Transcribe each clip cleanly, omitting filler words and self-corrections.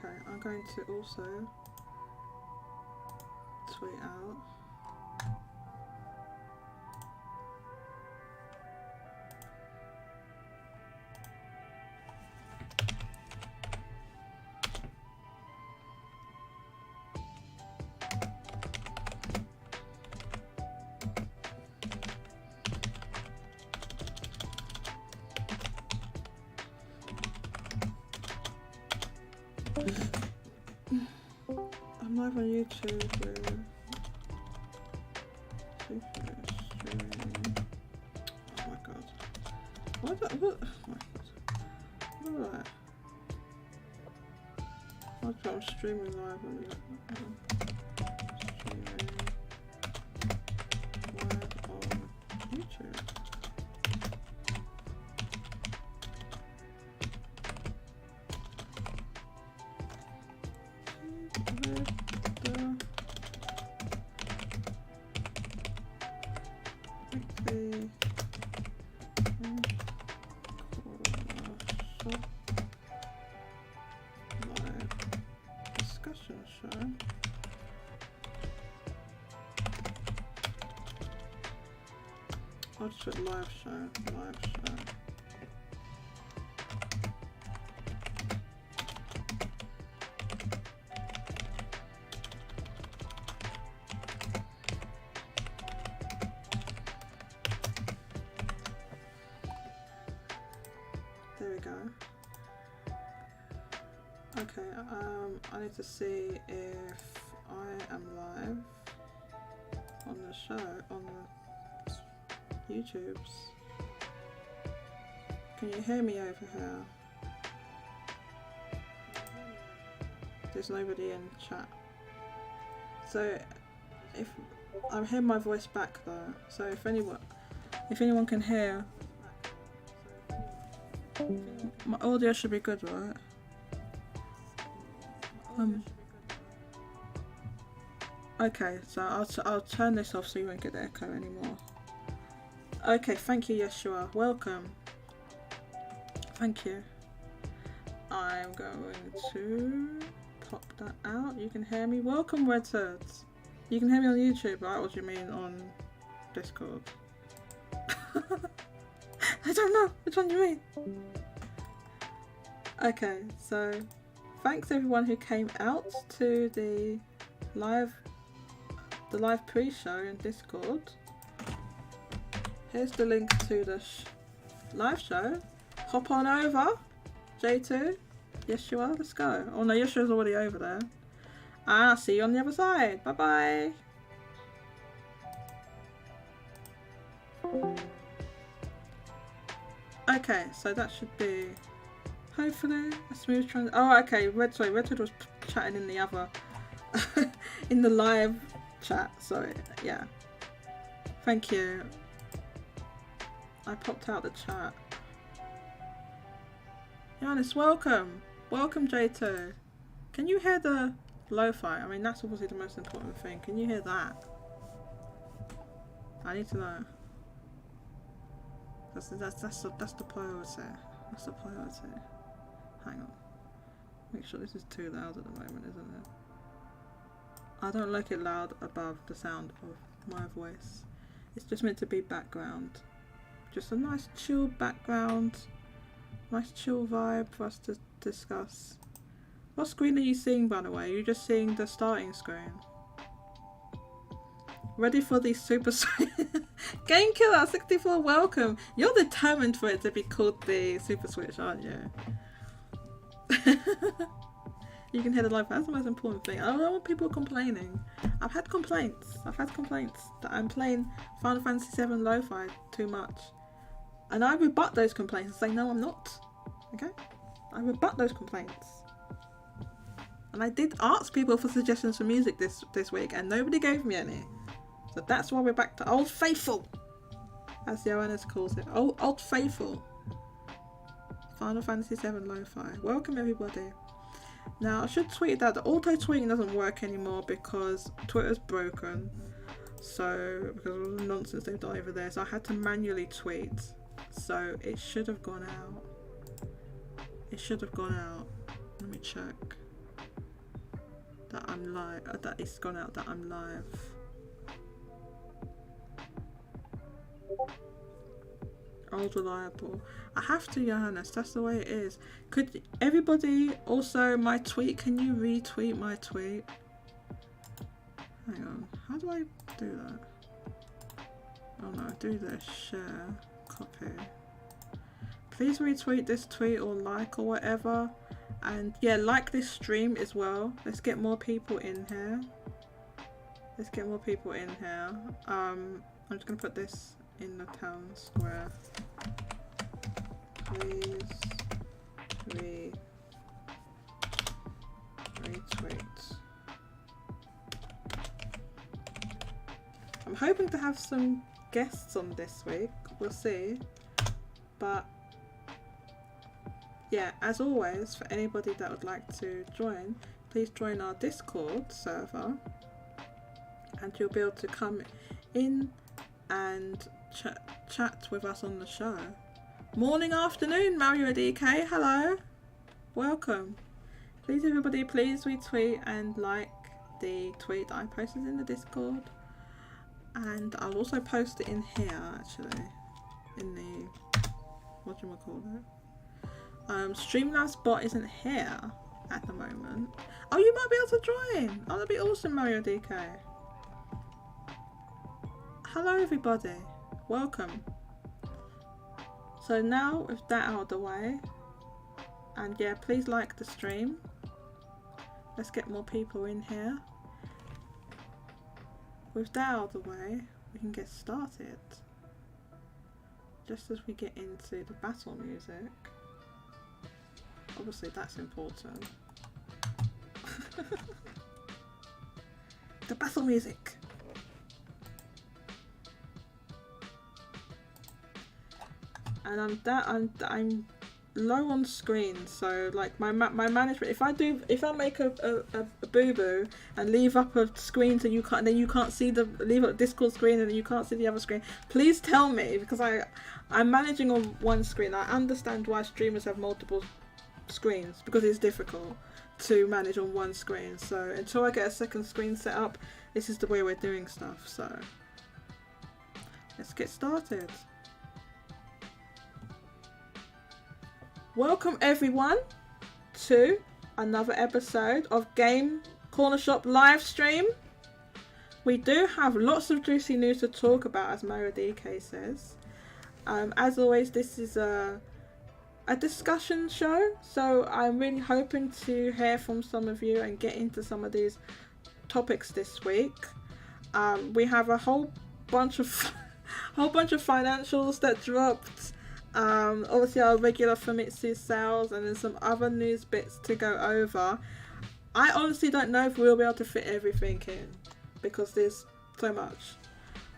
Okay, I'm going to also tweet out. I'm live on YouTube with oh my god. What? Oh my god. What was that? I'm streaming live on YouTube. I'll just put live show. There we go. Okay, I need to see if I am live on the show, on the YouTubes. Can you hear me over here? There's nobody in chat. So if I'm hearing my voice back though, so if anyone can hear, my audio should be good, right? Okay, so I'll turn this off so you won't get the echo anymore. Okay, thank you, Yeshua. Welcome. Thank you. I'm going to pop that out. You can hear me. Welcome, Redshirts. You can hear me on YouTube, right? What do you mean on Discord? I don't know. Which one do you mean? Okay, so thanks everyone who came out to the live pre-show in Discord. Here's the link to the live show. Hop on over, J2, Yeshua, let's go. Oh no, Yeshua's already over there. I'll see you on the other side. Bye bye. Okay, so that should be hopefully a smooth transition. Oh, okay. Redwood was chatting in the other, in the live chat. Sorry. Yeah. Thank you. I popped out the chat. Giannis, welcome. Welcome, J2. Can you hear the lo-fi? I mean, that's obviously the most important thing. Can you hear that? I need to know. That's the priority. That's the priority. Hang on. Make sure this is too loud at the moment, isn't it? I don't like it loud above the sound of my voice. It's just meant to be background. Just a nice chill background. Nice chill vibe for us to discuss. What screen are you seeing, by the way? You're just seeing the starting screen. Ready for the super switch? Game Killer 64, welcome. You're determined for it to be called the super switch, aren't you? You can hear the live. That's the most important thing. I don't want people complaining. I've had complaints that I'm playing Final Fantasy VII Lo-Fi too much. And I rebut those complaints and say, no, I'm not. Okay? I rebut those complaints. And I did ask people for suggestions for music this week, and nobody gave me any. So that's why we're back to Old Faithful, as Johannes calls it. Old Faithful. Final Fantasy VII Lo-Fi. Welcome, everybody. Now, I should tweet that the auto-tweeting doesn't work anymore because Twitter's broken. So, because of all the nonsense they've done over there. So I had to manually tweet. So it should have gone out. It should have gone out. Let me check. that I'm live, that it's gone out that I'm live. Old reliable. I have to, Johannes, that's the way it is. Could everybody also, my tweet, can you retweet my tweet? Hang on, how do I do that? Oh no, do this, share, copy. Please retweet this tweet or like or whatever. And yeah, like this stream as well. Let's get more people in here. Let's get more people in here. I'm just gonna put this in the town square. Please retweet. I'm hoping to have some guests on this week. We'll see. But yeah, as always, for anybody that would like to join, please join our Discord server and you'll be able to come in and chat with us on the show. Morning, afternoon, Mario DK, hello, welcome. Please everybody, please retweet and like the tweet that I posted in the Discord, and I'll also post it in here actually, in the, what do you call it? Streamlabs bot isn't here at the moment. Oh, you might be able to join. Oh, that'd be awesome, Mario DK. Hello everybody, welcome. So now with that out of the way, and yeah, please like the stream. Let's get more people in here. With that out of the way, we can get started. Just as we get into the battle music. Obviously that's important. The battle music. And I'm low on screen, so like my management. If I make a boo boo and leave up a screen so you can't, then you can't see the leave up Discord screen and you can't see the other screen. Please tell me, because I'm managing on one screen. I understand why streamers have multiple screens because it's difficult to manage on one screen. So until I get a second screen set up, this is the way we're doing stuff. So let's get started. Welcome everyone to another episode of Game Corner Shop live stream. We do have lots of juicy news to talk about, as Mario DK says. As always, this is a discussion show, so I'm really hoping to hear from some of you and get into some of these topics this week. We have a whole bunch of financials that dropped. Obviously our regular Famitsu sales, and then some other news bits to go over. I honestly don't know if we'll be able to fit everything in because there's so much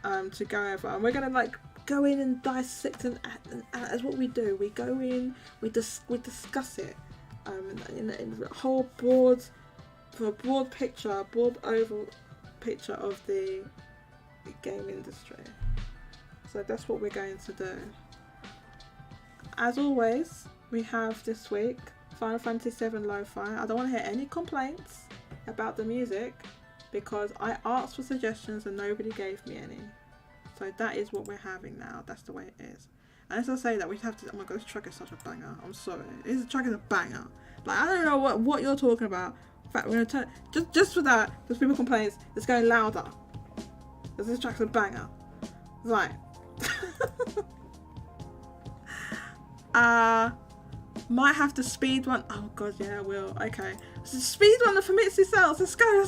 to go over, and we're gonna like go in and dissect and as what we do. We go in, we discuss it in a whole broad picture, broad oval picture of the game industry. So that's what we're going to do. As always, we have this week Final Fantasy VII Lo-Fi. I don't want to hear any complaints about the music because I asked for suggestions and nobody gave me any. So that is what we're having now. That's the way it is. And as I say that, we have to. Oh my god, this track is such a banger. I'm sorry. This track is a banger. Like, I don't know what you're talking about. In fact, we're gonna turn just for that. There's people complaints. It's going louder. Because this track's a banger. Right. Might have to speed run. Oh god, yeah, I will. Okay, so speed run the Famitsu sales. Let's go.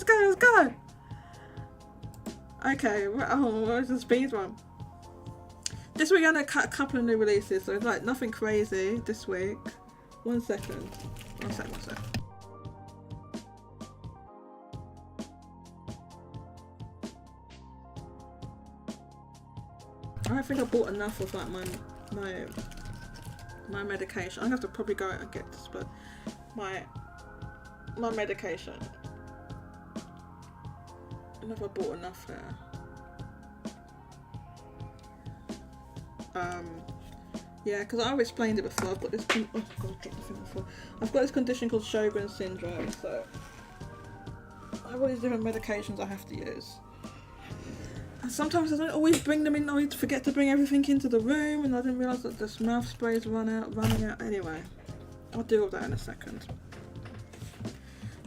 Okay, where's the speed run? This week I'm gonna cut a couple of new releases, so it's like nothing crazy this week. One second. I don't think I bought enough of like my medication. I'm gonna have to probably go out and get this, but my medication. I don't know if I bought enough there. Yeah, because I've explained it before. I've got this. Oh god, I dropped the thing before. I've got this condition called Sjogren's syndrome. So I have all these different medications I have to use. And sometimes I don't always bring them in. I forget to bring everything into the room, and I didn't realise that this mouth spray is running out. Anyway, I'll deal with that in a second.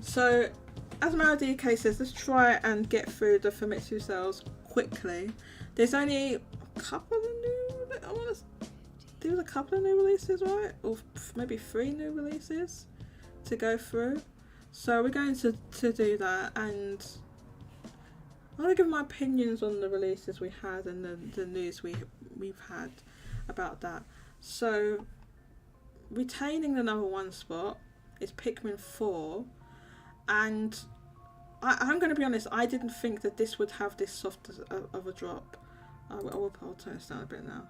So, as Maridike says, let's try and get through the Famitsu sales quickly. There's only a couple of there was a couple of new releases, right? Or maybe 3 new releases to go through. So we're going to do that, and I'm going to give my opinions on the releases we had and the news we've had about that. So retaining the number 1 spot is Pikmin 4, and I'm going to be honest, I didn't think that this would have this soft of a drop. I'll turn this down a bit now.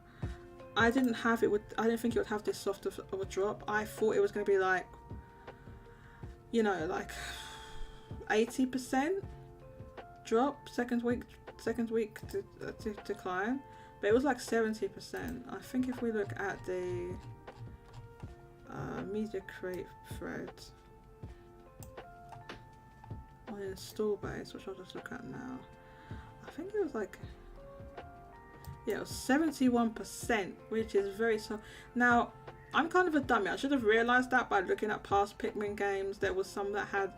I didn't think it would have this soft of a drop. I thought it was going to be like, you know, like 80% drop second week to decline, but it was like 70%. I think if we look at the media crate thread on install base, which I'll just look at now, I think it was like, yeah, it was 71%, which is very soft. Now, I'm kind of a dummy. I should have realised that by looking at past Pikmin games. There was some that had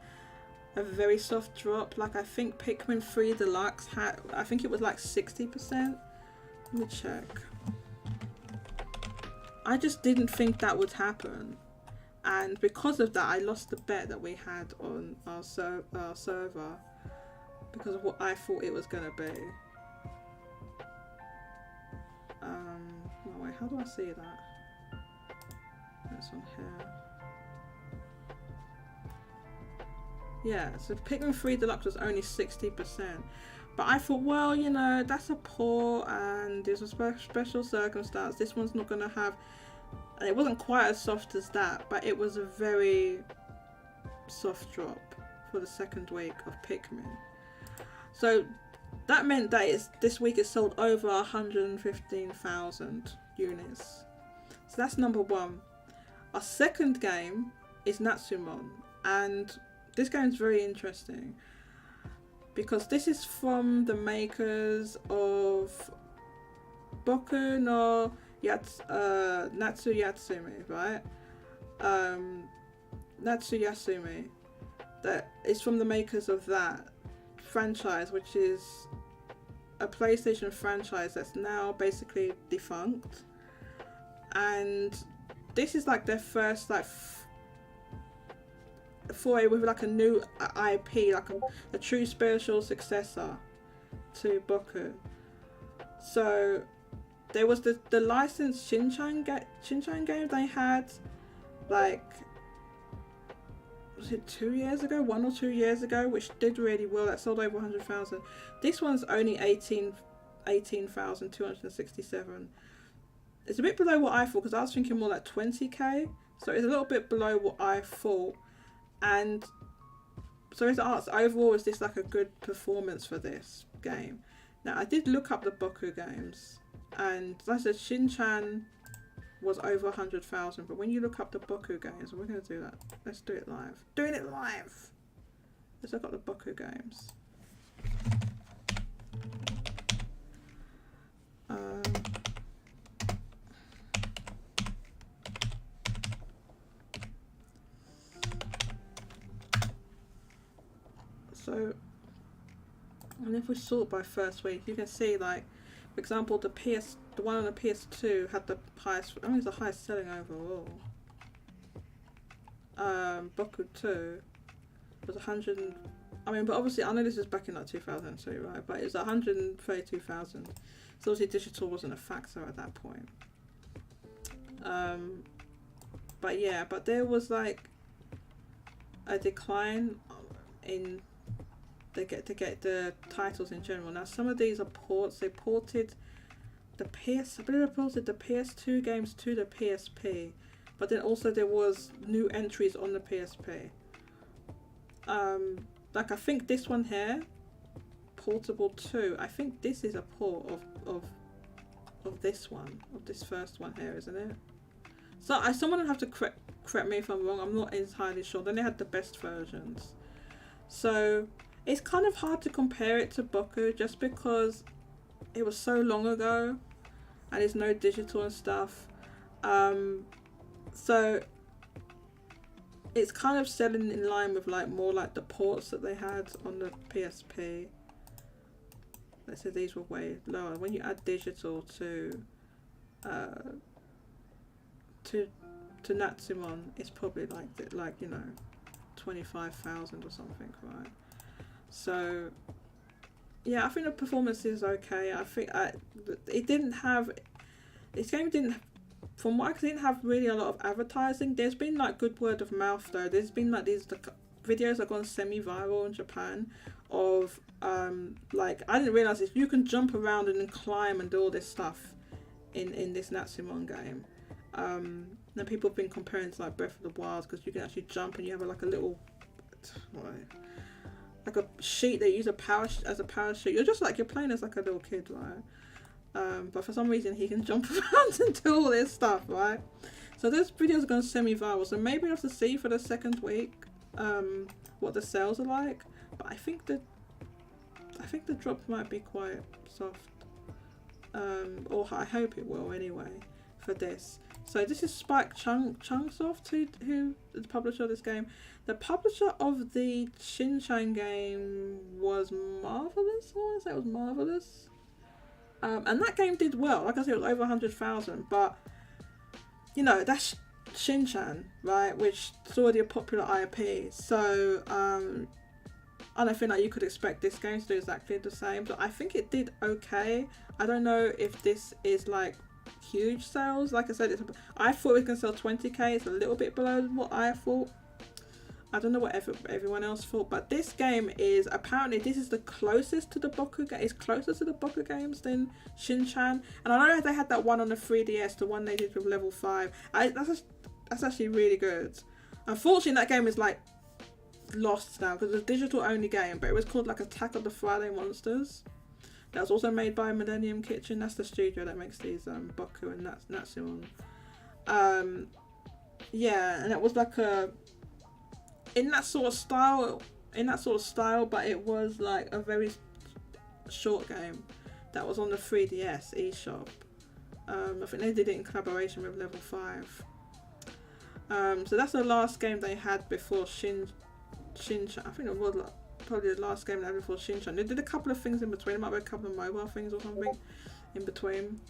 a very soft drop. Like, I think Pikmin 3 Deluxe had, I think it was like 60%. Let me check. I just didn't think that would happen. And because of that, I lost the bet that we had on our server. Because of what I thought it was going to be. No, wait, how do I see that? It's on here. Yeah, so Pikmin 3 Deluxe was only 60%. But I thought, well, you know, that's a port and there's a special circumstance. This one's not going to have... And it wasn't quite as soft as that, but it was a very soft drop for the second week of Pikmin. So that meant that this week it sold over 115,000 units. So that's number 1. Our second game is Natsumon, and this game is very interesting because this is from the makers of Boku no Natsu Yatsumi, right? Natsu Yasumi. That is from the makers of that franchise, which is a PlayStation franchise that's now basically defunct, and this is like their first like foray with like a new IP, like a true spiritual successor to Boku. So there was the licensed Shinchan game they had, like, was it 2 years ago, 1 or 2 years ago, which did really well. That sold over 100,000. This one's only 18,267. It's a bit below what I thought because I was thinking more like 20k. So it's a little bit below what I thought. And so his arts overall, is this like a good performance for this game? Now I did look up the Boku games, and as I said, Shinchan was over 100,000, but when you look up the Boku games, we're going to do that. Let's do it live. Doing it live! Let's look up the Boku games. So, and if we sort by first week, you can see, like, for example, the one on the PS2 had the highest, I mean, it's the highest selling overall. Boku 2 was 100, I mean, but obviously, I know this is back in like 2002, right? But it was 132,000. So obviously digital wasn't a factor at that point. But yeah, but there was like a decline in to get the titles in general. Now some of these are ports. They ported I believe they ported the PS2 games to the PSP, but then also there was new entries on the PSP. Like I think this one here, Portable 2, I think this is a port of this one, of this first one here, isn't it? So someone will have to correct me if I'm wrong. I'm not entirely sure. Then they had the best versions. So it's kind of hard to compare it to Boku just because it was so long ago and there's no digital and stuff. So it's kind of selling in line with like more like the ports that they had on the PSP. They said these were way lower. When you add digital to Natsumon, it's probably like you know, 25,000 or something, right? So yeah, I think the performance is okay. I think it didn't have, this game didn't, from what I could, didn't have really a lot of advertising. There's been like good word of mouth though. There's been like these videos that gone semi-viral in Japan of like, I didn't realize this, you can jump around and then climb and do all this stuff in this Natsumon game. Then people have been comparing to like Breath of the Wild because you can actually jump and you have like a little, like a sheet that you use as a parachute. You're just like, you're playing as like a little kid, right? But for some reason he can jump around and do all this stuff, right? So this video's gone semi-viral, so maybe I have to see for the second week what the sales are like. But I think the drop might be quite soft, or I hope it will anyway for this. So this is Spike Chunsoft, who is the publisher of this game. The publisher of the Shinchan game was Marvelous. I want to say it was Marvelous. And that game did well. Like I said, it was over 100,000. But, you know, that's Shinchan, right? Which is already a popular IP. So, I don't think that you could expect this game to do exactly the same. But I think it did okay. I don't know if this is like huge sales. Like I said, I thought it was going to sell 20k. It's a little bit below what I thought. I don't know what everyone else thought, but this game is apparently, this is the closest to the Boku game. It's closer to the Boku games than Shinchan. And I know they had that one on the 3DS, the one they did with level 5. That's actually really good. Unfortunately, that game is like lost now because it's a digital only game, but it was called like Attack of the Friday Monsters. That was also made by Millennium Kitchen. That's the studio that makes these Boku and Natsumon. Yeah, and it was like a, in that sort of style, but it was like a very short game that was on the 3DS eShop. I think they did it in collaboration with Level 5. So that's the last game they had before Shinchan. I think it was like probably the last game they had before Shinchan. They did a couple of things in between. There might be a couple of mobile things or something in between.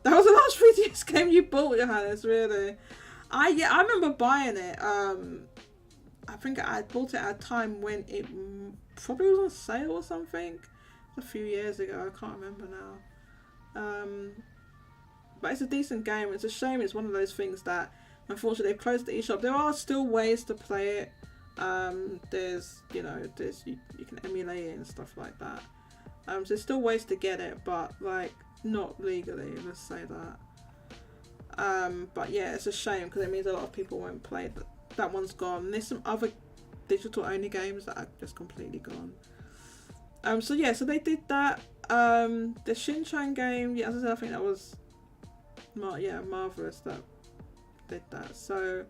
That was the last 3DS game you bought, Johannes, really. I remember buying it. I think I bought it at a time when it probably was on sale or something. A few years ago, I can't remember now. But it's a decent game. It's a shame it's one of those things that unfortunately they've closed the eShop. There are still ways to play it. There's, you know, you can emulate it and stuff like that. So there's still ways to get it, but like not legally, let's say that. But yeah, it's a shame because it means a lot of people won't play it. That one's gone. And there's some other digital only games that are just completely gone. So yeah, so they did that. The Shinchan game, yeah, as I said, I think that was Marvelous that did that. So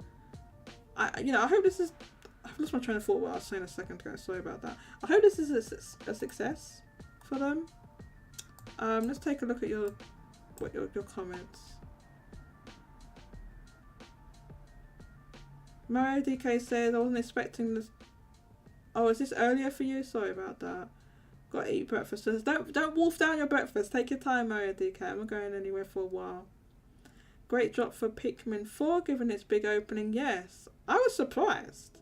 I hope this is, I've lost my train of thought what I was saying a second ago, sorry about that. I hope this is a success for them. Let's take a look at your comments. Mario DK says, I wasn't expecting this. Oh, is this earlier for you? Sorry about that. Got to eat breakfast. So don't wolf down your breakfast. Take your time, Mario DK. I'm not going anywhere for a while. Great drop for Pikmin 4, given its big opening. Yes, I was surprised.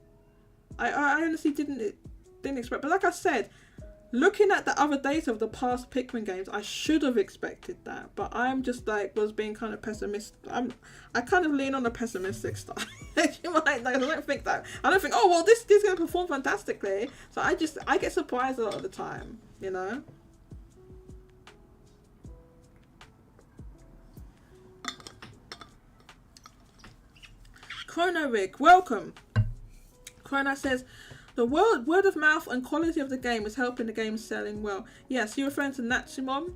I honestly didn't expect. But like I said, looking at the other data of the past Pikmin games, I should have expected that. But I'm just like, was being kind of pessimistic. I kind of lean on the pessimistic side. You might, like, I don't think, oh well, this is going to perform fantastically. So I get surprised a lot of the time, you know. Chrono Rig, welcome. Chrono says, the word of mouth and quality of the game is helping the game selling well. Yes, you're referring to Natsumon.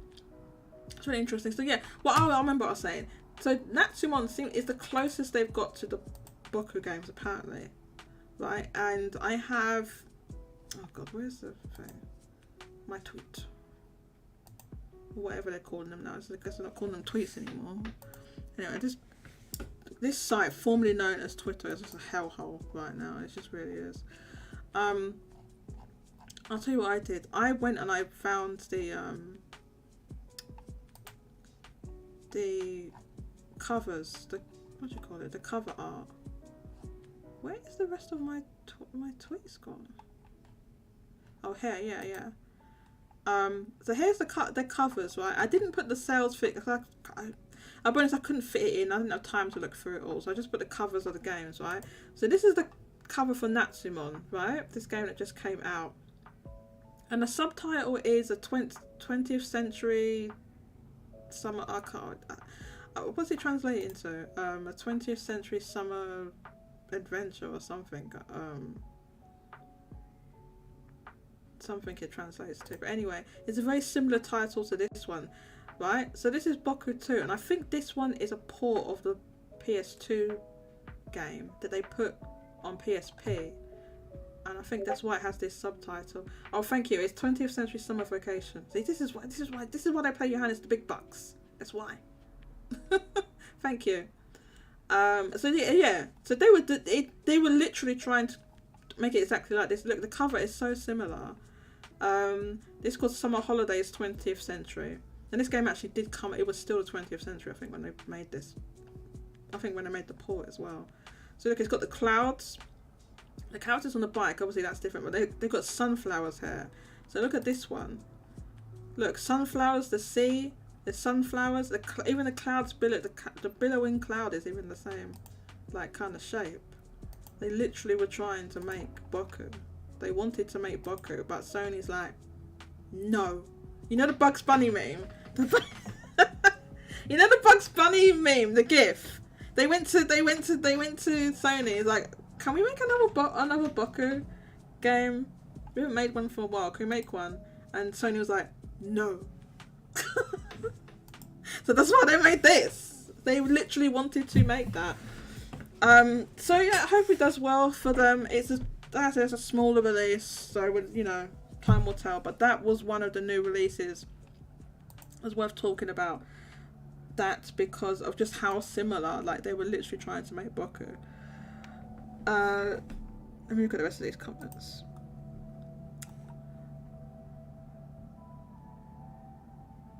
It's really interesting. So yeah, well, I remember what I was saying. So Natsumon is the closest they've got to the Boku games apparently, right? And I have Oh god, where's the thing? My tweet. Whatever they're calling them now. I guess they're not calling them tweets anymore. Anyway, this site, formerly known as Twitter, is just a hellhole right now. It just really is. I'll tell you what I did. I went and I found the covers, what do you call it? The cover art. Where is the rest of my tweets gone? Oh, here, yeah. So here's the covers, right? I didn't put the sales fit because I'll be honest, I couldn't fit it in. I didn't have time to look through it all, so I just put the covers of the games, right? So this is the cover for Natsumon, right? This game that just came out, and the subtitle is a 20th century summer. I can't. What's it translate into? A 20th century summer adventure or something. Something it translates to, but anyway, it's a very similar title to this one, right? So this is Boku 2, and I think this one is a port of the PS2 game that they put on PSP, and I think that's why it has this subtitle. Oh, thank you. It's 20th Century Summer Vacation. See, this is why they play Johannes the big bucks. That's why. Thank you. So yeah. So they were literally trying to make it exactly like this. Look, the cover is so similar. This called Summer Holidays 20th Century, and this game actually did come. It was still the 20th century, I think, when they made this. I think when they made the port as well. So look, it's got the clouds. The characters on the bike, obviously that's different, but they've got sunflowers here. So look at this one. Look, sunflowers, the sea, the sunflowers, even the clouds billow. The billowing cloud is even the same, like, kind of shape. They literally were trying to make Boku. They wanted to make Boku, but Sony's like, no. You know the Bugs Bunny meme? You know the Bugs Bunny meme, the GIF. They went to Sony. It's like, can we make another Boku game? We haven't made one for a while. Can we make one? And Sony was like, no. So that's why they made this. They literally wanted to make that. So yeah, I hope it does well for them. It's a smaller release, so time will tell. But that was one of the new releases. It was worth talking about that because of just how similar, like, they were literally trying to make Boku. Let me look at the rest of these comments.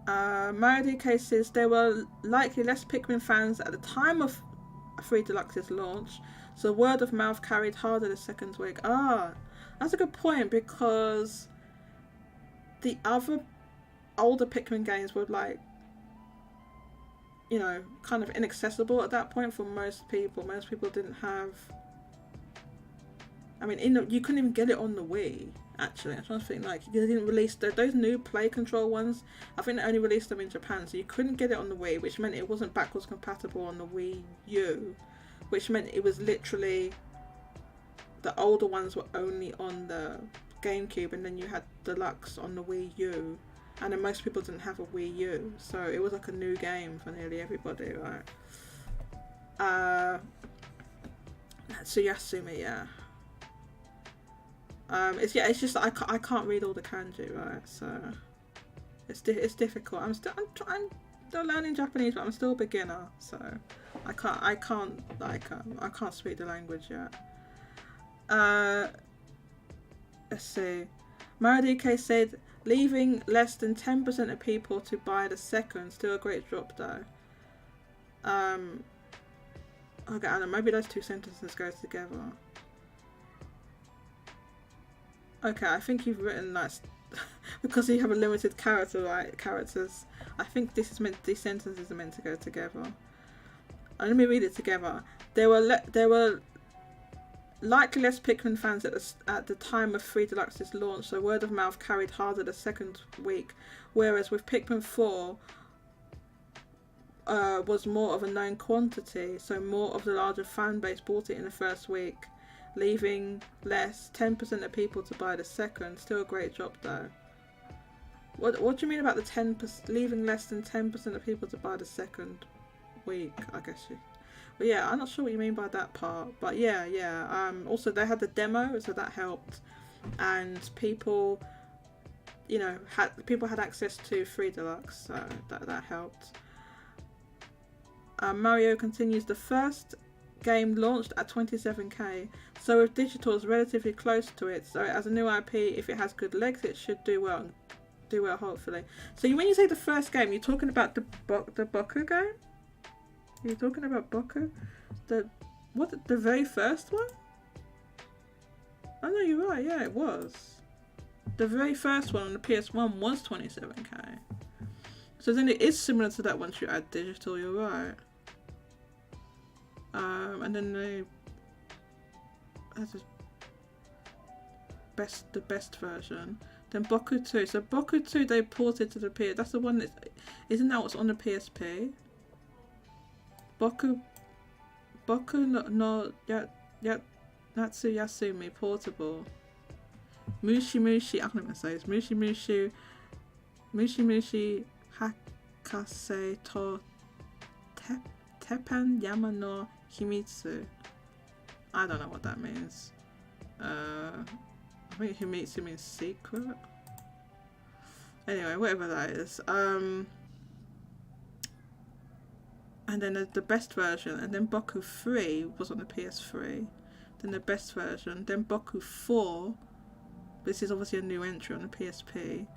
Mario DK says there were likely less Pikmin fans at the time of 3 Deluxe's launch, so word of mouth carried harder the second week. That's a good point, because the other older Pikmin games were, like, kind of inaccessible at that point for most people. Most people didn't have, I mean, you couldn't even get it on the Wii, actually. I'm trying to think, like, they didn't release those new play control ones. I think they only released them in Japan, so you couldn't get it on the Wii, which meant it wasn't backwards compatible on the Wii U, which meant it was literally, the older ones were only on the GameCube, and then you had Deluxe on the Wii U, and then most people didn't have a Wii U, so it was like a new game for nearly everybody, right? Tsuyasumi, yeah. It's just I can't read all the kanji, right? So it's difficult. I'm still learning Japanese, but I'm still a beginner, so I can't speak the language yet. Let's see. Mario DK said leaving less than 10% of people to buy the second. Still a great drop though. Okay, Anna, maybe those two sentences go together. Okay, I think you've written that because you have a limited characters. I think these sentences are meant to go together. Let me read it together. There were likely less Pikmin fans at the time of 3 Deluxe's launch, so word of mouth carried harder the second week. Whereas with Pikmin 4 was more of a known quantity, so more of the larger fan base bought it in the first week, leaving less 10% of people to buy the second. Still a great drop though. What do you mean about the 10%, leaving less than 10% of people to buy the second week? I guess you. But yeah, I'm not sure what you mean by that part. But yeah. Also they had the demo, so that helped. and people, you know, had access to free deluxe, so that helped. Mario continues, the first game launched at 27k, so with digital is relatively close to it, so as a new IP, if it has good legs, it should do well hopefully. So when you say the first game, you're talking about the Boku game? You're talking about Boku? The very first one? Oh no, you're right, yeah, it was. The very first one on the PS1 was 27k. So then it is similar to that once you add digital, you're right. And then the best version. Then Boku 2. So Boku 2 they ported to the PS. That's the one that isn't that what's on the PSP? Boku no Natsu Yasumi portable. Mushi. I can't even say this. Mushi Hakase to Tepan Yama no Himitsu. I don't know what that means. I think Himitsu means secret. Anyway, whatever that is. And then the best version, and then Boku 3 was on the PS3. Then the best version, then Boku 4. This is obviously a new entry on the PSP.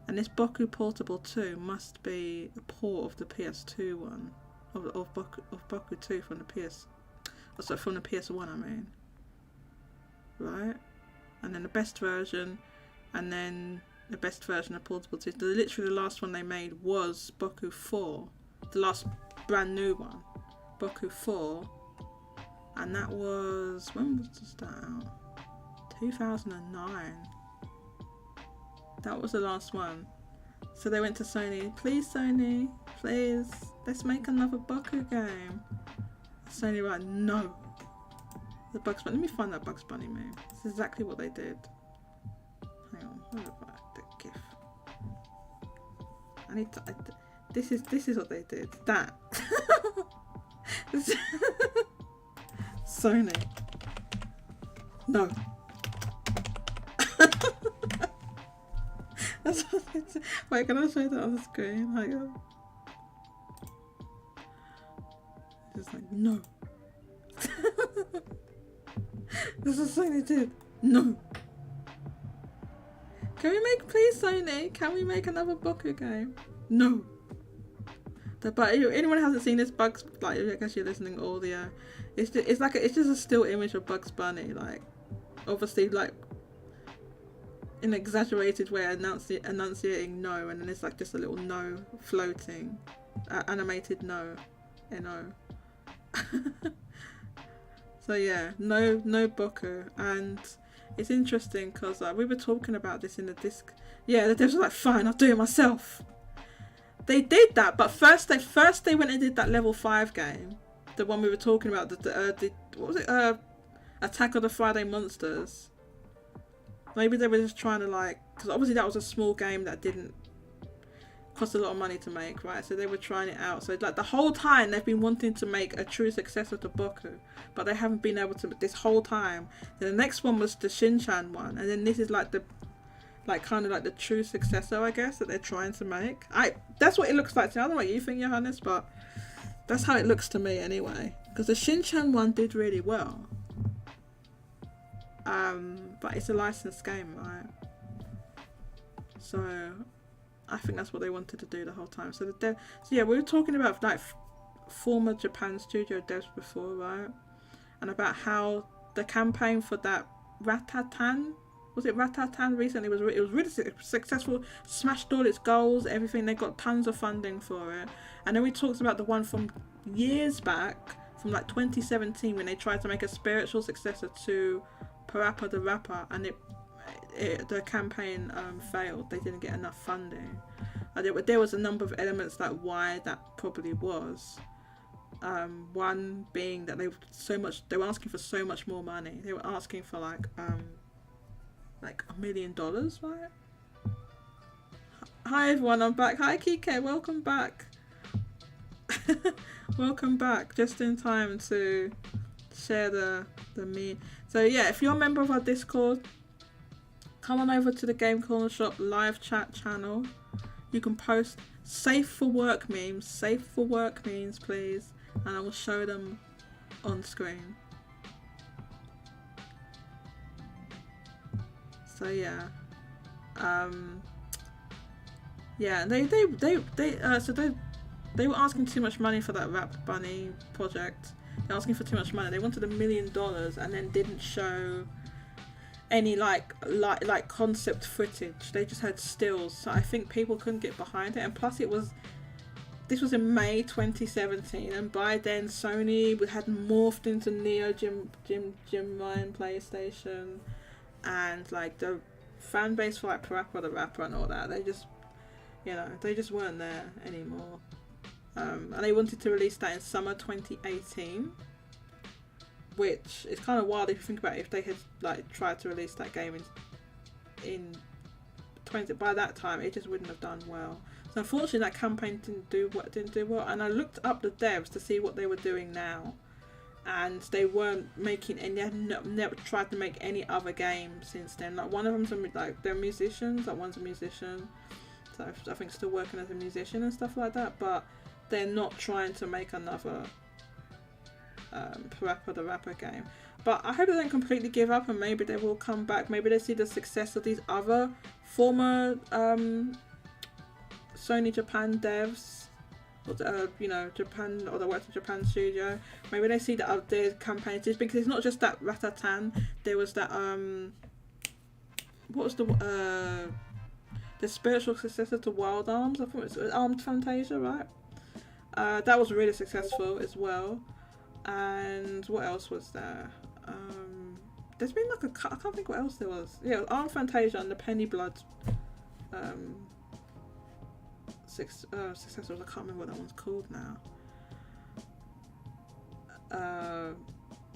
And this Boku Portable 2 must be a port of the PS2 one. Of Boku 2 from the from the PS1 I mean. Right? And then the best version, and then the best version of Portable 2. Literally the last one they made was Boku 4. The last brand new one. Boku 4. And that was, when was that out? 2009. That was the last one. So they went to Sony. Please Sony, please, let's make another Boku game. Sony were like, no. The Bugs Bunny. Let me find that Bugs Bunny meme. This is exactly what they did. Hang on, where about the GIF? I need to. This is what they did. That. Sony. No. That's what they did. Wait, can I show that on the screen? Hang on. It's like, no. This is what Sony did. No. Can we make, please Sony, can we make another Boku game? No. But if anyone hasn't seen this Bugs, like, I guess you're listening audio, it's just a still image of Bugs Bunny, like, obviously, like, in an exaggerated way enunciating no, and then it's like just a little no floating, animated no, N-O. So yeah, no Boku. And it's interesting because we were talking about this in the disc. Yeah, the devs were like, fine, I'll do it myself. They did that, but first they went and did that level 5 game, the one we were talking about, the what was it, Attack of the Friday Monsters. Maybe they were just trying to, like, because obviously that was a small game that didn't cost a lot of money to make, right? So they were trying it out. So like the whole time they've been wanting to make a true successor to Boku, but they haven't been able to this whole time. Then the next one was the Shinchan one, and then this is like the, like, kind of like the true successor, I guess, that they're trying to make. That's what it looks like to me. I don't know what you think, Johannes, but that's how it looks to me anyway. Because the Shinchan one did really well. But it's a licensed game, right? So I think that's what they wanted to do the whole time. So yeah, we were talking about like former Japan studio devs before, right? And about how the campaign for that Ratatan, was it Ratatan recently? It was really successful, smashed all its goals, everything. They got tons of funding for it. And then we talked about the one from years back, from like 2017, when they tried to make a spiritual successor to Parappa the Rapper, and the campaign failed. They didn't get enough funding. There was a number of elements like why that probably was. One being that they were asking for so much more money. They were asking for like $1 million, right? Hi everyone, I'm back. Hi Kike, welcome back. Welcome back, just in time to share the meme. So yeah, if you're a member of our Discord, come on over to the Game Corner Shop live chat channel. You can post safe for work memes, please, and I will show them on screen. So yeah, yeah, they were asking too much money for that Rap Bunny project. They're asking for too much money. They wanted $1 million and then didn't show any like concept footage. They just had stills. So I think people couldn't get behind it. And plus, this was in May 2017, and by then Sony had morphed into Neo Jim Ryan PlayStation, and like the fan base for like Parappa the Rapper and all that. They just, they just weren't there anymore. And they wanted to release that in summer 2018, which is kind of wild if you think about it. If they had like tried to release that game in by that time, it just wouldn't have done well. So unfortunately, that campaign didn't do well. And I looked up the devs to see what they were doing now, and they weren't making any. They had never tried to make any other games since then. Like one of them's they're musicians. Like one's a musician, so I think still working as a musician and stuff like that. But they're not trying to make another Parappa the Rapper game. But I hope they don't completely give up, and maybe they will come back. Maybe they see the success of these other former Sony Japan devs, or Japan, or the work of Japan studio. Maybe they see that their campaigns, just because it's not just that Ratatan. There was that what was the spiritual successor to Wild Arms? I thought it was Armed Fantasia, right? That was really successful as well. And what else was there? There's been like I can't think what else there was. Yeah, Armed Fantasia and the Penny Blood successors. I can't remember what that one's called now.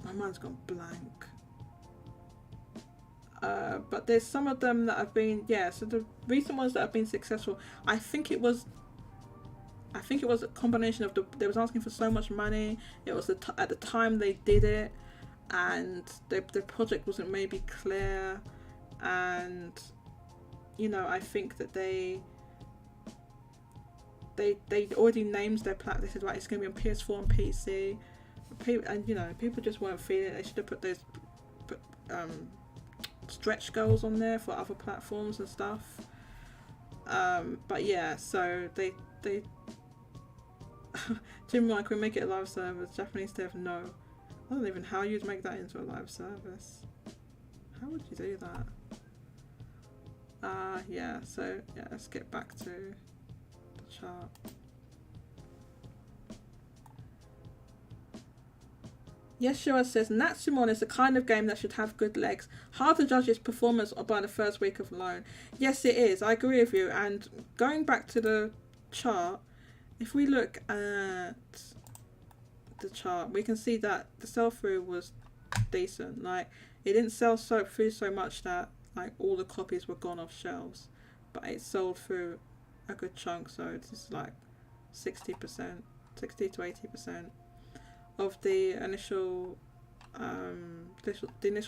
My mind's gone blank. But there's some of them that have been, so the recent ones that have been successful, I think it was a combination of they was asking for so much money. It was at the time they did it, and the project wasn't maybe clear, and I think that they already named their platform. They said, right, it's going to be on PS4 and PC, and people just weren't feeling it. They should have put those stretch goals on there for other platforms and stuff. But yeah, so they Jim Mike, we make it a live service. Japanese dev, no. I don't even know how you'd make that into a live service. How would you do that? So let's get back to the chart. Yeshua says, Natsumon is the kind of game that should have good legs. Hard to judge its performance by the first week of alone. Yes, it is. I agree with you. And going back to the chart, if we look at the chart, we can see that the sell-through was decent. Like, it didn't sell through so much that like all the copies were gone off shelves, but it sold through a good chunk. So it's like 60% to 80% of the initial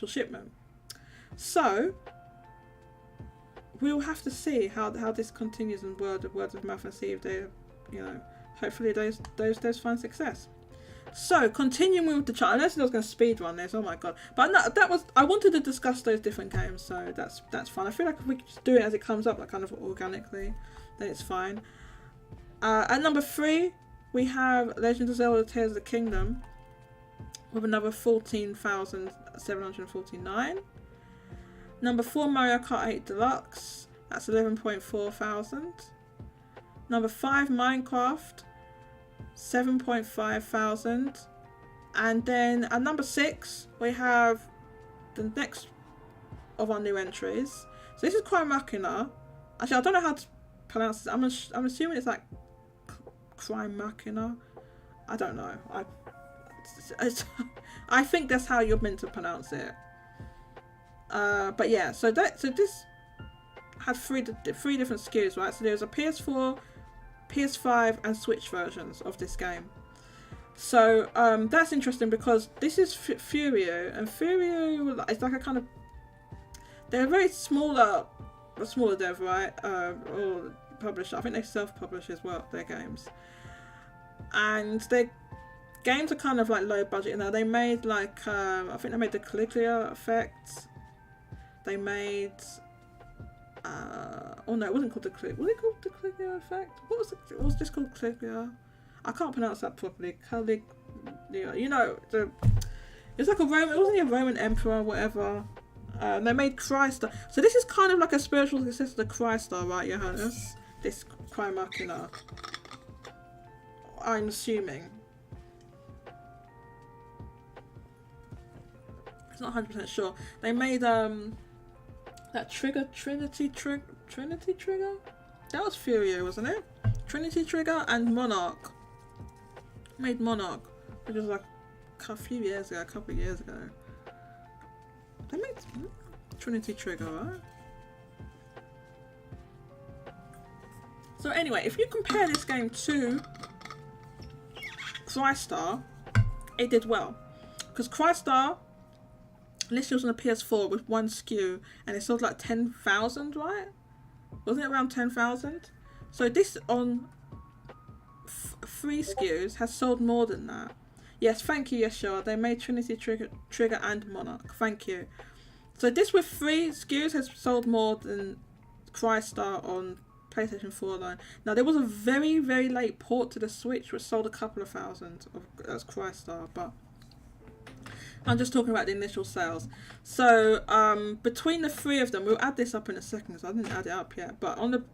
shipment. So we'll have to see how this continues in word of mouth, and see if they, hopefully those find success. So continuing with the chart, unless I was going to speed run this, oh my god! But no, I wanted to discuss those different games, so that's fine. I feel like if we just do it as it comes up, like kind of organically, then it's fine. At number 3, we have Legend of Zelda: Tears of the Kingdom with another 14,749. Number 4, Mario Kart 8 Deluxe. That's 11.4 thousand. Number 5, Minecraft. 7.5 thousand. And then at number 6, we have the next of our new entries. So this is Cry Machina. Actually, I don't know how to pronounce this. I'm assuming it's like Cry Machina. I don't know. I think that's how you're meant to pronounce it. But yeah, so this had three different SKUs, right? So there's a PS4, PS5 and Switch versions of this game. So that's interesting because this is Furio, and Furio is like a kind of, they're a smaller dev, right? Or publisher. I think they self-publish as well their games, and their games are kind of like low budget. Now they made like I think they made the Caligula effect. They made oh no, it wasn't called the Caligula. Was it called the Caligula effect? What was this called? Caligula? I can't pronounce that properly. Caligula. You know, it's like a Roman. It wasn't a Roman emperor, or whatever. They made Crystar. So this is kind of like a spiritual successor to Crystar, right, Johannes? This Cry Machina. I'm assuming. It's not 100% sure. They made that Trinity Trigger. That was Furio, wasn't it? Trinity Trigger and Monarch. Made Monarch, which was like a couple of years ago. They made Trinity Trigger, right? So anyway, if you compare this game to Crystar, it did well. Because Crystar initially was on a PS4 with one SKU, and it sold like 10,000, right? Wasn't it around 10,000? So this on 3 SKUs has sold more than that. Yes, thank you, Yeshua. They made Trinity Trigger and Monarch. Thank you. So this with 3 SKUs has sold more than Crystar on PlayStation 4 alone. Now there was a very, very late port to the Switch which sold a couple of thousand as Crystar, but I'm just talking about the initial sales. So between the 3 of them, we'll add this up in a second because I didn't add it up yet, but on the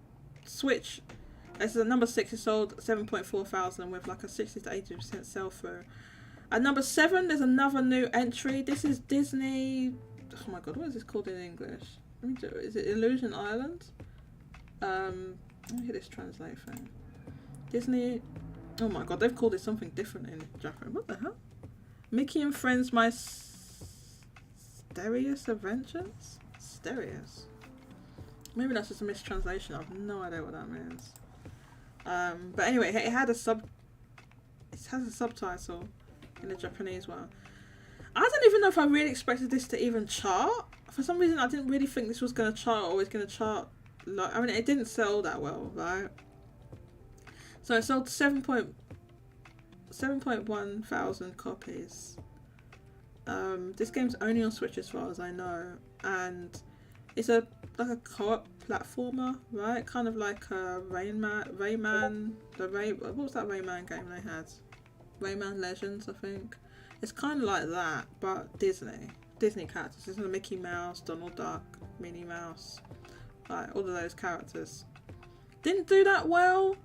Switch, as number 6, it sold 7.4 thousand with like a 60 to 80% sell through. At number 7, there's another new entry. This is Disney. Oh my god, what is this called in English? Let me do it. Is it Illusion Island? Let me get this translate thing. Disney. Oh my god, they've called it something different in Japan. What the hell? Mickey and Friends Mysterious Adventures? Mysterious. Maybe that's just a mistranslation. I have no idea what that means. But anyway, it has a subtitle in the Japanese one. I don't even know if I really expected this to even chart. For some reason, I didn't really think this was going to chart or was going to chart. Like, I mean, it didn't sell that well, right? So it sold 7.1 thousand copies. This game's only on Switch as far as I know, and it's like a co-op platformer, right? Kind of like Rayman. What was that Rayman game they had? Rayman Legends, I think. It's kind of like that, but Disney characters. There's a Mickey Mouse, Donald Duck, Minnie Mouse, like all of those characters. Didn't do that well,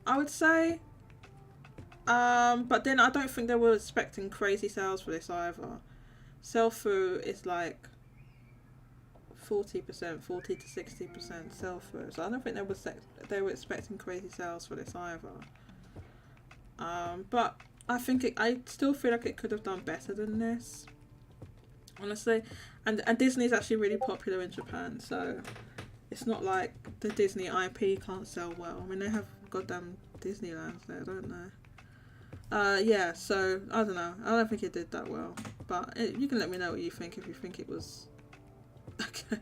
I would say. But then I don't think they were expecting crazy sales for this either. Sell through is like 40%, 40 to 60% sell through. So I don't think they were expecting crazy sales for this either. But I still feel like it could have done better than this, honestly. And Disney's actually really popular in Japan, so it's not like the Disney IP can't sell well. I mean, they have goddamn Disneylands there, don't they? Yeah, so I don't know. I don't think it did that well, but you can let me know what you think if you think it was okay.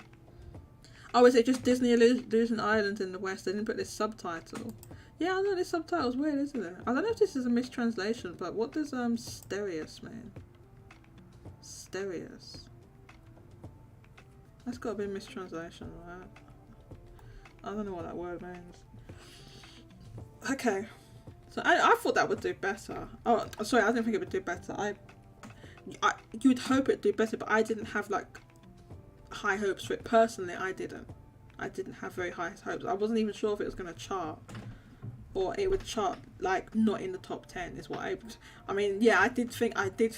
Oh, is it just Disney Illusion Island in the West? They didn't put this subtitle. Yeah, I know this subtitle's weird, isn't it? I don't know if this is a mistranslation, but what does Stereus mean? Stereus. That's got to be a mistranslation, right? I don't know what that word means. Okay. So I thought that would do better. Oh, sorry, I didn't think it would do better. You would hope it'd do better, but I didn't have like high hopes for it. Personally, I didn't have very high hopes. I wasn't even sure if it was going to chart, or it would chart like not in the top 10 is what I mean, yeah, I did think that. I think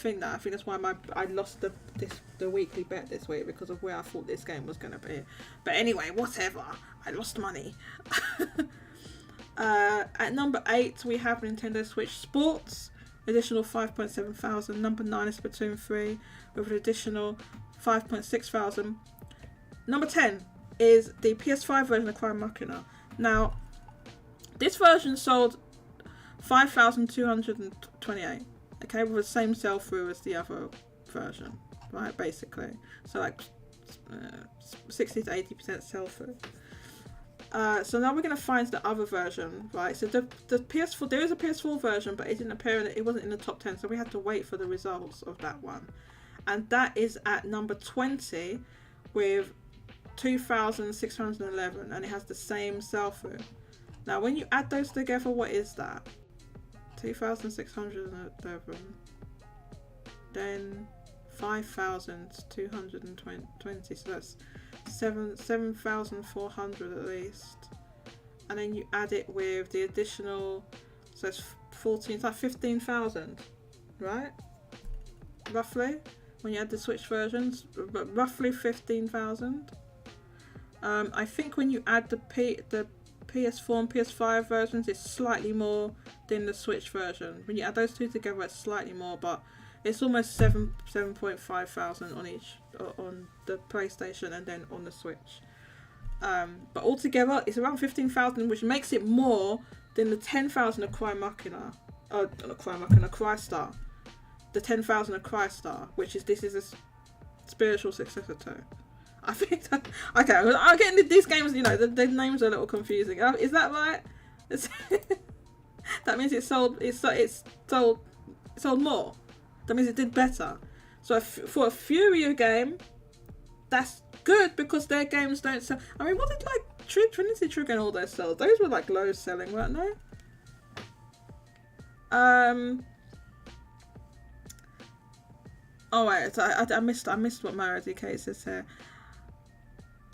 that's why I lost the weekly bet this week, because of where I thought this game was going to be. But anyway, whatever, I lost money. At number 8 we have Nintendo Switch Sports, additional 5.7 thousand. Number 9 is Splatoon 3 with an additional 5.6 thousand. Number 10 is the PS5 version of Cry Machina. Now, this version sold 5,228, okay, with the same sell-through as the other version, right, basically. So like 60 to 80% sell-through. So now we're going to find the other version, right? So the PS4, there is a PS4 version, but it didn't appear, it wasn't in the top 10, so we had to wait for the results of that one. And that is at number 20 with 2,611, and it has the same sell-through. Now when you add those together, what is that? 2,611, then 5,220, so that's 7,400 at least. And then you add it with the additional, so it's 14, it's like 15,000, right? Roughly, when you add the Switch versions, roughly 15,000. I think when you add the PS4 and PS5 versions, it's slightly more than the Switch version. When you add those two together, it's slightly more, but it's almost 7.5 thousand on each, on the PlayStation and then on the Switch. But altogether, it's around 15,000, which makes it more than the 10,000 of Cry Machina. Not Cry Machina, Crystar. The 10,000 of Crystar, which is, this is a spiritual successor to. I think that, okay, I'm getting these games, you know, the names are a little confusing. Is that right? That means it sold more. That means it did better. So for a Furio game, that's good because their games don't sell. I mean, what did like Trinity Trigger and all those sell? Those were like low selling, weren't they? Oh wait, so I missed what Mario DK says here.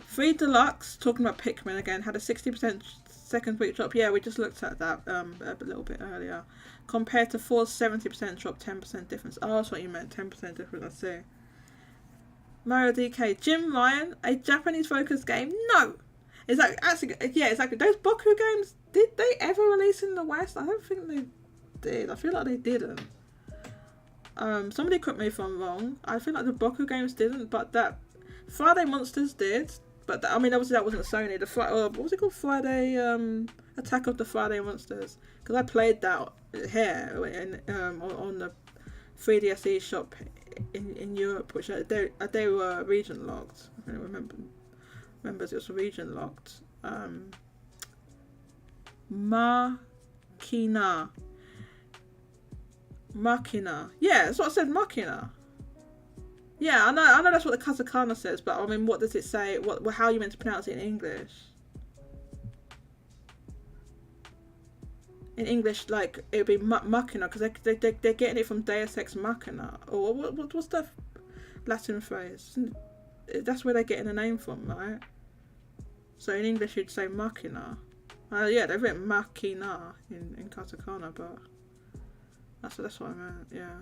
3 Deluxe, talking about Pikmin again, had a 60% second week drop. Yeah, we just looked at that a little bit earlier. Compared to 4's 70% drop, 10% difference. Oh, that's what you meant, 10% difference, I see. Mario DK, Jim Ryan, a Japanese focused game? No! Is that actually, yeah, exactly. Those Boku games, did they ever release in the West? I don't think they did. I feel like they didn't. Somebody correct me if I'm wrong. I feel like the Boku games didn't, but that Friday Monsters did. But I mean, obviously that wasn't Sony. What was it called? Friday Attack of the Friday Monsters. Because I played that here on the 3DS eShop in Europe, which they were region locked. I don't remember it was region locked. Machina. Yeah, that's what I said. Machina. Yeah, I know that's what the katakana says, but I mean, what does it say? How are you meant to pronounce it in English? In English, like, it would be machina, because they're getting it from Deus Ex Machina. Or what's the Latin phrase? That's where they're getting the name from, right? So in English, you'd say machina. Yeah, they've written machina in katakana, but that's what I meant, yeah.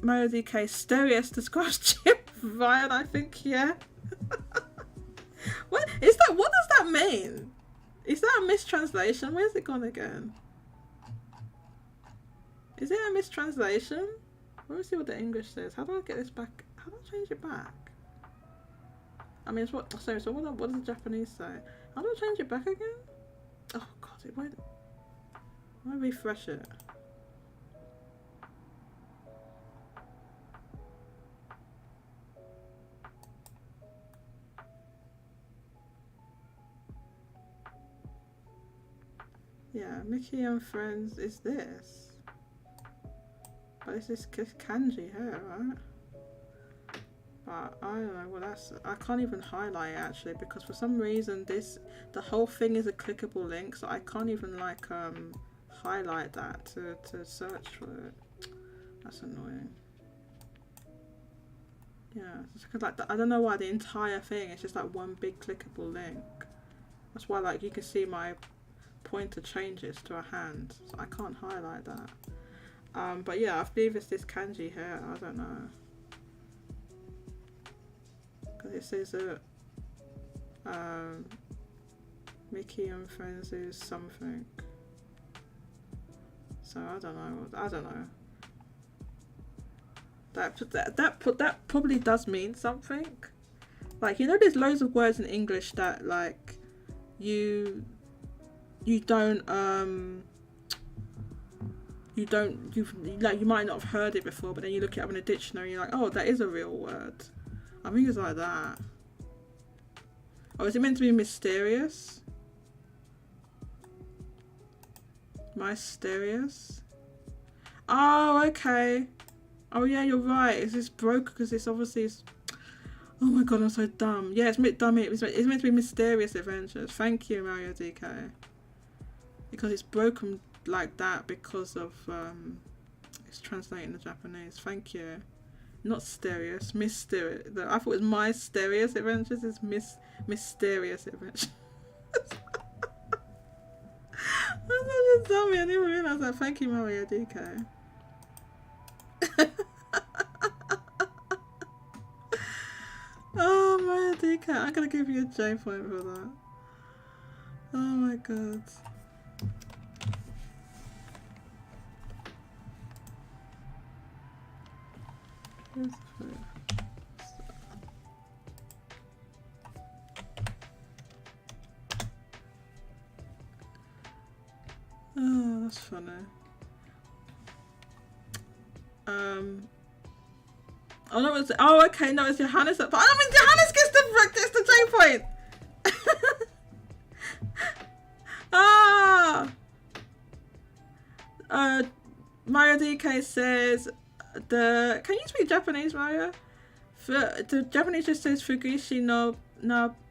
Mario DK, Stereos describes Jim Ryan, I think, yeah. What is that? What does that mean? Is that a mistranslation? Where's it gone again? Is it a mistranslation? Let me see what the English says. How do I get this back? How do I change it back? I mean, it's what. Sorry, so what does the Japanese say? How do I change it back again? Oh god, it won't. I'll refresh it. Yeah, Mickey and Friends is this. But it's this kanji here, right? But I don't know, well I can't even highlight it actually, because for some reason the whole thing is a clickable link, so I can't even like highlight that to search for it. That's annoying. Yeah, it's cause like I don't know why the entire thing is just like one big clickable link. That's why like you can see my pointer changes to a hand, so I can't highlight that. But yeah, I believe it's this kanji here. I don't know, because it says that Mickey and Friends is something. So I don't know. That probably does mean something. Like, you know, there's loads of words in English that like you don't you don't, you might not have heard it before, but then you look it up in a dictionary, and you're like, oh, that is a real word. I think it's like that. Oh, is it meant to be mysterious? Mysterious? Oh, okay. Oh yeah, you're right. It's just broke because it's obviously. Oh my god, I'm so dumb. Yeah, it's meant to be mysterious adventures. Thank you, Mario DK. Because it's broken like that because of it's translating the Japanese. Thank you. Not mysterious. I thought it was mysterious adventures. It's mysterious adventures. I'm such a dummy. I didn't realise that. Thank you, Mario DK. Oh, Mario DK. I'm gonna give you a J point for that. Oh my god. Oh, that's funny. Oh no, it's okay. No, it's Johannes. But I mean, Johannes gets the J point. Mario DK says Can you speak Japanese, Mario? The Japanese just says Fugishi no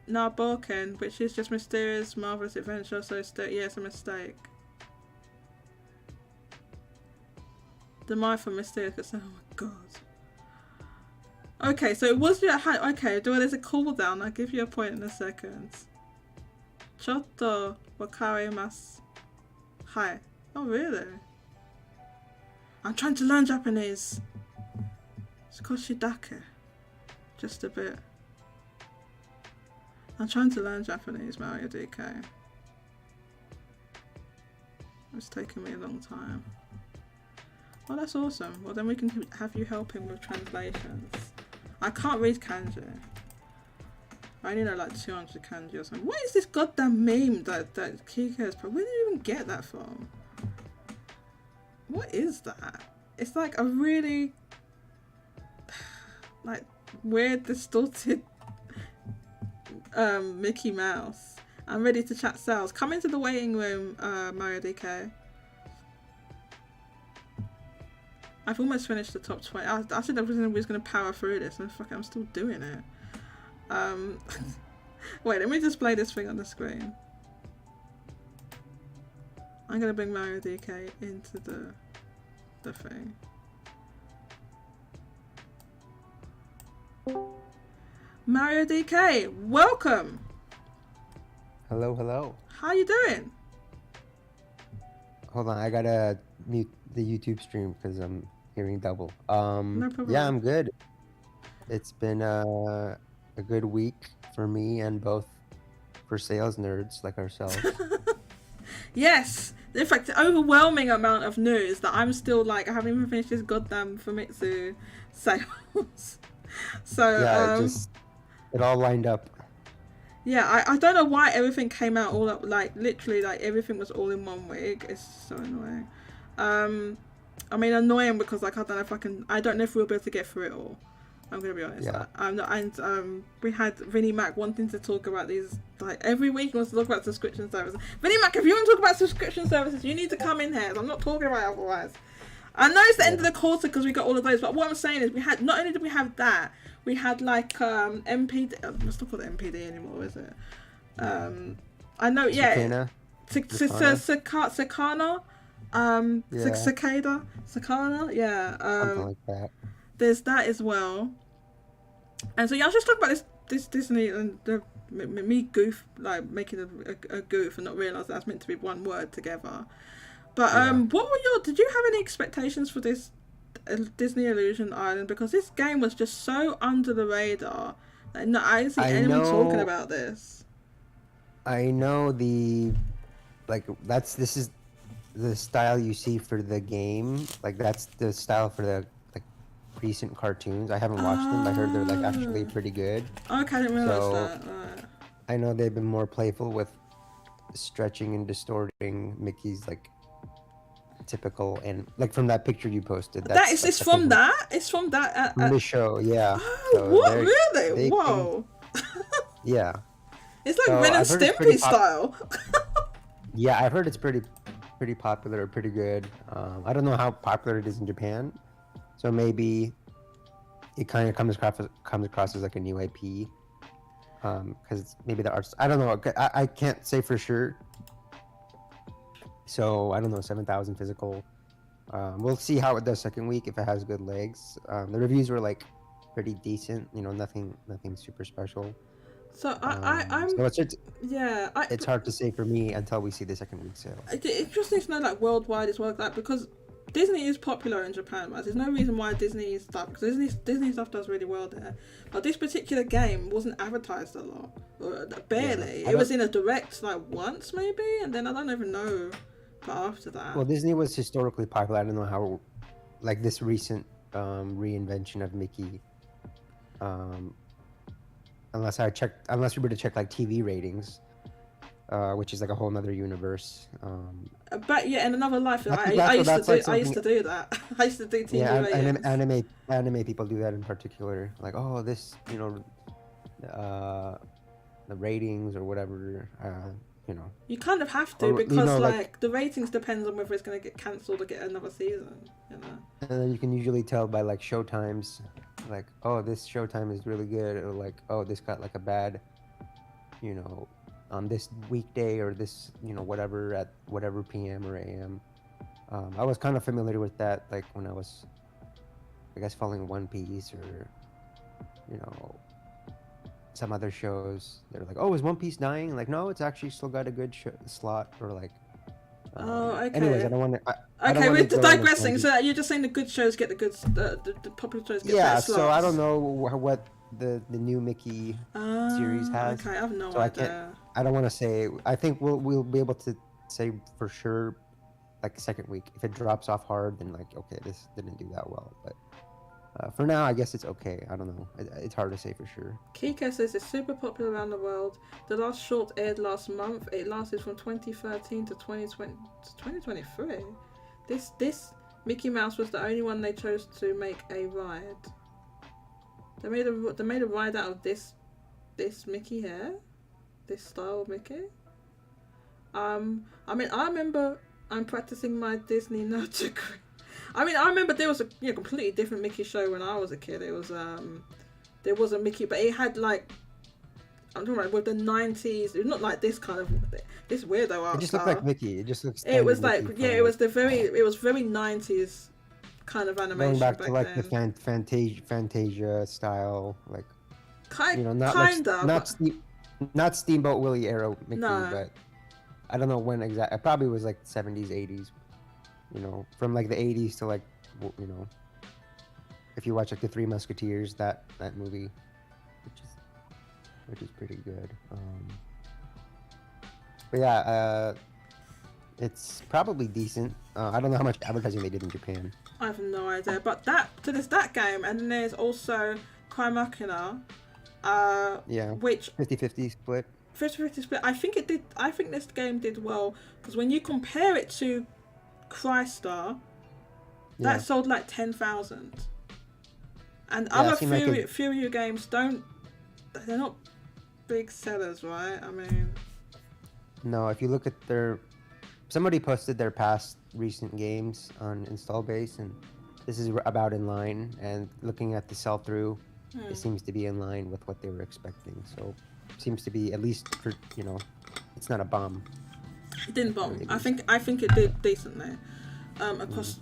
Boken, which is just mysterious, marvelous adventure. So yeah, it's a mistake. The mindful mysterious. Oh my god. Okay, so it was your okay. There's a cooldown. I'll give you a point in a second. Chotto wakarimasu. Hi. Oh really? I'm trying to learn Japanese. Skoshidake. Just a bit. I'm trying to learn Japanese, Mario DK. It's taken me a long time. Well, that's awesome. Well, then we can have you helping with translations. I can't read kanji. I only know like 200 kanji or something. What is this goddamn meme that Kiko's put? Where did you even get that from? What is that? It's like a really like weird distorted Mickey Mouse. I'm ready to chat sales. Come into the waiting room, Mario DK. I've almost finished the top 20. I said I was going to power through this, and fuck it, I'm still doing it. Wait, let me display this thing on the screen. I'm going to bring Mario DK into the thing. Mario DK, welcome. Hello, hello. How you doing? Hold on, I gotta mute the YouTube stream because I'm hearing double. No problem. Yeah, I'm good. It's been a good week for me and both for sales nerds like ourselves. Yes, in fact, the overwhelming amount of news that I'm still like, I haven't even finished this goddamn Famitsu sales. So yeah, it all lined up. Yeah, I don't know why everything came out all up, like literally like everything was all in 1 week. It's so annoying. I mean annoying because like I don't know if we'll be able to get through it all. I'm gonna be honest. Yeah. And we had Vinnie Mac wanting to talk about these like every week. He wants to talk about subscription services. Vinnie Mac, if you want to talk about subscription services, you need to come in here. I'm not talking about it otherwise. I know it's the end of the quarter because we got all of those, but what I'm saying is we had not only did we have that, we had like MPD. Let's not call it MPD anymore, is it? I know, yeah. Sakana. Sakana. Yeah. Something like that. There's that as well. And so yeah, I was just talking about this Disney and me making a goof and not realise that's meant to be one word together. But did you have any expectations for this Disney Illusion Island? Because this game was just so under the radar. Like, no, I didn't see anyone talking about this. I know this is the style you see for the game. Like that's the style for the recent cartoons. I haven't watched them. I heard they're like actually pretty good. Okay, I didn't realize that. Right. I know they've been more playful with stretching and distorting Mickey's typical, and like from that picture you posted. That That's is, like it's I from think that. It's from that. from the show, yeah. Oh, So what really? they can, Whoa! yeah. It's like So Ren and I've heard it's pretty Stimpy style. Yeah, I've heard it's pretty popular, pretty good. I don't know how popular it is in Japan, so maybe it kind of comes across as like a new IP, because maybe the arts. I don't know. I can't say for sure. So I don't know. 7,000 physical. We'll see how it does second week if it has good legs. The reviews were like pretty decent. You know, nothing super special. So So yeah. it's hard to say for me until we see the second week sale. It just needs to know like worldwide it's like that, because Disney is popular in Japan, right? There's no reason why Disney stuff, because Disney stuff does really well there. But this particular game wasn't advertised a lot, or barely. Yeah, it was in a direct like once maybe, and then I don't even know. But after that, Well, Disney was historically popular. I don't know how, like this recent reinvention of Mickey. Unless we were to check like TV ratings, which is like a whole nother universe. but yeah, in another life, I used to do that. I used to do TV ratings. Anime people do that in particular. Like, oh, this, the ratings or whatever. You kind of have to, because like the ratings depends on whether it's going to get cancelled or get another season. And then you can usually tell by like showtimes, like, oh, this showtime is really good, or like, oh, this got like a bad, on this weekday, or this, whatever at whatever PM or AM. I was kind of familiar with that, like when I was, I guess, following One Piece or, some other shows. They're like, oh, is One Piece dying? Like, no, it's actually still got a good slot, or like. Okay. Anyways, I don't want to. Okay, we're digressing. So you're just saying the good shows get the popular shows get better slots. So I don't know what the new Mickey series has. Okay, I have no idea. I don't want to say. I think we'll be able to say for sure, like second week. If it drops off hard, then like, okay, this didn't do that well. But for now, I guess it's okay. I don't know. It's hard to say for sure. Kiko says it's super popular around the world. The last short aired last month. It lasted from 2013 to 2023. This Mickey Mouse was the only one they chose to make a ride. They made a ride out of this Mickey here, this style of Mickey. I mean, I remember I'm practicing my Disney nerd degree. I mean, I remember there was a completely different Mickey show when I was a kid. It was there was a Mickey, but it had like, I'm talking about with the 90s. It was not like this kind of this weirdo art. It just looked like Mickey. It just looks. It was like it was very 90s kind of animation. Going back to like then. the Fantasia style, like not Steamboat Willie era Mickey, but I don't know when exactly. It probably was like 70s, 80s. From like the 80s to like, if you watch like the Three Musketeers, that movie, which is pretty good. But yeah, it's probably decent. I don't know how much advertising they did in Japan. I have no idea, but there's that game, and then there's also Cry Machina. Which 50-50 split. 50-50 split. I think this game did well, because when you compare it to Crystar, that sold like 10,000, and other Furio games they're not big sellers, right? I mean, no. If you look at somebody posted their past recent games on install base, and this is about in line. And looking at the sell through, it seems to be in line with what they were expecting. So, seems to be, at least for it's not a bomb. It didn't bomb. I think it did decently. Across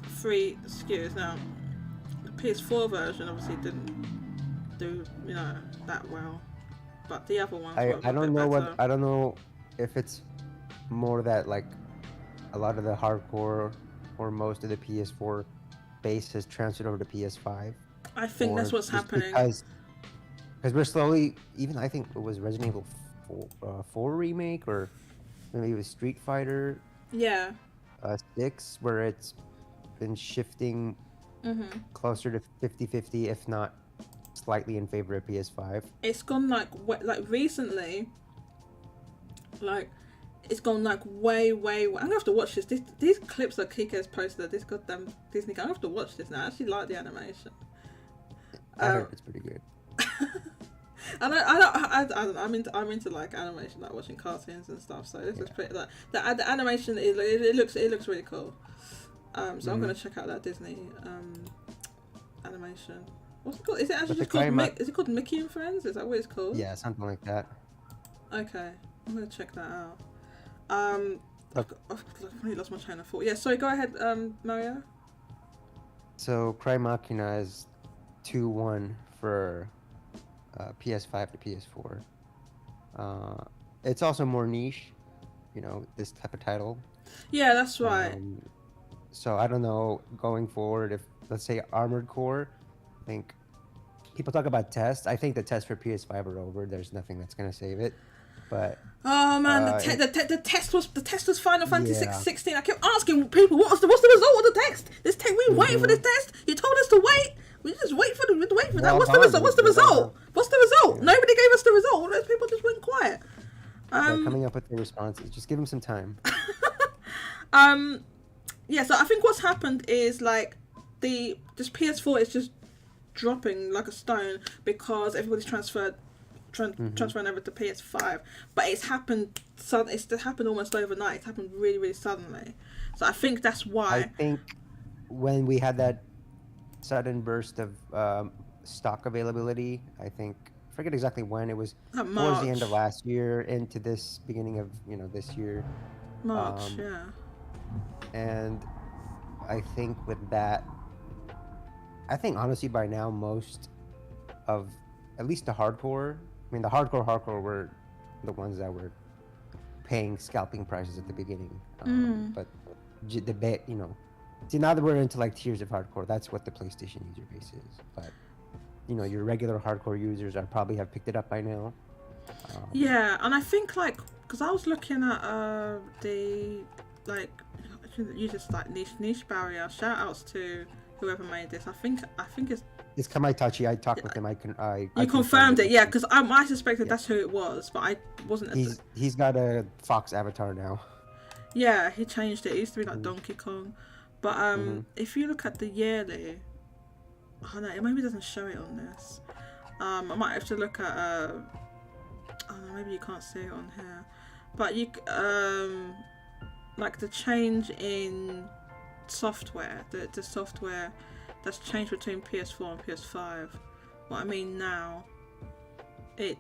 3 SKUs. Now, the PS4 version obviously didn't do that well, but the other ones. I don't know if it's more that like a lot of the hardcore or most of the PS4 base has transferred over to PS5. I think that's what's happening. Because we're slowly, even I think it was Resident Evil 4 remake, or maybe it was Street Fighter 6, where it's been shifting closer to 50-50, if not slightly in favor of PS5. It's gone like recently, like it's gone like way. I'm gonna have to watch this. These clips that Kike's posted, this goddamn Disney. I'm gonna have to watch this now. I actually like the animation. I heard it's pretty good. I'm into like animation, like watching cartoons and stuff. So this is pretty. Like, the animation it looks really cool. So I'm gonna check out that Disney animation. What's it called? Is it actually just called is it called Mickey and Friends? Is that what it's called? Yeah, something like that. Okay, I'm gonna check that out. I've really lost my train of thought. Yeah, sorry, go ahead, Mario. So Cry Machina is 2-1 for PS5 to PS4. It's also more niche, this type of title. Yeah, that's right. So I don't know going forward if, let's say, Armored Core. I think people talk about tests. I think the tests for PS5 are over. There's nothing that's gonna save it. But oh man, the test was Final Fantasy 16. I kept asking people what's the result of the test. We waiting for this test. You told us to wait. We just wait for that. What's the result? What's the result? Nobody gave us the result. Those people just went quiet. They're coming up with their responses. Just give them some time. Yeah. So I think what's happened is like this PS4 is just dropping like a stone because everybody's transferring over to PS5, but it's happened almost overnight. It's happened really, really suddenly. So I think that's why. I think when we had that sudden burst of stock availability, I forget exactly when it was. Towards the end of last year into this beginning of this year. March, yeah. And I think with that, honestly by now most of at least the hardcore. I mean, the hardcore were the ones that were paying scalping prices at the beginning. But see, now that we're into like tiers of hardcore, that's what the PlayStation user base is. But your regular hardcore users probably have picked it up by now. Yeah, and I think because I was looking at the users like niche barrier. Shout outs to whoever made this. I think it's Kamaitachi. I talked with him. You confirmed it, yeah, because I suspected that's who it was, but I wasn't. He's got a Fox avatar now. Yeah, he changed it. It used to be like Donkey Kong, but if you look at the yearly, oh no, it maybe doesn't show it on this. I might have to look at. Oh no, maybe you can't see it on here, but you like the change in software, the software that's changed between PS4 and PS5. What I mean now, it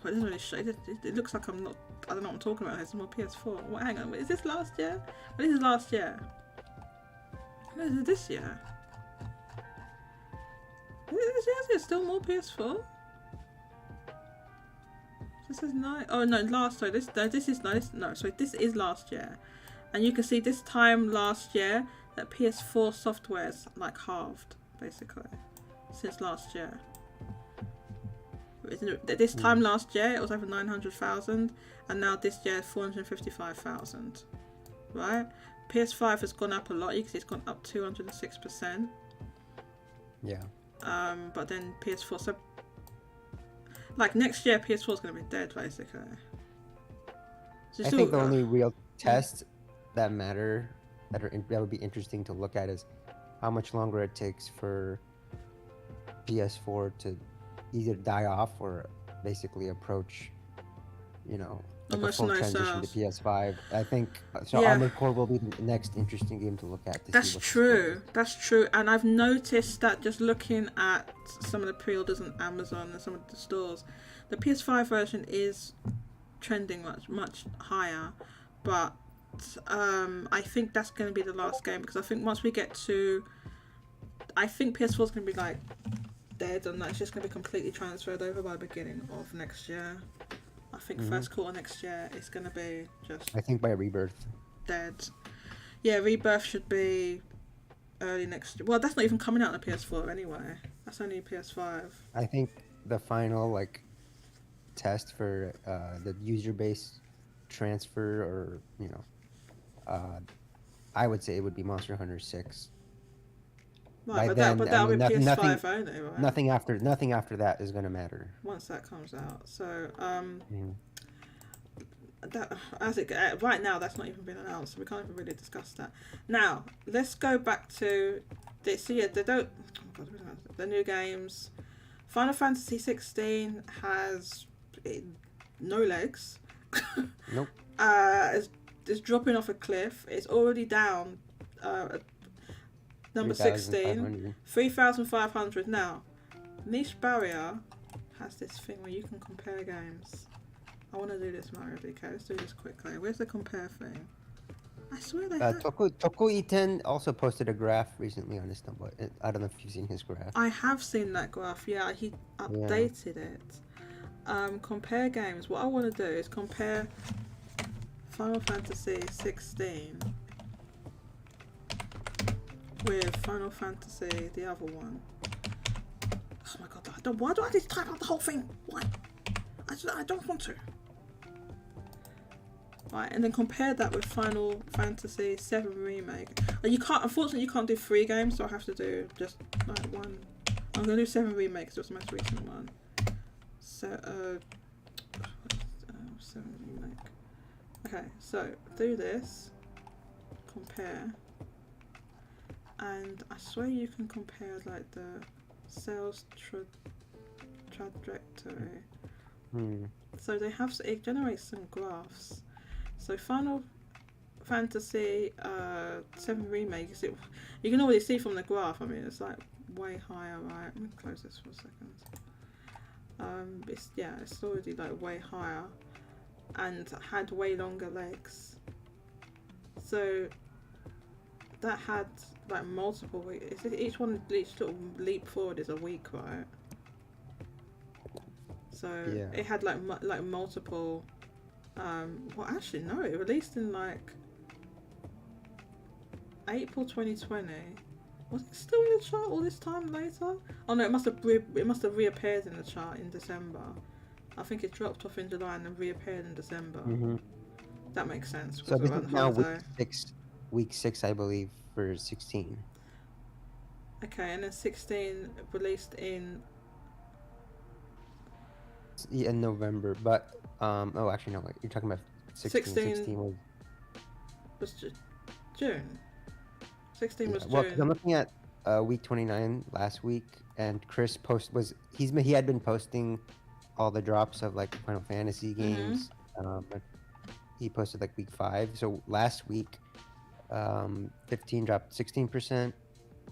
doesn't really show. It looks like I don't know what I'm talking about. It's more PS4. Well, hang on, is this last year? This is last year. No, is it this year? Is it still more PS4? This is nice. Oh no, sorry. This is nice. No, sorry. This is last year, and you can see this time last year that PS4 software's like halved basically since last year. This time last year it was over 900,000, and now this year 455,000. Right? PS5 has gone up a lot. You can see it's gone up 206%. Yeah. But then PS4, so like next year PS4 is going to be dead basically. So I think the only real tests that matter that would be interesting to look at is how much longer it takes for PS4 to either die off or basically approach, like a full transition to PS5. I think so. Yeah. Armored Core will be the next interesting game to look at. That's true. And I've noticed that just looking at some of the pre-orders on Amazon and some of the stores, the PS5 version is trending much higher, but I think that's going to be the last game, because I think once we get to, I think PS4 is going to be like dead, and that's just going to be completely transferred over by the beginning of next year. I think first quarter next year it's going to be just. I think by Rebirth. Dead. Yeah, Rebirth should be early next year. Well, that's not even coming out on the PS4 anyway. That's only PS5. I think the final test for the user base transfer, or I would say it would be Monster Hunter 6. Right, but that'll be PS5 only, right? Nothing after that is going to matter once that comes out. So that as it right now, that's not even been announced, so we can't even really discuss that. Now let's go back to this. So yeah, they don't. Oh God, the new games. Final Fantasy 16 has no legs. Nope. It's dropping off a cliff. It's already down. Number 16, 3,500 now. Niche Barrier has this thing where you can compare games. I want to do this, Mario DK. Let's do this quickly. Where's the compare thing? I swear they have. Toko E10 also posted a graph recently on his number. I don't know if you've seen his graph. I have seen that graph. Yeah, he updated it. Compare games. What I want to do is compare Final Fantasy 16 with Final Fantasy, the other one. Oh my god, why do I just type out the whole thing? Why? I don't want to. Right, and then compare that with Final Fantasy 7 Remake. Unfortunately you can't do 3 games, so I have to do just like one. I'm gonna do 7 Remake, so it's the most recent one. So, 7 Remake. Okay, so do this, compare, and I swear you can compare like the sales trajectory. So they have, it generates some graphs. So Final Fantasy 7 Remake, you can already see from the graph, I mean it's like way higher, right? Let me close this for a second. It's already like way higher and had way longer legs. So that had like multiple weeks. Each little leap forward is a week, right? So yeah. It had like multiple. Well, actually no, it released in like April 2020. Was it still in the chart all this time later? Oh no, it must have reappeared in the chart in December. I think it dropped off in July and then reappeared in December. That makes sense. So this is now week 6, I believe, for 16. Okay, and then 16 released in. Yeah, in November, but oh, actually no, wait, you're talking about 16. 16 was June. 16 was June. Well, I'm looking at week 29 last week, and Chris he had been posting all the drops of like Final Fantasy games. He posted like week 5. So last week, 15 dropped 16%,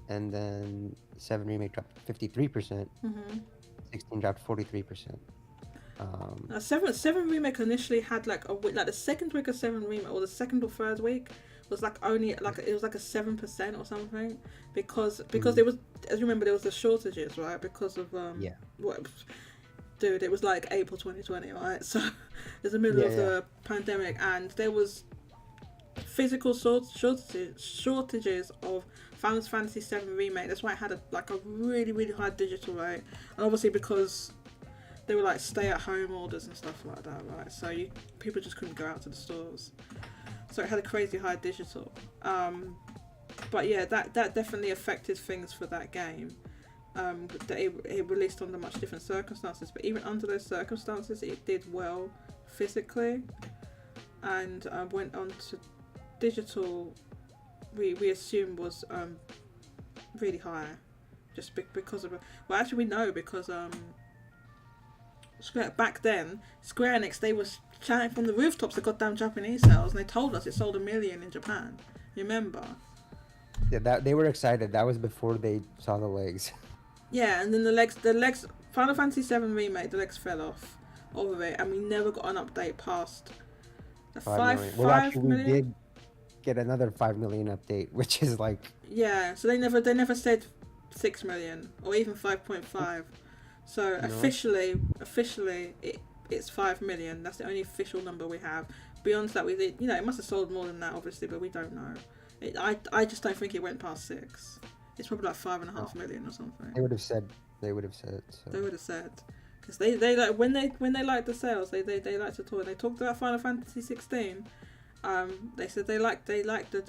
and then 7 Remake dropped 53%. 16 dropped 43%. 7 Remake initially had like a week, like the second week of 7 Remake, or the second or third week was like only like it was like a 7% or something, because there was, as you remember, there was the shortages, right? Because of dude, it was like April 2020, right? So it's the middle of the pandemic, and there was physical shortages of Final Fantasy 7 Remake. That's why it had a really, really high digital rate, and obviously because they were like stay-at-home orders and stuff like that, right? So people just couldn't go out to the stores, so it had a crazy high digital. But yeah, that definitely affected things for that game. That it released under much different circumstances, but even under those circumstances, it did well physically, and went on to digital. We assume was really high, just because of well, actually we know because back then, Square Enix, they were shouting from the rooftops the goddamn Japanese sales, and they told us it sold 1 million in Japan. You remember? Yeah, that they were excited. That was before they saw the legs. Yeah, and then the legs. Final Fantasy 7 Remake, the legs fell off of it, and we never got an update past the 5 million. Well, actually, we did get another 5 million update, which is like. Yeah, so they never said 6 million or even 5.5. So no. officially, it's 5 million. That's the only official number we have. Beyond that, it must have sold more than that, obviously, but we don't know. I just don't think it went past 6. It's probably like 5.5 million or something. They would have said. So. They would have said, because they like when they like the sales, they like to talk. They talked about Final Fantasy 16. They said they liked the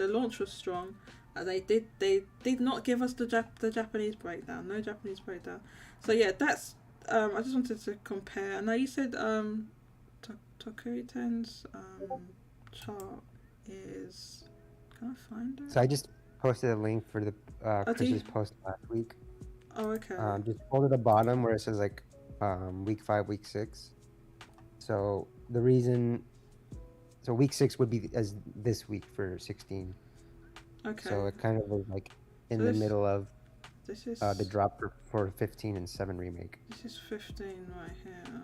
launch was strong. They did not give us the Japanese breakdown. No Japanese breakdown. So yeah, that's. I just wanted to compare. Now you said Tokuri 10's chart is. Can I find it? So I just posted a link for the Oh, do you? Chris's post last week. Oh, okay. Just go to the bottom where it says like week 5, week 6. So the reason, so week 6 would be as this week for 16. Okay. So it kind of was like in So the this- middle of This is the drop for 15 and 7 remake. This is 15 right here.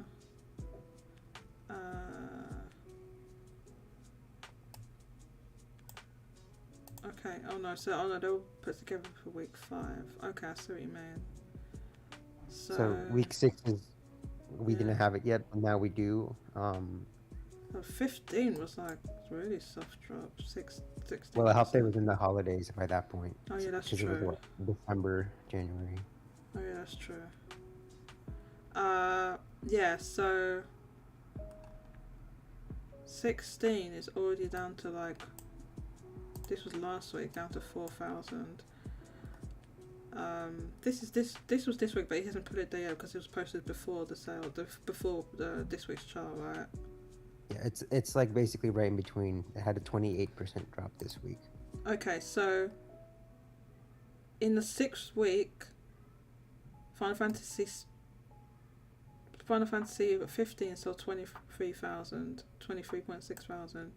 Okay. Oh no. They were put together for week 5. Okay, I see what you mean. So week 6 is we didn't have it yet, but now we do. 15 was like really soft drop. 16. Well, I hope they was in the holidays by that point. Oh yeah, that's Because it was true. what, December, January. Oh yeah, that's true. Yeah. So 16 is already down to like. This was last week, down to 4,000. This was this week, but he hasn't put it there yet because it was posted before the sale, before this week's chart, right? Yeah, it's like basically right in between. It had a 28% drop this week. Okay, so in the 6th week, Final Fantasy 15 sold 23,000, 23.6 thousand,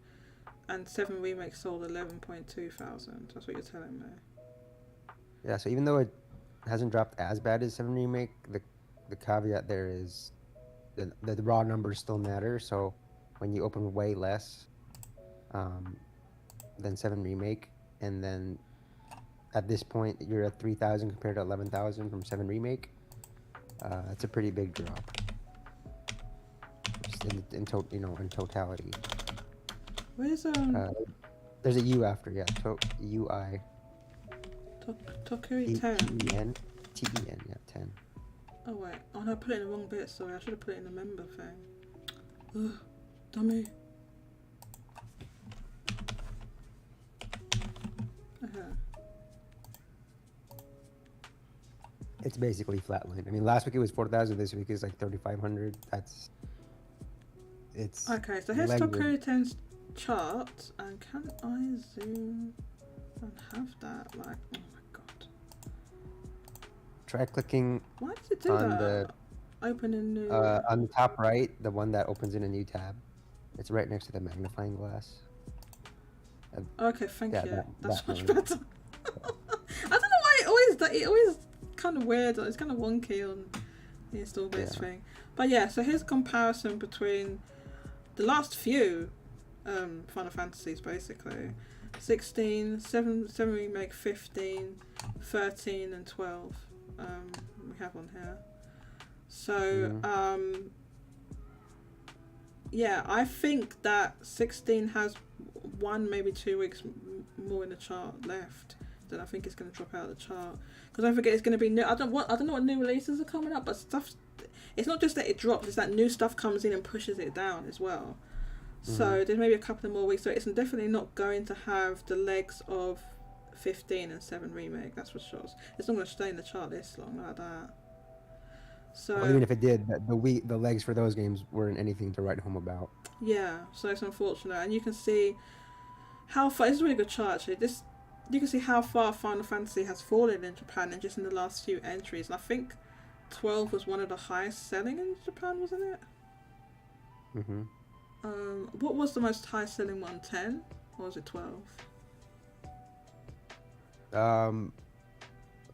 and 7 remakes sold 11.2 thousand. That's what you're telling me. Yeah, so even though it hasn't dropped as bad as 7 remake, the caveat there is the raw numbers still matter. So when you open way less than 7 remake, and then at this point you're at 3,000 compared to 11,000 from 7 remake, that's a pretty big drop. Just in totality. Where's There's a U after, yeah. UI. Tokuri 10? Ten. TEN, yeah, 10. Oh wait, oh no, I put it in the wrong bit. Sorry, I should have put it in the member thing. Ugh, dummy. Okay. It's basically flatline. I mean, last week it was 4,000. This week is like 3,500. It's Okay, so here's Tokuri 10's chart, and can I zoom and have that? Like, oh my god. Try clicking Why does it do on that? Open a new. on the top right, the one that opens in a new tab. It's right next to the magnifying glass. Okay, thank you. That's that much one. better. I don't know why it always kind of weird. It's kind of wonky on the install base thing. But yeah, so here's a comparison between the last few Final Fantasies, basically. 16, 7 remake, 15, 13 and 12. We have on here. So yeah, I think that 16 has 1, maybe 2 weeks more in the chart left. Then I think it's going to drop out of the chart, because don't forget it's going to be new. I don't know what new releases are coming up, but stuff. It's not just that it drops; it's that new stuff comes in and pushes it down as well. So there's maybe a couple of more weeks. So it's definitely not going to have the legs of 15 and 7 remake. That's for sure. It's not going to stay in the chart this long like that. So well, even if it did, the legs for those games weren't anything to write home about. Yeah, so it's unfortunate, and you can see how far. It's a really good chart actually. You can see how far Final Fantasy has fallen in Japan, and just in the last few entries. And I think 12 was one of the highest selling in Japan, wasn't it? Mhm. What was the most high selling one? 10 or was it 12?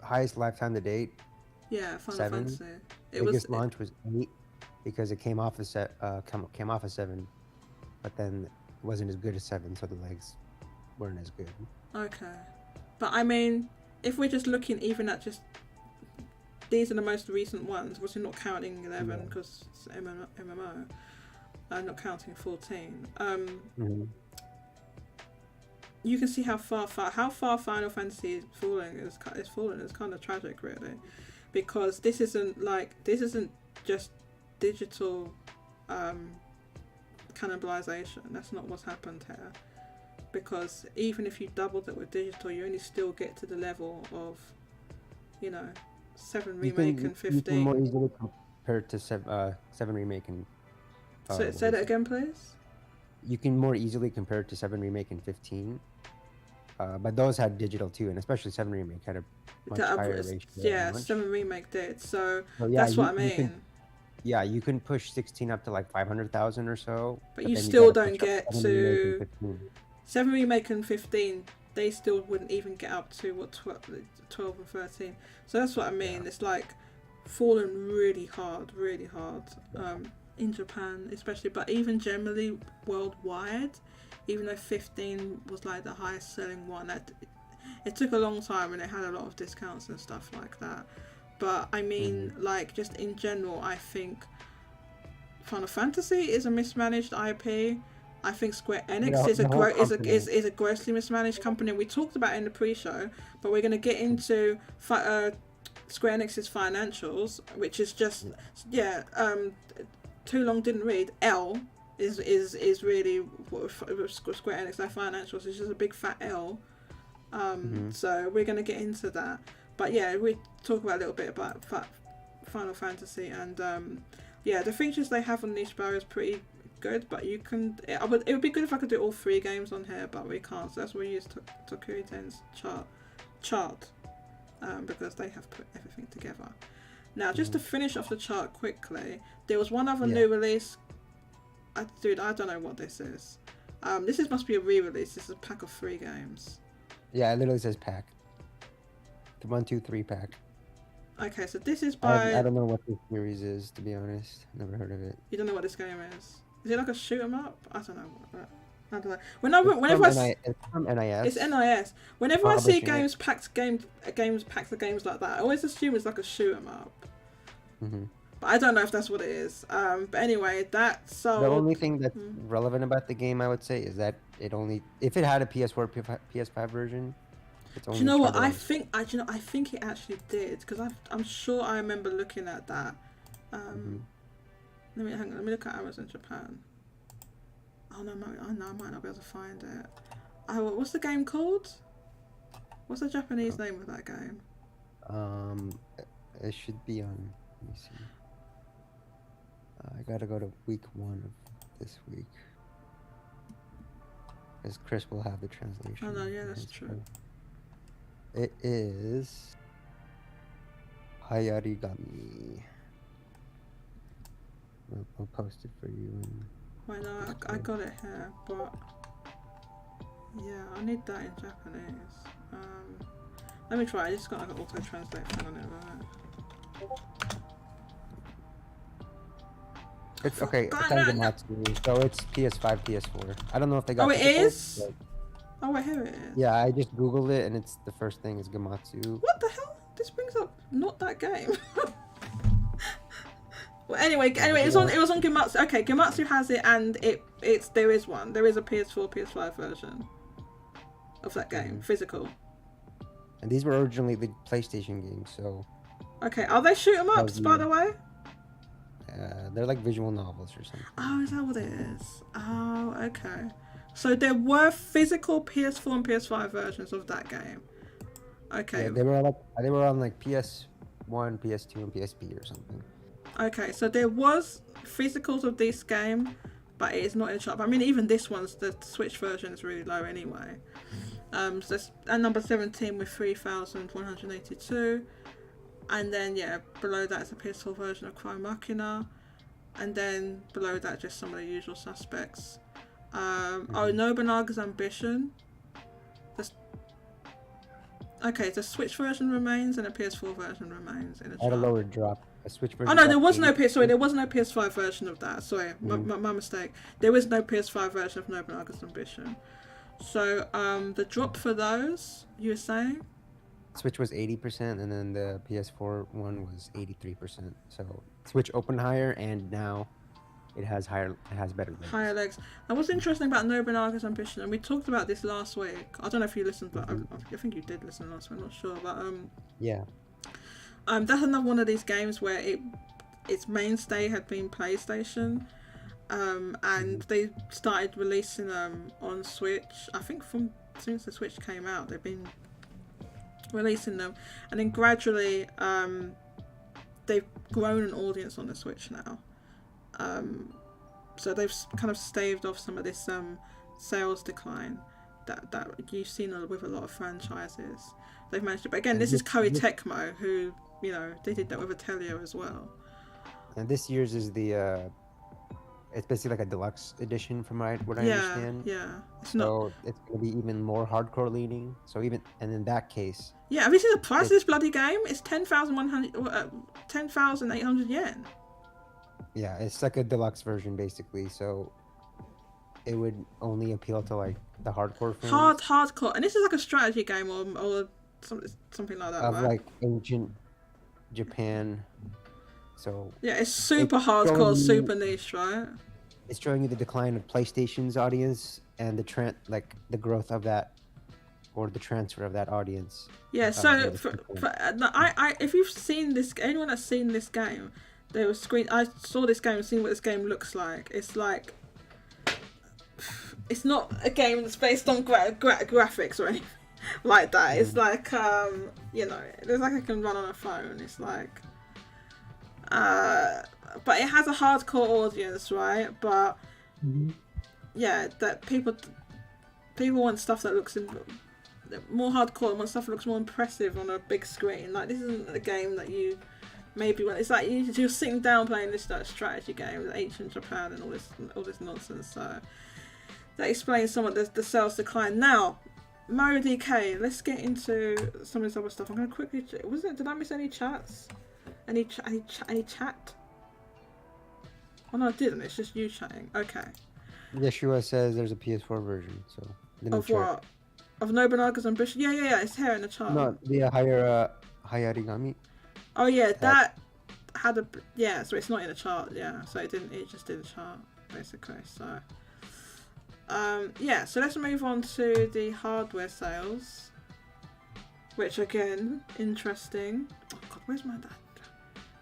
Highest lifetime to date. Yeah, Final 7. Fantasy. Biggest launch was 8 because it came off of 7, but then it wasn't as good as 7, so the legs weren't as good. Okay, but I mean, if we're just looking even at just these are the most recent ones, obviously not counting 11 because it's MMO, not counting 14. You can see how far Final Fantasy is falling. It's fallen. It's kind of tragic, really, because this isn't just digital cannibalization. That's not what's happened here. Because even if you doubled it with digital, you only still get to the level of, 7 remake and 15. You can more easily compare to 7 remake and Say that again, please. You can more easily compare it to 7 Remake and 15. But those had digital too, and especially 7 Remake had a much higher ratio. Yeah, 7 Remake did. So yeah, that's what I mean. You can push 16 up to like 500,000 or so. But you then still don't get 7 Remake to... and 15. 7 Remake and 15, they still wouldn't even get up to what 12 and 13. So that's what I mean. It's like fallen really hard in Japan especially, but even generally worldwide, even though 15 was like the highest selling one, it took a long time and it had a lot of discounts and stuff like that. But I mean, like, just in general, I think Final Fantasy is a mismanaged IP. I think Square Enix is a grossly mismanaged company. We talked about it in the pre-show, but we're going to get into Square Enix's financials, which is just too long didn't read. L is really Square Enix. Their financials is just a big fat L. So we're going to get into that. But yeah, we talk about a little bit about Final Fantasy, and the features they have on Niche Bar is pretty good, but you can... It would be good if I could do all 3 games on here, but we can't, so that's why we use Tokyo-Ten's chart, because they have put everything together. Now, just to finish off the chart quickly, there was one other new release. Dude, I don't know what this is. Must be a re-release. This is a pack of 3 games. Yeah, it literally says pack. The 1, 2, 3 pack. Okay, so this is by... I don't know what this series is, to be honest. Never heard of it. You don't know what this game is? Is it like a shoot 'em up? I don't know. It's from NIS. It's NIS. Whenever I see games packed of games like that, I always assume it's like a shoot 'em up. But I don't know if that's what it is. But anyway, that sold... The only thing that's relevant about the game, I would say, is that if it had a PS4, PS5 version, it's only... Do you know what? I think it actually did, because I'm sure I remember looking at that. Let me look at Amazon Japan. Oh no, I might not be able to find it. What's the game called? What's the Japanese name of that game? It should be on... Let me see. I gotta go to week 1 of this week. Because Chris will have the translation. Oh no, yeah, that's true. It is... Hayarigami. I'll post it for you. Wait, no, I got it here, but... Yeah, I need that in Japanese. Let me try. I just got like an auto-translate thing on it, right? It's okay. It's on Gematsu, so it's PS5, PS4. I don't know if they got... Oh, it is? Oh, wait, here it is. Yeah, I just googled it, and it's the first thing is Gematsu. What the hell? This brings up not that game. Well, anyway, it was on Gematsu. Okay, Gematsu has it, and there is one. There is a PS4, PS5 version of that game, physical. And these were originally the PlayStation games, so... Okay, are they shoot 'em ups, by the way? They're like visual novels or something. Oh, is that what it is? Oh, okay. So there were physical PS4 and PS5 versions of that game. Okay. Yeah, they were on like PS1, PS2, and PSP or something. Okay, so there was physicals of this game, but it is not in the shop. I mean, even this one's, the Switch version is really low anyway. So that's at number 17 with 3,182. And then, below that is a PS4 version of Cry Machina. And then below that, just some of the usual suspects. Nobunaga's Ambition. The Switch version remains and a PS4 version remains in a at a lower drop. A Switch version. Oh no, there was no PS5 version of that. Sorry, my mistake. There was no PS5 version of Nobunaga's Ambition. So the drop for those, you were saying? Switch was 80%, and then the PS4 one was 83%. So Switch opened higher, and now it has better legs. Higher legs. And what's interesting about Nobunaga's Ambition, and we talked about this last week. I don't know if you listened, but I think you did listen last week. I'm not sure, but yeah. That's another one of these games where its mainstay had been PlayStation, and they started releasing them on Switch. I think since the Switch came out, they've been releasing them, and then gradually they've grown an audience on the Switch now. so they've kind of staved off some of this sales decline that you've seen with a lot of franchises. They've managed to, but again, this is Koei Tecmo, who, you know, they did that with Atelier as well. And this year's is the it's basically like a deluxe edition from what I understand. Yeah. It's so it's going to be even more hardcore leaning. So even, and in that case, yeah, have you seen the price of this bloody game? It's 10,800 yen. Yeah, it's like a deluxe version basically. So it would only appeal to like the hardcore fans. Hardcore, and this is like a strategy game or something like that. Of right? like ancient Japan. So yeah, it's super hardcore, super niche, right? It's showing you the decline of PlayStation's audience and the growth of that, or the transfer of that audience. Yeah. So if you've seen this, anyone that's seen this game, I saw this game, seen what this game looks like. It's like, it's not a game that's based on graphics or anything like that. It's like you know, it looks like it can run on a phone. It's like. But it has a hardcore audience, right? But yeah, that people want stuff that looks more hardcore, want stuff that looks more impressive on a big screen. Like, this isn't a game that you maybe want. It's like you're sitting down playing this strategy game with ancient Japan and all this nonsense. So that explains some of the sales decline. Now, Mario DK. Let's get into some of this other stuff. I'm gonna quickly. Did I miss any chats? Any chat? Oh no, I didn't. It's just you chatting. Okay. Yeshua says there's a PS4 version. So of what? Of Nobunaga's Ambition? Yeah. It's here in the chart. No, the Hayarigami. Oh yeah, that had a So it's not in the chart. Yeah, so it didn't. It just did the chart basically. So yeah. So let's move on to the hardware sales, which again, interesting. Oh god, where's my dad?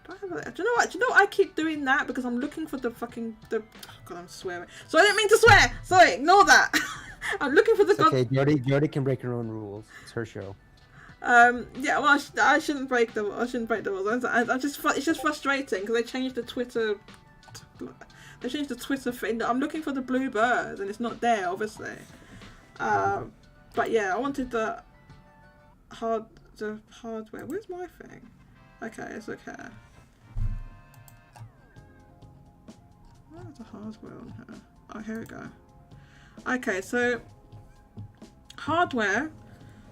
Do you know what? I keep doing that because I'm looking for the fucking oh god, I'm swearing. So I didn't mean to swear. Sorry, ignore that. I'm looking for the. It's okay, Jody can break her own rules. It's her show. Yeah. Well, I shouldn't break the rules. It's just frustrating because they changed the Twitter. They changed the Twitter thing. I'm looking for the blue bird and it's not there, obviously. But yeah, I wanted the hardware. Where's my thing? Okay, it's okay. Where's the hardware on here? Oh, here we go. Okay, so hardware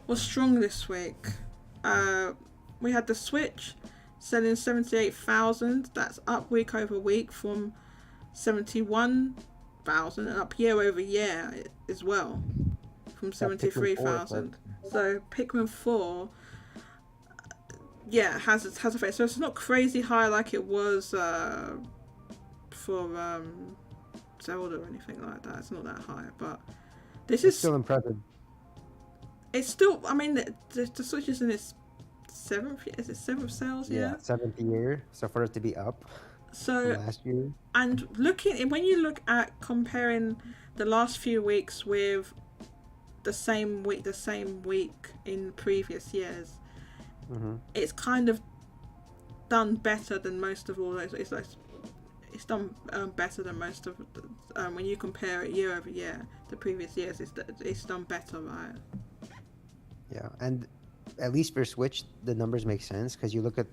was strong this week. We had the Switch selling 78,000. That's up week over week from 71,000 and up year over year as well from 73,000. So Pikmin 4, yeah, has a face. So it's not crazy high like it was for Zelda or anything like that. It's not that high, but this is still impressive. It's still, I mean, the Switch is in its seventh sales year? Yeah, 7th year. So for it to be up so last year. And when you look at comparing the last few weeks with the same week in previous years, it's kind of done better than most of all those. It's done better than most of when you compare it year over year to previous years. It's done better, right? Yeah, and at least for Switch, the numbers make sense because you look at,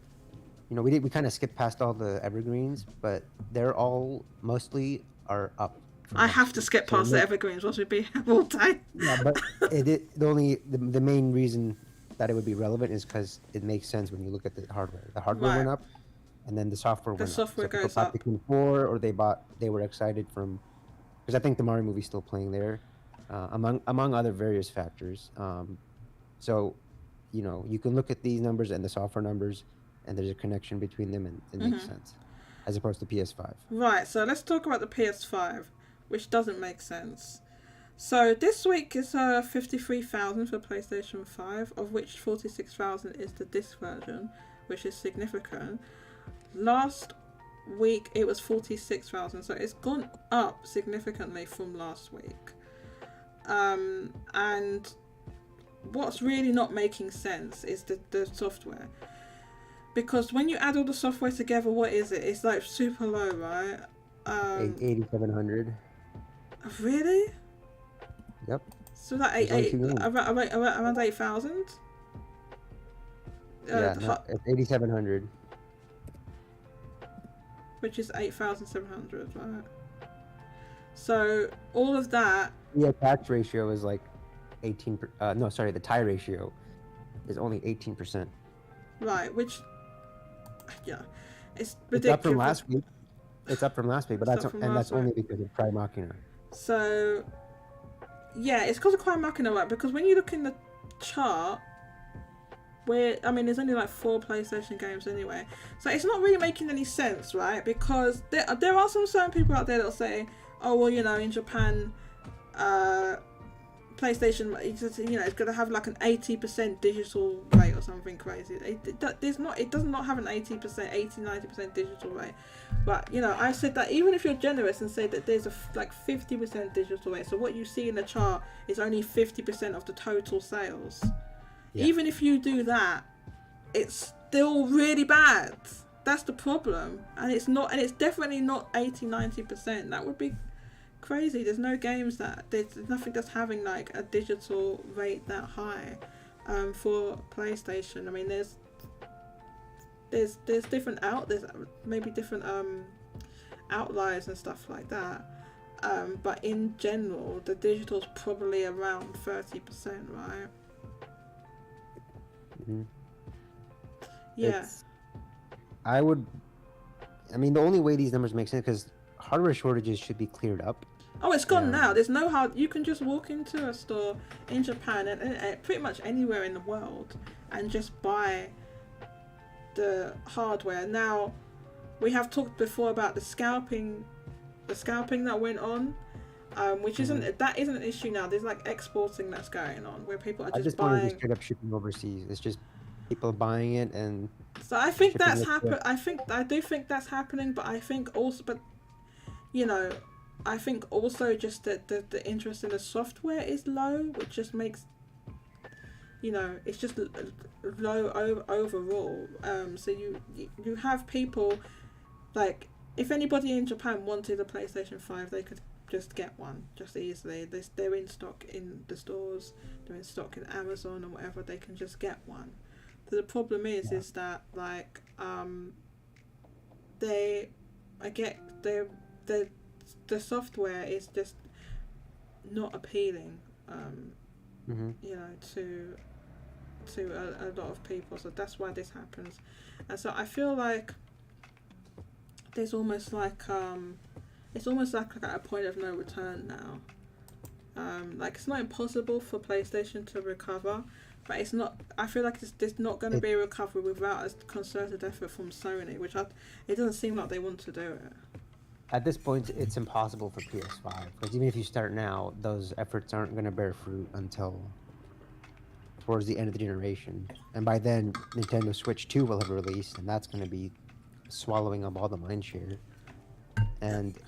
you know, we kind of skipped past all the evergreens, but they're all mostly are up. I have to skip past the evergreens, else we'd be all day. Yeah, but the main reason that it would be relevant is because it makes sense when you look at the hardware. The hardware went up, and then the software went up. The software goes up. Pikmin 4, or they were excited from, because I think the Mario movie's still playing there, among other various factors. So, you know, you can look at these numbers and the software numbers, and there's a connection between them, and it makes sense, as opposed to PS5. Right. So let's talk about the PS5, which doesn't make sense. So this week is 53,000 for PlayStation 5, of which 46,000 is the disc version, which is significant. Last week it was 46,000, so it's gone up significantly from last week. And what's really not making sense is the software, because when you add all the software together, what is it? It's like super low, right? Um, 8,700. really? Yep. So that There's only two games. around 8,000. Yeah, no, it's 8,700. Which is 8,700, right? So all of that. The attach ratio is like 18. No, sorry, the tie ratio is only 18%. Right, which, yeah, it's It's ridiculous. up from last week. It's up from last week, but that's only because of Cry Machina. So, yeah, it's because of Cry Machina, right? Because when you look in the chart, there's only like 4 PlayStation games anyway, so it's not really making any sense, right? Because there are some certain people out there that'll say, oh well, in Japan, PlayStation, it's going to have like an 80% digital rate or something crazy. It does not have an 90% digital rate. But I said that even if you're generous and say that there's a 50% digital rate, so what you see in the chart is only 50% of the total sales. Yeah. Even if you do that, it's still really bad. That's the problem, and it's definitely not 80-90%. That would be crazy. There's no games there's nothing that's having like a digital rate that high for PlayStation. I mean, there's different there's maybe different outliers and stuff like that, but in general the digital's probably around 30%, right? Mm-hmm. Yeah. The only way these numbers make sense, because hardware shortages should be cleared up. Oh, it's gone now. There's no you can just walk into a store in Japan and pretty much anywhere in the world and just buy the hardware. Now, we have talked before about the scalping that went on, which isn't an issue now. There's like exporting that's going on where people are just buying. Point is straight up shipping overseas. It's just people buying it, and so I think that's happened. I do think that's happening, but I think also, I think also just that the interest in the software is low, which just makes, it's just low overall. So you have people, like, if anybody in Japan wanted a PlayStation 5, they could just get one just easily. They're in stock in the stores, they're in stock in Amazon or whatever, they can just get one. So the problem is that, like, the software is just not appealing, to a lot of people. So that's why this happens. And so I feel like there's almost like it's almost like at a point of no return now. Like, it's not impossible for PlayStation to recover, but it's not. I feel like there's not going to be a recovery without a concerted effort from Sony, it doesn't seem like they want to do it. At this point, it's impossible for PS5, because even if you start now, those efforts aren't going to bear fruit until towards the end of the generation. And by then, Nintendo Switch 2 will have released, and that's going to be swallowing up all the mindshare. And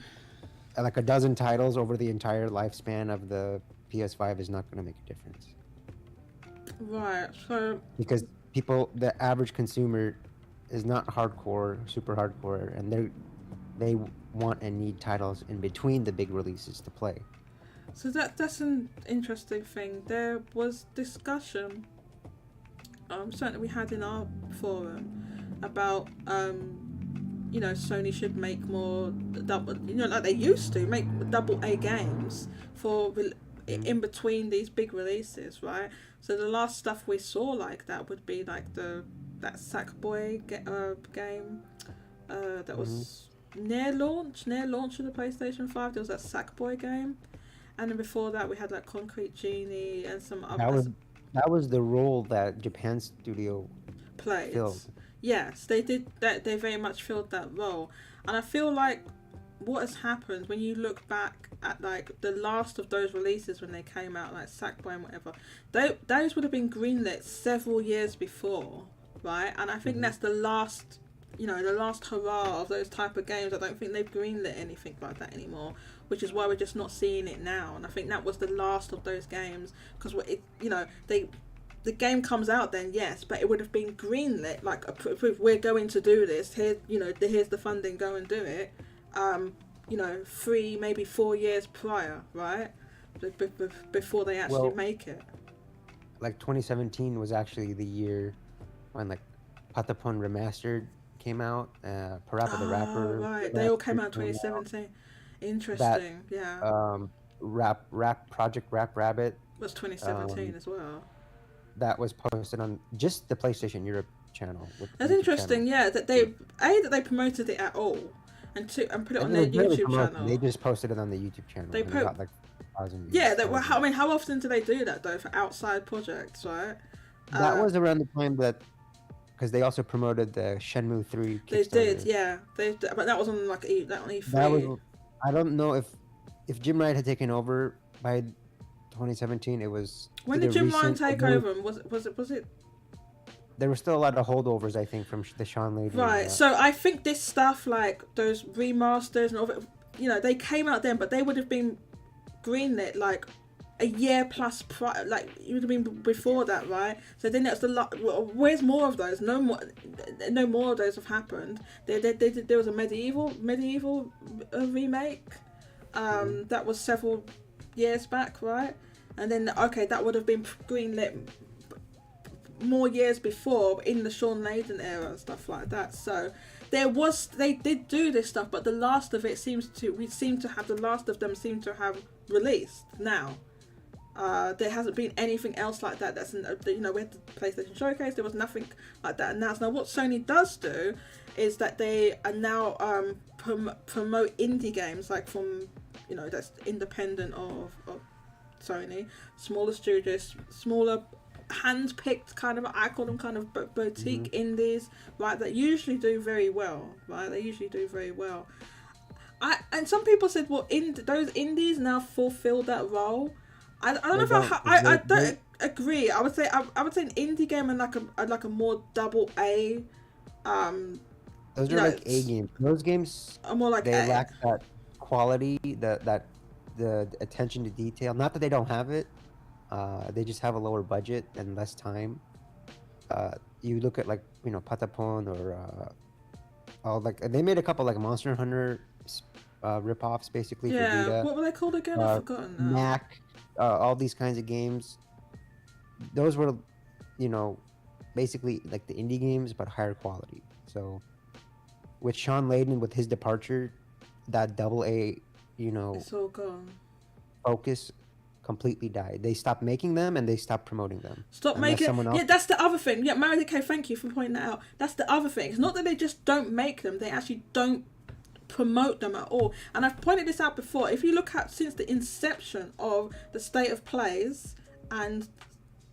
like a dozen titles over the entire lifespan of the PS5 is not going to make a difference. Right, so... Because the average consumer is not super hardcore, and they want and need titles in between the big releases to play. So that's an interesting thing. There was discussion, certainly we had in our forum, about Sony should make more like they used to make AA games for in between these big releases, right? So the last stuff we saw like that would be like that Sackboy game that was near launch of the PlayStation 5. There was that Sackboy game, and then before that we had like Concrete Genie and some other. That was the role that Japan studio played. Filled. Yes, they did that. They very much filled that role, and I feel like what has happened when you look back at like the last of those releases when they came out, like Sackboy and whatever, those would have been greenlit several years before, right? And I think that's the last, the last hurrah of those type of games. I don't think they've greenlit anything like that anymore, which is why we're just not seeing it now. And I think that was the last of those games, because the game comes out then, yes, but it would have been greenlit, like approved, we're going to do this, here's the funding, go and do it. you know, 3 maybe 4 years prior, right? Before they actually make it. Like 2017 was actually the year when like Patapon Remastered came out. Parappa the Rapper Right. They all came Remastered out in came out. 2017. That Interesting. Yeah. rap Project Rap Rabbit. Was 2017 as well. That was posted on just the PlayStation Europe channel. That's YouTube interesting. channel. Yeah, that they promoted it at all, and put it on And it their was barely YouTube promoted. channel. They just posted it on the YouTube channel. They and it got like 1,000 views. Yeah. I mean, how often do they do that though for outside projects, right? That was around the time that, because they also promoted the Shenmue 3 Kickstarter. They did, yeah. But that was on like that on E3. That was, I don't know if Jim Wright had taken over by 2017. It was when did Jim Ryan take over? Was it? There were still a lot of holdovers, I think, from the Sean Layden. Right. So I think this stuff, like those remasters and all of it, you know, they came out then, but they would have been greenlit like a year plus prior, like it would have been before that, right? So then that's the lot. Where's more of those? No more of those have happened. There was a medieval remake. That was several years back, right? And then that would have been greenlit more years before in the Sean Layden era and stuff like that. So they did do this stuff, but the last of them seem to have released now. There hasn't been anything else like that. That's we had the PlayStation Showcase. There was nothing like that announced. Now, what Sony does do is that they are now promote indie games, like from that's independent of Sony, smaller studios, smaller hand-picked kind of, I call them kind of boutique indies, right? That usually do very well, right? They usually do very well. And some people said, well, those indies now fulfill that role. I don't know if I don't agree. I would say an indie game and like a more double A. Those are like A games. Those games are more like they A. lack that quality, the attention to detail. Not that they don't have it. They just have a lower budget and less time. You look at like Patapon or they made a couple like Monster Hunter rip-offs basically for Vita. What were they called again? I've forgotten now. Knack, all these kinds of games. Those were, basically like the indie games but higher quality. So with Sean Layden, with his departure, that double A, it's all gone. Focus completely died. They stopped making them and they stopped promoting them. Stop making. Yeah, that's the other thing. Yeah, Mary K, thank you for pointing that out. That's the other thing. It's not that they just don't make them; they actually don't promote them at all. And I've pointed this out before. If you look at since the inception of the State of Plays and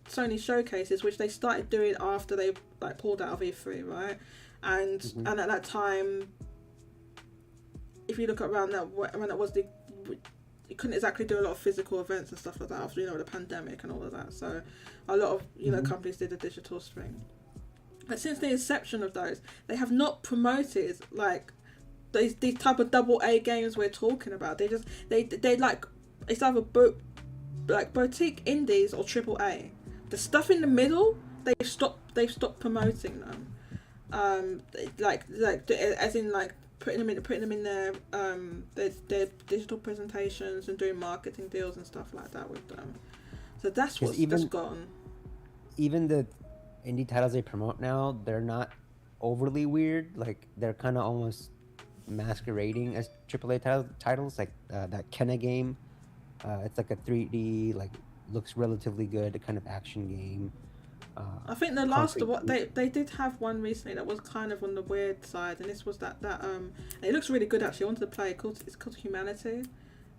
Sony showcases, which they started doing after they pulled out of E3, right? And and at that time, if you look around that when it was you couldn't exactly do a lot of physical events and stuff like that after the pandemic and all of that. So a lot of companies did a digital stream. But since the inception of those, they have not promoted like these type of double A games we're talking about. They like it's either boutique indies or triple A. The stuff in the middle, they've stopped promoting them. As in putting them in their digital presentations and doing marketing deals and stuff like that with them. So that's what's just gone. Even the indie titles they promote now, they're not overly weird. Like they're kind of almost masquerading as AAA titles. Like that Kenna game, it's like a 3D, looks relatively good, a kind of action game. I think the last of what they did have one recently that was kind of on the weird side, and this was that it looks really good actually. I wanted to play it. It's called Humanity.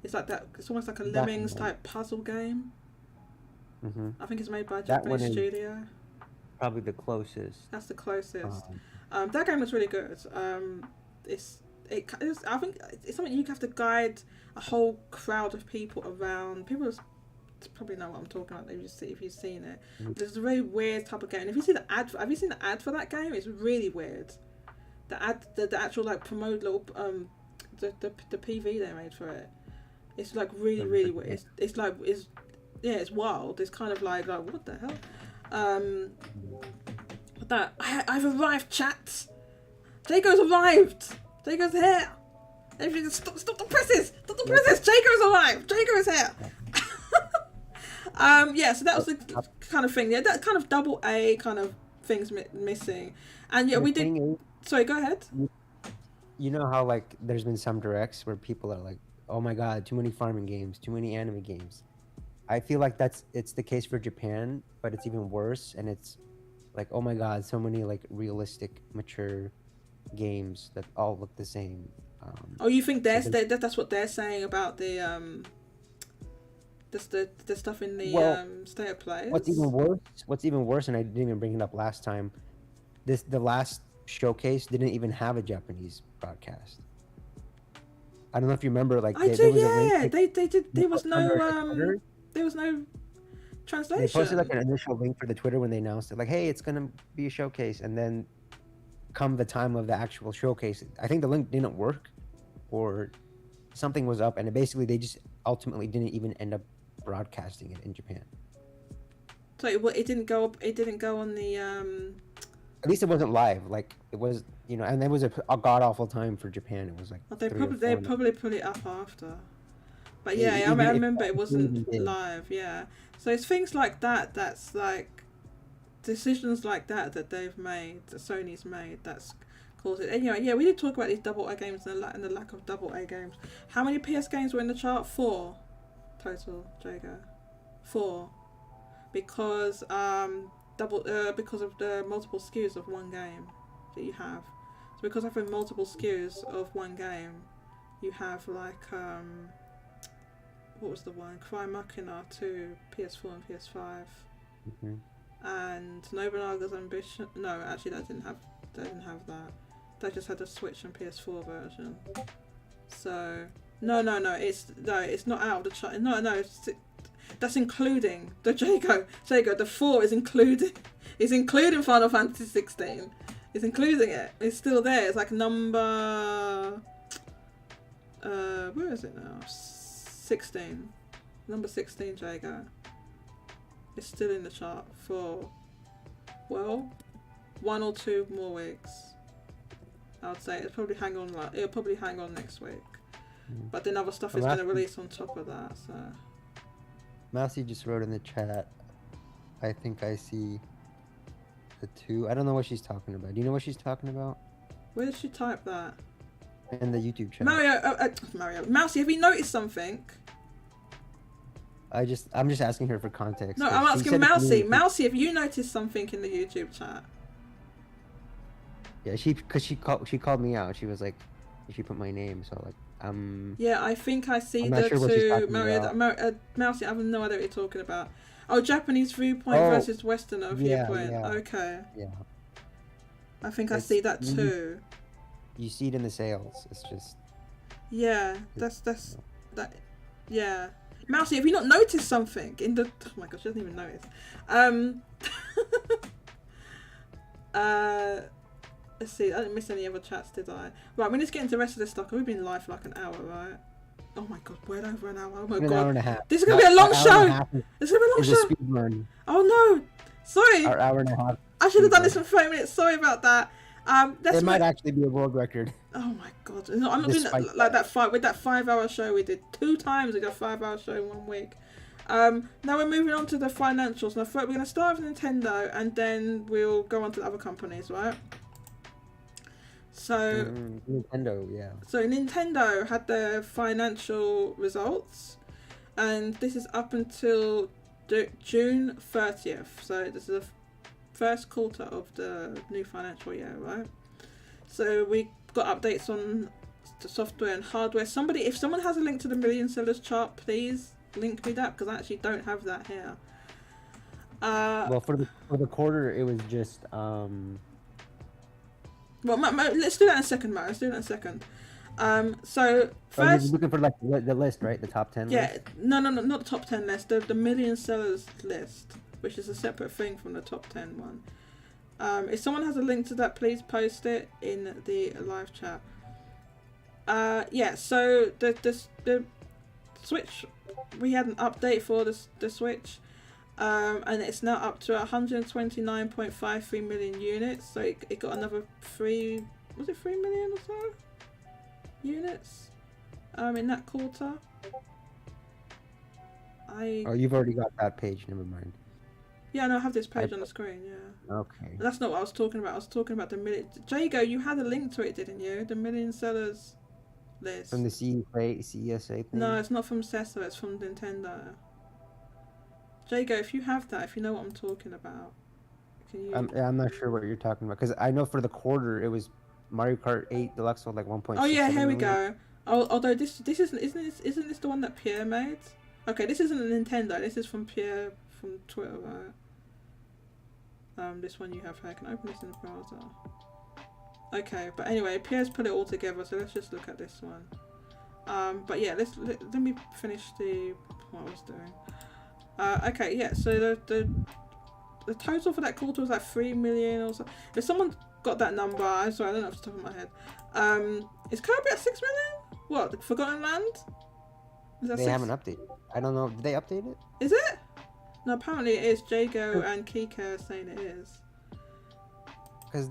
It's like that. It's almost like a Lemmings type puzzle game. I think it's made by a Japanese studio. Probably the closest. That's the closest. That game was really good. I think it's something you have to guide a whole crowd of people around. People probably know what I'm talking about if you've seen it. There's a very weird type of game. If you see the ad, have you seen the ad for that game? It's really weird. The ad, the actual promote little the PV they made for it. It's really weird. It's wild. It's kind of like what the hell. I've arrived, chat. Jaygo's arrived. Jaygo's here. Everything, stop the presses! Stop the presses! Jaygo's alive! Jaygo is here! Yeah, so that was the kind of thing. Yeah, that kind of double A kind of things missing. And yeah, we did... Sorry, go ahead. You know how, like, there's been some directs where people are like, oh my god, too many farming games, too many anime games. I feel like it's the case for Japan, but it's even worse, and it's like, oh my god, so many like realistic, mature games that all look the same. Oh, you think that's what they're saying about the stuff in the state of play? What's even worse, and I didn't even bring it up last time, the last showcase didn't even have a Japanese broadcast. I don't know if you remember, like they did. There was no translation. They posted like an initial link for the Twitter when they announced it, like, hey, it's gonna be a showcase, and then come the time of the actual showcase, I think the link didn't work, or something was up, and they just ultimately didn't even end up broadcasting it in Japan. So it didn't go up. It didn't go on the. At least it wasn't live. Like it was, and it was a god awful time for Japan. It was like. They probably put it up after. But yeah, I remember it wasn't live. Yeah, so it's things like that. That's like decisions like that they've made, that Sony's made. That's caused it. Anyway, yeah, we did talk about these double A games and the lack of double A games. How many PS games were in the chart? 4 total, Jaygo. 4, because because of the multiple SKUs of one game that you have. So because of the multiple SKUs of one game, you have like what was the one? Cry Machina 2, PS4 and PS5. Mm-hmm. And Nobunaga's Ambition. No, actually, that didn't have that. They just had the Switch and PS4 version. So no, it's not out of the chart. No, that's including the Jaygo. The 4 is including Final Fantasy 16. It's including it. It's still there. It's like number. Where is it now? 16. Number 16, Jaygo. It's still in the chart for, 1 or 2 more weeks. I would say it'll probably hang on next week. But then other stuff is going to release on top of that. So. Mousie just wrote in the chat, I think I see the 2. I don't know what she's talking about. Do you know what she's talking about? Where did she type that? In the YouTube chat. Mario. Mousie, have you noticed something? I'm just asking her for context. No, I'm asking Mousie. Mousie, have you noticed something in the YouTube chat? Yeah, she called me out. She was like, she put my name, so like Yeah, I think I see the two. Mousie, I have no idea what you're talking about. Oh, Japanese viewpoint versus Westerner viewpoint. Yeah. Okay. Yeah. I think I see that too. You see it in the sales. It's just. Yeah, that's that. Yeah. Mousie, have you not noticed something in the? Oh my gosh, she doesn't even notice. Let's see. I didn't miss any other chats, did I? Right, we need to get into the rest of this stuff. We've been live for like an hour, right? Oh my god, we're over an hour. Oh my god, an hour and a half. This is gonna be a long show. This is gonna be a long show. Speed run. Oh no, sorry. Our hour and a half. I should have done this in 30 minutes. Sorry about that. It might actually be a world record. Oh my god! No, I'm not doing that, like that with that 5-hour show we did 2 times. We got a 5-hour show in 1 week. Now we're moving on to the financials. Now we're going to start with Nintendo, and then we'll go on to the other companies, right? So Nintendo, yeah. So Nintendo had their financial results, and this is up until June 30th. So this is the first quarter of the new financial year, right? So we got updates on the software and hardware. If someone has a link to the million sellers chart, please link me that, because I actually don't have that here. Well, for the quarter, it was just Well, let's do that in a second, Matt. Let's do that in a second. So first, you're looking for like the list, right? The top 10 list? No, not the top 10 list. The million sellers list, which is a separate thing from the top 10 one. If someone has a link to that, please post it in the live chat. So the Switch, we had an update for the Switch, and it's now up to 129.53 million units. So it got another 3 million or so? units in that quarter. Oh, you've already got that page. Never mind. Yeah, no, I have this page on the screen. Yeah. Okay. That's not what I was talking about. I was talking about the million. Jaygo, you had a link to it, didn't you? The million sellers list. From the CESA thing. No, it's not from CESA. It's from Nintendo. Jaygo, if you have that, if you know what I'm talking about, can you? I'm not sure what you're talking about because I know for the quarter it was Mario Kart 8 Deluxe sold like 1.6. Oh yeah, here we go. Although this isn't this the one that Pierre made? Okay, this isn't a Nintendo. This is from Pierre from Twitter, right? This one you have here. I can open this in the browser. Okay, but anyway, Pierre's put it all together, so let's just look at this one. But yeah, let me finish what I was doing. Okay, yeah. So the total for that quarter was like 3 million or so. If someone got that number, I'm sorry, I don't know off the top of my head. Is Kirby at 6 million? What, the Forgotten Land? They haven't updated. I don't know. Did they update it? Is it? No, apparently it is. Jaygo and Kika are saying it is. Because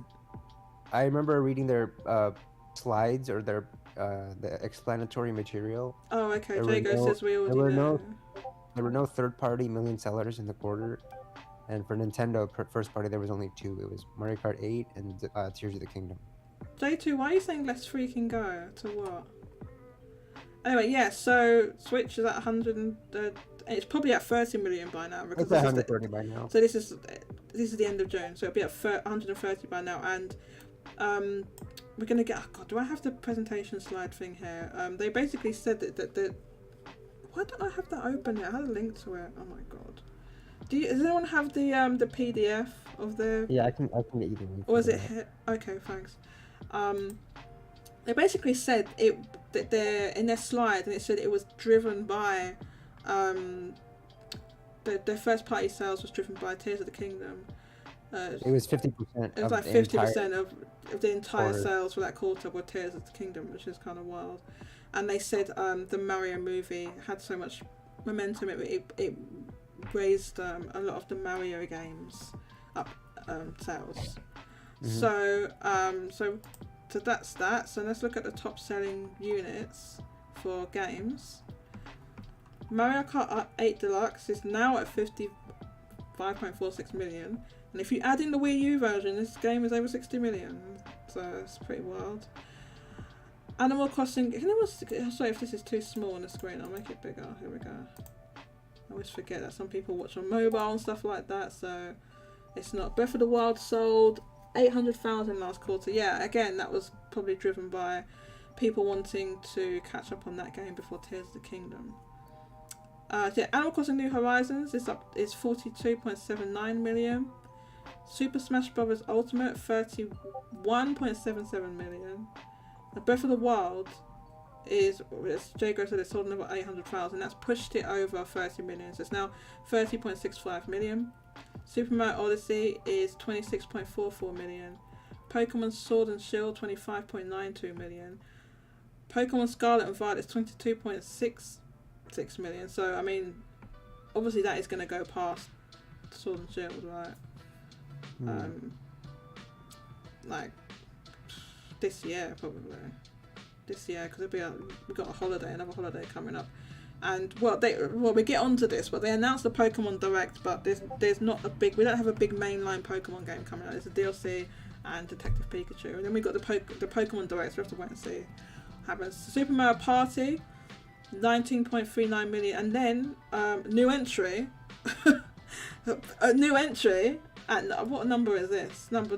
I remember reading their slides or their the explanatory material. Oh, okay. Jaygo says we already know. There were no third-party million sellers in the quarter. And for Nintendo, first party, there was only 2. It was Mario Kart 8 and Tears of the Kingdom. J2, why are you saying let's freaking go? To what? Anyway, yeah, so Switch is at 100 it's probably at 30 million by now. It's at 130 by now. So this is the end of June, so it'll be at 130 by now, and we're going to get... Oh God, do I have the presentation slide thing here? They basically said that why don't I have that open here? I had a link to it. Oh my God. Does anyone have the PDF of the... Yeah, I can get you the link. Or is it here? Okay, thanks. They basically said that they're in their slide, and it said it was driven by their first party sales was driven by Tears of the Kingdom. It was 50%. It was like 50% of the entire sales for that quarter were Tears of the Kingdom, which is kind of wild. And they said the Mario movie had so much momentum, it raised a lot of the Mario games up sales. Mm-hmm. So that's that. So let's look at the top selling units for games. Mario Kart 8 Deluxe is now at 55.46 million. And if you add in the Wii U version, this game is over 60 million. So it's pretty wild. Animal Crossing... Sorry if this is too small on the screen. I'll make it bigger. Here we go. I always forget that some people watch on mobile and stuff like that. So it's not. Breath of the Wild sold 800,000 last quarter. Yeah, again, that was probably driven by people wanting to catch up on that game before Tears of the Kingdom. Yeah, Animal Crossing New Horizons is 42.79 million. Super Smash Bros. Ultimate 31.77 million. Breath of the Wild is, as Jaygo said, it sold another 800,000. That's pushed it over 30 million. So it's now 30.65 million. Super Mario Odyssey is 26.44 million. Pokemon Sword and Shield 25.92 million. Pokemon Scarlet and Violet is 22.66 million. So I mean, obviously that is going to go past Sword and Shield, right? Like this year probably. This year, because we've got another holiday coming up. And we get onto this, but they announced the Pokemon Direct, but there's not we don't have a big mainline Pokemon game coming out. There's a DLC and Detective Pikachu, and then we got the Pokemon Direct. So we have to wait and see what happens. Super Mario Party, 19.39 million, and then new entry, a new entry, and what number is this? Number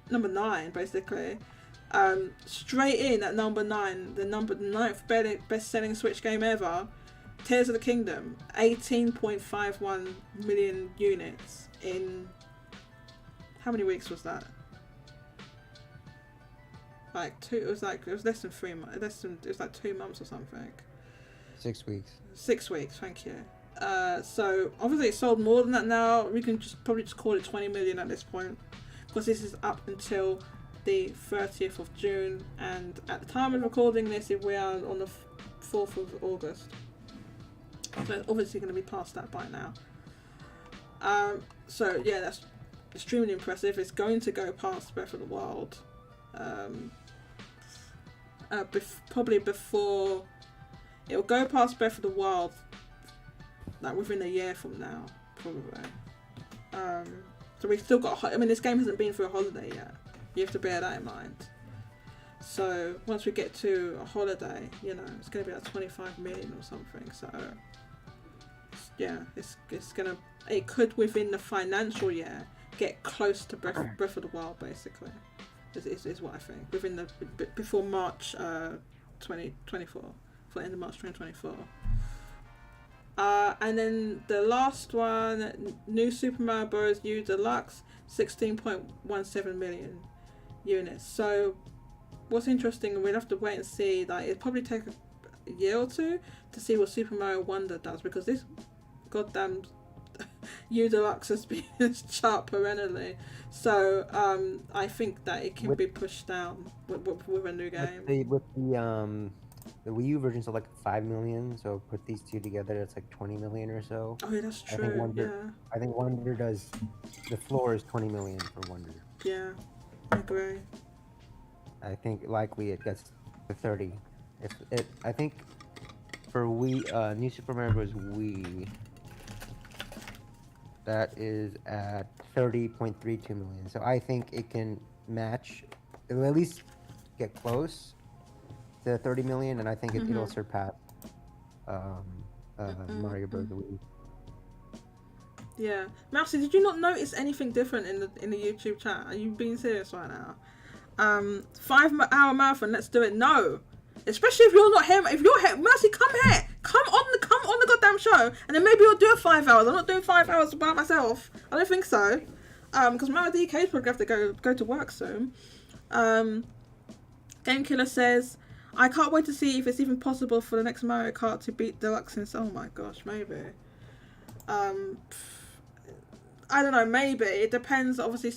9, basically. Straight in at number 9, the 9th best-selling Switch game ever, Tears of the Kingdom, 18.51 million units in how many weeks was that? It was less than 3 months. It was like 2 months or something. 6 weeks. 6 weeks, thank you. So obviously it sold more than that now. We can probably just call it 20 million at this point, because this is up until the 30th of June, and at the time of recording this, we are on the 4th of August. So it's obviously going to be past that by now. So yeah, that's extremely impressive. It's going to go past Breath of the Wild. probably before it'll go past Breath of the Wild, like within a year from now, probably. So we've still got. I mean, this game hasn't been through a holiday yet. You have to bear that in mind. So once we get to a holiday, you know, it's going to be like 25 million or something. So yeah, it's gonna. It could within the financial year get close to Breath of the Wild, basically. Is what I think within the before March 2024, for the end of March 2024. And then the last one, New Super Mario Bros. U Deluxe, 16.17 million units. So what's interesting, we'll have to wait and see. Like, it'll probably take a year or two to see what Super Mario Wonder does, because this goddamn U Deluxe has been in its chart perennially. So I think that it can be pushed down with a new game. With the Wii U versions are like 5 million, so put these two together, it's like 20 million or so. Oh yeah, that's true. I think Wonder does. The floor is 20 million for Wonder. Yeah, I agree. I think likely it gets to 30. I think for Wii, New Super Mario Bros. Wii, that is at 30.32 million. So I think it can match, it will at least get close to 30 million, and I think it'll surpass Mario Bros. Wii. Yeah, Mousie, did you not notice anything different in the YouTube chat? Are you being serious right now? 5-hour marathon, let's do it. No, especially if you're not here. If you're here, Mousie, come here. Come on the goddamn show, and then maybe we'll do 5 hours. I'm not doing 5 hours by myself. I don't think so. Because Mario DK is probably have to go to work soon. Game Killer says, I can't wait to see if it's even possible for the next Mario Kart to beat Deluxe since. Oh my gosh, maybe. I don't know, maybe. It depends, obviously.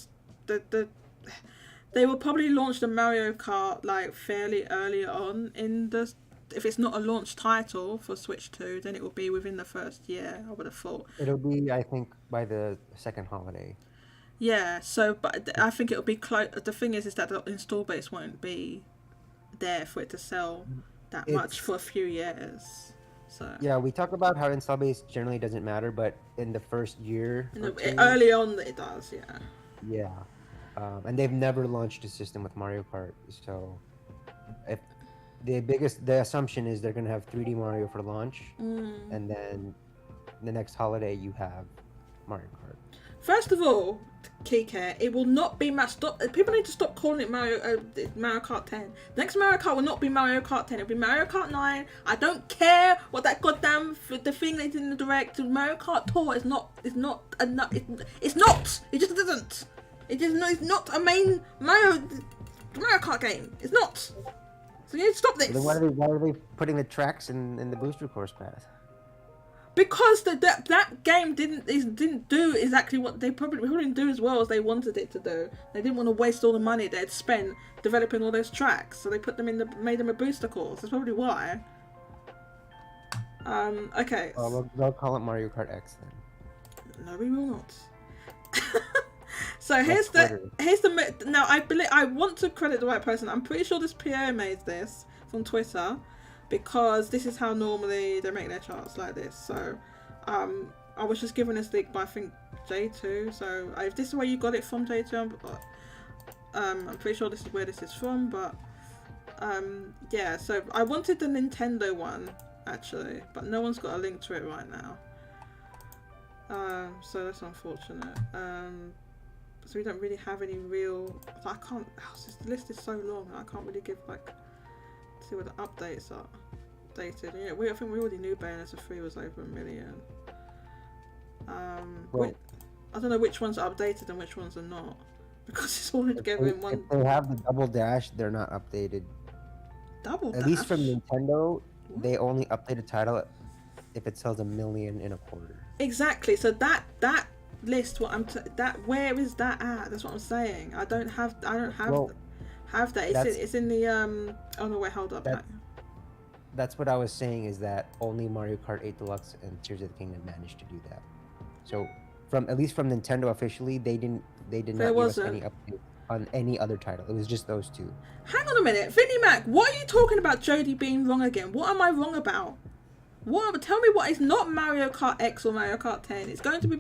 They will probably launch the Mario Kart like fairly early on in the. If it's not a launch title for Switch 2, then it will be within the first year, I would have thought. It'll be, I think, by the second holiday. Yeah, so, but I think it'll be close. The thing is that the install base won't be there for it to sell that much for a few years. So yeah, we talk about how install base generally doesn't matter, but in the first year, early on, it does. Yeah. Yeah, and they've never launched a system with Mario Kart, so if the assumption is they're gonna have 3D Mario for launch, and then the next holiday you have Mario Kart. First of all, Kike, it will not be people need to stop calling it Mario Kart 10. The next Mario Kart will not be Mario Kart 10. It'll be Mario Kart 9. I don't care what that goddamn the thing they did in the direct. Mario Kart Tour is not enough. It's not. It just isn't. It's not a main Mario Kart game. It's not. So you need to stop this. Then why are they putting the tracks in the booster course path? Because that game didn't do exactly what they probably didn't do as well as they wanted it to do. They didn't want to waste all the money they'd spent developing all those tracks, so they made them a booster course. That's probably why. Okay. They'll call it Mario Kart X then. No, we will not. So here's the now I want to credit the right person. I'm pretty sure this PO made this from Twitter, because this is how normally they make their charts, like this. So I was just given this link by I think J2. So if this is where you got it from, J2, I'm pretty sure this is where this is from. But yeah, so I wanted the Nintendo one actually, but no one's got a link to it right now. So that's unfortunate. So we don't really have any real. I can't. The list is so long. I can't really give see what the updates are dated. Yeah, I think we already knew Bayonetta 3 was over 1 million. I don't know which ones are updated and which ones are not, because it's all together in one. If they have the Double Dash, they're not updated. Double Dash? At least from Nintendo, they only update a title if it sells 1 million in a quarter. Exactly. So that list, where is that at? That's what I'm saying. I don't have have that. It's in the oh no, wait, hold up. That's what I was saying, is that only Mario Kart 8 Deluxe and Tears of the Kingdom managed to do that. So at least from Nintendo officially, they did not give us any on any other title. It was just those two. Hang on a minute, Vinnie Mac. What are you talking about? Jody being wrong again? What am I wrong about? Tell me what is not Mario Kart X or Mario Kart 10. It's going to be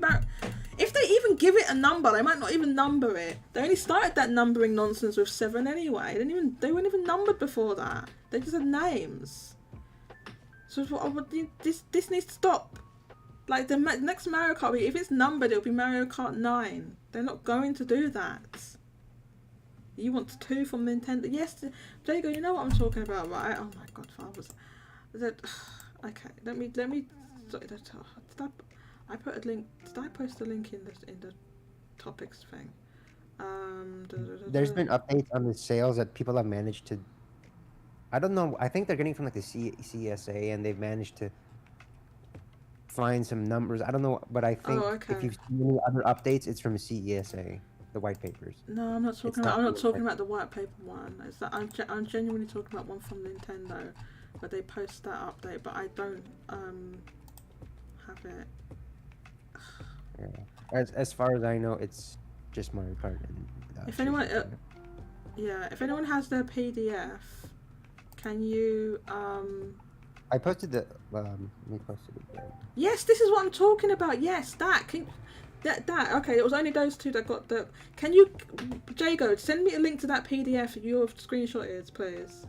If they even give it a number, they might not even number it. They only started that numbering nonsense with 7 anyway. They weren't even numbered before that. They just had names. So this needs to stop. Like the next Mario Kart, if it's numbered, it'll be Mario Kart 9. They're not going to do that. You want 2 from Nintendo? Yes, Jaygo, you know what I'm talking about, right? Oh my God, fathers. Okay, let me. Sorry, I put a link. Did I post a link in the topics thing? There's been updates on the sales that people have managed to. I don't know. I think they're getting from like the CSA, and they've managed to find some numbers. I don't know, but I think if you've seen any other updates, it's from CESA, the white papers. No, I'm not talking about. I'm not talking about the white paper one. It's that I'm genuinely talking about one from Nintendo, where they post that update, but I don't have it. Yeah. As far as I know, it's just Mario Kart. And if anyone, if anyone has their PDF, can you I posted the. Let me post it again. Yes, this is what I'm talking about. Yes, that. Okay, it was only those two that got the. Can you, Jaygo, send me a link to that PDF you have screenshotted, please?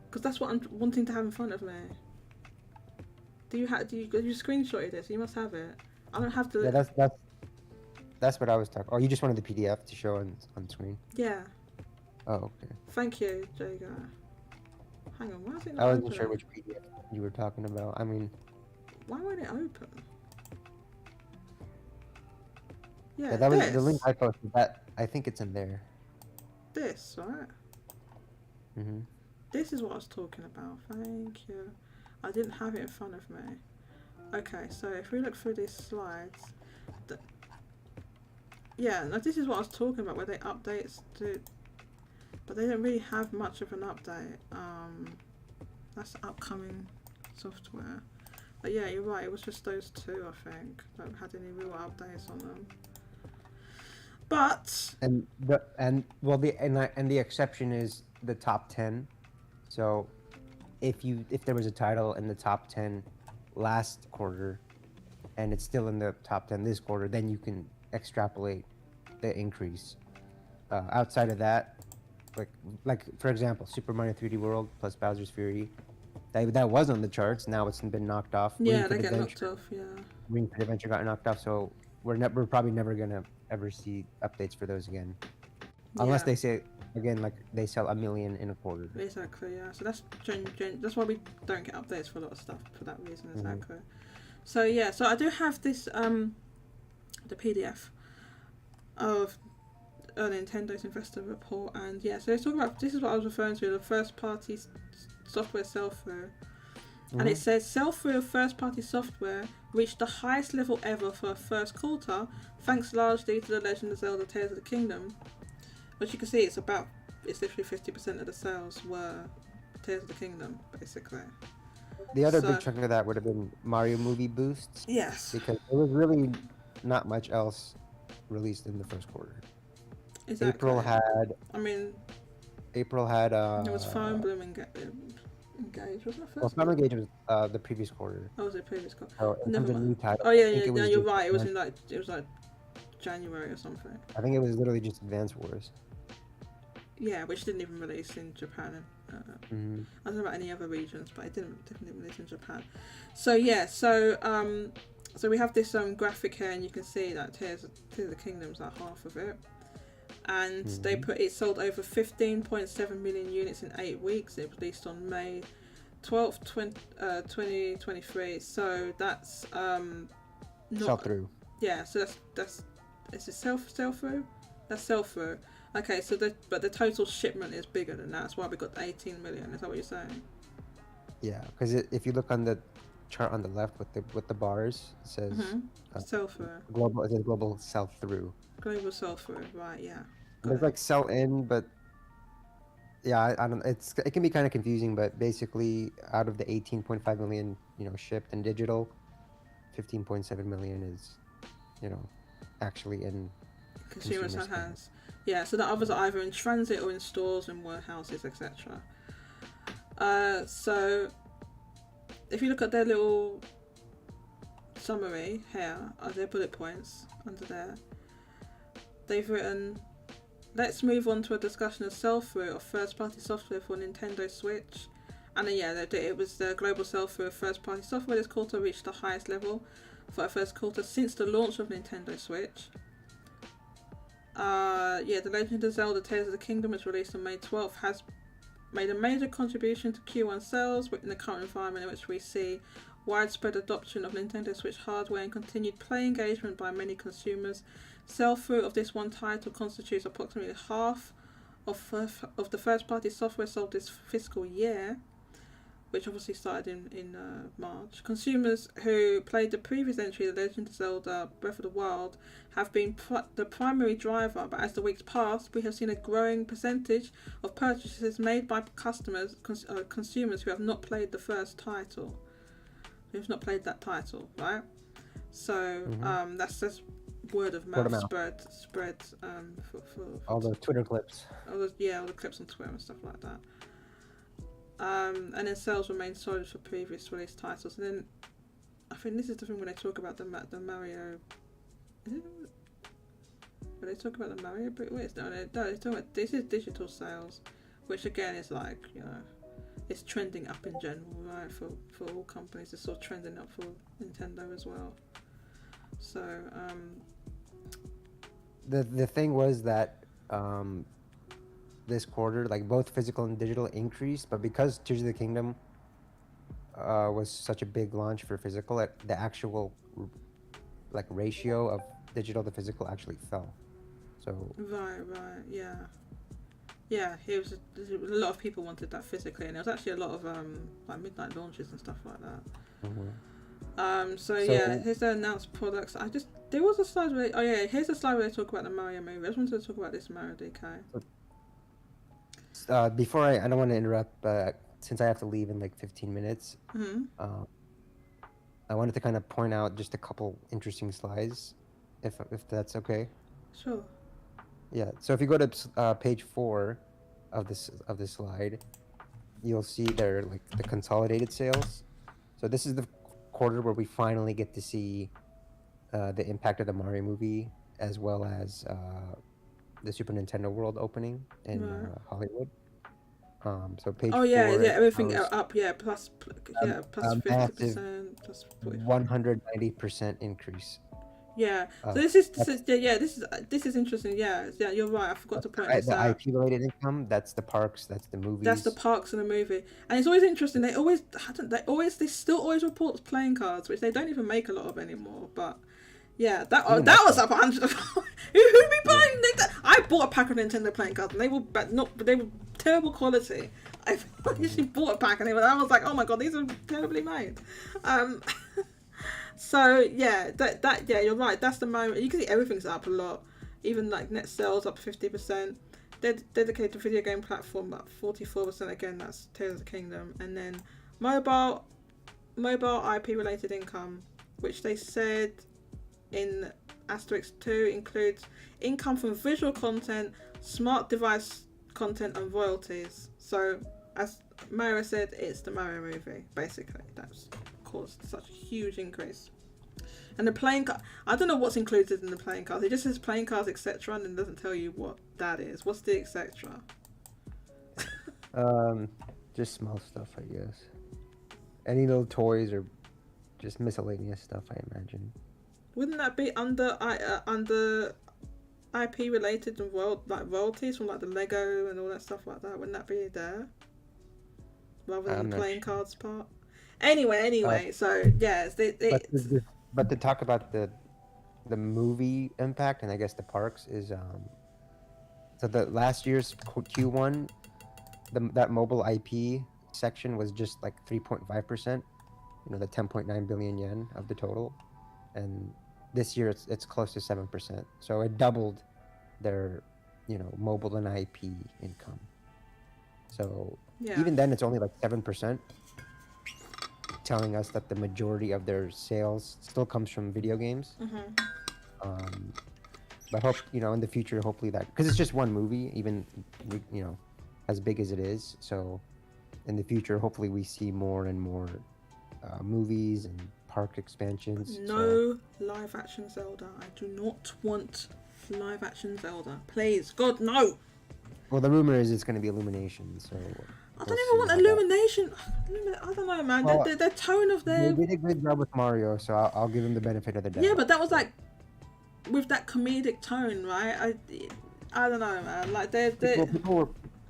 Because that's what I'm wanting to have in front of me. Do you screenshotted it? So you must have it. I don't have to. Yeah, that's what I was talking. Oh, you just wanted the PDF to show on screen? Yeah. Oh, okay. Thank you, Jaygo. Hang on, why is it not I wasn't open? sure which PDF you were talking about. I mean, why won't it open? Yeah, that was the link I posted. That I think it's in there. This, right? Mhm. This is what I was talking about. Thank you. I didn't have it in front of me. Okay, so if we look through these slides, yeah, no, this is what I was talking about, where they updates to, but they don't really have much of an update. That's upcoming software. But yeah, you're right. It was just those two, I think, that had any real updates on them. But the exception is the top 10. So if there was a title in the top 10 last quarter and it's still in the top 10 this quarter, then you can extrapolate the increase. Outside of that, like for example, Super Mario 3D World plus Bowser's Fury, that was on the charts. Now it's been knocked off. Yeah, they get knocked off. Yeah. Ring Fit Adventure got knocked off, so we're probably never gonna ever see updates for those again, unless they say again like they sell 1 million in a quarter. Exactly. Yeah. So that's that's why we don't get updates for a lot of stuff for that reason. Exactly. So yeah. So I do have this the PDF of Nintendo's investor report, and yeah. So it's talking about, this is what I was referring to, the first party software sell-through. And it says sell-through of first-party software reached the highest level ever for a first quarter, thanks largely to The Legend of Zelda: Tears of the Kingdom. Which you can see, it's literally 50% of the sales were Tears of the Kingdom, basically. The other big chunk of that would have been Mario movie boosts. Yes. Because there was really not much else released in the first quarter. Exactly. April had. There was Fire Emblem Engage, wasn't it? Well, Fire Emblem Engage was the previous quarter. Oh, was it previous quarter? So Never mind. New title, oh yeah, no, you're right. It was like January or something. I think it was literally just Advance Wars. Yeah, which didn't even release in Japan. I don't know about any other regions, but it definitely release in Japan. So yeah, so we have this graphic here, and you can see that Tears of the Kingdom's like half of it. And they put it sold over 15.7 million units in 8 weeks. It released on May 12th, 2023. So that's sell through. Yeah, so that's is it sell through? That's sell through. Okay, so but the total shipment is bigger than that. That's why we got 18 million. Is that what you're saying? Yeah, because if you look on the chart on the left with the bars, it says sell through. Global. It says global sell through. Global sell through, right? Yeah. There's like sell in, but yeah, I don't. It can be kind of confusing, but basically, out of the 18.5 million, shipped in digital, 15.7 million is, actually in consumers have spend. hands. Yeah, so the others are either in transit or in stores and warehouses, etc. So if you look at their little summary here, their bullet points under there, they've written, let's move on to a discussion of sell-through of first-party software for Nintendo Switch. And then, yeah, it was the global sell-through of first-party software this quarter reached the highest level for a first quarter since the launch of Nintendo Switch. Yeah, The Legend of Zelda Tears of the Kingdom was released on May 12th, has made a major contribution to Q1 sales in the current environment in which we see widespread adoption of Nintendo Switch hardware and continued play engagement by many consumers. Sell-through of this one title constitutes approximately half of the first-party software sold this fiscal year, which obviously started in March. Consumers who played the previous entry, The Legend of Zelda Breath of the Wild, have been the primary driver, but as the weeks passed, we have seen a growing percentage of purchases made by consumers who have not played the first title. Who've not played that title, right? So that's just word of mouth spread for all the Twitter clips. All the clips on Twitter and stuff like that. And then sales remain solid for previous release titles. And then I think this is the thing when they talk about the Mario. Is it? When they talk about the Mario, but wait, no, they're talking about this is digital sales, which again is like, you know, it's trending up in general, right? For all companies, it's sort of trending up for Nintendo as well. So the thing was that this quarter, like both physical and digital increased, but because Tears of the Kingdom was such a big launch for physical, the actual like ratio of digital to physical actually fell. So right, yeah. It was a lot of people wanted that physically, and there was actually a lot of like midnight launches and stuff like that. So yeah, here's the announced products. There was a slide where here's a slide where they talk about the Mario movie. I just wanted to talk about this Mario DK. Before I don't want to interrupt, since I have to leave in like 15 minutes, I wanted to kind of point out just a couple interesting slides, if that's okay. Sure. Yeah. So if you go to page 4 of this slide, you'll see there like the consolidated sales. So this is the quarter where we finally get to see the impact of the Mario movie, as well as the Super Nintendo World opening in Hollywood. So page 4. Everything up, plus 50%, plus 190% increase. Yeah. So this is interesting. Yeah, you're right. I forgot to point this out. The IP related income, that's the parks, that's the movies. That's the parks and the movie. And it's always interesting. They still always report playing cards, which they don't even make a lot of anymore. But yeah, that was up 100. Who be buying? I bought a pack of Nintendo playing cards, and they were terrible quality. I actually bought a pack, and I was like, oh my god, these are terribly made. So yeah, you're right. That's the moment. You can see everything's up a lot. Even like net sales up 50%. Dedicated video game platform up 44%. Again, that's Tears of the Kingdom. And then mobile IP related income, which they said in asterisk 2 includes income from visual content, smart device content, and royalties. So as Mario said, it's the Mario movie. Basically, that's caused such a huge increase. And the playing card, I don't know what's included in the playing cards. It just says playing cards, etc., and it doesn't tell you what that is. What's the etc.? Just small stuff, I guess. Any little toys or just miscellaneous stuff, I imagine. Wouldn't that be under IP related and royalties from like the Lego and all that stuff like that? Wouldn't that be there rather than the playing cards part? Anyway, so yeah, but to talk about the movie impact and I guess the parks is so the last year's Q1, that mobile IP section was just like 3.5%, the 10.9 billion yen of the total, and this year it's close to 7%. So it doubled their mobile and IP income. So even then it's only like 7%. Telling us that the majority of their sales still comes from video games. But hope in the future, hopefully that because it's just one movie, even as big as it is. So in the future, hopefully we see more and more movies and park expansions. No live action Zelda. I do not want live action Zelda. Please, God, no. Well, the rumor is it's going to be Illumination. So I don't even want Illumination. I don't know, man. Well, the tone of their. They did a good job with Mario, so I'll give them the benefit of the doubt. Yeah, but that was like with that comedic tone, right? I don't know, man. Like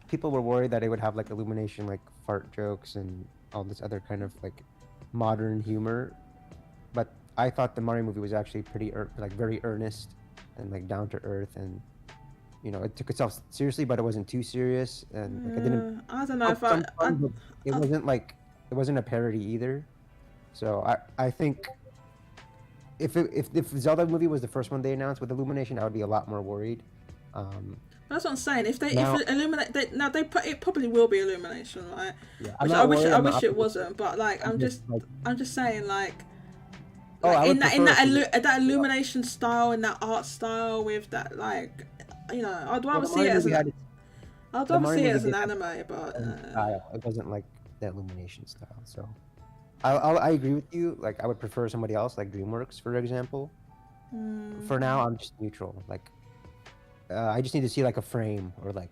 people were worried that it would have like Illumination, like fart jokes and all this other kind of like modern humor, but I thought the Mario movie was actually pretty like very earnest and like down to earth, and it took itself seriously, but it wasn't too serious, and like, it didn't. I don't know if it wasn't a parody either, so I think. If Zelda movie was the first one they announced with Illumination, I would be a lot more worried. That's what I'm saying. If Illuminate, it probably will be Illumination, right? Yeah, I wish it wasn't, but like I'm just saying like that Illumination style and that art style with that like I'd rather see it as an anime, but style. It wasn't like the Illumination style, so. I agree with you. Like, I would prefer somebody else, like DreamWorks, for example. For now, I'm just neutral. Like, I just need to see like a frame or like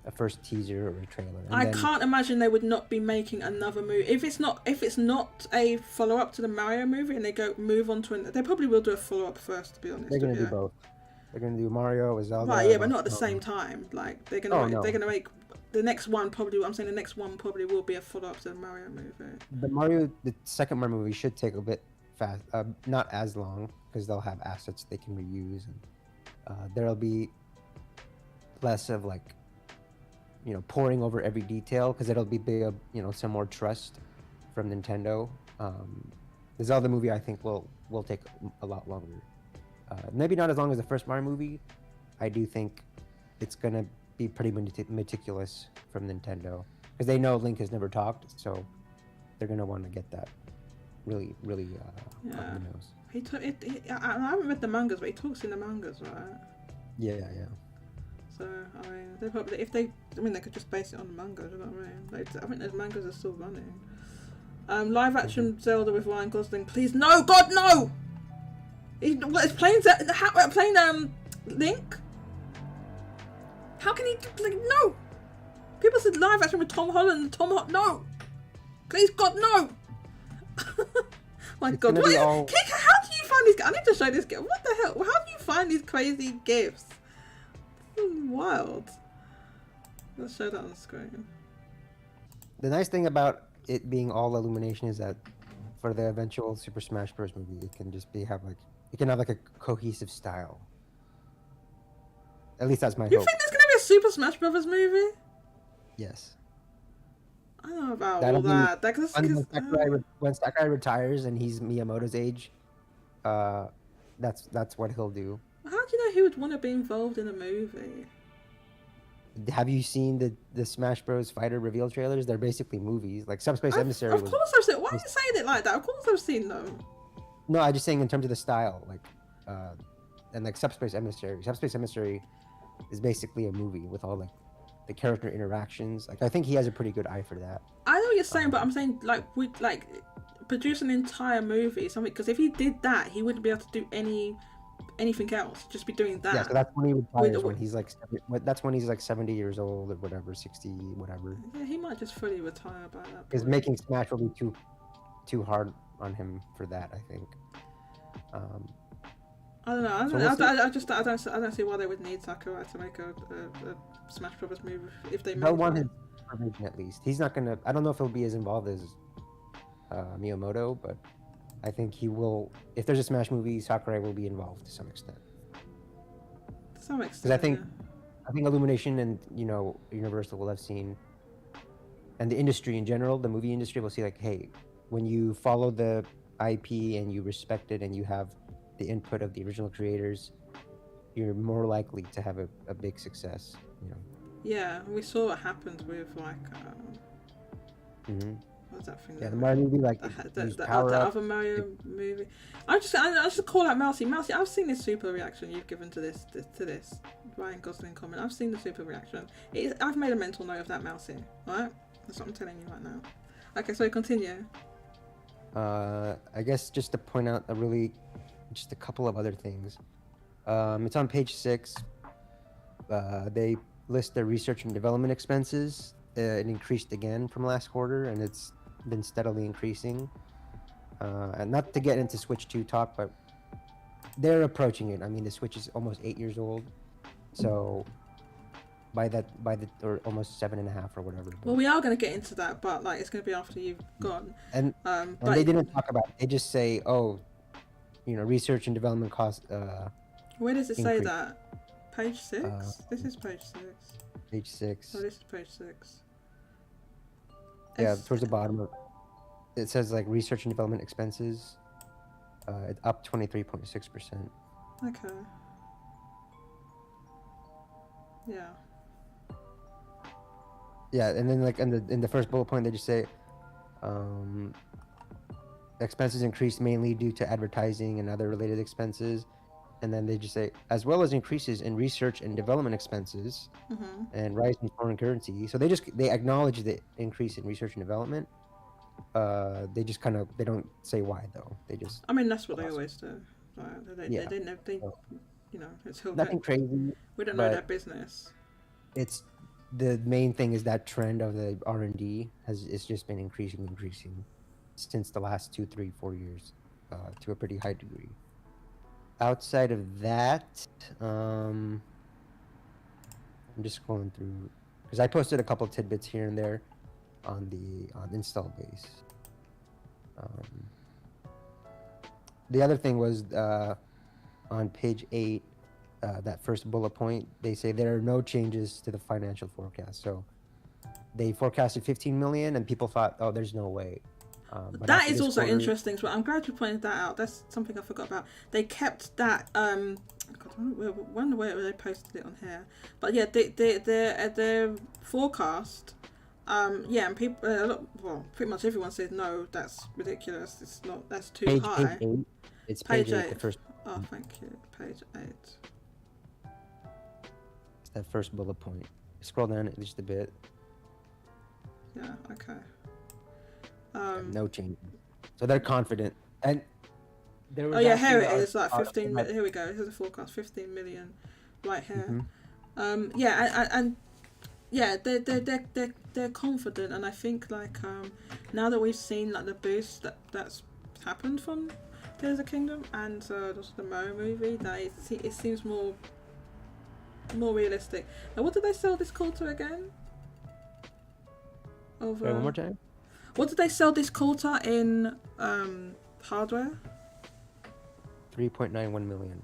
a first teaser or a trailer. I can't imagine they would not be making another movie if it's not a follow up to the Mario movie and they move on to they probably will do a follow up first. To be honest, they're gonna do both. They're gonna do Mario with Zelda. Right, yeah, but not at the same time. Like they're gonna make. The next one probably will be a follow-up to the Mario movie. The second Mario movie should take a bit fast, not as long, because they'll have assets they can reuse, and there'll be less of like, pouring over every detail, because it'll be some more trust from Nintendo. The Zelda movie, I think, will take a lot longer. Maybe not as long as the first Mario movie. I do think it's gonna be pretty meticulous from Nintendo because they know Link has never talked, so they're gonna want to get that really up the nose. I haven't read the mangas, but he talks in the mangas, right? Yeah. So I mean, they probably they could just base it on the mangas. You know what I mean? I think those mangas are still running. Live action Zelda with Ryan Gosling, please no, God no! It's playing Link. How can he no? People said live action with Tom Holland. No, please God no. My God, how do you find these? I need to show this guy. What the hell? How do you find these crazy gifts? Wild. Let's show that on the screen. The nice thing about it being all Illumination is that for the eventual Super Smash Bros. Movie, it can just have like a cohesive style. At least that's my hope. You think there's gonna be a Super Smash Brothers movie? Yes. I don't know about all that. When Sakurai retires and he's Miyamoto's age, that's what he'll do. How do you know he would want to be involved in a movie? Have you seen the Smash Bros. Fighter reveal trailers? They're basically movies. Like Subspace Emissary. Of course I've seen. Why are you saying it like that? Of course I've seen them. No, I'm just saying in terms of the style, like, and like Subspace Emissary. Subspace Emissary is basically a movie with all like the character interactions. Like I think he has a pretty good eye for that. I know what you're saying, but I'm saying like we'd like produce an entire movie, something, because if he did that, he wouldn't be able to do anything else. Just be doing that. Yeah, so that's when he retires. That's when he's like 70 years old or whatever, 60, whatever. Yeah, he might just fully retire by that point. Because making Smash will be too hard on him for that, I think. I don't know. I don't see why they would need Sakurai to make a Smash Brothers movie if they. They'll want his permission at least. He's not gonna. I don't know if he'll be as involved as Miyamoto, but I think he will. If there's a Smash movie, Sakurai will be involved to some extent. To some extent. Because I think Illumination and Universal will have seen, and the industry in general, the movie industry will see like, hey, when you follow the IP and you respect it and you have the input of the original creators, you're more likely to have a big success. Yeah, we saw what happened with like was that thing? Yeah, the Mario movie, like, The power up. other Mario movie. I just call out Mousie. Mousie, I've seen this super reaction you've given to this Ryan Gosling comment. I've seen the super reaction. I've made a mental note of that, Mousie. Alright? That's what I'm telling you right now. Okay, so continue. I guess just to point out just a couple of other things. It's on page 6. They list their research and development expenses. It increased again from last quarter, and it's been steadily increasing. And not to get into Switch 2 talk, but they're approaching it. I mean, the Switch is almost 8 years old, so or almost 7.5 or whatever. Well, we are going to get into that, but like it's going to be after you've gone. And but they didn't talk about it. They just say, oh, research and development costs. Where does it say that? Page 6? This is page 6. Page 6. Oh, this is page 6. Yeah, towards the bottom of it says like research and development expenses. It's up 23.6%. Okay. Yeah. Yeah, and then like in the first bullet point they just say expenses increased mainly due to advertising and other related expenses. And then they just say, as well as increases in research and development expenses and rise in foreign currency. So they acknowledge the increase in research and development. They just they don't say why though. They just. I mean, that's what they always do. They it's nothing crazy. We don't know their business. It's the main thing is that trend of the R&D it's just been increasing since the last 2, 3, 4 years to a pretty high degree. Outside of that, I'm just going through because I posted a couple tidbits here and there on install base. The other thing was on page 8, that first bullet point, they say there are no changes to the financial forecast. So they forecasted 15 million, and people thought, oh, there's no way. That is also interesting. So I'm glad you pointed that out. That's something I forgot about. They kept that. God, I wonder where they posted it on here. But yeah, their forecast. Yeah, and people. Pretty much everyone said no. That's ridiculous. It's not. That's too high. Page 8. It's page 8. The first. Oh, thank you. Page 8. It's that first bullet point. Scroll down just a bit. Yeah. Okay. No change. So they're confident, and there was. Oh yeah, here it is. Like 15. Here we go. Here's a forecast. 15 million, right here. Yeah, and yeah, they're confident, and I think like now that we've seen like the boost that's happened from Tears of the Kingdom and also the Mario movie, that it seems more realistic. Now, what did they sell this quarter again? Wait, one more time. What did they sell this quarter in hardware? 3.91 million.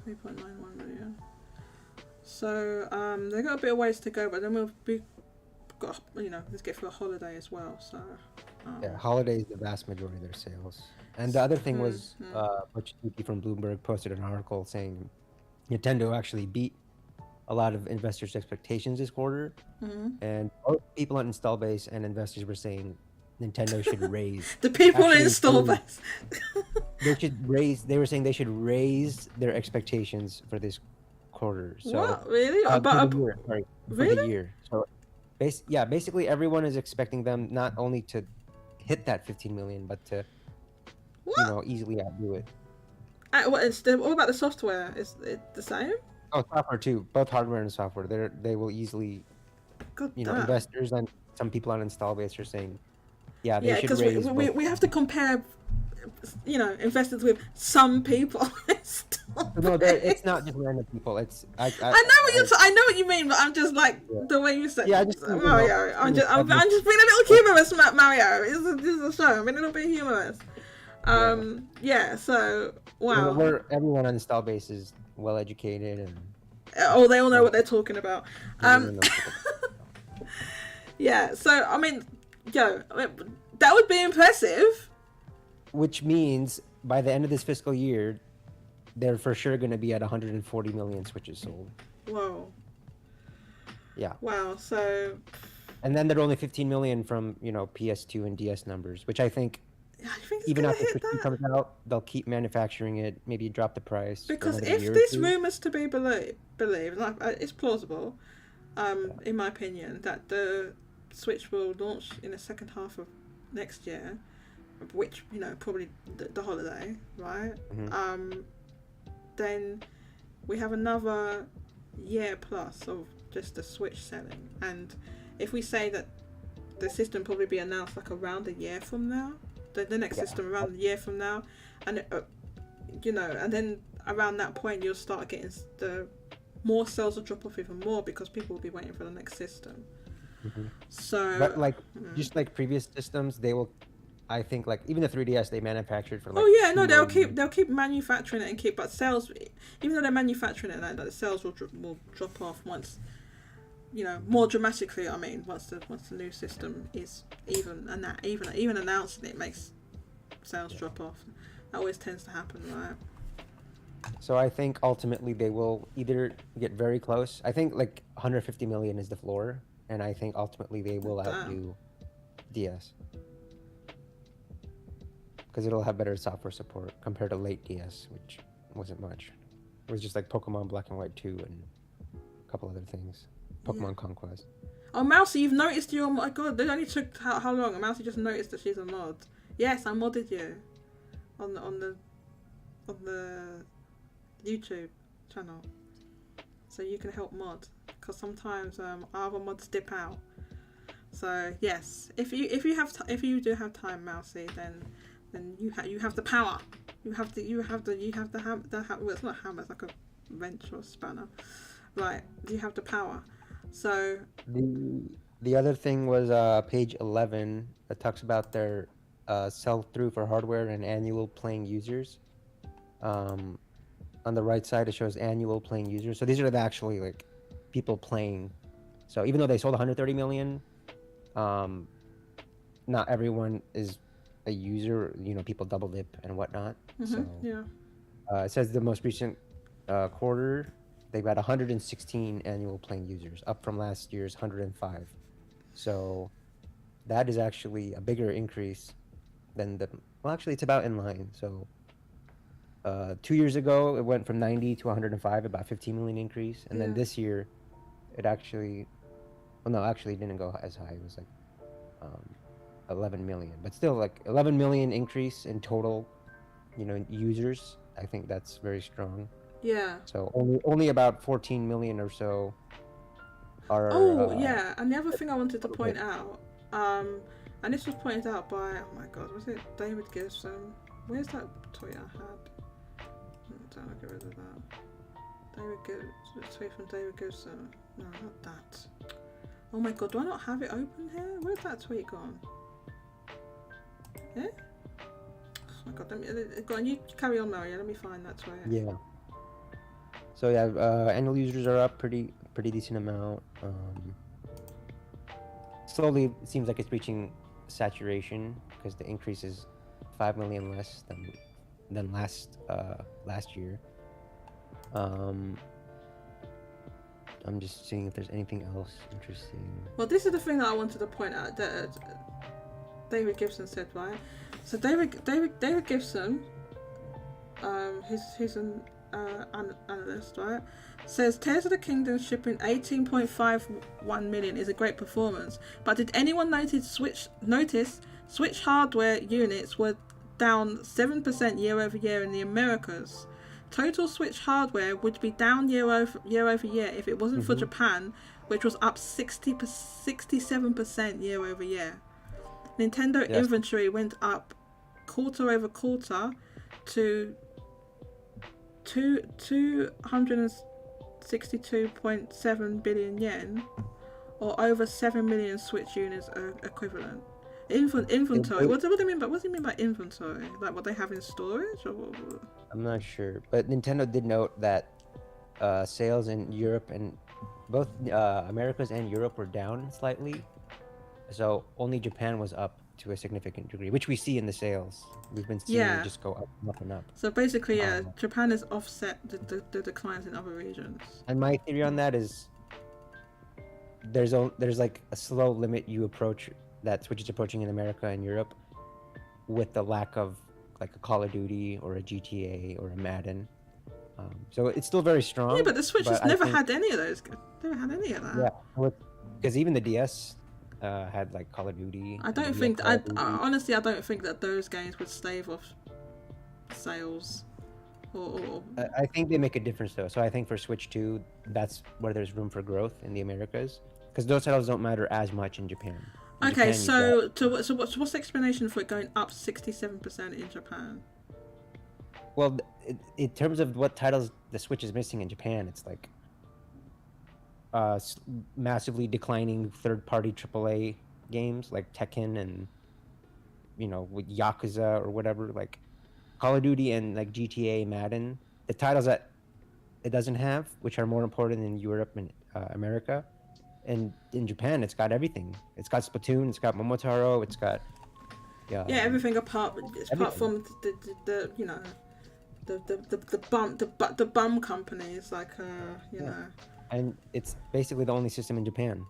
3.91 million. So they've got a bit of ways to go, but then let's get through a holiday as well. So yeah, holiday is the vast majority of their sales. And the other thing was, Butch from Bloomberg posted an article saying Nintendo actually beat a lot of investors' expectations this quarter, and both people on install base and investors were saying Nintendo should raise the people in install base. They were saying they should raise their expectations for this quarter. So what, really? For the year. So basically everyone is expecting them not only to hit that 15 million, but to easily outdo it. What about the software? Is it the same? Oh, software too. Both hardware and software. They will easily. Investors and some people on install base are saying, they should raise. We have to compare, investors with some people. No, it's not just random people. It's I know what you mean, but I'm just like the way you said. Yeah, Mario. I'm just being a little humorous, Mario. This is a show. I'm being a little bit humorous. Yeah. So wow. Everyone on install base is well educated and. They all know what they're talking about. Yeah. So I mean, that would be impressive. Which means by the end of this fiscal year, they're for sure going to be at 140 million Switches sold. Whoa. Yeah. Wow. So And then there are only 15 million from, you know, PS2 and DS numbers, which I think Yeah, I think it's even gonna after hit Switch 2 that. comes out, they'll keep manufacturing it, maybe drop the price for Because another if year or this two. rumours to be believed, like, it's plausible, in my opinion, that the Switch will launch in the second half of next year, which, you know, probably the holiday, right? Mm-hmm. Then we have another year plus of just the Switch selling, and if we say that the system probably be announced like around a year from now, the next system around a year from now, and you know, and then around that point you'll start getting the more sales will drop off even more because people will be waiting for the next system. Mm-hmm. So, But like just like previous systems, they will, I think, like even the 3DS they manufactured for like oh yeah, 2 no, more years. they'll keep manufacturing it and keep, but sales, even though they're manufacturing it, like the sales will drop off once, you know, more dramatically. I mean, once the new system is even announcing it makes sales drop off. That always tends to happen, right? So I think ultimately they will either get very close. I think like 150 million is the floor, and I think ultimately they will outdo DS because it'll have better software support compared to late DS, which wasn't much. It was just like Pokemon Black and White 2 and a couple other things. Pokemon Conquest. Oh, Mousie, you've noticed you. Oh my god, it only took how long? Mousie just noticed that she's a mod. Yes, I modded you on the YouTube channel, so you can help mod, because sometimes our other mods dip out. So yes, if you do have time, Mousie, then you have the power. Well, it's not a hammer, it's like a wrench or a spanner. Right, you have the power. So The other thing was page 11 that talks about their sell-through for hardware and annual playing users. On the right side, it shows annual playing users. So these are the actually like people playing. So even though they sold 130 million, not everyone is a user. You know, people double dip and whatnot. So yeah. it says the most recent quarter, they've got 116 annual playing users, up from last year's 105. So that is actually a bigger increase than the. Well, actually, it's about in line. So 2 years ago, it went from 90 to 105, about 15 million increase, and then this year, it actually. Well, no, actually, it didn't go as high. It was like 11 million, but still, like 11 million increase in total, you know, users. I think that's very strong. Yeah. So only about 14 million or so are. Yeah, and the other thing I wanted to point out, and this was pointed out by, oh my god, was it David Gibson? Where's that tweet I had? Don't get rid of that. Tweet from David Gibson. No, not that. Oh my god, do I not have it open here? Where's that tweet gone? Yeah? Oh my god, go on, you carry on, Mario, let me find that tweet. Yeah. So yeah, annual users are up pretty decent amount. Slowly, it seems like it's reaching saturation because the increase is 5 million less than last year. I'm just seeing if there's anything else interesting. Well, this is the thing that I wanted to point out that David Gibson said, right? So David Gibson, he's an analyst, right? Says Tears of the Kingdom shipping 18.51 million is a great performance, but did anyone notice Switch hardware units were down 7% year over year in the Americas? Total Switch hardware would be down year over year if it wasn't for Japan, which was up 67% year over year. Nintendo inventory went up quarter over quarter to 262.7 billion yen, or over 7 million Switch units equivalent. Inventory. What do you mean by inventory? Like what they have in storage, or? I'm not sure, but Nintendo did note that sales in Europe and both Americas and Europe were down slightly. So only Japan was up to a significant degree, which we see in the sales. We've been seeing it just go up and up. So basically, Japan has offset the declines in other regions. And my theory on that is there's like a slow limit you approach that Switch is approaching in America and Europe with the lack of like a Call of Duty or a GTA or a Madden. So it's still very strong. Yeah, but the Switch has I never think- had any of those. Never had any of that. Yeah, because even the DS had like Call of Duty. I don't and think. Call of Duty. Honestly, I don't think that those games would stave off sales. Or I think they make a difference though. So I think for Switch 2, that's where there's room for growth in the Americas, because those titles don't matter as much in Japan. In okay, Japan, so what's the explanation for it going up 67% in Japan? well, in terms of what titles the Switch is missing in Japan, it's like massively declining third-party AAA games like Tekken and with Yakuza or whatever, like Call of Duty and like GTA, Madden, the titles that it doesn't have, which are more important in Europe and America. And in Japan, it's got everything. It's got Splatoon, it's got Momotaro, it's got Everything apart from the the bum companies like And it's basically the only system in Japan.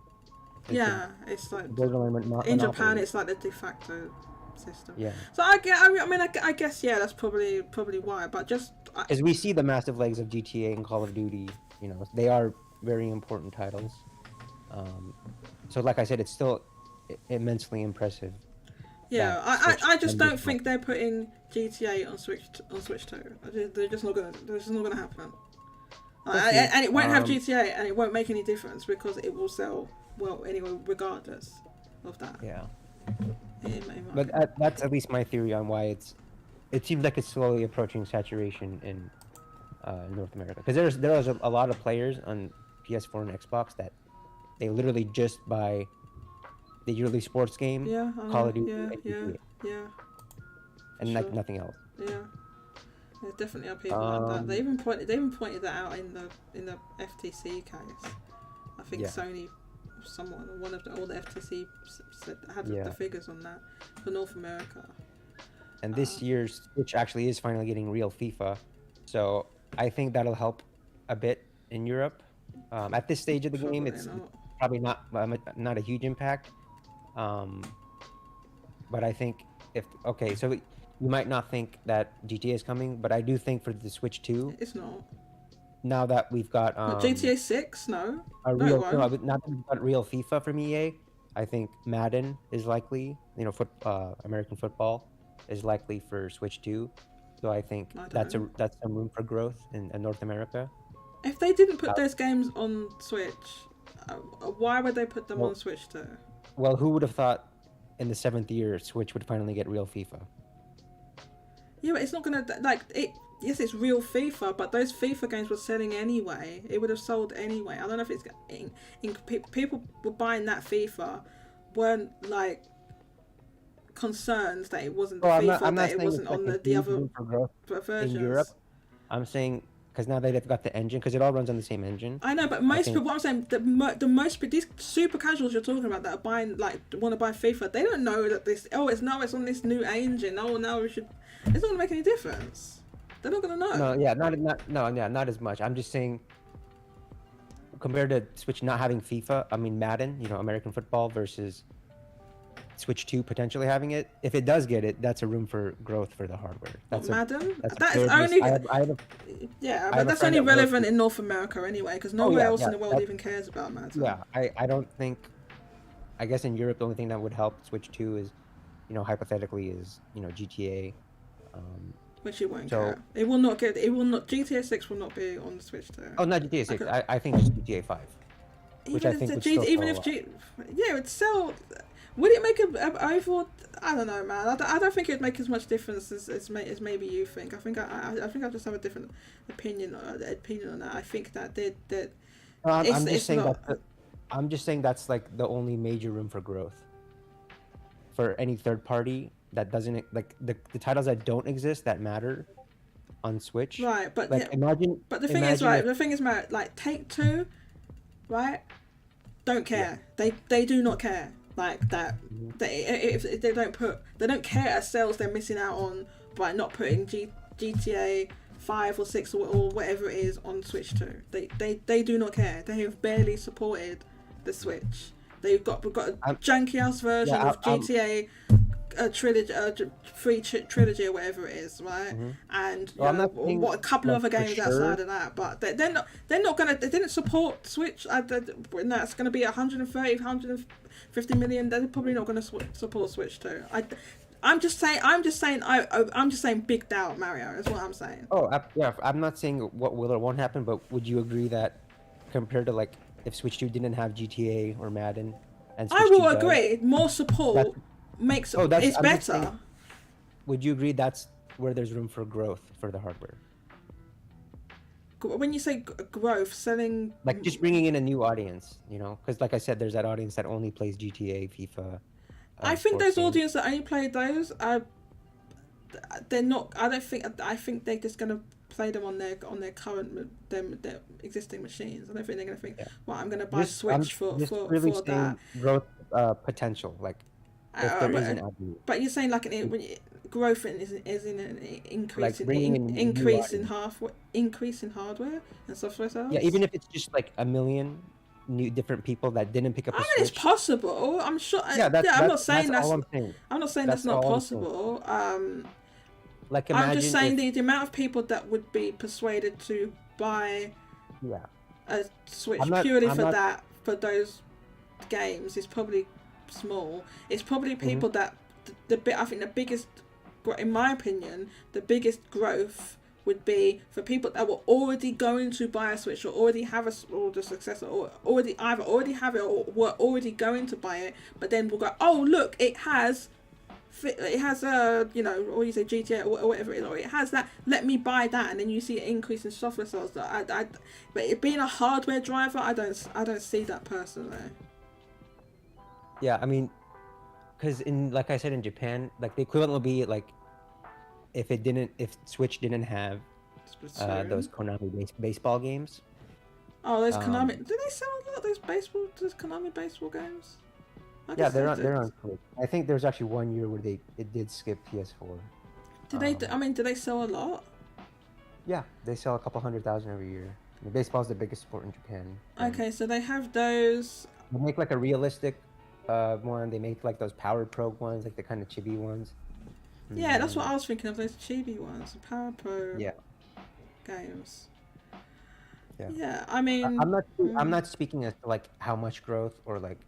It's like Monopoly. in Japan it's like the de facto system. Yeah. So I guess that's probably why, but just Because we see the massive legs of GTA and Call of Duty, they are very important titles. So like I said, it's still immensely impressive. Yeah, I just don't think they're putting GTA on Switch 2. They're just not gonna happen. And it won't have GTA, and it won't make any difference because it will sell well anyway, regardless of that. Yeah. But That's at least my theory on why it seems like it's slowly approaching saturation in North America. Because there's a lot of players on PS4 and Xbox that they literally just buy the yearly sports game, Call of Duty, and like nothing else. Yeah, there definitely are people like that. They even pointed that out in the FTC case. I think Sony, all the FTC had the figures on that for North America. And this year's Switch actually is finally getting real FIFA, so I think that'll help a bit in Europe. At this stage of the game, it's probably not a huge impact. But I think so you might not think that GTA is coming, but I do think for the Switch 2, it's not. Now that we've got GTA 6, now that we've got real FIFA from EA, I think Madden is likely. American football is likely for Switch 2. So I think that's some room for growth in North America. If they didn't put those games on Switch, why would they put them on Switch 2? Well, who would have thought in the 7th year Switch would finally get real FIFA? Yeah, but it's not gonna yes, it's real FIFA, but those FIFA games were selling anyway. It would have sold anyway. I don't know if it's people were buying that FIFA weren't like concerned that it wasn't the FIFA, I'm not that it wasn't on the other versions. In Europe, I'm saying because now they've got the engine, because it all runs on the same engine. I know, but most people, what I'm saying, the most these super casuals you're talking about that are buying, like, want to buy FIFA, they don't know that it's on this new engine. Oh, now we should. It's not gonna make any difference. They're not gonna know. Not as much. I'm just saying, compared to Switch not having FIFA, I mean Madden, American football versus Switch 2 potentially having it. If it does get it, that's a room for growth for the hardware. That's Madden? That's only. But that's only relevant in North America anyway, because nowhere else in the world even cares about Madden. Yeah, I don't think. I guess in Europe, the only thing that would help Switch 2 is, hypothetically, is GTA. Which it won't get. It will not get. It will not. GTA 6 will not be on the Switch 2. Oh, not GTA 6. I think just GTA 5. Which I think would still it'd sell. Would it make a overall? I don't know, man. I don't think it'd make as much difference as maybe you think. I think I just have a different opinion on that. I think that I'm just saying that's like the only major room for growth for any third party that doesn't like the titles that don't exist that matter on Switch. Right, but like imagine. But the thing is, right? The thing is, like Take-Two, right? Don't care. Yeah. They do not care. Like that, if they don't care at sales they're missing out on by not putting GTA 5 or 6 or whatever it is on Switch 2. They do not care. They have barely supported the Switch. We've got a I'm- janky ass version yeah, of GTA trilogy, trilogy or whatever it is, right? And Well, I'm not saying, what a couple of like, other for games sure. outside of that, but they're not gonna. They didn't support Switch. No, it's gonna be 130, 150 million. They're probably not gonna support Switch 2. I'm just saying big doubt, Mario. Is what I'm saying. Oh, yeah. I'm not saying what will or won't happen, but would you agree that compared to like if Switch 2 didn't have GTA or Madden, and Switch I 2 will does, agree. More support is I'm just better. saying, would you agree that's where there's room for growth for the hardware? When you say growth, selling Like just bringing in a new audience, you know? Because like I said, there's that audience that only plays GTA, FIFA. I think sports those games. audience that only play those they're not. I think they're just gonna play them on their current their existing machines. I don't think they're gonna think, well, I'm gonna buy Just- Switch I'm for just really that. saying growth potential, like if there is an avenue. But you're saying like growth is in an increase Like in bringing in increase new in increase in hardware and software sales. Yeah, even if it's just like a million new different people that didn't pick up I a mean, Switch. it's possible. I'm sure. I'm not saying that's all I'm saying. I'm not saying that's not all I'm saying. possible. Like I'm imagine just saying if, the amount of people that would be persuaded to buy yeah. a Switch I'm purely not- for those games is probably small. It's probably people that I think the biggest, in my opinion, the biggest growth would be for people that were already going to buy a Switch or already have or the successor or either already have it or were already going to buy it, but then we'll go, oh look, it has you know, or you say GTA or whatever it is, or it has that, let me buy that, and then you see an increase in software sales. But it being a hardware driver, I don't see that personally. Yeah, I mean, because like I said, in Japan, like the equivalent would be like if Switch didn't have those Konami baseball games. Oh, those Konami. Do they sell a lot of those Konami baseball games? Yeah, they're on Switch. I think there's actually one year where it did skip PS4. Do they sell a lot? Yeah, they sell a couple 100,000 every year. I mean, baseball is the biggest sport in Japan. Okay, so they have those. They make like a realistic one. They make like those Power Pro ones, like the kind of chibi ones. Yeah, that's what I was thinking of, those chibi ones, the Power Pro games. Yeah, I mean, I'm not speaking as to like how much growth or like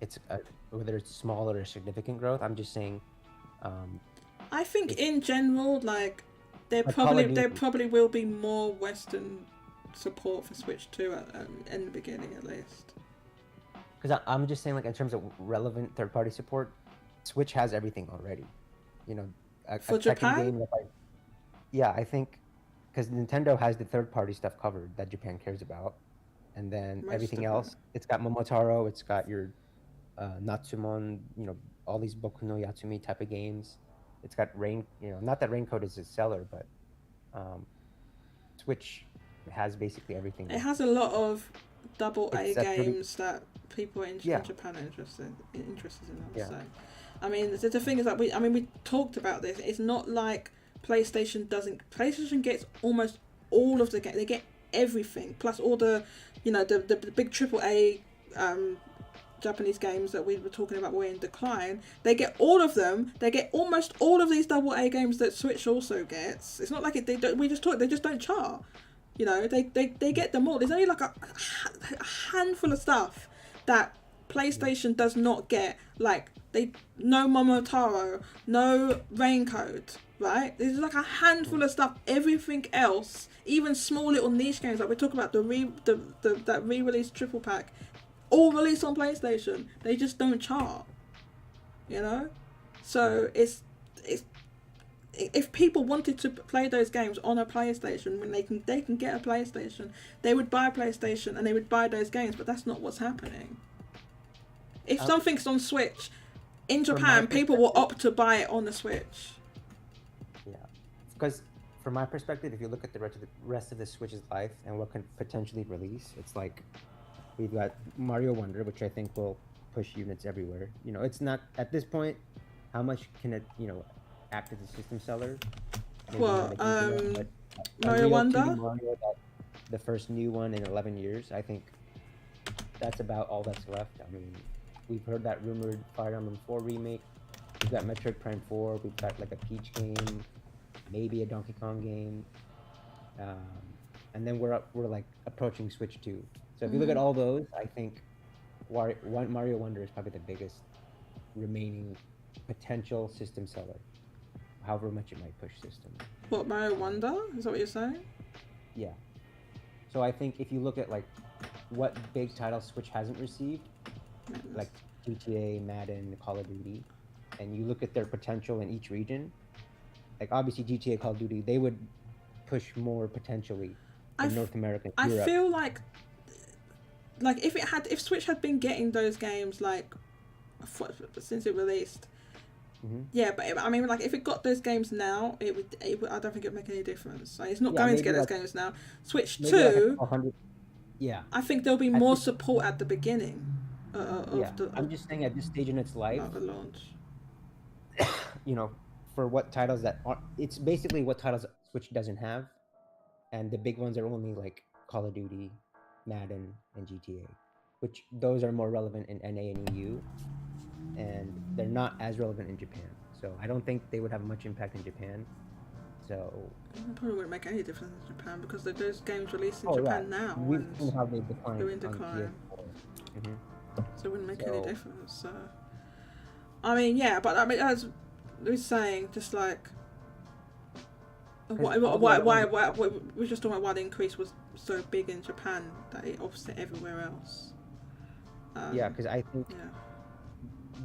whether it's small or significant growth. I'm just saying. I think in general, like there probably will be more Western support for Switch 2 in the beginning at least. Because I'm just saying, like in terms of relevant third-party support, Switch has everything already. You know, for Japan. I think. Because Nintendo has the third-party stuff covered that Japan cares about, and then everything else, it's got Momotaro, it's got your Natsumon, you know, all these Boku no Yatsumi type of games. It's got not that Raincode is a seller, but Switch has basically everything. It has a lot of AA games that people in Japan are interested in. So, I mean, the thing is that we talked about this. It's not like PlayStation doesn't. PlayStation gets almost all of the games. They get everything, plus all the, you know, the big AAA Japanese games that we were talking about were in decline. They get all of them. They get almost all of these AA games that Switch also gets. It's not like they just don't chart. You know, they get them all. There's only like a handful of stuff that PlayStation does not get. Like no Momotaro, no Raincode. Right, there's like a handful of stuff. Everything else, even small little niche games, like we're talking about that re-released triple pack, all released on PlayStation. They just don't chart, you know. So it's if people wanted to play those games on a PlayStation, when they can get a PlayStation, they would buy a PlayStation and they would buy those games. But that's not what's happening. If something's on Switch in Japan, people will opt to buy it on the Switch. Because from my perspective, if you look at the rest of the Switch's life and what can potentially release, it's like we've got Mario Wonder, which I think will push units everywhere. You know, it's not at this point. How much can it, you know, act as a system seller? Well, Mario Wonder, Mario, the first new one in 11 years, I think that's about all that's left. I mean, we've heard that rumored Fire Emblem 4 remake. We've got Metroid Prime 4. We've got like a Peach game, maybe a Donkey Kong game, and then we're like approaching Switch 2. So if you look at all those, I think Mario Wonder is probably the biggest remaining potential system seller, however much it might push systems. What, Mario Wonder? Is that what you're saying? Yeah. So I think if you look at like what big titles Switch hasn't received, like GTA, Madden, Call of Duty, and you look at their potential in each region, like obviously GTA, Call of Duty, they would push more potentially in North America and Europe. I feel like if Switch had been getting those games like since it released, yeah, but I mean, like if it got those games now, it would I don't think it'd make any difference. Like, it's not going to get those games now. Switch 2, yeah, I think there'll be more support at the beginning. I'm just saying at this stage in its life, of the launch. You know, for what titles that are, it's basically what titles Switch doesn't have, and the big ones are only like Call of Duty, Madden, and GTA, which those are more relevant in NA and EU, and they're not as relevant in Japan. So I don't think they would have much impact in Japan. So it probably wouldn't make any difference in Japan because those games released in Japan now. We've seen how they decline. They're in decline. So it wouldn't make any difference. So I mean, yeah, but I mean, as we were saying, just like why we're just talking about why the increase was so big in Japan that it offset everywhere else. Yeah, because I think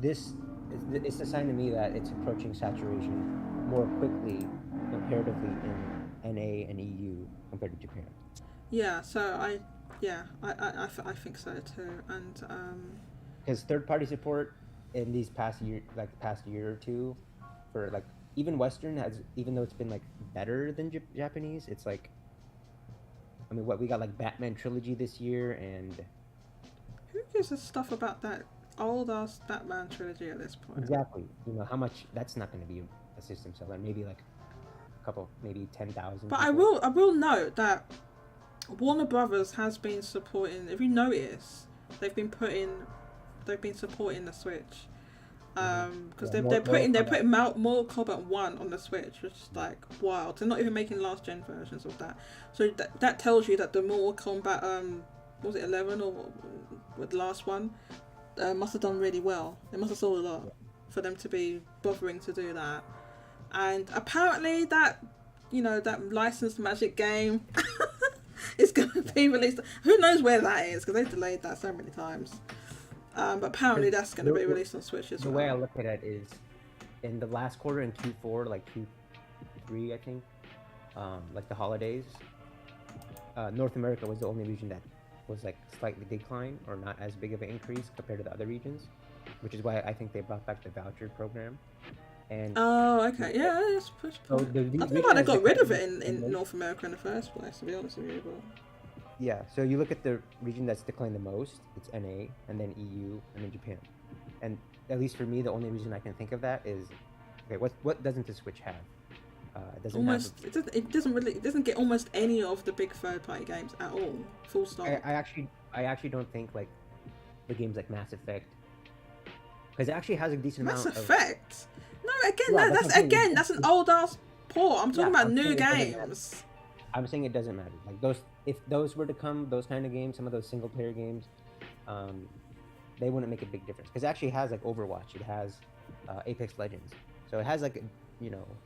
it's a sign to me that it's approaching saturation more quickly comparatively in NA and EU compared to Japan. Yeah, so I think so too, and because third-party support in these past year or two, for like even Western has, even though it's been like better than Japanese, it's like, I mean, we got like Batman trilogy this year, and who gives a stuff about that old ass Batman trilogy at this point? Exactly. You know how much that's not going to be a system seller. Maybe like a couple, maybe 10,000. But I will note that Warner Brothers has been supporting. If you notice, they've been supporting the Switch, because they're putting Mortal Kombat 1 on the Switch, which is like wild. They're not even making last gen versions of that. So that tells you that the Mortal Kombat was it 11 or the last one must have done really well. They must have sold a lot for them to be bothering to do that. And apparently that licensed Magic game is going to be released. Who knows where that is, because they've delayed that so many times. But apparently that's going to be released on Switch as well. The way I look at it is, in the last quarter, in Q4, like Q3, I think, like the holidays, North America was the only region that was like slightly decline or not as big of an increase compared to the other regions, which is why I think they brought back the voucher program. And okay, yeah, that's push. I don't know why they got rid of it in North America in the first place, to be honest with you. But yeah, so you look at the region that's declined the most, it's NA, and then EU, and then Japan. And at least for me, the only reason I can think of that is, okay, what doesn't the Switch have? It doesn't get almost any of the big third-party games at all. Full stop. I actually don't think like the games like Mass Effect, because it actually has a decent amount of... Mass Effect? No, again, that's an old-ass port. I'm talking about new games. I'm saying it doesn't matter. Like if those were to come, those kind of games, some of those single-player games, they wouldn't make a big difference. Because it actually has like Overwatch, it has Apex Legends, so it has like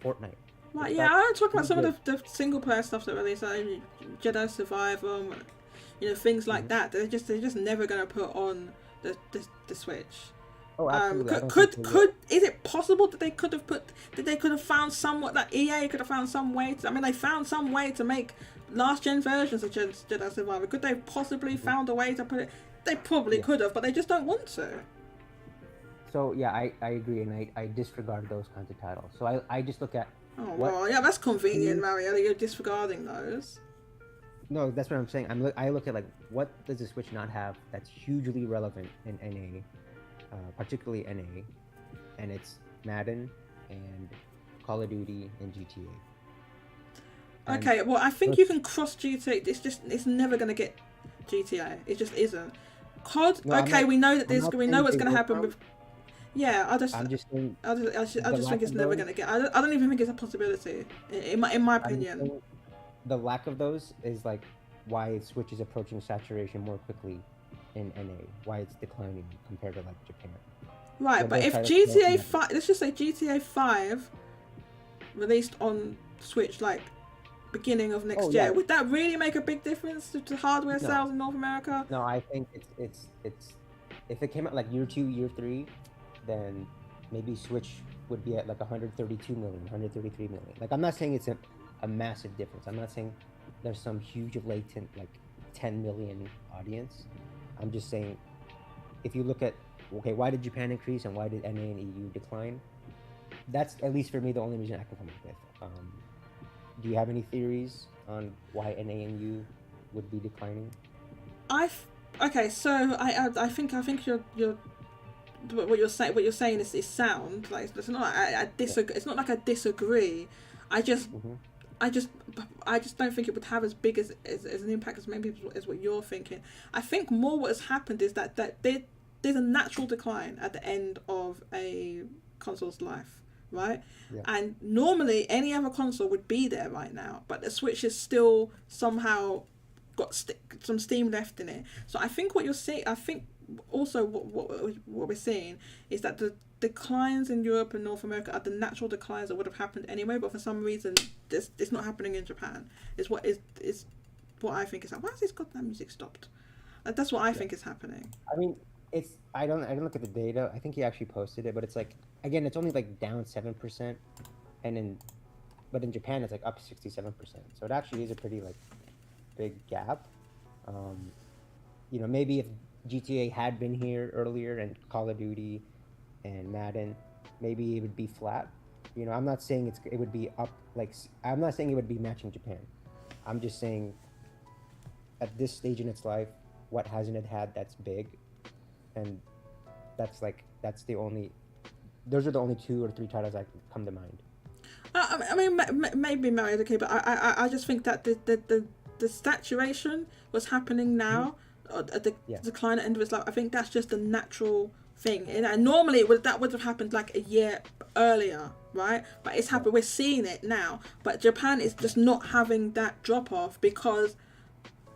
Fortnite. Right, yeah, I'm talking about some of the single-player stuff that released, like Jedi Survivor, things like that. They're just never gonna put on the Switch. Oh, absolutely. Is it possible that they could have found somewhat, that EA could have found some way to, they found some way to make last gen versions of Jedi Survivor. Could they have possibly found a way to put it? They probably could have, but they just don't want to. So yeah, I agree, and I disregard those kinds of titles. So I just look at well, yeah, that's convenient, Mario, that you're disregarding those. No, that's what I'm saying. I look at like, what does the Switch not have that's hugely relevant in NA? Particularly NA, and it's Madden and Call of Duty and GTA. And okay, well, I think you can cross GTA. It's never going to get GTA. It just isn't. COD. No, Okay, we know that I'm there's. not We know saying what's they going to will happen come. with. Yeah, I'm just saying I just the think lack it's of never those. going to get. I don't even think it's a possibility. In my I'm just opinion. saying the lack of those is like why Switch is approaching saturation more quickly in NA. Why it's declining compared to like Japan. Right, But but those if titles don't GTA matter. 5, let's just say GTA 5 released on Switch like beginning of next Oh year, yeah, would that really make a big difference to hardware no, sales in North America? no. I think it's if it came out like year 2, year 3, then maybe Switch would be at like 132 million, 133 million. Like I'm not saying it's a massive difference. I'm not saying there's some huge latent like 10 million audience. I'm just saying if you look at okay, why did Japan increase and why did NA and EU decline? That's at least for me the only reason I can come up with. Do you have any theories on why NA and EU would be declining? Okay, so I think you're what you're saying is sound. Like it's not like I disagree. It's not like I disagree. I just Mm-hmm. I just I just don't think it would have as big as an impact as maybe as what you're thinking. I think more what has happened is that there's a natural decline at the end of a console's life, right? Yeah. And normally any other console would be there right now, but the Switch is still somehow got some steam left in it. So I think what you're saying, I think also what we're seeing is that the declines in Europe and North America are the natural declines that would have happened anyway, but for some reason it's not happening in Japan. Is what I think is happening. Why has this goddamn music stopped? That's what I think is happening. I mean, I don't look at the data. I think he actually posted it, but it's like again, it's only like down 7%, but in Japan it's like up 67%. So it actually is a pretty like big gap. Maybe if GTA had been here earlier and Call of Duty and Madden, maybe it would be flat. I'm not saying it would be up I'm not saying it would be matching Japan. I'm just saying at this stage in its life, what hasn't it had that's big? And those are the only 2 or 3 titles that come to mind. I mean, maybe Mario, okay, but I just think that the saturation was happening now at the decline at end of its life. I think that's just a natural thing, and normally that would have happened like a year earlier, right? But it's happened. We're seeing it now, but Japan is just not having that drop off because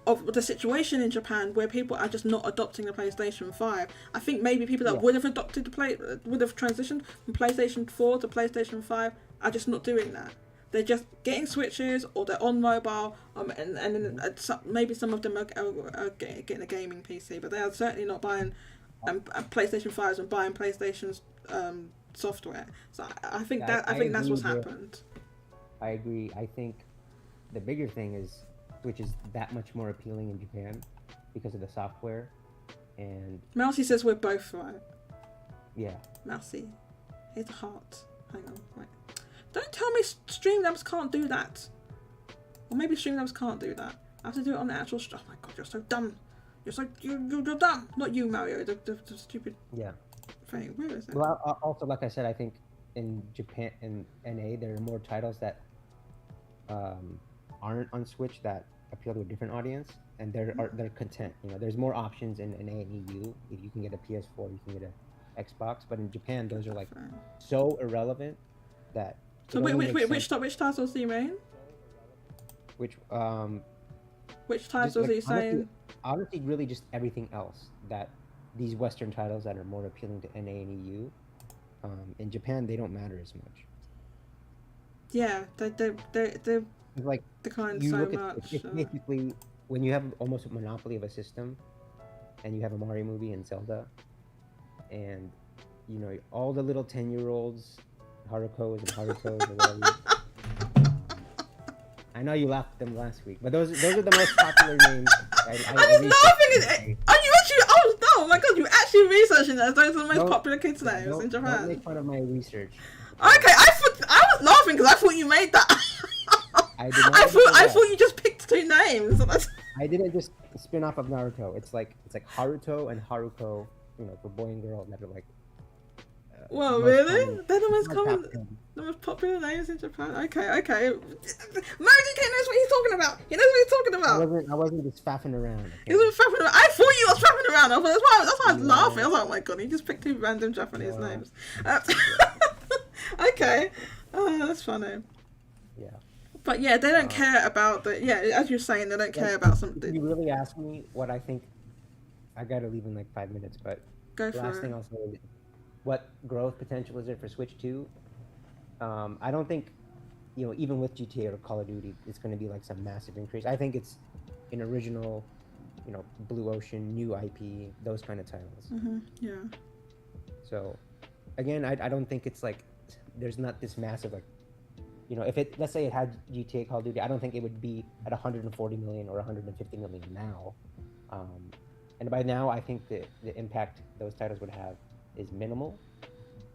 of the situation in Japan where people are just not adopting the PlayStation 5. I think maybe people that would have adopted would have transitioned from PlayStation 4 to PlayStation 5 are just not doing that. They're just getting Switches or they're on mobile, and then maybe some of them are getting a gaming PC, but they are certainly not buying PlayStation 5s and buying PlayStation's software. So I think that's what's happened. I agree. I think the bigger thing is Switch is that much more appealing in Japan because of the software, and Mousie says we're both right. Yeah. Mousie, here's a heart. Hang on, wait. Don't tell me Streamlabs can't do that. Or maybe Streamlabs can't do that. I have to do it on the actual Oh my god, you're so dumb. You're dumb. Not you, Mario. The stupid thing. Where is it? Well, also, like I said, I think in Japan, in NA, there are more titles that aren't on Switch that appeal to a different audience, and they're content. There's more options in NA and EU. If you can get a PS4, you can get a Xbox, but in Japan, those are like so irrelevant that. So which titles do you mean? Which titles are you saying? Honestly, really just everything else that these Western titles that are more appealing to NA and EU. In Japan, they don't matter as much. Yeah, they like declined so much. It's basically when you have almost a monopoly of a system, and you have a Mario movie and Zelda, and all the little 10-year-olds, Haruko's and Haruto's or whatever. I know you laughed at them last week, but those are the most popular names. I was laughing. Are you actually? Oh no! My God, you actually researching that? Those are the most popular kids names in Japan. Don't make fun of my research. Okay, I was laughing because I thought you made that. I thought you just picked 2 names. I didn't just spin off of Naruto. It's like Haruto and Haruko, for boy and girl that are like Well, most really? common- They're the most my common, top 10. the most popular names in Japan. Okay. Mousie knows what he's talking about. He knows what he's talking about. I wasn't just faffing around. He Okay? was fapping around. I thought you was fapping around. That's why I was Yeah. laughing. I was like, oh my god, he just picked two random Japanese Yeah. names. Okay. Oh, that's funny. Yeah. But yeah, they don't care about the. Yeah, as you're saying, they don't care about If something. you really ask me what I think, I gotta leave in like 5 minutes. But Go the for last it. thing I'll say is, what growth potential is there for Switch 2? I don't think, even with GTA or Call of Duty, it's going to be like some massive increase. I think it's an original, Blue Ocean, new IP, those kind of titles. Yeah. So, again, I don't think it's like, there's not this massive, like, let's say it had GTA, Call of Duty, I don't think it would be at 140 million or 150 million now. And by now, I think the impact those titles would have is minimal.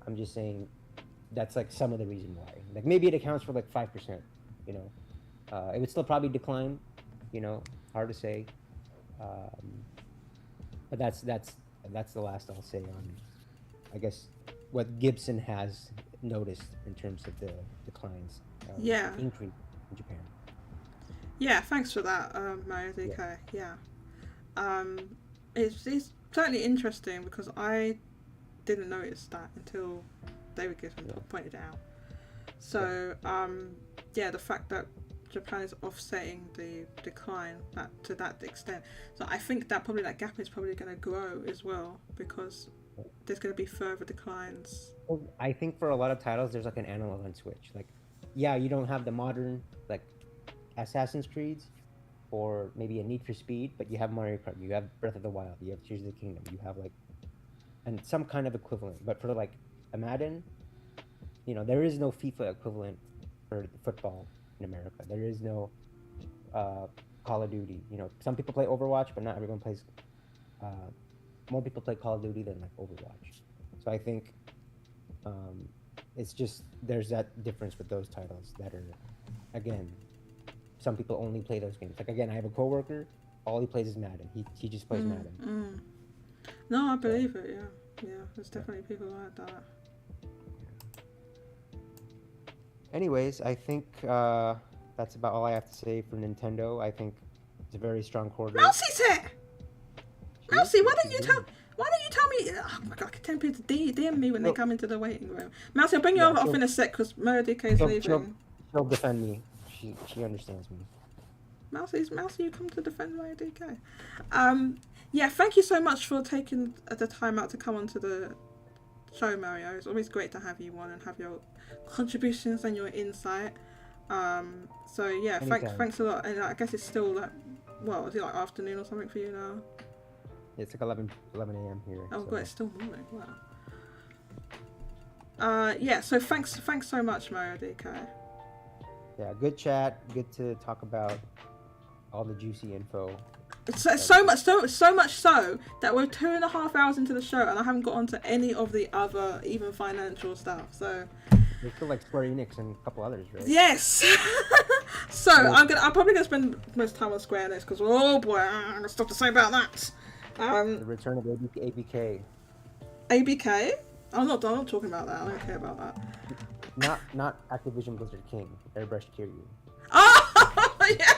I'm just saying that's like some of the reason why. Like maybe it accounts for like 5%, it would still probably decline, hard to say. But that's the last I'll say on, I guess, what Gibson has noticed in terms of the declines. Yeah. Increase in Japan. Yeah, thanks for that, Mario DK. Yeah. It's certainly interesting because I didn't notice that until David Gibson pointed it out. So, the fact that Japan is offsetting the decline to that extent. So I think that gap is probably going to grow as well because there's going to be further declines. Well, I think for a lot of titles, there's like an analog on Switch. Like, yeah, you don't have the modern like Assassin's Creeds or maybe a Need for Speed, but you have Mario Kart, you have Breath of the Wild, you have Tears of the Kingdom, you have like, and some kind of equivalent. But for like a Madden, there is no FIFA equivalent for football in America. There is no Call of Duty. Some people play Overwatch, but not everyone plays. More people play Call of Duty than like Overwatch. So I think it's just there's that difference with those titles that are, again, some people only play those games. Like again, I have a coworker, all he plays is Madden. He just plays Madden. No, I believe it. Yeah, there's definitely people like that. Anyways, I think that's about all I have to say for Nintendo. I think it's a very strong quarter. Mousie's here. Mousie, why don't you tell me? Oh my god, I can tell people to DM me when they come into the waiting room. Mousie, I'll bring you off in a sec because Mario DK is leaving. She'll defend me. She understands me. Mousie, you come to defend Mario DK. Yeah, thank you so much for taking the time out to come onto the show, Mario. It's always great to have you on and have your contributions and your insight. So yeah, thanks a lot. And I guess it's still like, is it like afternoon or something for you now? It's like 11 a.m. here. Oh god, it's still morning. Wow. Yeah. So thanks so much, Mario DK. Yeah, good chat. Good to talk about all the juicy info. It's so much so that we're 2.5 hours into the show and I haven't got onto any of the other even financial stuff. So there's still like Square Enix and a couple others, right? yes. So I'm probably gonna spend most time on Square Enix because oh boy, I got stuff to say about that. The return of ABK. ABK? I'm not talking about that. I don't care about that. Not Activision Blizzard King. Airbrush Kiryu. Oh yeah.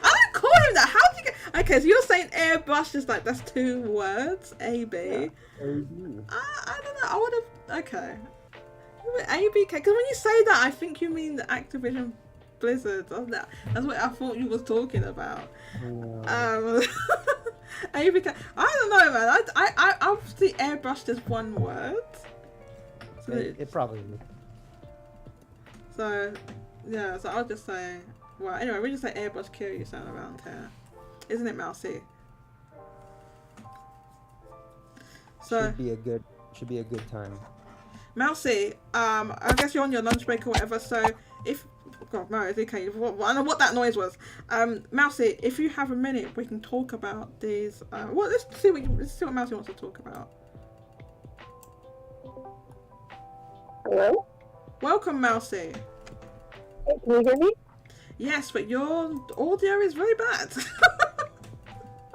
I don't call him that. How do you get? Okay, so you're saying airbrush is like that's 2 words. AB. Yeah, AB. I don't know. I would have. Okay. ABK. Because when you say that, I think you mean the Activision Blizzard. That's what I thought you was talking about. Yeah. ABK. I don't know, man. I obviously airbrushed is 1 word. So It probably is. So yeah. So I'll just say. Well, anyway, we just say airbrush Kiryu sound around here, isn't it, Mousie? So should be a good time. Mousie, I guess you're on your lunch break or whatever. So if God, Mario, okay, I don't know what that noise was. Mousie, if you have a minute, we can talk about these. Let's see what Mousie wants to talk about. Hello? Welcome, Mousie. Hey, can you hear me? Yes, but your audio is very bad.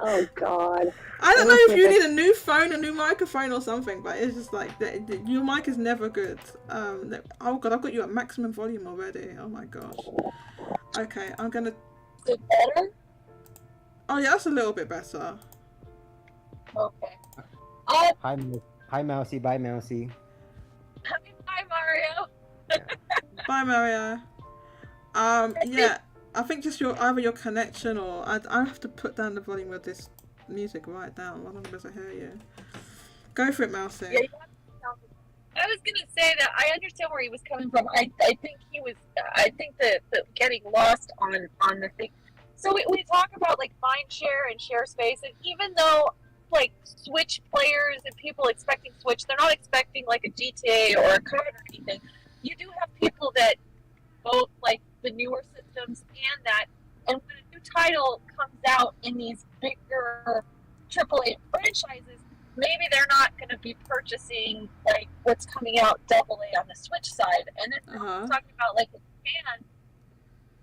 Oh God. I don't I know wish if my you best- need a new phone, a new microphone, or something, but it's just like your mic is never good. Oh God, I've got you at maximum volume already. Oh my gosh. Okay, I'm gonna. Is it better? Oh yeah, that's a little bit better. Okay. Hi, Mousie. Bye, Mousie. Hi, Mario. Bye, Mario. Yeah, I think just either your connection or I have to put down the volume of this music right down. I don't know if I hear you. Go for it, Mousie. Yeah, I was gonna say that I understand where he was coming from. I think he was. I think that getting lost on the thing. So we talk about like mind share and share space, and even though like Switch players and people expecting Switch, they're not expecting like a GTA or a COD or anything. You do have people that both like the newer systems and that, and when a new title comes out in these bigger AAA franchises, maybe they're not going to be purchasing like what's coming out AA on the Switch side, and then we're talking about like in Japan,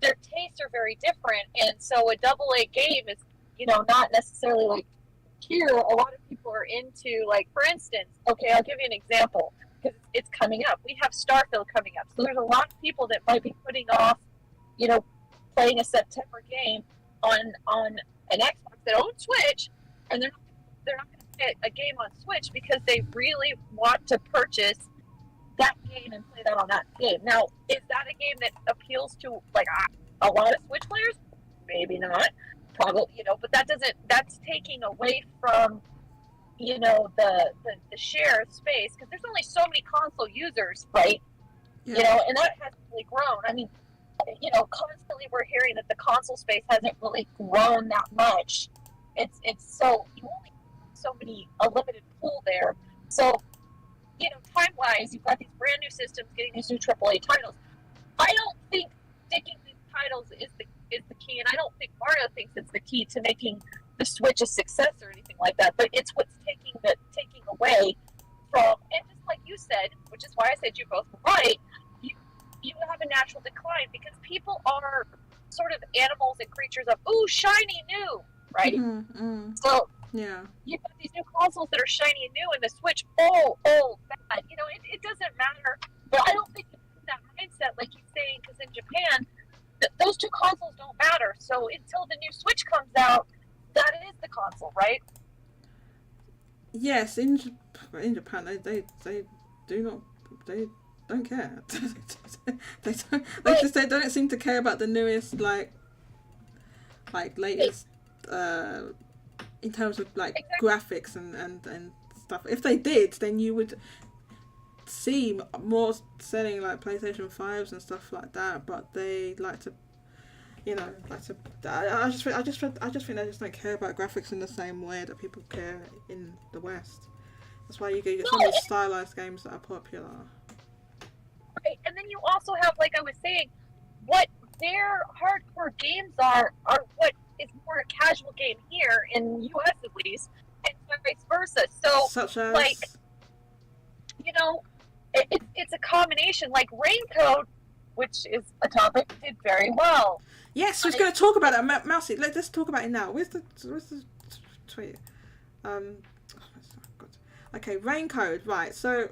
their tastes are very different, and so a AA game is not necessarily like here. A lot of people are into like, for instance, okay, I'll give you an example because it's coming up. We have Starfield coming up, so there's a lot of people that might be putting off, playing a September game on an Xbox that owns Switch, and they're not going to play a game on Switch because they really want to purchase that game and play that on that game. Now, is that a game that appeals to like a lot of Switch players? Maybe not. Probably, but that's taking away from the share space, because there's only so many console users, right? Yeah. And that hasn't really grown. I mean, constantly we're hearing that the console space hasn't really grown that much. It's so you only have so many, a limited pool there. So time wise, you've got these brand new systems getting these new AAA titles. I don't think sticking these titles is the key, and I don't think Mario thinks it's the key to making the Switch a success or anything like that. But it's what's taking away from, and just like you said, which is why I said you both were right. You have a natural decline because people are sort of animals and creatures of shiny new, right? Mm-hmm. So yeah, you've got these new consoles that are shiny and new, and the Switch old, bad. It doesn't matter. But I don't think it's that mindset, like you're saying, because in Japan, those two consoles don't matter. So until the new Switch comes out, that is the console, right? yes. In Japan, they do not don't care. they don't seem to care about the newest like latest in terms of like graphics and stuff. If they did, then you would see more selling like PlayStation 5s and stuff like that. But they like to, I just think they just don't care about graphics in the same way that people care in the West. That's why you get some of these stylized games that are popular. Right, and then you also have, like I was saying, what their hardcore games are what is more a casual game here in the US at least, and vice versa. So, such as like, it's a combination. Like Raincode, which is a topic, did very well. yes, we're going to talk about that. Mousie, let's talk about it now. Where's the tweet? Oh God. Okay, Raincode. Right, so.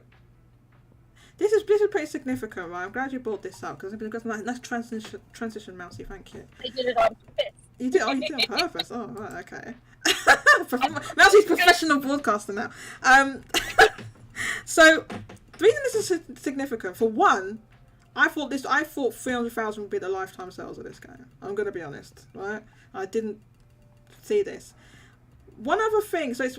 This is pretty significant, right? I'm glad you brought this up because nice transition, Mousie. Thank you. I did it on purpose. You did it on purpose. Oh, right, okay. Mousie's professional broadcaster now. So the reason this is significant, for one, I thought 300,000 would be the lifetime sales of this game. I'm gonna be honest, right? I didn't see this. One other thing, so it's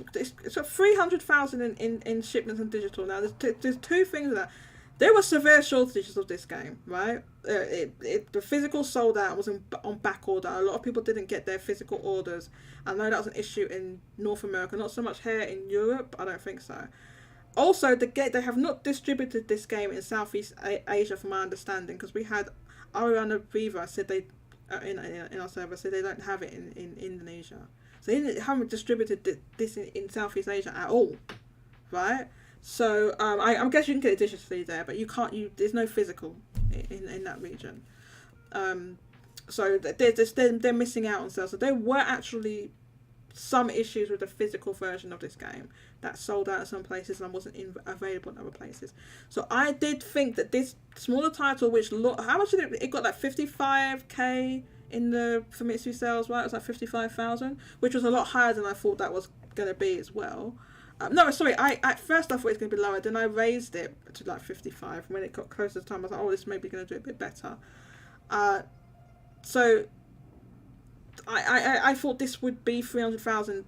got 300,000 in shipments and digital. Now there's two things that. There were severe shortages of this game, right? The physical sold out was on back order. A lot of people didn't get their physical orders. I know that was an issue in North America, not so much here in Europe. I don't think so. Also, they have not distributed this game in Southeast Asia, from my understanding, because we had Ariana Viva said they in our server said they don't have it in Indonesia, so they haven't distributed this in Southeast Asia at all, right? So I guess you can get it digitally there, but you can't. There's no physical in that region. So they're missing out on sales. So they were actually some issues with the physical version of this game that sold out in some places and wasn't available in other places. So I did think that this smaller title, which how much did it got, like 55k in the Famitsu sales, right? It was like 55,000, which was a lot higher than I thought that was going to be as well. No, sorry, at first I thought it was going to be lower, then I raised it to like 55. When it got closer to the time, I was like, oh, this may be going to do a bit better. So I thought this would be 300,000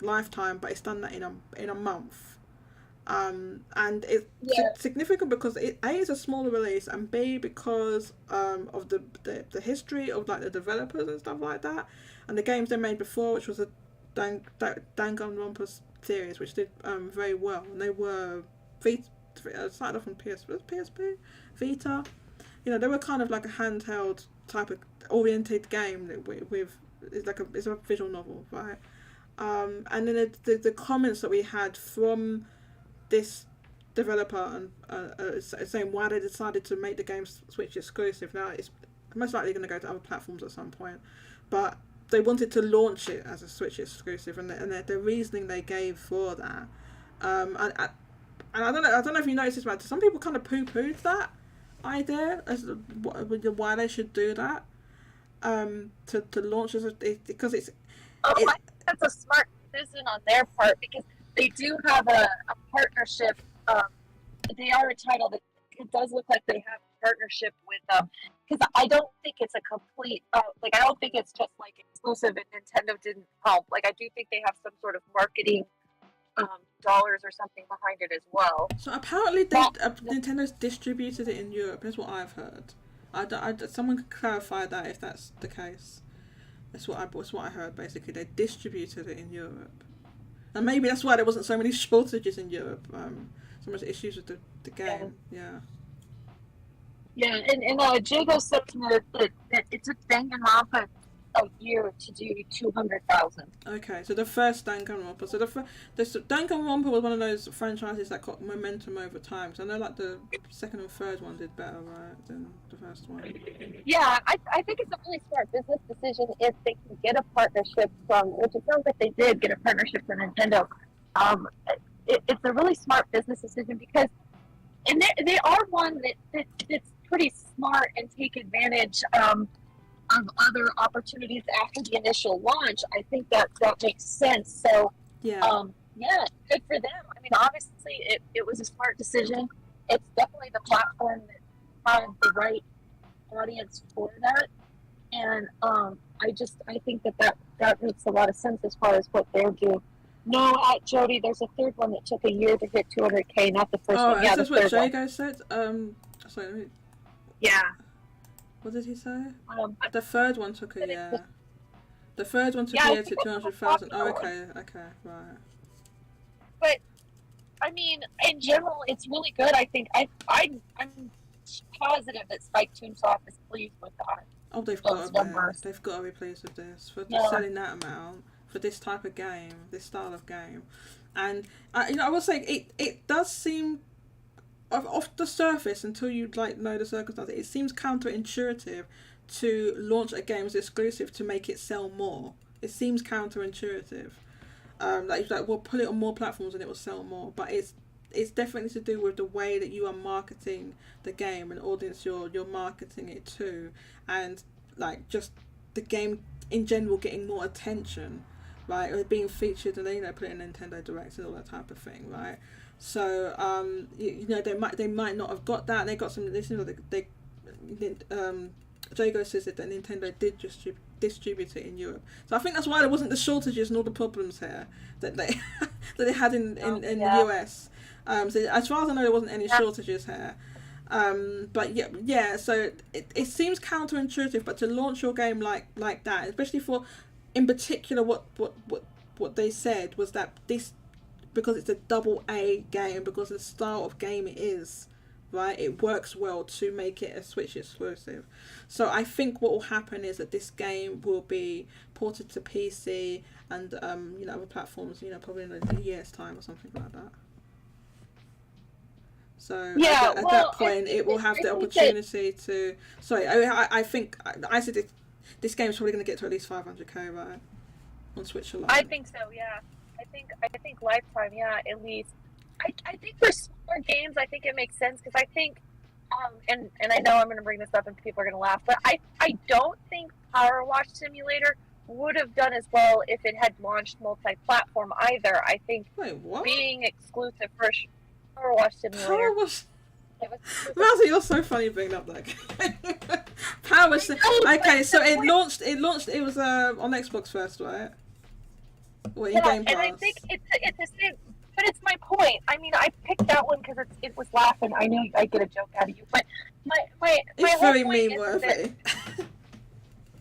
lifetime, but it's done that in a month. And it's significant because A, is a smaller release, and B, because of the history of like the developers and stuff like that, and the games they made before, which was a Danganronpa series, which did very well, and they were started off on PSP, Vita. You know, they were kind of like a handheld type of oriented game with it's a visual novel, right? And then the comments that we had from this developer and saying why they decided to make the game Switch exclusive. Now it's most likely going to go to other platforms at some point, but they wanted to launch it as a Switch exclusive, and the reasoning they gave for that, and I don't know if you noticed this, but some people kind of poo-pooed that idea as why they should do that, to launch as because it's. I think that's a smart decision on their part, because they do have a partnership. They are a title that it does look like they have a partnership with them. Because I don't think it's a complete, I don't think it's just like exclusive and Nintendo didn't help. Like, I do think they have some sort of marketing dollars or something behind it as well. So apparently Nintendo's distributed it in Europe, is what I've heard. Someone can clarify that if that's the case. That's what I heard, basically. They distributed it in Europe. And maybe that's why there wasn't so many shortages in Europe. So much issues with the game. Yeah. Yeah, and Jaygo said to me that it took Danganronpa a year to do 200,000. Okay, so the first Danganronpa. So the Danganronpa was one of those franchises that got momentum over time. So I know like the second and third one did better, right, than the first one. Yeah, I think it's a really smart business decision if they can get a partnership from, which it sounds like they did get a partnership from Nintendo. It's a really smart business decision because, and they are one that's pretty smart and take advantage of other opportunities after the initial launch. I think that makes sense. So yeah, good for them. I mean, obviously it was a smart decision. It's definitely the platform that had the right audience for that, and I think that makes a lot of sense as far as what they're doing. No, Jody, there's a third one that took a year to hit 200K, not the first one. Yeah, that's what Jaygo said. Sorry. Yeah. What did he say? The third one took a year. The third one took a year to 200,000. Oh, okay, right. But I mean, in general, it's really good. I think I'm positive that Spike Toonsoft is pleased with that. Oh, they've got to be pleased with this for selling that amount for this type of game, this style of game, and I will say it does seem. Off the surface, until you know the circumstances, it seems counterintuitive to launch a game as exclusive to make it sell more. It seems counterintuitive. We'll put it on more platforms and it will sell more. But it's definitely to do with the way that you are marketing the game and audience you're marketing it to, and just the game in general getting more attention, right? Or being featured and put it in Nintendo Direct and all that type of thing, right? So they might not have got that. They got some. Jaygo says that Nintendo did just distribute it in Europe. So I think that's why there wasn't the shortages and all the problems here that they that they had in the US. So as far as I know, there wasn't any shortages here. But yeah. So it seems counterintuitive, but to launch your game like that, especially in particular, what they said was that this. Because it's a AA game, because of the style of game it is, right? It works well to make it a Switch exclusive. So I think what will happen is that this game will be ported to PC and other platforms, probably in a year's time or something like that. So at that point, it will have the opportunity to. Sorry, I think I said this game is probably going to get to at least 500k, right? on Switch alone. I think so. Yeah, I think Lifetime. Yeah, at least. I think for smaller games, I think it makes sense because I think, and I know I'm going to bring this up and people are going to laugh, but I don't think Power Wash Simulator would have done as well if it had launched multi-platform either. I think Wait, what? being exclusive for Power Wash Simulator. Power Wash. It was Mousie, you're so funny bringing up that game. Power Wash. Okay, so it launched. It was on Xbox first, right? Or in Game Pass. and I think it's the same. But it's my point. I mean, I picked that one because it was laughing. I knew I get a joke out of you, but my It's whole very point meme is that worthy.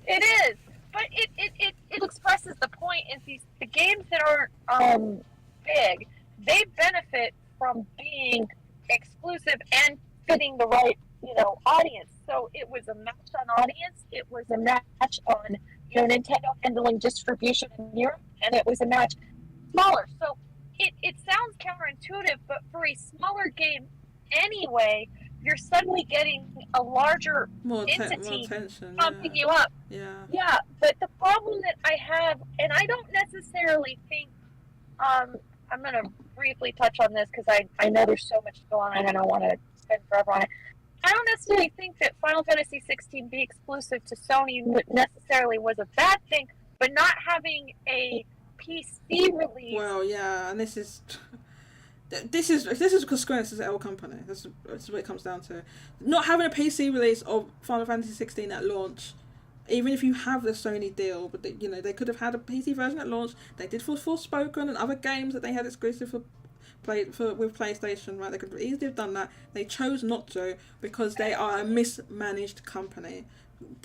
it is, but it expresses the point. Is the games that aren't big, they benefit from being exclusive and fitting the right audience. So it was a match on audience. It was a match on Nintendo handling distribution in Europe, and it was a match smaller. So. It sounds counterintuitive, but for a smaller game anyway, you're suddenly getting a larger more entity attention, pumping you up. Yeah. Yeah, but the problem that I have, and I don't necessarily think, I'm going to briefly touch on this because I know there's so much going on and I don't want to spend forever on it. I don't necessarily think that Final Fantasy 16 be exclusive to Sony necessarily was a bad thing, but not having a PC release. Well, yeah, and this is because Square Enix is an L company. That's what it comes down to. Not having a PC release of Final Fantasy 16 at launch, even if you have the Sony deal, but they could have had a PC version at launch. They did for Forspoken and other games that they had exclusive with PlayStation. Right, they could easily have done that. They chose not to because they are a mismanaged company.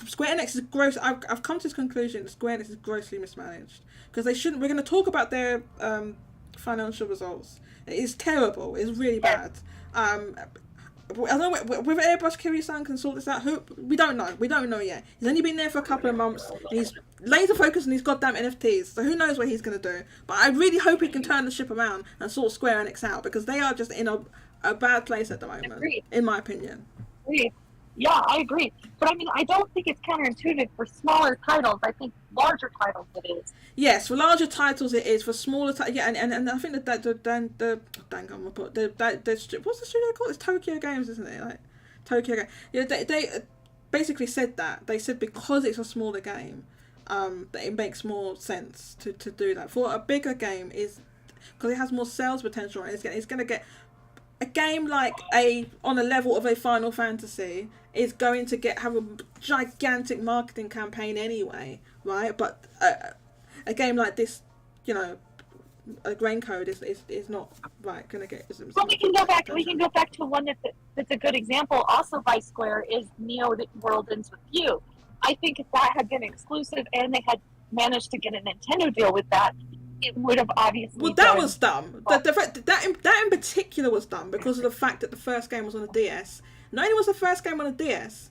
Square Enix is gross. I've come to this conclusion that Square Enix is grossly mismanaged because they shouldn't. We're going to talk about their financial results. It is terrible. It's really bad. I don't know whether Airbrush Kiri-san can sort this out. We don't know. We don't know yet. He's only been there for a couple of months. And he's laser focused on these goddamn NFTs. So who knows what he's going to do? But I really hope he can turn the ship around and sort Square Enix out because they are just in a bad place at the moment, Agreed. in my opinion. Agreed. Yeah, I agree. But I mean, I don't think it's counterintuitive for smaller titles. I think larger titles it is. Yes, for larger titles it is. For smaller titles, yeah, and I think what's the studio called? It's Tokyo Games, isn't it? Like Tokyo Games. Yeah, they basically said that. They said because it's a smaller game, that it makes more sense to do that. For a bigger game is because it has more sales potential. And it's going to get. A game like on a level of a Final Fantasy is going to have a gigantic marketing campaign anyway, right? But a game like this, a Raincode is not right. Going to get. Well, we can go back. We can go back to one that's a good example. Also by Square is Neo: The World Ends With You. I think if that had been exclusive and they had managed to get a Nintendo deal with that, it would have obviously. Well, that was dumb. That in particular was dumb because of the fact that the first game was on a DS. Not only was the first game on a DS,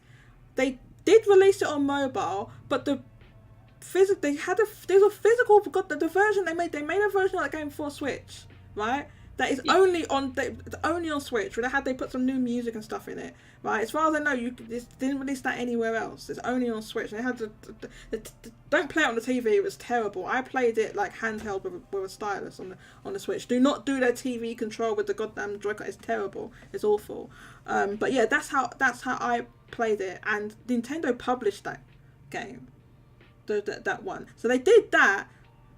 they did release it on mobile, but there's a physical. The version they made a version of that game for Switch, right? That is only on Switch. Where they put some new music and stuff in it, right? As far as I know, you didn't release that anywhere else. It's only on Switch. And they had don't play it on the TV. It was terrible. I played it like handheld with a stylus on the Switch. Do not do their TV control with the goddamn Joy-Con. It's terrible. It's awful. But yeah, that's how I played it. And Nintendo published that game, that one. So they did that.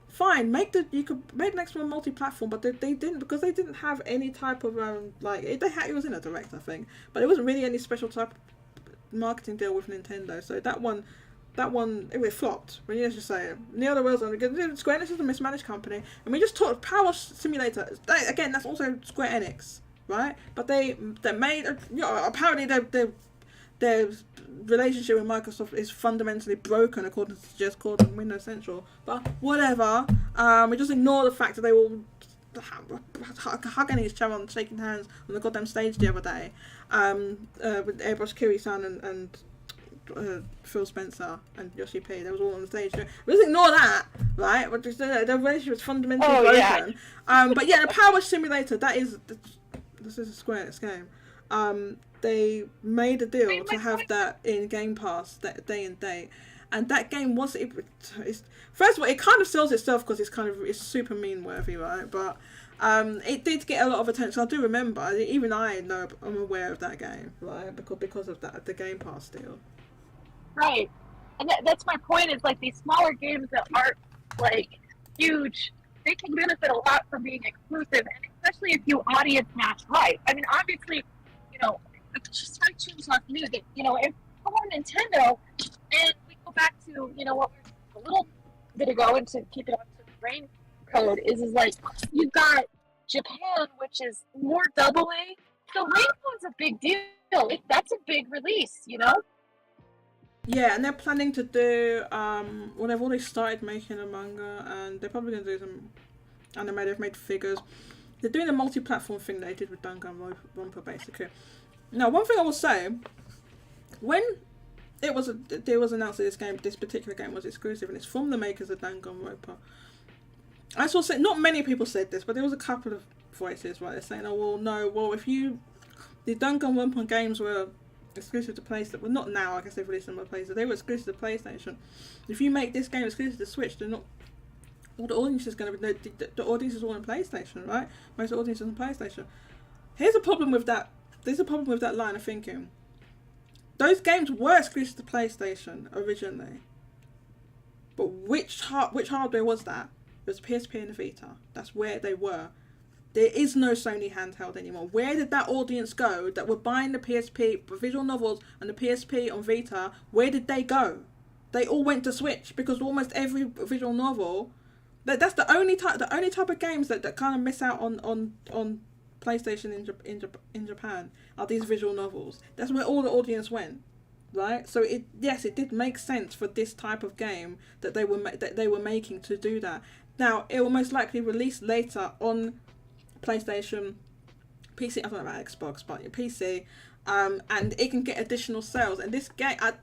Fine, you could make the next one multi-platform, but they didn't because they didn't have any type of it was in a direct, I think, but it wasn't really any special type of marketing deal with Nintendo. So that one it flopped. When you just say it. The other words because Square Enix is a mismanaged company, and we just talked Power Simulator. Again, that's also Square Enix, right? But they made apparently their relationship with Microsoft is fundamentally broken according to just called Windows Central. But whatever. We just ignore the fact that they were hugging each other and shaking hands on the goddamn stage the other day. With Airbrush Kiri-san and Phil Spencer and Yoshi P. They was all on the stage. We just ignore that, right? But just, their relationship is fundamentally broken. Yeah. But yeah, the Power Simulator, this is a Square Enix game. They made a deal to have that in Game Pass that day and date. and that game was it's first of all, it kind of sells itself because it's super meme worthy, right? But it did get a lot of attention. I do remember, even I'm aware of that game, right? Because of that, the Game Pass deal. Right, and that's my point. Is like these smaller games that aren't like huge, they can benefit a lot from being exclusive, and especially if you audience match right. I mean, obviously, you know, it's just like choose not new. That if we're Nintendo, and we go back to what we were a little bit ago, and to keep it on to the Raincode is like you've got Japan, which is more double A. So Raincode's a big deal. That's a big release, Yeah, and they're planning to do well, they've already started making a manga, and they're probably going to do some anime. They've made figures. They're doing a multi-platform thing they did with Danganronpa, basically. Now, one thing I will say, when it was announced that this particular game was exclusive, and it's from the makers of Danganronpa, I saw not many people said this, but there was a couple of voices, right? They're saying, if the Danganronpa games were exclusive to PlayStation, well, not now, I guess they've released them on PlayStation, they were exclusive to PlayStation. If you make this game exclusive to Switch, they're not, all the audience is going to be, the audience is all on PlayStation, right? Most of the audience is on PlayStation. Here's a problem with that line of thinking. Those games were exclusive to PlayStation originally, but which hardware was that? It was PSP and the Vita. That's where they were. There is no Sony handheld anymore. Where did that audience go that were buying the PSP visual novels and the PSP on Vita? Where did they go? They all went to Switch, because almost every visual novel, that's the only type of games that kind of miss out on PlayStation in Japan are these visual novels. That's where all the audience went, right? So it did make sense for this type of game that they were making to do that. Now it will most likely release later on PlayStation, PC. I don't know about Xbox, but your PC, and it can get additional sales. And this game, I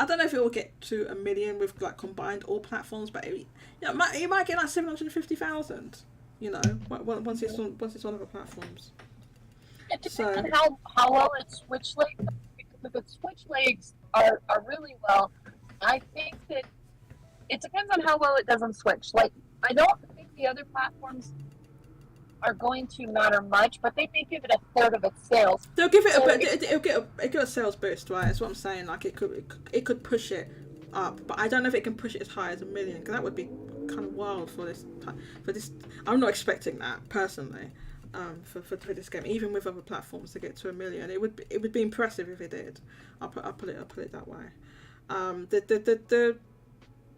don't know if it will get to 1 million with like combined all platforms, but it might get like 750,000. Once it's on other platforms. It depends on how well its Switch legs. If its Switch legs are really well, I think that it depends on how well it does on Switch. Like, I don't think the other platforms are going to matter much, but they may give it a third of its sales. They'll give it it'll get a sales boost, right? That's what I'm saying. Like it could push it up, but I don't know if it can push it as high as 1 million, because that would be kind of wild for this. I'm not expecting that personally. For this game, even with other platforms, to get to 1 million, it would be impressive if it did. I'll put it that way.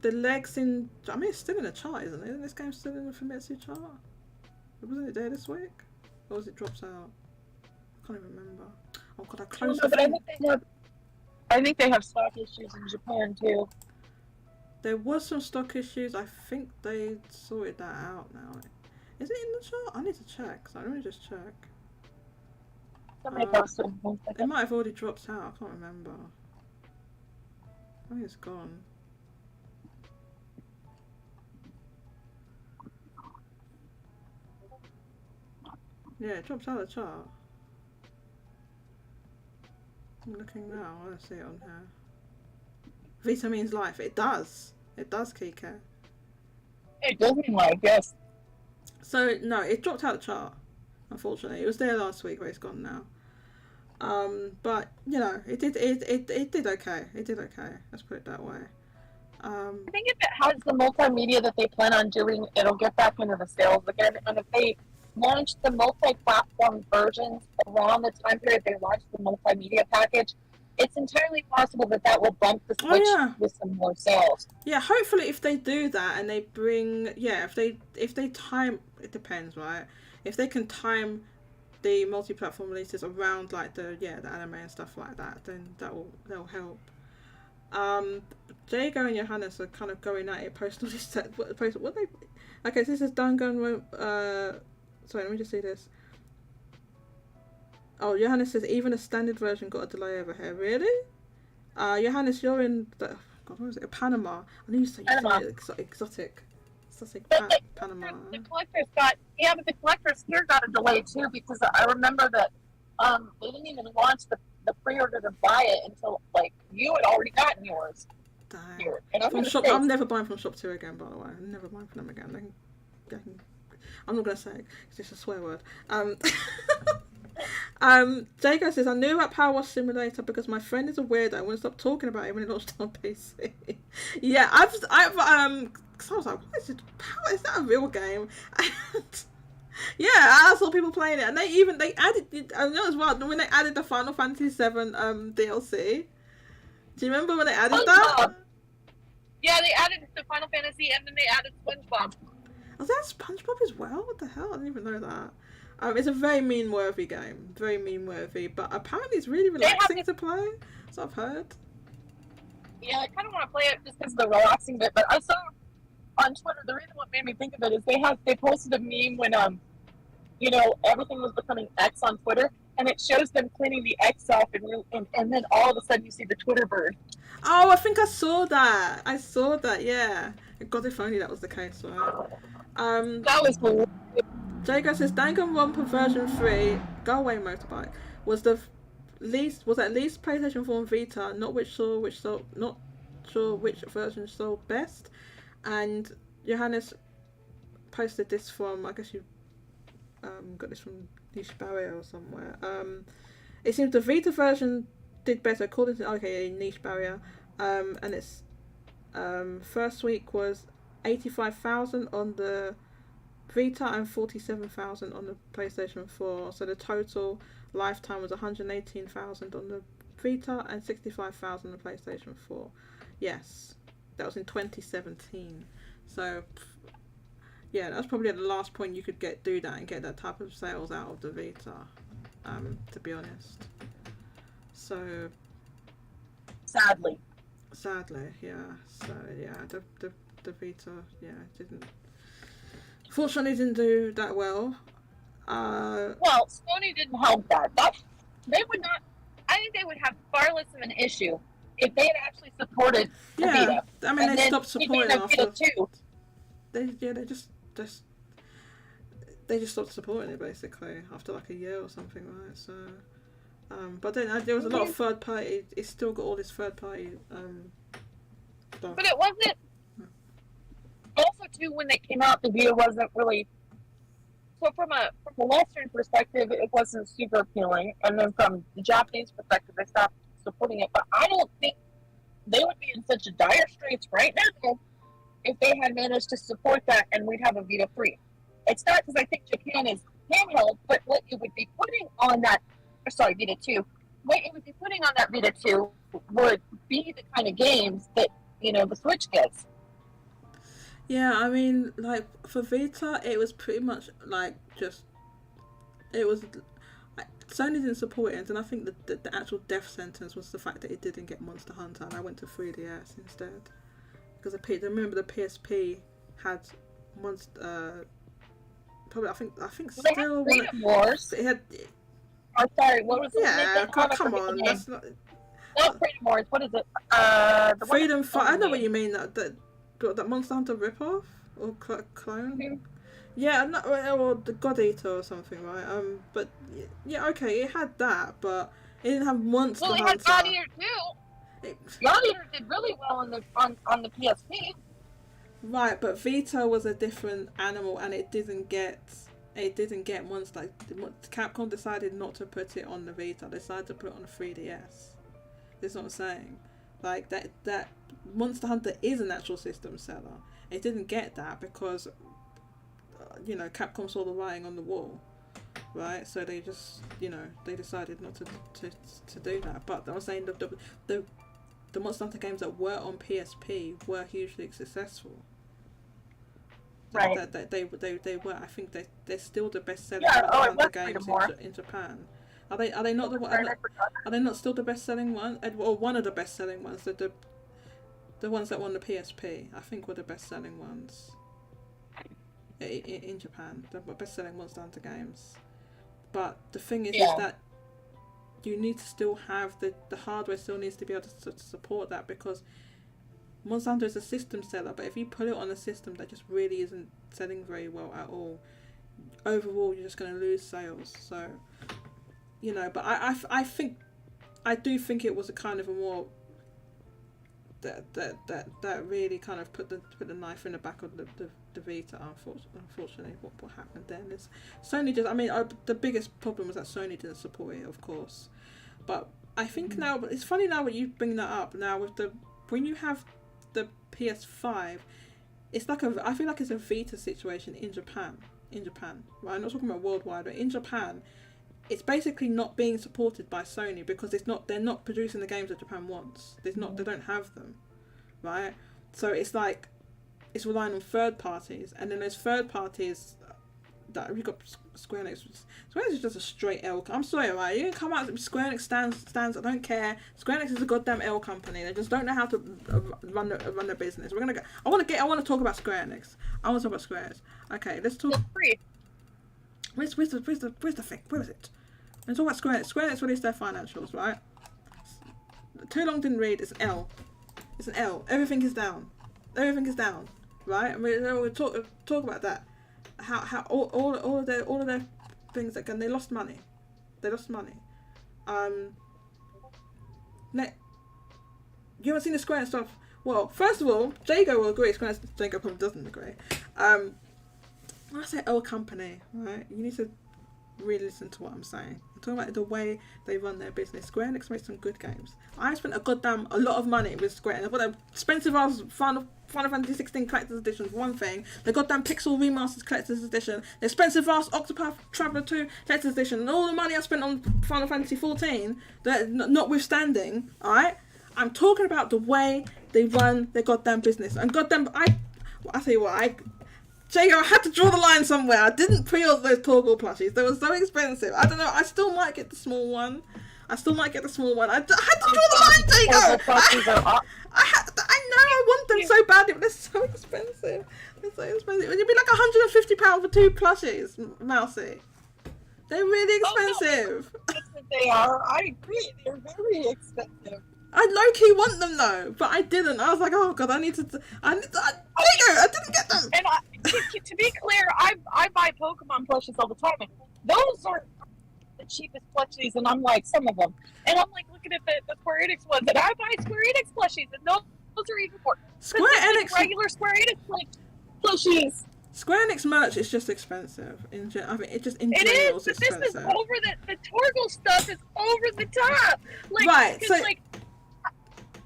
The legs in, I mean, it's still in a chart, isn't it? Isn't this game still in the Famitsu chart? Wasn't it there this week? Or was it dropped out? I can't even remember. Oh god, I closed the thing. I think they have stock issues in Japan too. There was some stock issues. I think they sorted that out now. Is it in the chart? I need to check. So let me just check. Somebody posted. It might have already dropped out. I can't remember. I think it's gone. Yeah, it drops out of the chart. I'm looking now. I don't see it on here. Vita means life. It does. It does, Kika. It does mean life, yes. So no, it dropped out of the chart. Unfortunately, it was there last week, but it's gone now. But it did okay. It did okay. Let's put it that way. I think if it has the multimedia that they plan on doing, it'll get back into the sales again. And if they launch the multi-platform versions around the time period they launched the multimedia package, it's entirely possible that will bump the Switch with some more sales. Yeah, hopefully if they do that and they bring, if they time, it depends, right? If they can time the multi-platform releases around like the anime and stuff like that, then that'll help. Jaygo and Johannes are kind of going at it, posting all this what they. Okay, so this is Danganronpa. Sorry, let me just see this. Oh, Johannes says even a standard version got a delay over here. Really? Johannes, you're in what was it? Panama. I knew you said exotic. Panama. The collectors but the collectors here got a delay too, because I remember that they didn't even launch the pre-order to buy it until like you had already gotten yours. Dang. here. And I'm From gonna shop, say, I'm never buying from Shop 2 again, by the way. I'm never buying from them again. I'm not going to say it, it's just a swear word. Jaygo says, I knew about Power Wash Simulator because my friend is a weirdo. I wouldn't stop talking about it when it launched on PC. Yeah, cause I was like, what is it? Power, is that a real game? And yeah, I saw people playing it, and they added, I know as well, when they added the Final Fantasy VII DLC. Do you remember when they added that? SpongeBob. Yeah, they added the Final Fantasy, and then they added SpongeBob. Was that SpongeBob as well? What the hell? I didn't even know that. It's a very meme-worthy game. Very meme-worthy, but apparently it's really relaxing to play. That's what I've heard. Yeah, I kind of want to play it just because of the relaxing bit, but I saw on Twitter, the reason what made me think of it is they posted a meme when, everything was becoming X on Twitter, and it shows them cleaning the X off, and then all of a sudden you see the Twitter bird. Oh, I think I saw that. Yeah. God, if only that was the case, right? That was cool. Jaygo says Danganronpa version 3, Go Away Motorbike, was at least PlayStation 4 and Vita, not sure which version sold best. And Johannes posted this from, I guess you got this from Niche Barrier or somewhere. It seems the Vita version did better according to Niche Barrier, and its first week was 85,000 on the Vita and 47,000 on the PlayStation 4. So the total lifetime was 118,000 on the Vita and 65,000 on the PlayStation 4. Yes, that was in 2017. So yeah, that's probably at the last point you could do that and get that type of sales out of the Vita. To be honest. So Sadly, yeah. So yeah, the Vita, fortunately didn't do that well. well, Sony didn't help that. They would not. I think they would have far less of an issue if they had actually supported the Vita. I mean, they stopped supporting after. Too. They just stopped supporting it basically after like a year or something, right? So, but then there was a lot of third party. It's still got all this third party stuff. But it wasn't. Also, too, when they came out, the Vita wasn't really. So from a Western perspective, it wasn't super appealing, and then from the Japanese perspective, they stopped supporting it. But I don't think they would be in such a dire straits right now if they had managed to support that, and we'd have a Vita 3. It's not because I think Japan is handheld, but what you would be putting on that, Vita 2, what you would be putting on that Vita 2 would be the kind of games that, the Switch gets. Yeah, I mean, like, for Vita, it was pretty much, like, Sony didn't support it, and I think the actual death sentence was the fact that it didn't get Monster Hunter, and I went to 3DS instead. Because remember the PSP had Monster, probably, I think Well, still... They had Freedom Wars. It had... Oh, sorry, what was the Yeah, come on, that's not... Not Freedom Wars, what is it? Freedom Fight, I know what you mean, that Monster Hunter ripoff? Or clone? Mm-hmm. Yeah, or the God Eater or something, right? But yeah, okay, it had that, but it didn't have Monster Hunter. Well, it had God Eater too. God Eater did really well on the PSP. Right, but Vita was a different animal, and it didn't get Monster. Capcom decided not to put it on the Vita. They decided to put it on the 3DS. That's what I'm saying. Like that Monster Hunter is an actual system seller. It didn't get that because Capcom saw the writing on the wall, right? So they just they decided not to do that. But I was saying the Monster Hunter games that were on PSP were hugely successful. Right. They were. I think they're still the best selling Monster Hunter games in Japan. Are they not are they not still the best selling one? Or one of the best selling ones? The ones that won the PSP, I think, were the best selling ones in Japan. The best selling Monster Hunter games. But the thing is that you need to still have the hardware still needs to be able to support that, because Monster Hunter is a system seller, but if you put it on a system that just really isn't selling very well at all, overall you're just going to lose sales. So, but I do think it was a kind of a more that really kind of put the knife in the back of the Vita. Unfortunately, what happened then is Sony just. I mean, the biggest problem was that Sony didn't support it, of course. But I think now it's funny now when you bring that up. Now with when you have the PS5, it's like I feel like it's a Vita situation in Japan. Right? I'm not talking about worldwide, but in Japan, it's basically not being supported by Sony because they're not producing the games that Japan wants. They don't have them, right? So it's like it's relying on third parties, and then those third parties that we've got Square Enix. Square Enix is just a straight L. I'm sorry, right? You can come out with Square Enix stands. I don't care. Square Enix is a goddamn L company. They just don't know how to run their business. We're gonna go. I want to talk about Square Enix. I want to talk about Square Enix. Okay, let's talk. Where's the thing? Where is it? Let's talk about Square Enix. Square Enix released their financials, right? Too long didn't read. It's an L. It's an L. Everything is down. Right? I mean, we'll talk about that. How all of their things that they lost money. You haven't seen the Square Enix stuff. Well, first of all, Jaygo will agree. Square Enix, Jaygo probably doesn't agree. When I say L company, right? You need to really listen to what I'm saying. I'm talking about the way they run their business. Square Enix makes some good games. I spent a lot of money with Square Enix. I bought expensive ass Final Fantasy 16 Collector's Edition for one thing. The goddamn Pixel Remasters Collector's Edition. The expensive ass Octopath Traveler 2 Collector's Edition. And all the money I spent on Final Fantasy 14, notwithstanding, alright? I'm talking about the way they run their goddamn business. And goddamn, I tell you what, Jaygo, I had to draw the line somewhere. I didn't pre-order those Torgal plushies. They were so expensive. I don't know. I still might get the small one. I had to draw the line, Jaygo. I know. I want them so badly, but they're so expensive. It'd be like £150 for 2 plushies, Mousie. They're really expensive. They are. I agree. They're very expensive. I low-key want them though, but I didn't. I was like, oh god, I didn't get them. And to be clear, I buy Pokemon plushies all the time, and those are the cheapest plushies, and I'm like, some of them. And I'm like looking at the Square Enix ones, and I buy Square Enix plushies, and those are even more. Regular Square Enix plushies. Square Enix merch is just expensive. In general, it's expensive. This is over the Torgal stuff is over the top. Like, right, so like,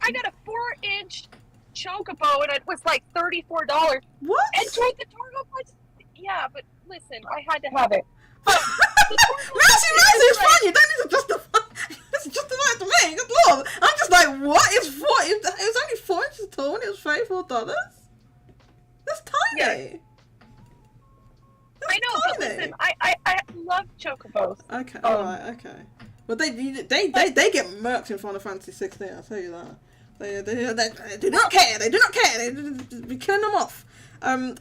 I got a 4-inch Chocobo and it was like $34. What? And the Torgal was, yeah, but listen, I had to have it. Mousie, it's fine. You don't need to justify. It's justify it to me. Good lord. I'm just like, what? It was only 4 inches tall and it was $34. That's tiny. Yeah. I know, but listen, I love Chocobos. Okay, alright, okay. But they get murked in Final Fantasy 16. I'll tell you that. They do not care. They do not care. They be killing them off. It had a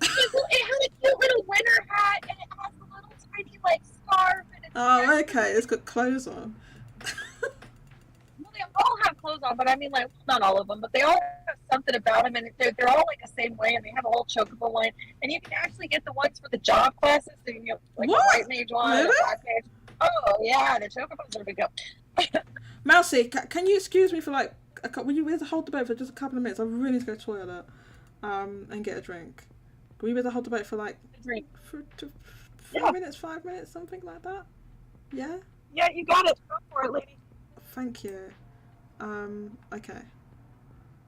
cute little winter hat, and it has a little tiny like scarf. And oh, okay. It's got clothes on. Well, they all have clothes on, but I mean, like, not all of them, but they all have something about them, and they're all like the same way, and they have a whole Chocobo line, and you can actually get the ones for the job classes, so you get like what? a white mage one, really? A black mage. Oh yeah, the Chocobos are a big deal. Mousie, can you excuse me for like? Will you be able to hold the boat for just a couple of minutes? I really need to go to the toilet, and get a drink. Will you be able to hold the boat for like 4 minutes, 5 minutes, something like that? Yeah. Yeah, you got it. Go for it, lady. Thank you. Okay.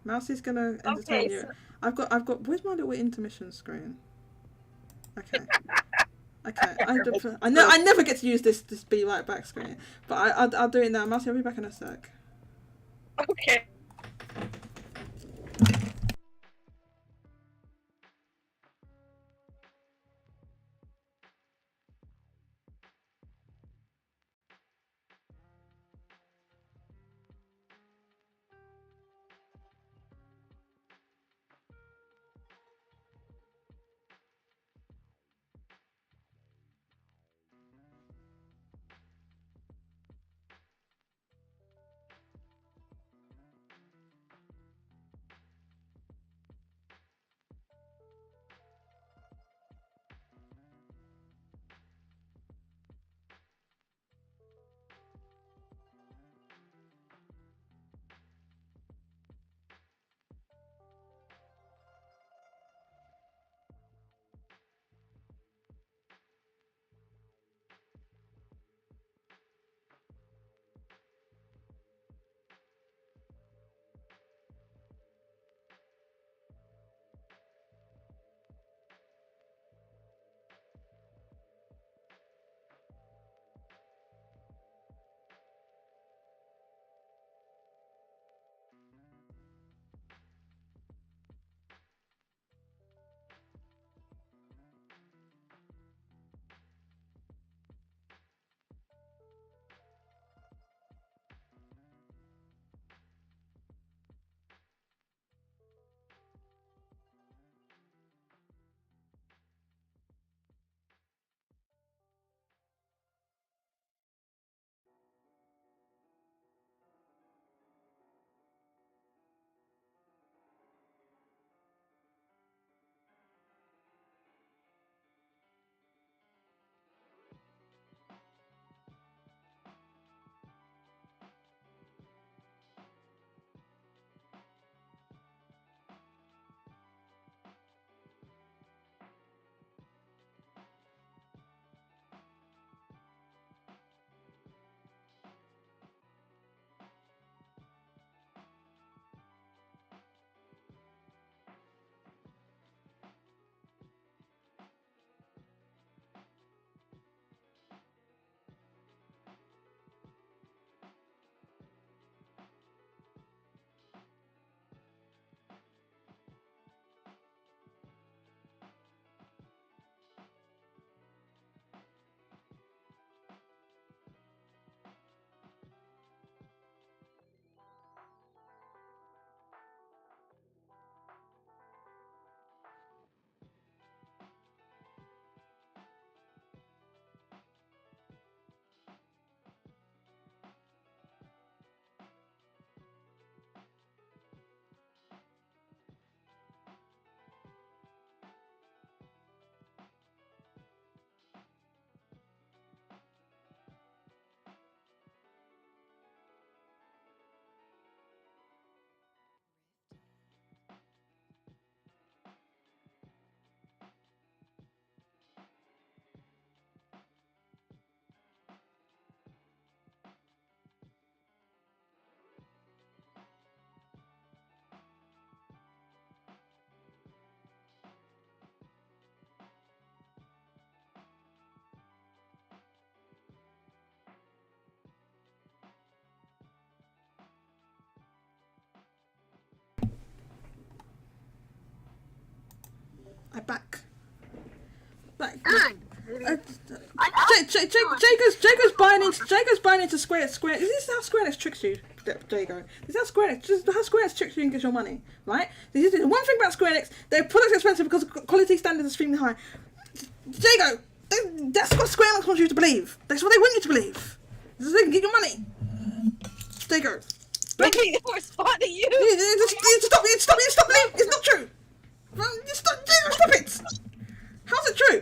Mousie's gonna entertain you. So... I've got. Where's my little intermission screen? Okay. Okay. I never get to use this be right back screen, but I'll do it now. Mousie, I'll be back in a sec. Okay. I back. Like, Good. Jaygo's buying into Square. This is how Square Enix tricks you, Jaygo. This is how Square Enix tricks you and gets your money, right? This is one thing about Square Enix. Their products are expensive because quality standards are extremely high. Jaygo, that's what Square Enix wants you to believe. That's what they want you to believe. This is so they can get your money. Jaygo. Maybe we're spotting you. Stop it! It's not true. Stop it! How's it true?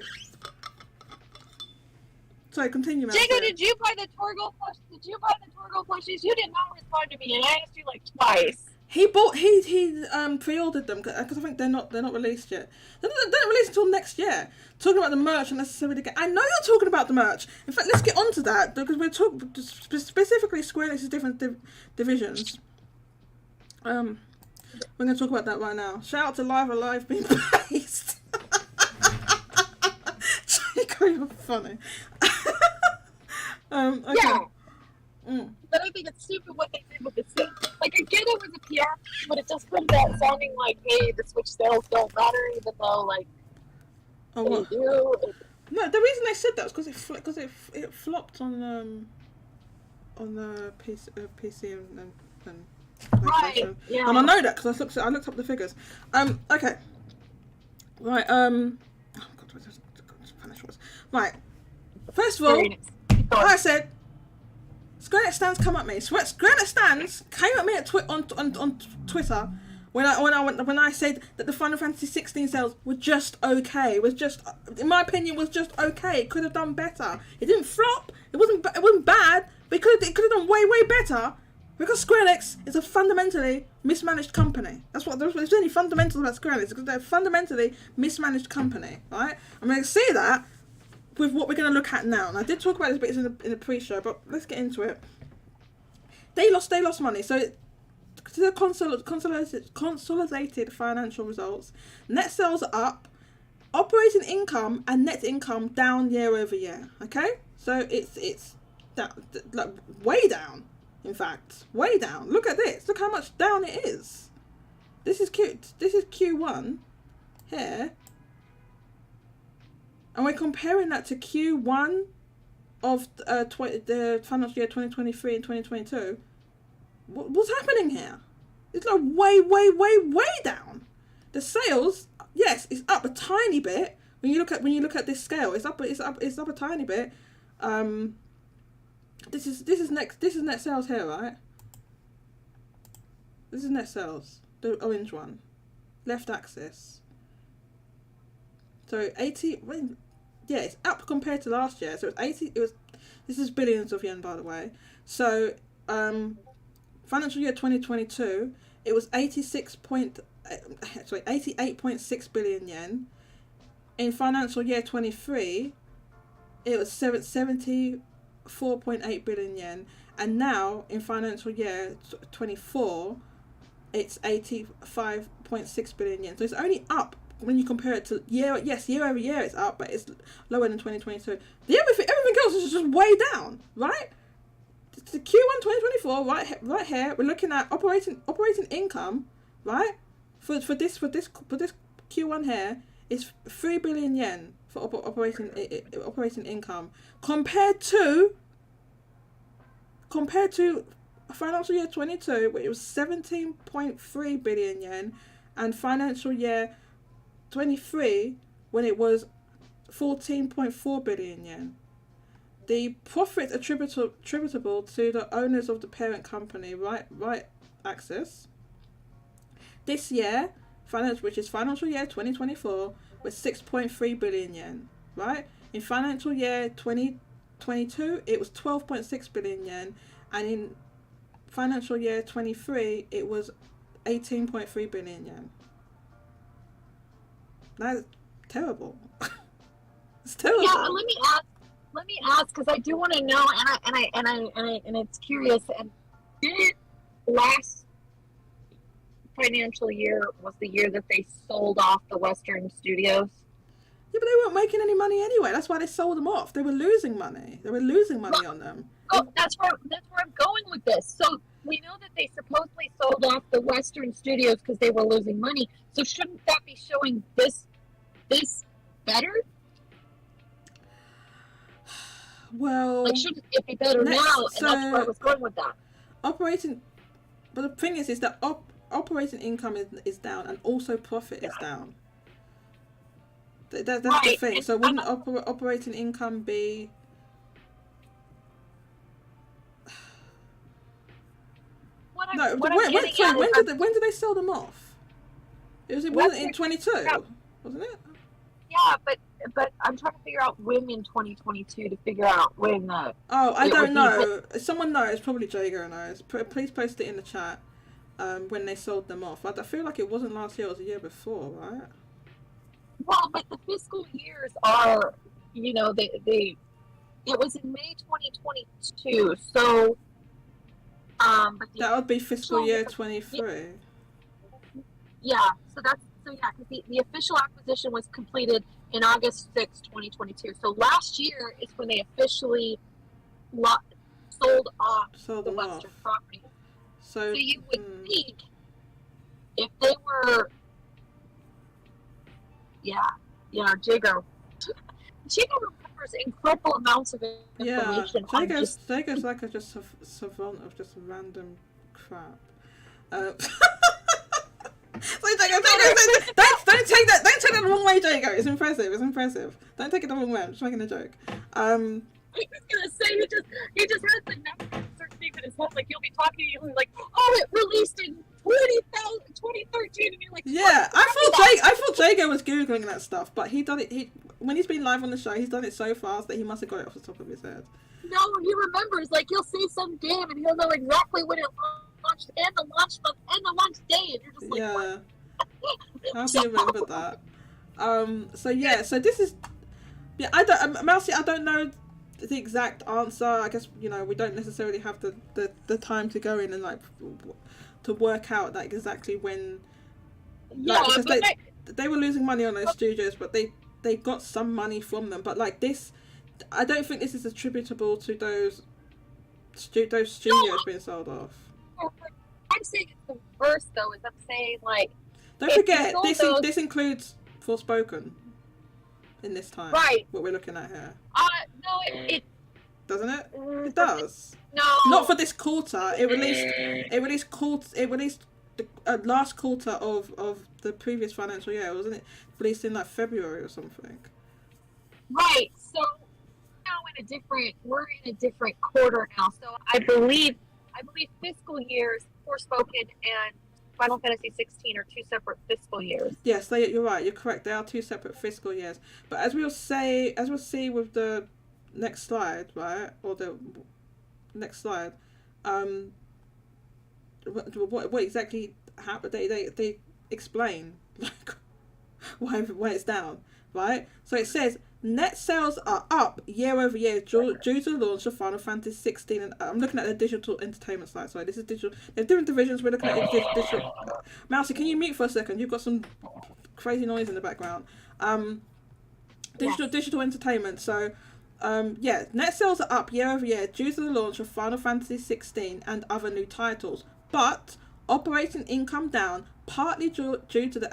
Sorry, continue, man. Jaygo, did you buy the Torgo plush? Did you buy the Torgo plushies? You did not respond to me, and I asked you like twice. He pre-ordered them because I think they're not released yet. They're not released until next year. Talking about the merch and necessarily the game. I know you're talking about the merch. In fact, let's get onto that because we're talking specifically Square Enix's different divisions. We're going to talk about that right now. Shout out to Live Alive being based. Jaygo, you're funny. Okay. Yeah. But I think it's stupid what they did with the suit. Like, I get it was a PR, but it just comes out sounding like, hey, the Switch sales don't matter, even though, like, they do. No, the reason they said that was because it flopped on the PC and Right, PlayStation. yeah. And I know that because I looked up the figures. Okay. Right. Oh God, just Spanish words. Right. First of all, like I said, Square Enix stands come at me. Square Enix stands came at me on Twitter when I said that the Final Fantasy 16 sales were just okay. Was just, in my opinion, was just okay. It could have done better. It didn't flop. It wasn't bad. But it could have done way better because Square Enix is a fundamentally mismanaged company. There's any fundamental about Square Enix because they're a fundamentally mismanaged company, right? I'm going to see that with what we're going to look at now. And I did talk about this bit in the pre-show, but let's get into it. They lost money. So to the consolidated financial results, net sales are up, operating income and net income down year over year. Okay, so it's down, like way down. In fact, way down. Look at this. Look how much down it is. This is cute. This is Q1 here. And we're comparing that to Q1 of the financial year 2023 and 2022. What's happening here? It's like way down. The sales, yes, it's up a tiny bit. When you look at this scale, it's up a tiny bit. This is net sales here, right? This is net sales. The orange one, left axis. So 80. Yeah, it's up compared to last year. So it's 80. This is billions of yen, by the way. So financial year 2022, it was 88.6 billion yen. In financial year 23, it was 74.8 billion yen, and now in financial year 24, it's 85.6 billion yen. So it's only up. When you compare it to year over year it's up, but it's lower than 2022. Everything else is just way down, right? The Q1 2024, right here, we're looking at operating income, right? For this Q1 here is 3 billion yen for operating income compared to financial year 22, which was 17.3 billion yen, and financial year 23 when it was 14.4 billion yen. The profit attributable to the owners of the parent company, right axis, this year, which is financial year 2024, was 6.3 billion yen, right? In financial year 2022, it was 12.6 billion yen, and in financial year 23, it was 18.3 billion yen. That's terrible. It's terrible. Yeah, let me ask, because I do want to know, and it's curious. And did last financial year was the year that they sold off the Western studios? Yeah, but they weren't making any money anyway. That's why they sold them off. They were losing money. On them. Oh, that's where I'm going with this. So we know that they supposedly sold off the Western studios because they were losing money. So shouldn't that be showing this this better? Well, Like, shouldn't it be better let's- now? And so- that's where I was going with that. operating, but the thing is that operating income is down, and also profit is down. That's the Right, thing. and So wouldn't operating income be? What I'm, No, what I'm when getting at is did they sell them off? It wasn't in 22, wasn't it? yeah, but I'm trying to figure out when in 2022 to figure out when. Oh, I It don't would be- know. If someone knows, probably Jaygo knows. Please post it in the chat. When they sold them off. I feel like it wasn't last year; it was the year before, right? Well, but the fiscal years are, you know, they it was in May 2022, so but the That would be fiscal official- year 23. yeah, because the official acquisition was completed in August 6, 2022. So last year is when they officially sold off Sold the them Western off. property. So, So you would think if they were, Jaygo remembers incredible amounts of yeah, information. on just, Jaygo's like a just savant of just random crap. So Jaygo, don't take that the wrong way, Jaygo. It's impressive. Don't take it the wrong way. I'm just making a joke. I was gonna say he just has the numbers certain things in his head. Like, you'll be talking, you'll be like, oh, it released in 2013, and you're like, Yeah, I thought Jaygo was googling that stuff, but he done it. When he's been live on the show, he's done it so fast that he must have got it off the top of his head. no, he remembers. Like, he'll say some game, and he'll know exactly when it launched, and the launch month, and the launch day, and you're just like, Yeah. How do you remember that? So this is, yeah, Mousie, I don't know the exact answer. I guess, we don't necessarily have the time to go in and like to work out like exactly when, because they were losing money on those studios, but they got some money from them. But like this, I don't think this is attributable to those studios being sold off. I'm saying it's the reverse, though. Is I'm saying, like, Don't If forget, you sold those- this includes Forspoken in this time. Right. What we're looking at here. no, it Doesn't it? It does. no. Not for this quarter. It released the last quarter of the previous financial year, wasn't it? Released in like February or something. Right. So now we're in a different quarter now. So I believe fiscal years, Forspoken and Final Fantasy 16 are two separate fiscal years. Yes, you're right. You're correct. They are two separate fiscal years. But as we'll see with the next slide, right, or the next slide, what exactly happened? They explain like why it's down, right? So it says net sales are up year over year due to the launch of Final Fantasy 16. And I'm looking at the digital entertainment side. Sorry, this is digital. There's different divisions. We're looking at digital. Mousie, can you mute for a second? You've got some crazy noise in the background. Digital entertainment. So, net sales are up year over year due to the launch of Final Fantasy 16 and other new titles. But operating income down, partly due to the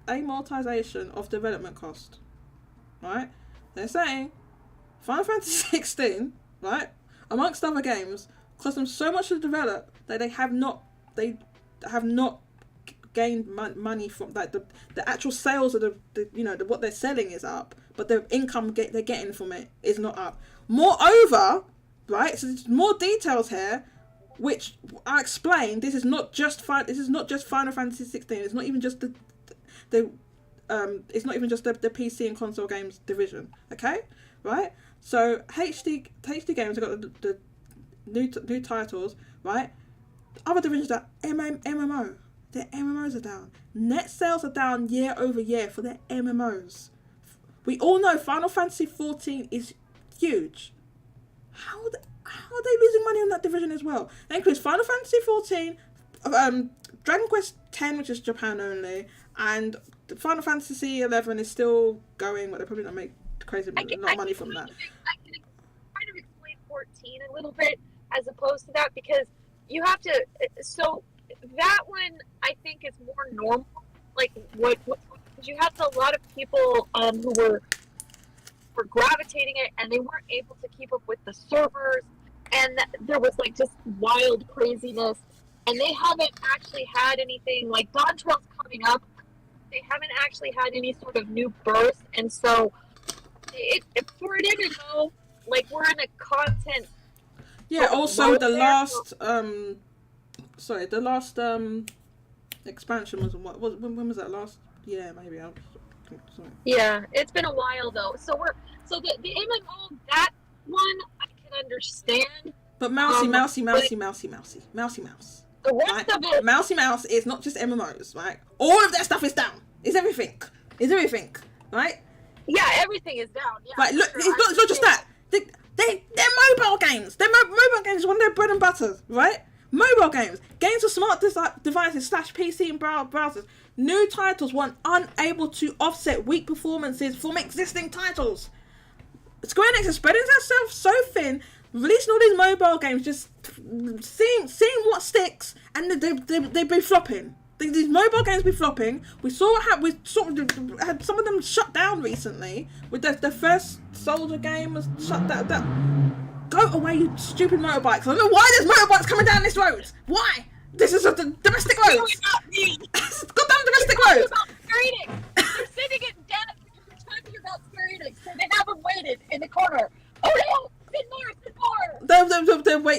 amortization of development cost. Right? They're saying Final Fantasy 16, right, amongst other games, cost them so much to develop that they have not gained money from that. The actual sales of the what they're selling is up, but the income they're getting from it is not up. Moreover, right, so there's more details here, which I explained. This is not just Final Fantasy 16. It's not even just it's not even just the PC and console games division, okay? Right? So HD games have got the new titles, right? Other divisions are MMO. Their MMOs are down. Net sales are down year over year for their MMOs. We all know Final Fantasy 14 is huge. How are they losing money on that division as well? That includes Final Fantasy 14, Dragon Quest 10, which is Japan only, and Final Fantasy 11 is still going, but they're probably not make crazy money from that. I can kind of explain 14 a little bit as opposed to that, because you have to. So that one I think is more normal, like what's going because you had a lot of people who were gravitating it, and they weren't able to keep up with the servers, and there was like just wild craziness. And they haven't actually had anything like Dawn Trail's coming up. They haven't actually had any sort of new burst, and so for an MMO, like we're in a content. Yeah. Also, the last the last expansion was when was that last? Yeah, maybe. Sorry. Yeah, it's been a while though. So the MMO, that one I can understand. But Mousie. The rest Right? of it, Mouse is not just MMOs, right? All of their stuff is down. It's everything. Right? yeah, everything is down. Yeah, Right, look, sure, it's not just that. They're mobile games. Mobile games, one of their bread and butter, right? Mobile games with smart devices / PC and browsers. New titles were unable to offset weak performances from existing titles. Square Enix is spreading themselves so thin, releasing all these mobile games, just seeing what sticks, and they be flopping. These mobile games be flopping. We sort of had some of them shut down recently. With the first Soldier game was shut down. Go away, you stupid motorbikes! I don't know why there's motorbikes coming down this road. Why? This is a domestic road. It's goddamn domestic road. They're sitting it down because they're talking about Square Enix, so they haven't waited in the corner. Oh no! Spin more!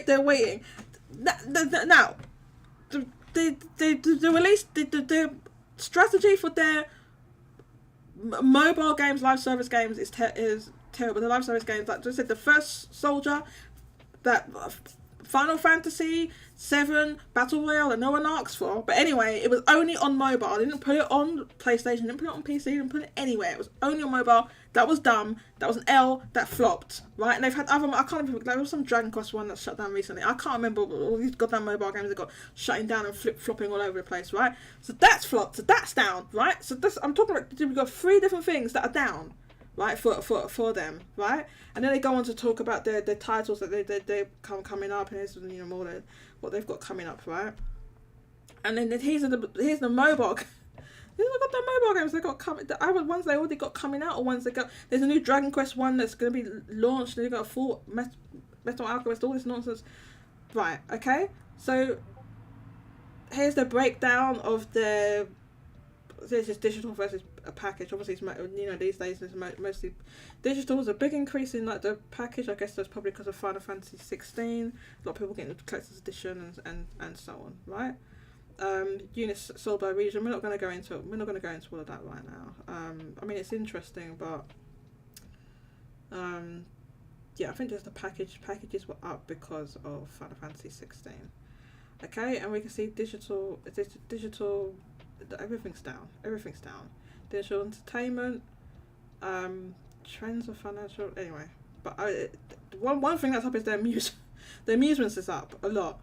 They're waiting. Now, the release, the strategy for their mobile games, live service games is terrible. The live service games, like I said, the first Soldier, that Final Fantasy 7 Battle Royale that no one asks for. But anyway, it was only on mobile. They didn't put it on PlayStation, didn't put it on PC, didn't put it anywhere. It was only on mobile. That was dumb. That was an L. That flopped, right? And they've had other, I can't remember, there was some Dragon Quest one that shut down recently. I can't remember all these goddamn mobile games that got shutting down and flopping all over the place, right? So that's flopped. So that's down, right? So this, I'm talking about, we've got 3 different things that are down, right, for them, right? And then they go on to talk about their titles that they coming up, and here's, you know, more than what they've got coming up, right? And then here's the mobile. These are got the mobile games they got coming. The other ones they already got coming out, or ones they got. There's a new Dragon Quest one that's going to be launched. They got a full Metal Alchemist, all this nonsense, right? Okay, so here's the breakdown of the. This is digital versus a package. Obviously, it's, you know, these days it's mostly digital. There's a big increase in like the package. I guess that's probably because of Final Fantasy 16. A lot of people getting the collector's edition and so on, right? Units sold by region. We're not going to go into all of that right now. I mean, it's interesting, but yeah, I think just the packages were up because of Final Fantasy 16. Okay, and we can see digital. Everything's down. Digital entertainment, trends of financial. Anyway, but one thing that's up is the amusements is up a lot,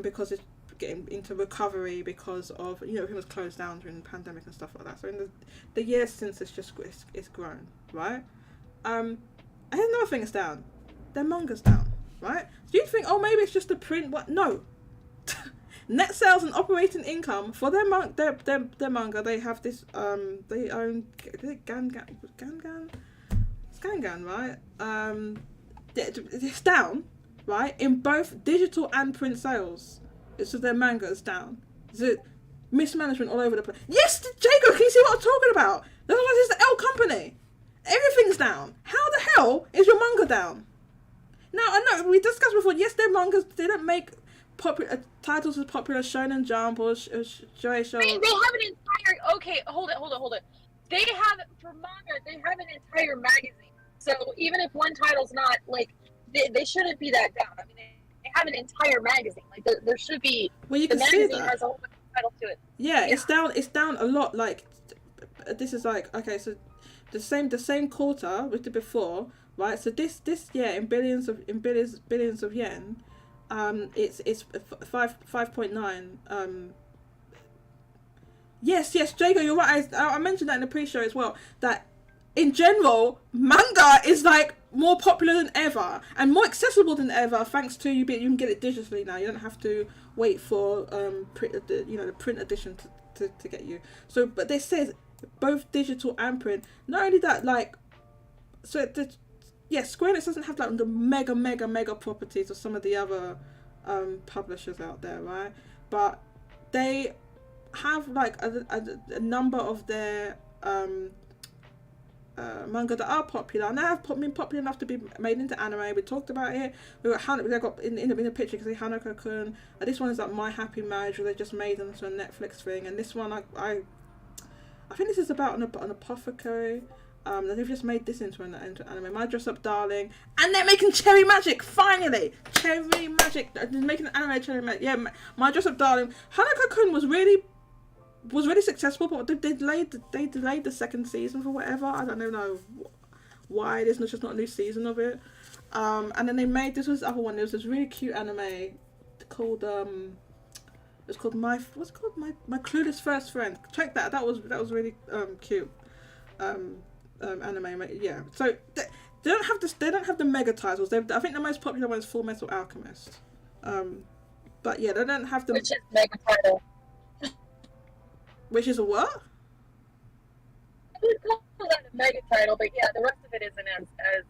because it's getting into recovery because of, you know, everything was closed down during the pandemic and stuff like that. So in the years since, it's grown, right? And another thing is down. Their manga's down, right? Do you think, oh, maybe it's just the print? What? No. Net sales and operating income for their manga, they have this, they own, is it Gangan? It's Gangan, right? It's down, right, in both digital and print sales. It's just their manga is down. Is it mismanagement all over the place? Yes, Jaygo, can you see what I'm talking about? That's why it's the L company. Everything's down. How the hell is your manga down? Now, I know, we discussed before, yes, their mangas, they don't make popular titles as popular as Shonen Jump or Joy Show. They have an entire. Okay, hold it. They have, for manga, they have an entire magazine. So even if one title's not, like, they shouldn't be that down. I mean, they have an entire magazine. Like, there should be. Well, you the can see magazine that. has a whole bunch of titles to it. Yeah, it's down. It's down a lot. Like, this is like, okay, so the same quarter with the before, right? So this year in billions of yen. It's 5.9. Yes, Jaygo, you're right. I mentioned that in the pre-show as well. That in general, manga is like more popular than ever and more accessible than ever, thanks to you can get it digitally now. You don't have to wait for the print edition to get you. So, but this says both digital and print. Not only that, like, so Square Enix doesn't have like the mega properties of some of the other publishers out there, right? But they have like a number of their manga that are popular, and they have been popular enough to be made into anime. We talked about it. We got in the picture because Hanako-kun. This one is like My Happy Marriage, where they just made into a Netflix thing, and this one I think this is about an apothecary. They've just made this into anime. My Dress Up Darling, and they're making Cherry Magic finally. Cherry Magic, they're making an anime Cherry Magic. Yeah, My Dress Up Darling. Hanako-kun was really successful, but they delayed the second season for whatever. I don't know why. There's just not a new season of it. And then they made this other one. There was this really cute anime called it's called My Clueless First Friend. Check that. That was really cute. Anime, yeah. So they don't have this. They don't have the mega titles. I think the most popular one is Full Metal Alchemist. But yeah, they don't have the. Which is mega title. Which is a what? I would call that a mega title, but yeah, the rest of it isn't as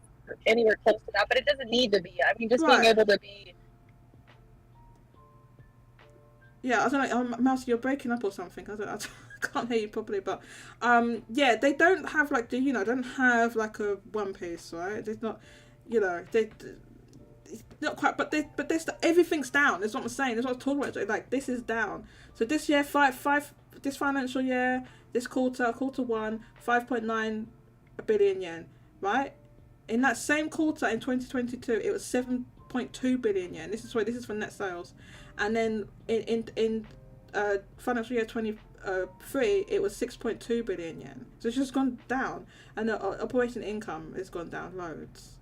anywhere close to that. But it doesn't need to be. I mean, just being able to be. Yeah, I don't know. Mouse, you're breaking up or something. I can't hear you properly, but yeah, they don't have like don't have like a One Piece, right? There's not, not quite, but everything's down. That's what I'm saying. That's what I'm talking about. Like, this is down. So this year, this financial year, this quarter one, 5.9 billion yen, right? In that same quarter in 2022, it was 7.2 billion yen. This is for net sales, and then in financial year 23, it was 6.2 billion yen. So it's just gone down, and the operating income has gone down loads.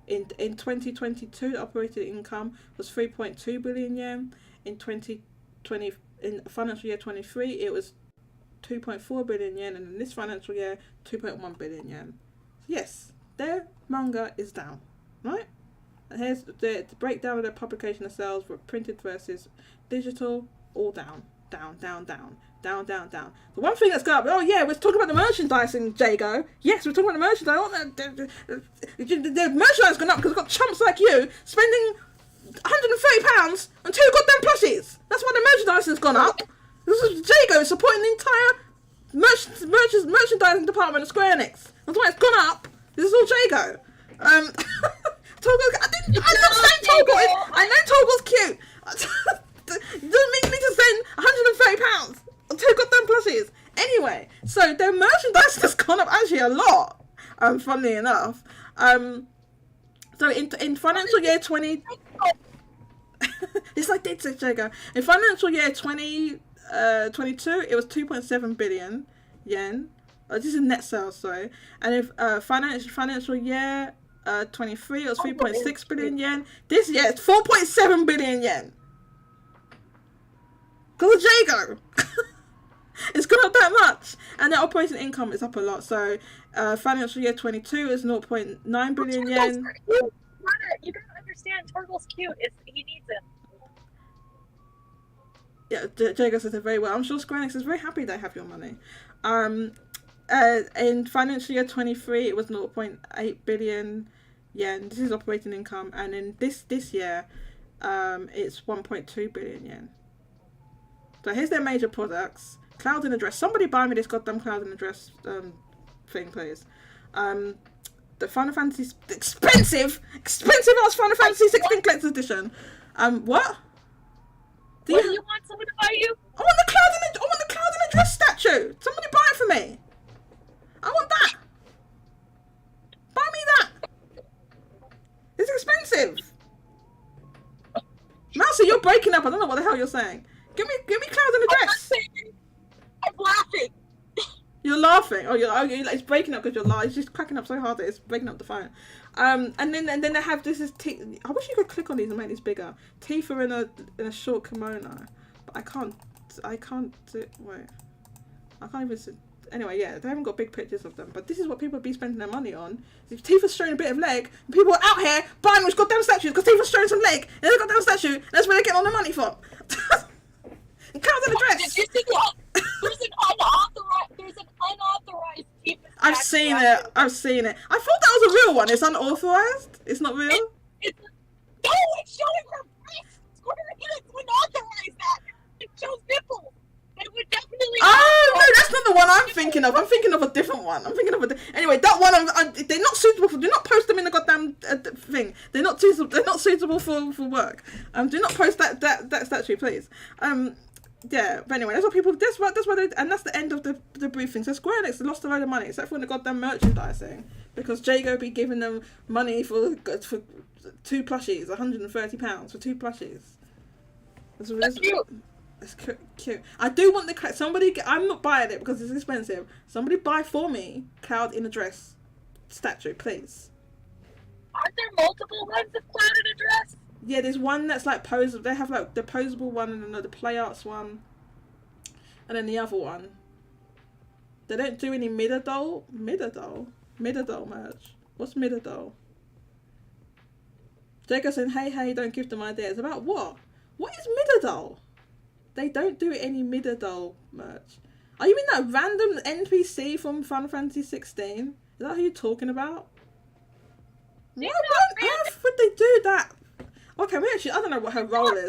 In 2022, the operating income was 3.2 billion yen. In financial year 23, it was 2.4 billion yen, and in this financial year, 2.1 billion yen. So yes, their manga is down, right? And here's the breakdown of their publication of sales for printed versus digital, all down. The one thing that's gone up, oh yeah, we're talking about the merchandising, Jaygo. Yes, we're talking about the merchandise. The merchandise has gone up because we've got chumps like you spending £130 on 2 goddamn plushies. That's why the merchandise has gone up. This is Jaygo supporting the entire merchandising department of Square Enix. That's why it's gone up. This is all Jaygo. Togo, I'm not saying Togo. I know Togo's cute. It doesn't mean to spend £130 on 2 goddamn plushies. Anyway, so their merchandise has gone up actually a lot. Funnily enough. So in financial year 20, it's like did say Jaygo. In financial year 2022, it was 2.7 billion yen. This is net sales, sorry. And if financial year 23, it was 3.6 billion yen. This year, it's 4.7 billion yen. Because of Jaygo. It's gone up that much. And their operating income is up a lot. So financial year 22 is 0.9 billion yen. You gotta understand, Turtle's cute. He needs it. Yeah, Jaygo says it very well. I'm sure Square Enix is very happy they have your money. In financial year 23, it was 0.8 billion yen. This is operating income. And in this year, it's 1.2 billion yen. So here's their major products. Cloud in a Dress. Somebody buy me this goddamn Cloud in a Dress thing, please. The Final Fantasy expensive ass Final Fantasy 16 Collector's Edition. What? Do you want someone to buy you? I want the Cloud in a Dress statue. Somebody buy it for me. I want that. Buy me that. It's expensive. Mousie, you're breaking up. I don't know what the hell you're saying. Give me Cloud in a Dress. I'm laughing. You're laughing. It's breaking up because you're laughing. It's just cracking up so hard that it's breaking up the phone. And then they have this is I wish you could click on these and make these bigger. Tifa in a short kimono, but I can't do. Wait, I can't even see. Anyway, yeah, they haven't got big pictures of them, but this is what people be spending their money on. If Tifa's showing a bit of leg, and people are out here buying those goddamn statues because Tifa's showing some leg, and there's a goddamn statue, and that's where they get all the money from. And Cloud in a Dress. Did you see that? There's an unauthorized. there's an unauthorized team. I've seen it. I've seen it. I thought that was a real one. It's unauthorized. It's not real. No, it's showing her breasts. Square Enix would authorize that. It shows nipples. It would definitely. Oh no, that's not the one I'm thinking of. I'm thinking of a different one. Anyway, that one. They're not suitable for. Do not post them in the goddamn thing. They're not suitable. They're not suitable for work. Do not post that statue, please. Yeah, but anyway, that's what people. That's what they. And that's the end of the briefing. So Square Enix lost a load of money, except for the goddamn merchandising, because Jaygo be giving them money for 2 plushies, £130 for 2 plushies. That's cute. It's cute. I do want the somebody. I'm not buying it because it's expensive. Somebody buy for me Cloud in a dress statue, please. Aren't there multiple ones of Cloud in a dress? Yeah, there's one that's like posable. They have like the posable one and then the play arts one, and then the other one. They don't do any Midadol merch. What's Midadol? Jaygo saying, hey, don't give them ideas. About what? What is Midadol? They don't do any Midadol merch. Are you mean that random NPC from Final Fantasy 16? Is that who you're talking about? Why on earth would they do that? Okay, I don't know what her role is.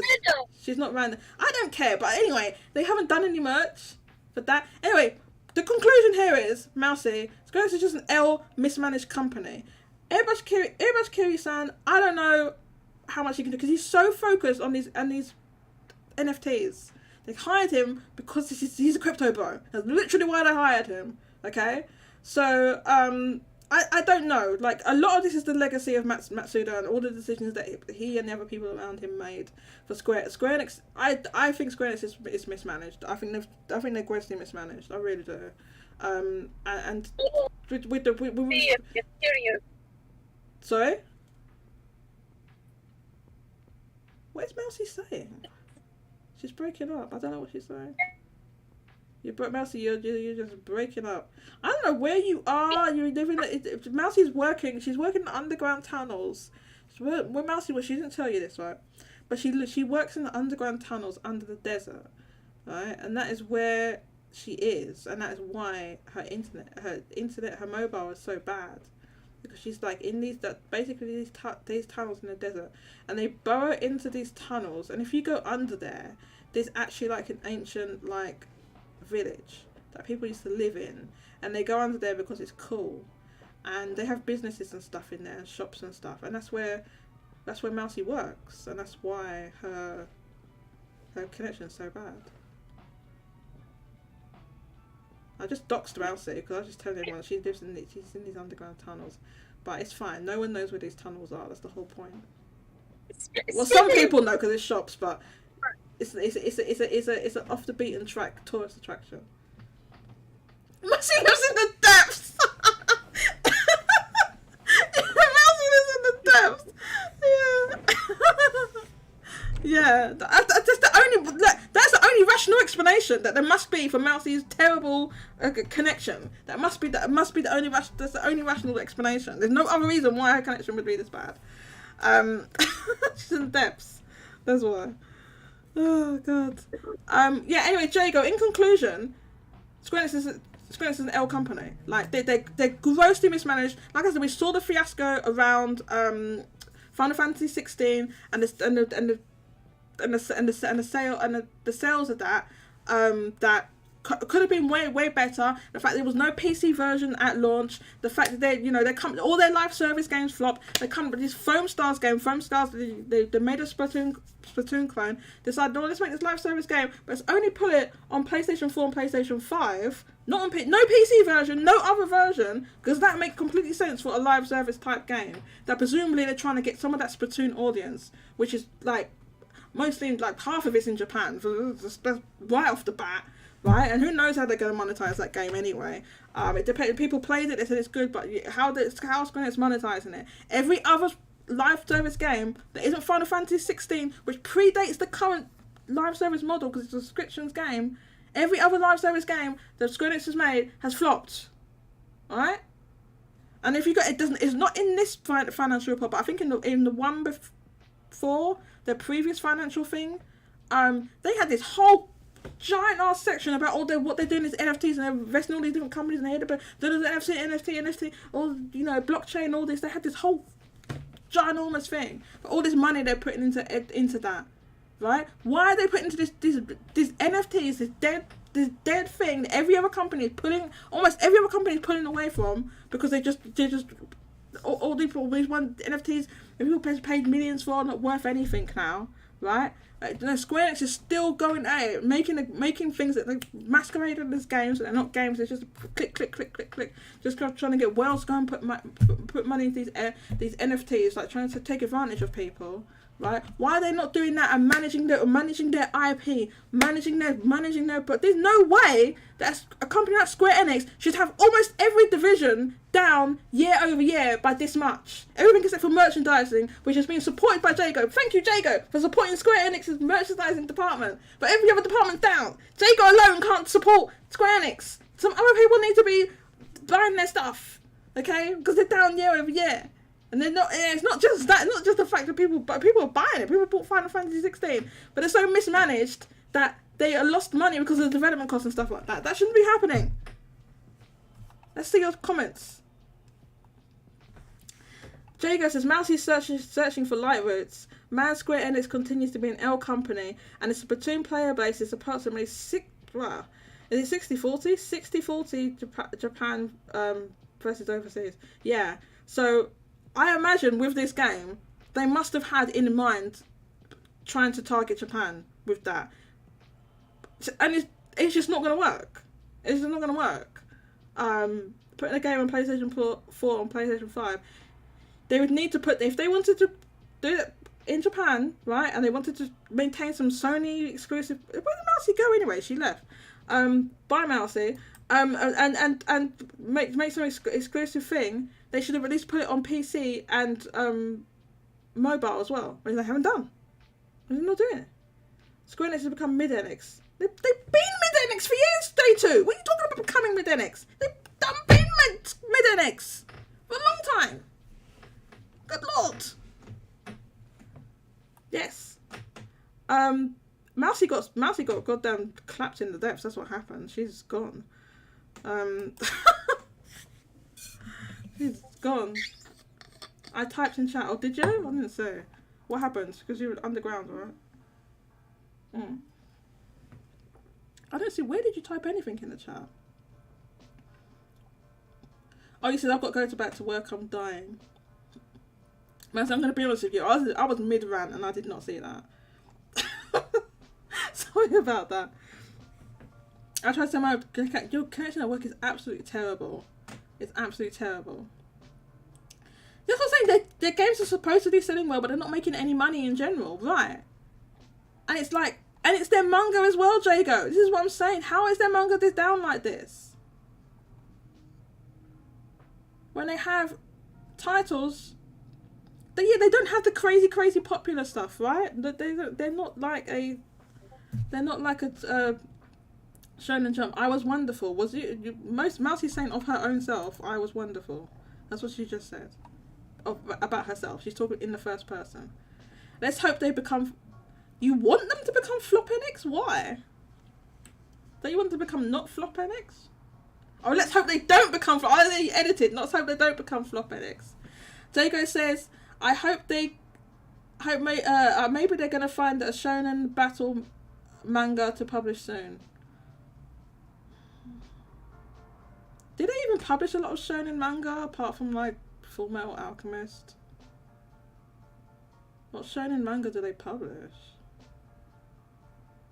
She's not random. I don't care, but anyway, they haven't done any merch for that. Anyway, the conclusion here is, Mousie, Square Enix is just an mismanaged company. Airbrush Kiri-san, I don't know how much he can do, because he's so focused on these NFTs. They hired him because he's a crypto bro. That's literally why they hired him. Okay? So, I don't know. Like, a lot of this is the legacy of Matsuda and all the decisions that he and the other people around him made for Square Enix. I think Square Enix is mismanaged. I think they're grossly mismanaged. I really do. And sorry? What is Mousie saying? She's breaking up. I don't know what she's saying. Mousie, you're just breaking up. I don't know where you are. You're living. Mousie's working. She's working in underground tunnels. Where Mousie was, she didn't tell you this, right? But she works in the underground tunnels under the desert, right? And that is where she is, and that is why her mobile is so bad, because she's like in these tunnels in the desert, and they burrow into these tunnels, and if you go under there, there's actually like an ancient like village that people used to live in, and they go under there because it's cool, and they have businesses and stuff in there and shops and stuff, and that's where Mousie works, and that's why her connection's so bad. I just doxed Mousie because I was just telling everyone she's in these underground tunnels, but it's fine. No one knows where these tunnels are. That's the whole point. Well, some people know because it's shops, but it's an off the beaten track tourist attraction. Mousie lives in the depths. Mousie lives in the depths. Yeah. That's the only rational explanation that there must be for Mousie's terrible connection. That must be the only that's the only rational explanation. There's no other reason why her connection would be this bad. She's in the depths. That's why. Oh god. Yeah. Anyway, Jaygo. In conclusion, Square Enix is an L company. Like they're grossly mismanaged. Like I said, we saw the fiasco around Final Fantasy 16 and the sales of that that could have been way better. The fact there was no PC version at launch. The fact that all their live service games flopped. They come with this Foam Stars game. Foam Stars, they made a Splatoon clone. Decided, no, let's make this live service game, but let's only put it on PlayStation 4 and PlayStation 5. Not on no PC version, no other version, because that makes completely sense for a live service type game. That presumably they're trying to get some of that Splatoon audience, which is like mostly like half of it's in Japan, right off the bat. Right, and who knows how they're going to monetize that game anyway? It depends. People played it, they said it's good, but how's Square Enix monetizing it? Every other live service game that isn't Final Fantasy 16, which predates the current live service model because it's a subscriptions game, every other live service game that Square Enix has made has flopped. Alright? And if you got it's not in this financial report, but I think in the one before the previous financial thing, they had this whole giant ass section about all what they're doing is NFTs, and they're investing in all these different companies, and they had about NFT, all, you know, blockchain, all this. They had this whole ginormous thing, but all this money they're putting into that, right? Why are they putting into this NFTs, this dead thing that every other company is almost every other company is pulling away from, because they just all these one NFTs that people paid millions for are not worth anything now, right? Square Enix is still going at it, making things that they masqueraded as games, but they're not games. It's just click, just trying to get Wells to go and put money into these NFTs, like trying to take advantage of people, right? Why are they not doing that and managing their IP, managing their? But there's no way that a company like Square Enix should have almost every division down year over year by this much. Everything except for merchandising, which has been supported by Jaygo. Thank you, Jaygo, for supporting Square Enix's merchandising department. But every other department's down. Jaygo alone can't support Square Enix. Some other people need to be buying their stuff, okay? Because they're down year over year. And they're not. It's not just that. Not just the fact that people are buying it. People bought Final Fantasy 16, but they're so mismanaged that they lost money because of the development costs and stuff like that. That shouldn't be happening. Let's see your comments. Jaygo says, Mousie's searching for light routes. Man, Square Enix continues to be an L company, and its Splatoon player base is approximately 60-40? 60-40 Japan versus overseas. Yeah. So I imagine with this game, they must have had in mind trying to target Japan with that. And it's just not going to work. It's just not going to work. Putting a game on PlayStation 4 on PlayStation 5, they would need to put, if they wanted to do it in Japan, right, and they wanted to maintain some Sony exclusive, where did Mousie go anyway? She left. Bye, Mousie. And make some exclusive thing. They should have at least put it on PC and mobile as well, which they haven't done. They're not doing it. Square Enix has become mid-Enix. They've been mid-Enix for years, Day 2. What are you talking about becoming mid-Enix? They've been mid-Enix for a long time. Good lord. Yes. Mousie got goddamn clapped in the depths. That's what happened. She's gone. She's gone. I typed in chat. Oh, did you? I didn't say. What happened? Because you were underground, right? I don't see. Where did you type anything in the chat? Oh, you said I've got to go back to work. I'm dying. Man, so I'm going to be honest with you. I was mid-rant and I did not see that. Sorry about that. I tried to say your connection at work is absolutely terrible. It's absolutely terrible. That's what I'm saying. Their games are supposed to be selling well, but they're not making any money in general, right? And it's like, and it's their manga as well, Jaygo. This is what I'm saying. How is their manga this down like this? When they have titles, they don't have the crazy popular stuff, right? They're not like a Shonen Jump. I Was Wonderful. Was you Mousie's saying of her own self, I was wonderful. That's what she just said. About herself. She's talking in the first person. Let's hope they become. You want them to become Flop Enix? Why? Don't you want them to become not Flop Enix? Oh, let's hope they don't become Flop. Oh, they edited. Let's hope they don't become Flop Enix. Jaygo says, I hope maybe they're gonna find a shonen battle manga to publish soon. Did they even publish a lot of shonen manga apart from like Full Metal Alchemist? What shonen manga do they publish?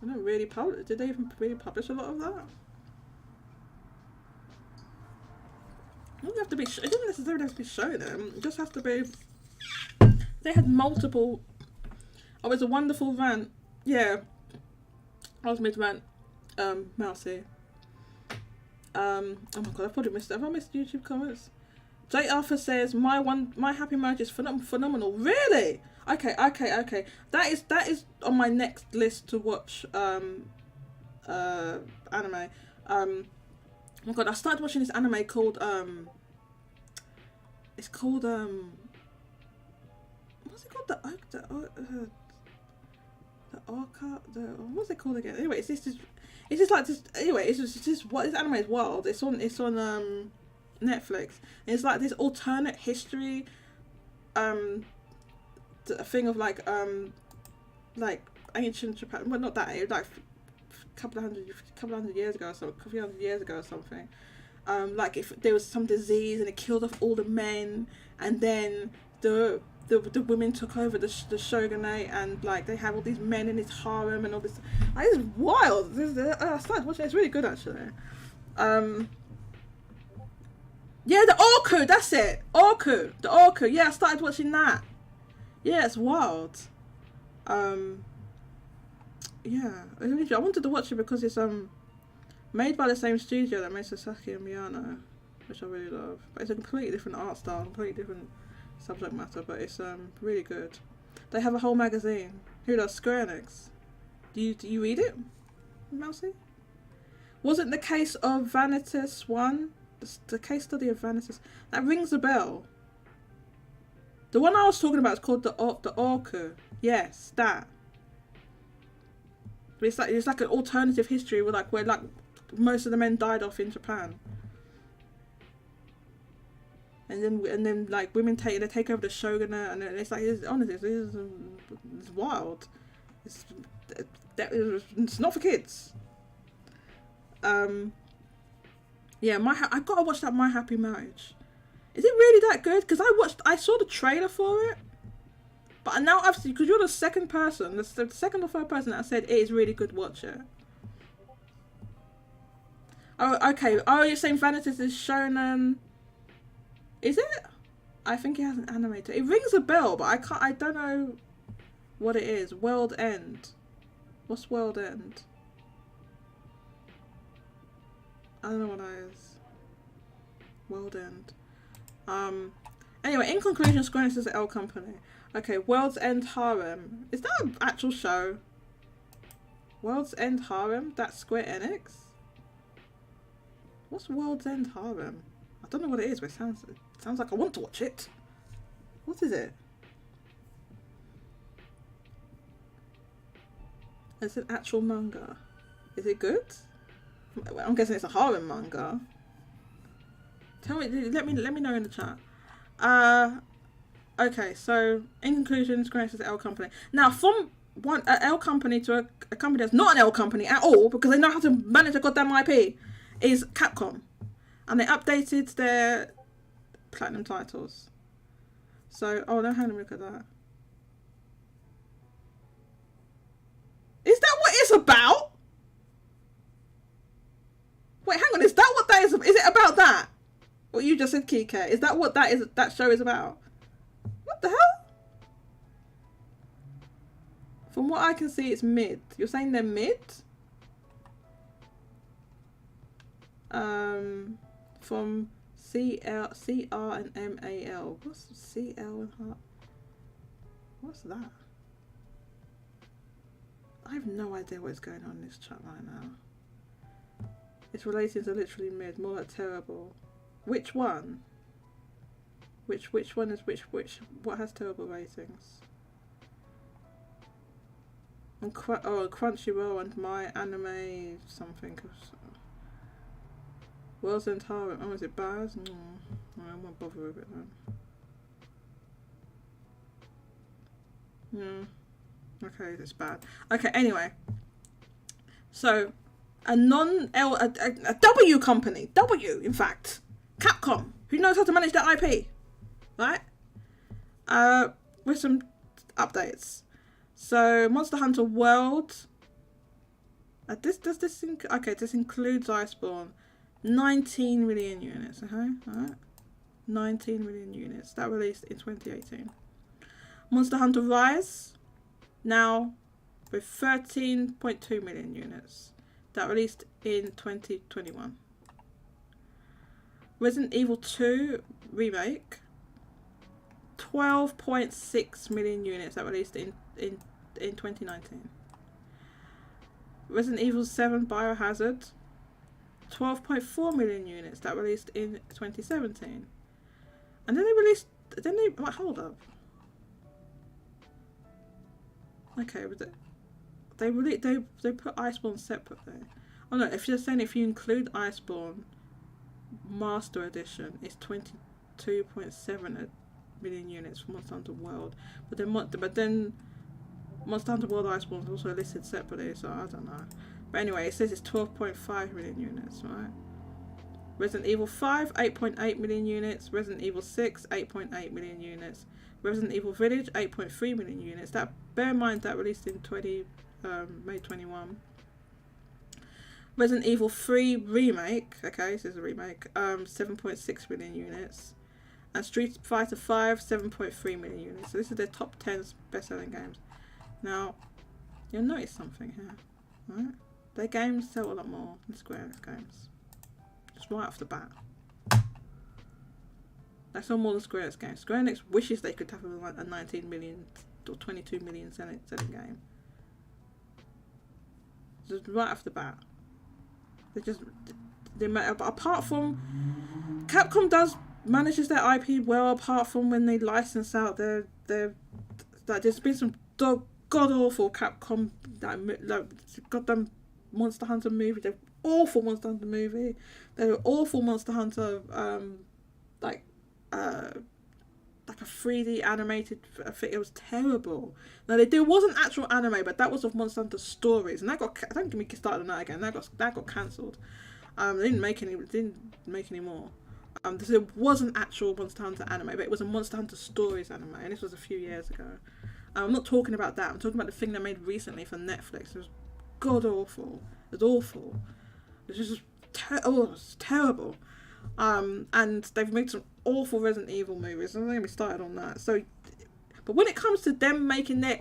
They don't really publish. Did they even really publish a lot of that? It doesn't have to be. It doesn't necessarily have to be shonen. It just has to be. They had multiple. Oh, it's a wonderful rant. Yeah, I was mid-rant. Mousie. Oh my god, I probably missed it. Have I missed YouTube comments? J Alpha says my happy marriage is phenomenal. Really? Okay. That is on my next list to watch. Anime. Oh my god, I started watching this anime called it's called what's it called? What's it called again? Anyway, it's It's just like this. Anyway, it's just what this anime is wild. It's on Netflix. And it's like this alternate history thing of like ancient Japan. Well, not that age, like a couple of hundred years ago, or so, a couple of hundred years ago or something. Like if there was some disease and it killed off all the men, and then the women took over the shogunate, and like they have all these men in his harem and all this. Like, it's wild. I started watching it. It's really good actually. Yeah, the Orku, that's it. The Orku. Yeah, I started watching that. Yeah, it's wild. Yeah, I wanted to watch it because it's made by the same studio that made Sasaki and Miyano, which I really love. But it's a completely different art style, completely different subject matter, but it's really good. They have a whole magazine. Who does? Square Enix. Do you read it, Mousie? Wasn't the case of Vanitas one? The case study of Vanitas. That rings a bell. The one I was talking about is called the Orku. Yes, that. But it's like an alternative history where most of the men died off in Japan. And then like women take over the shogunate, and it's like it's wild. It's not for kids. Yeah, I gotta watch that My Happy Marriage. Is it really that good? Because I saw the trailer for it, but now I've seen, because you're the second person, the second or third person that said it is really good. Watch it. Oh, okay. Oh, you're saying Vanitas is shonen. Is it? I think it has an animator. It rings a bell, but I don't know what it is. World End. What's World End? I don't know what that is. World End. Anyway, in conclusion, Square Enix is an L company. Okay, World's End Harem. Is that an actual show? World's End Harem? That's Square Enix? What's World's End Harem? I don't know what it is, but it sounds like I want to watch it. What is it? It's an actual manga. Is it good? I'm guessing it's a harem manga. Tell me, let me know in the chat. Okay, so in conclusion, Square Enix is an L company. Now, from an L company to a company that's not an L company at all, because they know how to manage a goddamn IP, is Capcom, and they updated their platinum titles. So, oh, no, hang on, look at that. Is that what it's about? Wait, hang on, is that what that is? Is it about that? What you just said, Kike? Is that what that show is about? What the hell? From what I can see, it's mid. You're saying they're mid? From CR and MAL. What's CL and Heart? What's that? I have no idea what's going on in this chat right now. It's related to literally mid, more like terrible. Which one? Which one is which? What has terrible ratings? And Crunchyroll and My Anime something. World's End Harem. Oh, is it Baz? No, I won't bother with it then. Okay, it's bad. Okay, anyway. So, a W company, in fact, Capcom, who knows how to manage their IP, right? With some updates. So, Monster Hunter World. This includes Iceborne. 19 million units, alright. 19 million units. That released in 2018. Monster Hunter Rise, now with 13.2 million units. That released in 2021. Resident Evil 2 Remake, 12.6 million units. That released in 2019. Resident Evil 7 Biohazard, 12.4 million units. That released in 2017. And then hold up. Okay, but they put Iceborne separate there. Oh no, if you're saying if you include Iceborne Master Edition, it's 22.7 million units for Monster Hunter World. But then Monster Hunter World Iceborne is also listed separately, so I don't know. But anyway, it says it's 12.5 million units, right? Resident Evil 5, 8.8 million units. Resident Evil 6, 8.8 million units. Resident Evil Village, 8.3 million units. That, bear in mind that released in May 21. Resident Evil 3 Remake, okay, this is a remake, 7.6 million units. And Street Fighter 5, 7.3 million units. So this is their top 10 best-selling games. Now, you'll notice something here, right? Their games sell a lot more than Square Enix games. Just right off the bat. They sell more than Square Enix games. Square Enix wishes they could have a 19 million or 22 million selling game. Just right off the bat. Apart from Capcom manages their IP well, apart from when they license out their like there's been some god awful Capcom like goddamn Monster Hunter movie. They're awful Monster Hunter movie. They're awful Monster Hunter like a 3D animated thing. It was terrible. Now there wasn't actual anime, but that was of Monster Hunter Stories, and that got don't get me started on that again. That got cancelled. They didn't make any more. There wasn't actual Monster Hunter anime, but it was a Monster Hunter Stories anime, and this was a few years ago. I'm not talking about that. I'm talking about the thing they made recently for Netflix. It was god awful. It was awful. It was just it was terrible. And they've made some awful Resident Evil movies. I'm not going to be started on that. So, but when it comes to them making their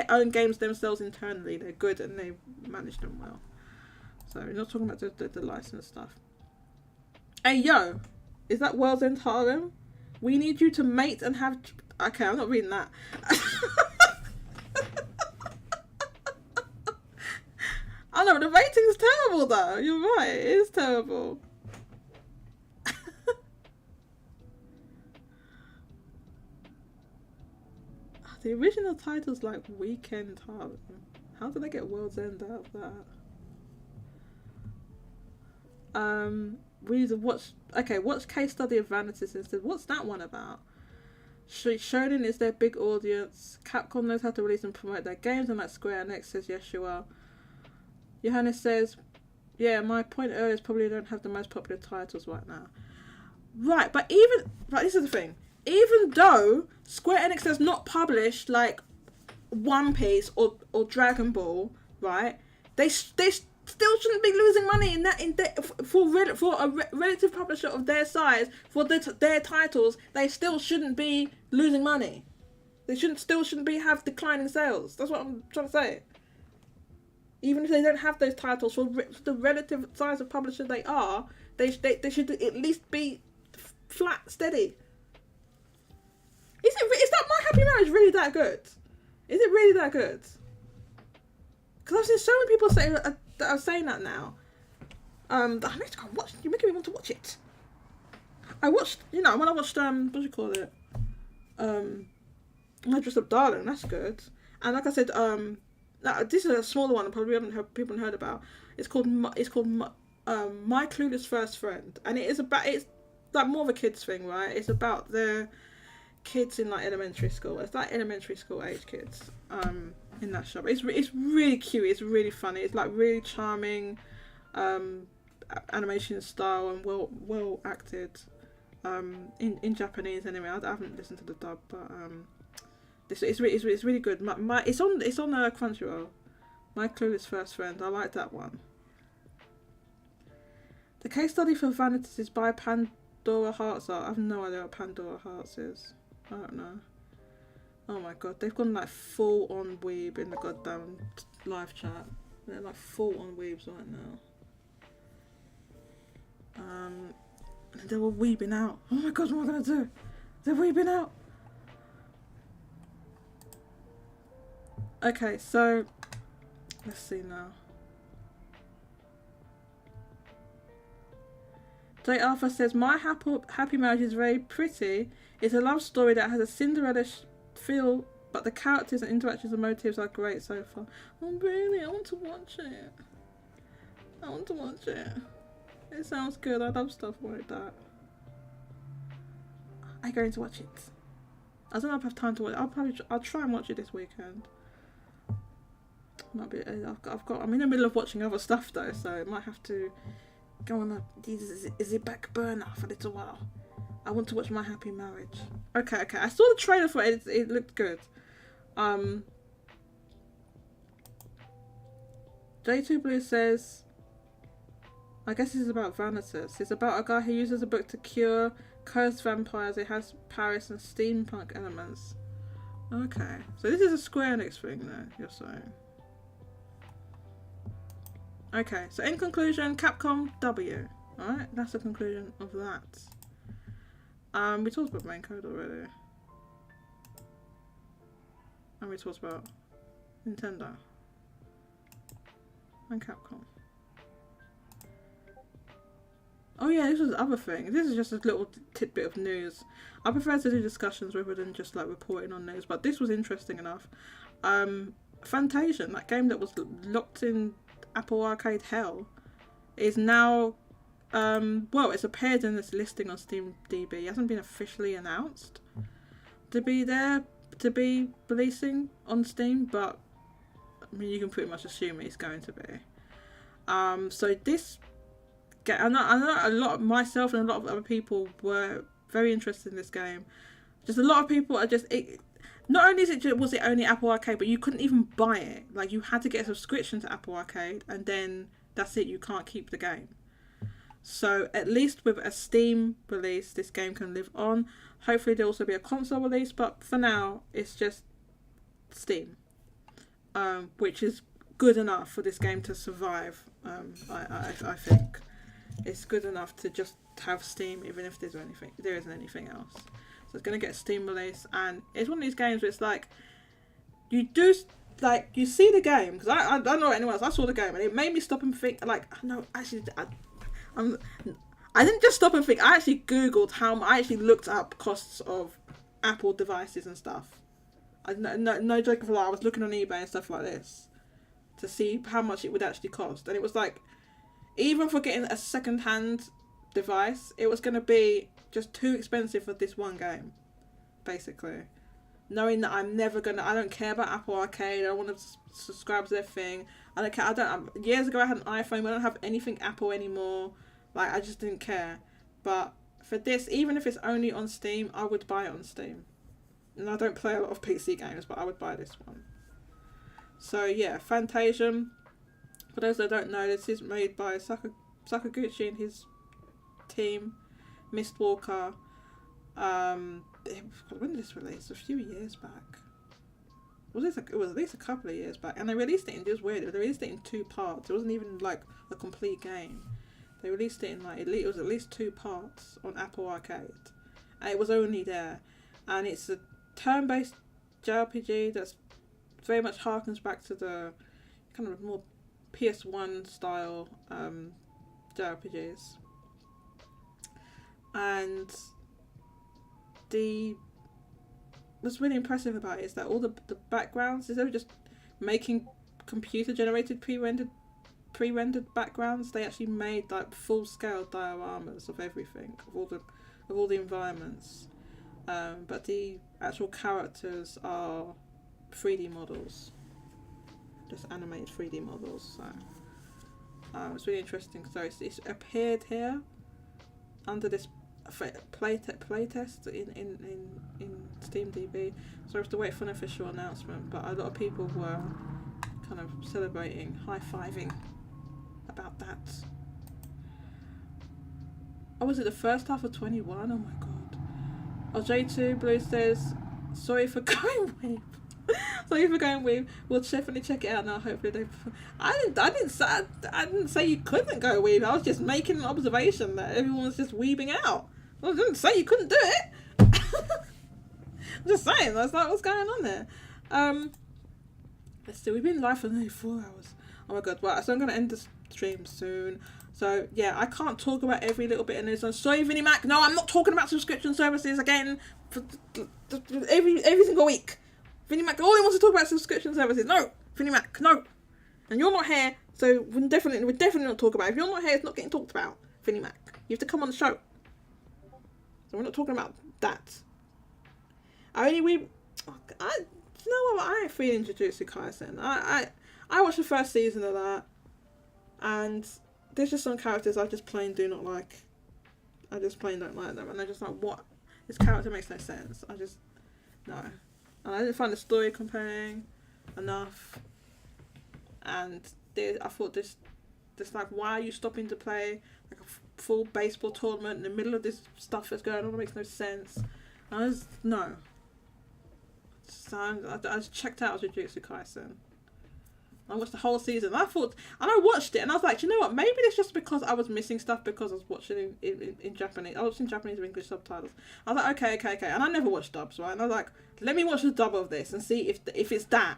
own games themselves internally, they're good and they manage them well. So we're not talking about the license stuff. Hey yo, is that World's End Harlem? We need you to mate and have. Okay, I'm not reading that. I know, the rating's terrible though. You're right, it is terrible. The original title's like Weekend Harlem. How did they get World's End out of that? We need to watch. Okay, watch Case Study of Vanities instead. What's that one about? Shonen is their big audience. Capcom knows how to release and promote their games, and like Square Enix says, yes you are. Johannes says, yeah, my point earlier is probably don't have the most popular titles right now. Right, but this is the thing. Even though Square Enix has not published like One Piece or Dragon Ball, right? They still shouldn't be losing money for a relative publisher of their size for their titles. They still shouldn't be losing money. They shouldn't have declining sales. That's what I'm trying to say. Even if they don't have those titles for the relative size of publisher they are, they should at least be flat, steady. Is that My Happy Marriage really that good? Is it really that good? Because I've seen so many people that are saying that now. I need to go and watch. You're making me want to watch it. I watched, when I watched what do you call it? My Dress Up Darling. That's good. And like I said, this is a smaller one. Probably people haven't heard about. It's called My Clueless First Friend, and it's like more of a kids thing, right? It's about the kids in like elementary school. It's like elementary school age kids in that show. It's really cute. It's really funny. It's like really charming animation style and well acted in Japanese anyway. I haven't listened to the dub, but it's really good. It's on Crunchyroll. My Clueless First Friend. I like that one. The case study for Vanities is by Pandora Hearts Art. I have no idea what Pandora Hearts is. I don't know. Oh my god, they've gone like full on weeb in the goddamn live chat. They're like full on weebs right now. They were weebing out. Oh my god, what am I gonna do? They're weebing out. Okay, so let's see now. J. Arthur says, My Happy Marriage is very pretty. It's a love story that has a Cinderella feel, but the characters and interactions and motives are great so far. Oh really? I want to watch it. I want to watch it. It sounds good. I love stuff like that. I'm going to watch it. I don't know if I have time to watch it. I'll try and watch it this weekend. Might be. I'm in the middle of watching other stuff though, so I might have to go on a is it back burner for a little while. I want to watch My Happy Marriage. Okay. I saw the trailer for it. It looked good. J2 Blue says, I guess this is about Vanitas. It's about a guy who uses a book to cure cursed vampires. It has Paris and steampunk elements. Okay, so this is a Square Enix thing though, you're saying. Okay, so in conclusion, Capcom W. Alright, that's the conclusion of that. We talked about Raincode already. And we talked about Nintendo. And Capcom. Oh yeah, this was the other thing. This is just a little tidbit of news. I prefer to do discussions rather than just like reporting on news, but this was interesting enough. Fantasian, that game that was locked in Apple Arcade hell, is now well, it's appeared in this listing on Steam DB. It hasn't been officially announced to be releasing on Steam, but I mean you can pretty much assume it's going to be. So this I know a lot of myself and a lot of other people were very interested in this game. Just a lot of people are just not only was it only Apple Arcade, but you couldn't even buy it. Like you had to get a subscription to Apple Arcade, and then that's it. You can't keep the game. So at least with a Steam release, this game can live on. Hopefully there'll also be a console release, but for now it's just Steam, which is good enough for this game to survive. I think it's good enough to just have Steam, even if there isn't anything else. So it's going to get a Steam release, and it's one of these games where it's like you see the game, because I don't know anyone else. I saw the game and it made me stop and think. Like, no, actually, I didn't just stop and think. I actually googled I actually looked up costs of Apple devices and stuff. No joke of a lie. I was looking on eBay and stuff like this to see how much it would actually cost, and it was like, even for getting a second-hand device, it was going to be just too expensive for this one game, basically. Knowing that I don't care about Apple Arcade, I don't want to subscribe to their thing, I don't care, years ago I had an iPhone, I don't have anything Apple anymore, like, I just didn't care. But for this, even if it's only on Steam, I would buy it on Steam. And I don't play a lot of PC games, but I would buy this one. So yeah, Fantasian, for those that don't know, this is made by Sakaguchi and his team, Mistwalker. When did this release? A few years back. It was at least a couple of years back, and they released it in, it was weird, they released it in 2 parts. It wasn't even like a complete game. They released it in it was at least 2 parts on Apple Arcade, and it was only there. And it's a turn-based JRPG that's very much harkens back to the kind of more PS1 style JRPGs. And what's really impressive about it is that all the backgrounds, instead of just making computer generated pre-rendered backgrounds, they actually made like full scale dioramas of everything, of all the environments. But the actual characters are 3D models, just animated 3D models. So it's really interesting. So it's appeared here under this playtest in Steam DB. So I have to wait for an official announcement. But a lot of people were kind of celebrating, high-fiving about that. Oh, was it the first half of 21? Oh my god. Oh, J2 Blue says, sorry for going with. Sorry for going with. We'll definitely check it out now. Hopefully I didn't say you couldn't go with. I was just making an observation that everyone was just weebing out. I didn't say you couldn't do it. I'm just saying, that's not what's going on there. Let's see, we've been live for nearly 4 hours. Oh my god, well, so I'm going to end the stream soon. So yeah, I can't talk about every little bit in this. I'm sorry, Vinnie Mac. No, I'm not talking about subscription services again for every single week. Vinnie Mac only wants to talk about subscription services. No, Vinnie Mac, no. And you're not here, So we're definitely not talking about it. If you're not here, it's not getting talked about, Finny Mac. You have to come on the show. So we're not talking about that. You know what? I ain't feeling Jujutsu Kaisen. I watched the first season of that, and there's just some characters I just plain do not like. I just plain don't like them, and they're just like, what? This character makes no sense. No. And I didn't find the story compelling enough. And I thought this like, why are you stopping to play like a full baseball tournament in the middle of this stuff that's going on? It makes no sense. No. So I just checked out Jujutsu Kaisen. I watched the whole season. I watched it, and I was like, you know what? Maybe it's just because I was missing stuff because I was watching in Japanese. I was watching Japanese with English subtitles. I was like, okay. And I never watched dubs, right? And I was like, let me watch the dub of this and see if it's that.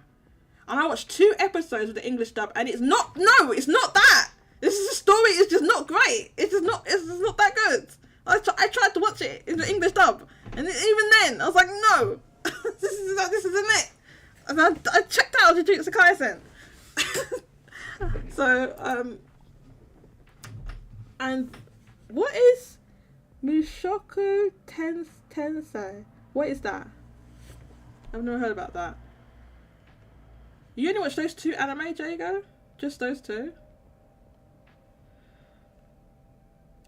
And I watched 2 episodes of the English dub, and it's not that. This is a story. It's just not great. It's just not that good. I tried to watch it in the English dub, and even then, I was like, no, this isn't it. And I checked out Jujutsu Kaisen. So, and what is Mushoku Tensei? What is that? I've never heard about that. You only watch those 2 anime, Jaygo? Just those 2?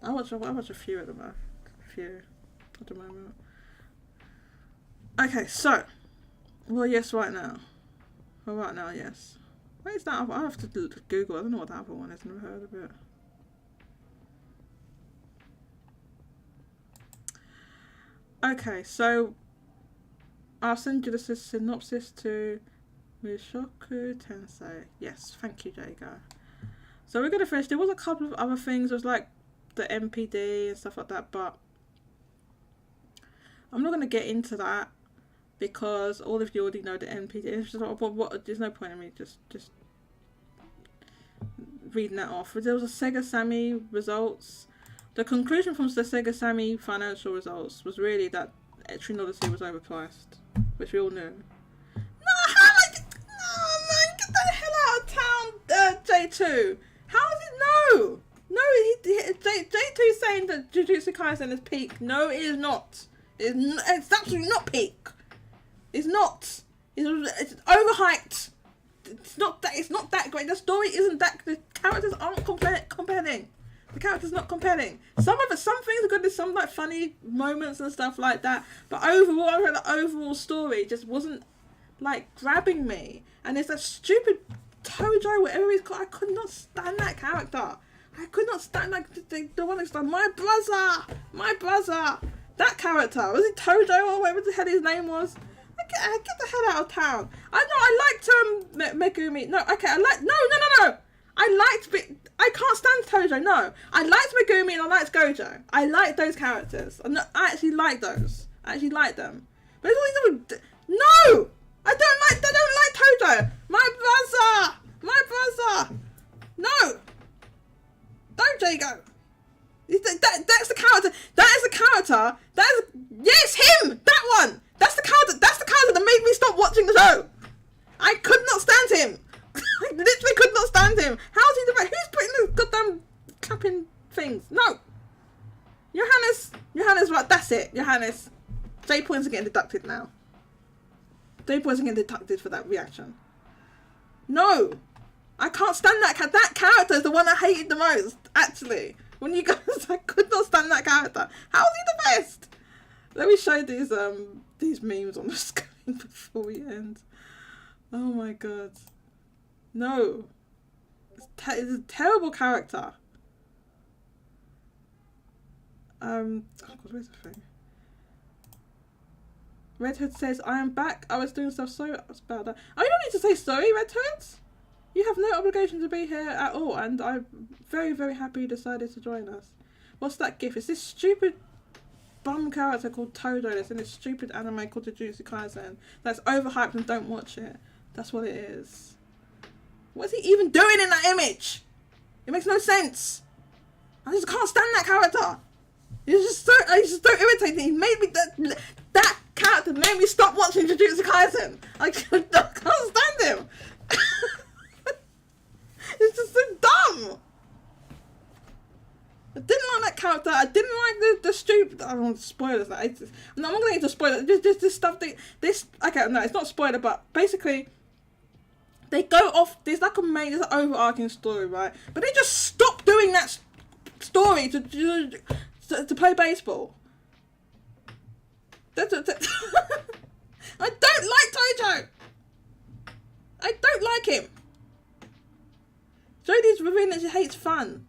I watch a few at the moment. At the moment. Okay, so. Well, yes, right now. Well, right now, yes. What is that? I have to Google. I don't know what that other one is. Never heard of it. Okay, so I'll send you the synopsis to Mushoku Tensei. Yes, thank you, Jaygo. So we're gonna finish. There was a couple of other things. There was like the MPD and stuff like that, but I'm not gonna get into that because all of you already know the MPD. It's just like, what? There's no point in me just reading that off. There was a Sega Sammy results. The conclusion from the Sega Sammy financial results was really that Etrian Odyssey was overpriced, which we all knew. Get the hell out of town, J2. How is it no? No, J2 saying that Jujutsu Kaisen is peak. No, it is not. It's absolutely not peak. It's not. It's overhyped. It's not that great. The story isn't that. The characters aren't compelling. The character's not compelling. Some things are good. There's some like funny moments and stuff like that. But overall, the overall story just wasn't like grabbing me. And it's that stupid Tojo, whatever he's called. I could not stand that character. I could not stand like the one that's like my brother. That character, was it Tojo or whatever the hell his name was? Get the hell out of town. I liked Megumi. No, okay, no. I can't stand Tojo. No, I liked Megumi and I liked Gojo. I liked those characters. I actually like those. I actually like them. But it's all these no, I don't like Tojo. My brother. No, don't Jaygo. That's the character. That is the character. Yes, him. That one. That's the character that made me stop watching the show. I could not stand him. I literally could not stand him. How's he the best? Who's putting the goddamn clapping things? No. Johannes, right, that's it. Johannes. J points are getting deducted now. J points are getting deducted for that reaction. No. I can't stand that. That character is the one I hated the most, actually. When you guys, I could not stand that character. How is he the best? Let me show these memes on the screen before we end. Oh my god. No. It's a terrible character. Oh god, where's the thing? Red Hood says, I am back. I was doing stuff sorry about that. Oh, you don't need to say sorry, Red Hood. You have no obligation to be here at all, and I'm very, very happy you decided to join us. What's that gif? It's this stupid bum character called Todo that's in this stupid anime called Jujutsu Kaisen that's overhyped and don't watch it. That's what it is. What's he even doing in that image? It makes no sense. I just can't stand that character. He's just so irritating. He made me that character made me stop watching Jujutsu Kaisen. I can't stand him. It's just so that character. I didn't like the stupid. I don't want spoilers. I'm not going to get into spoilers. This stuff. Okay, no, it's not spoiler, but basically, they go off. There's like there's an overarching story, right? But they just stop doing that story to play baseball. I don't like Tojo. I don't like him. Jodie's revealing that she hates fun.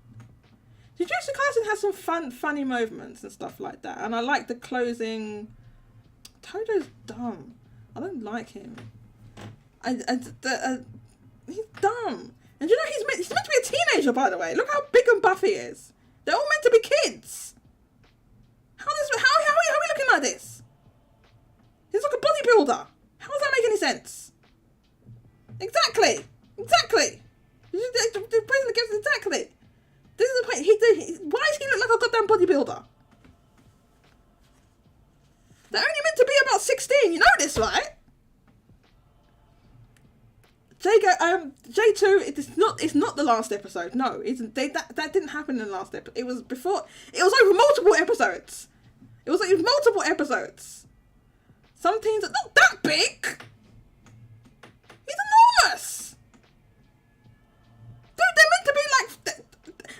Jujutsu Kaisen has some funny moments and stuff like that, and I like the closing. Tojo's dumb. I don't like him. He's dumb. And you know he's meant to be a teenager, by the way. Look how big and buff he is. They're all meant to be kids. How are we looking like this? He's like a bodybuilder. How does that make any sense? Exactly. Exactly. This is the point. Why does he look like a goddamn bodybuilder? They're only meant to be about 16. You know this, right? Jaygo, J2. It's not the last episode. No, that didn't happen in the last episode. It was before. It was over multiple episodes. It was multiple episodes. Some teams are not that big. He's enormous. Dude, they're meant to be like.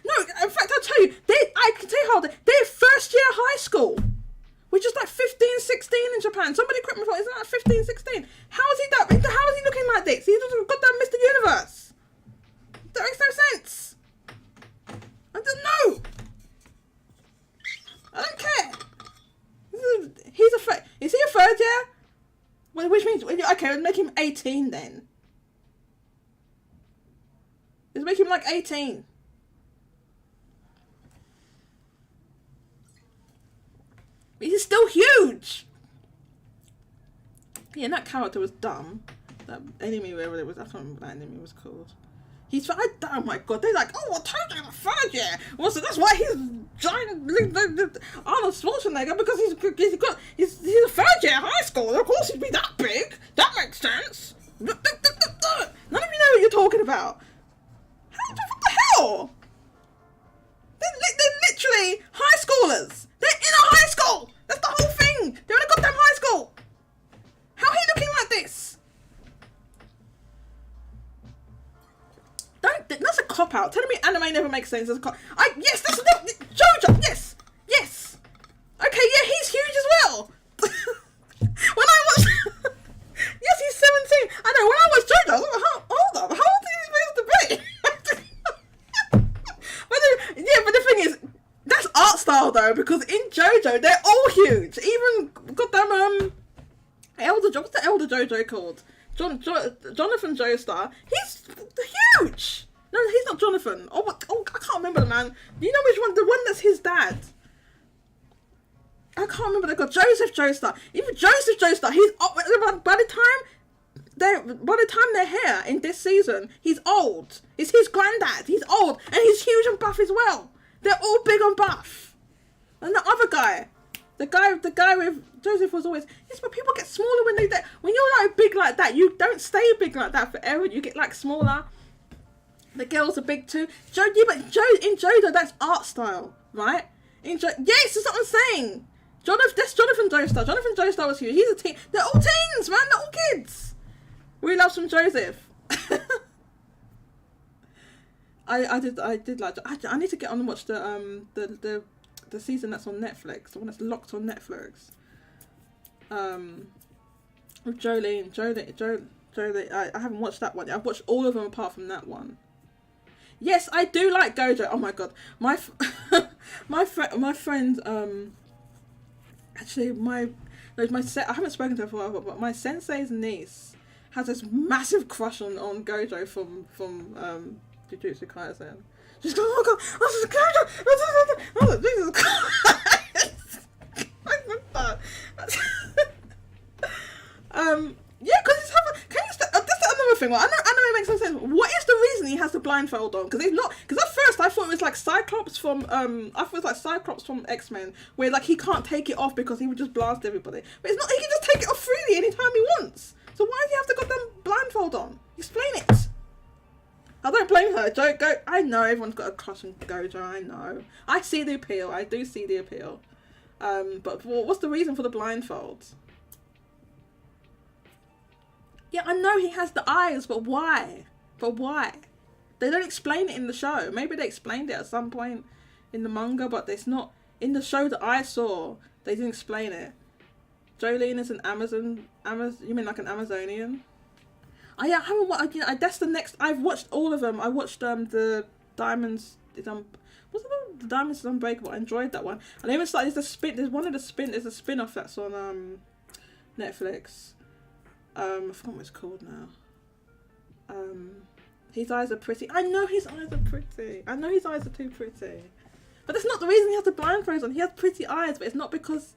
No, in fact, I'll tell you. I can tell you how they're first year high school, which is like 15, 16 in Japan. Somebody correct me if I'm wrong. Isn't that 15, 16? How is he looking like this? He's just got that Mr. Universe. That makes no sense. I don't know. I don't care. Is he a third year? Well, which means, okay, let's make him 18 then. Let's make him like 18. But he's still huge. Yeah, and that character was dumb. That enemy, whatever it was, I can't remember what that enemy was called. Oh my god, they're like, oh, I told you the third year. Well, so that's why he's giant Arnold Schwarzenegger, because he's a third year high school. Of course he'd be that big. That makes sense. None of you know what you're talking about. What the hell? They're literally high schoolers. They're in a high school. That's the whole thing. They're in a goddamn high school. How are you looking like this? That's a cop out. Telling me anime never makes sense. That's a cop. Yes, that's JoJo. Yes. Okay, yeah, he's huge as well. When I watched, yes, he's 17. I know. When I watched JoJo, I was like, hold up, how old is he supposed to be? but the thing is, that's art style though, because in JoJo they're all huge. Even goddamn what's the elder JoJo called? Jonathan Joestar. He's huge. No, he's not Jonathan. Oh, I can't remember the man. You know which one? The one that's his dad. I can't remember. They got Joseph Joestar. Even Joseph Joestar, he's by the time they're here in this season, he's old. It's his granddad. He's old and he's huge and buff as well. They're all big and buff. And the other guy, the guy with Joseph was always, yes, but people get smaller when you're like big like that. You don't stay big like that forever. You get like smaller. The girls are big too. In JoJo, that's art style, right? Yes, that's what I'm saying. That's Jonathan Joestar. Jonathan Joestar was huge. He's a teen. They're all teens, man. They're all kids. We love some Joseph. I did like. I need to get on and watch the season that's on Netflix, the one that's locked on Netflix. With Jolene. I haven't watched that one. I've watched all of them apart from that one. Yes, I do like Gojo. Oh my god, my friend. Actually, I haven't spoken to her for a while, but my sensei's niece has this massive crush on Gojo from Jujutsu Kaisen. She's going, oh god, this is Gojo. Oh, Jesus Christ. Yeah, because it's that's another thing. Well, I know anime makes no sense. What is the reason he has the blindfold on? Because at first I thought it was like Cyclops from X-Men, where like he can't take it off because he would just blast everybody. But it's not. He can just take it off freely anytime he wants. So why does he have to got them blindfold on? Explain it. I don't blame her. Jaygo. I know everyone's got a crush on Gojo. I know. I see the appeal. I do see the appeal. But what's the reason for the blindfolds? Yeah, I know he has the eyes, but why? But why? They don't explain it in the show. Maybe they explained it at some point in the manga, but it's not in the show that I saw. They didn't explain it. Jolene is an Amazon. You mean like an Amazonian? I haven't watched. You know, that's the next. I've watched all of them. I watched the Diamonds. What's it called? The Diamonds is Unbreakable. I enjoyed that one. And I even started. There's a spin-off that's on Netflix. I forgot what it's called now. His eyes are pretty. I know his eyes are pretty. I know his eyes are too pretty. But that's not the reason he has the blindfolds on. He has pretty eyes, but it's not because.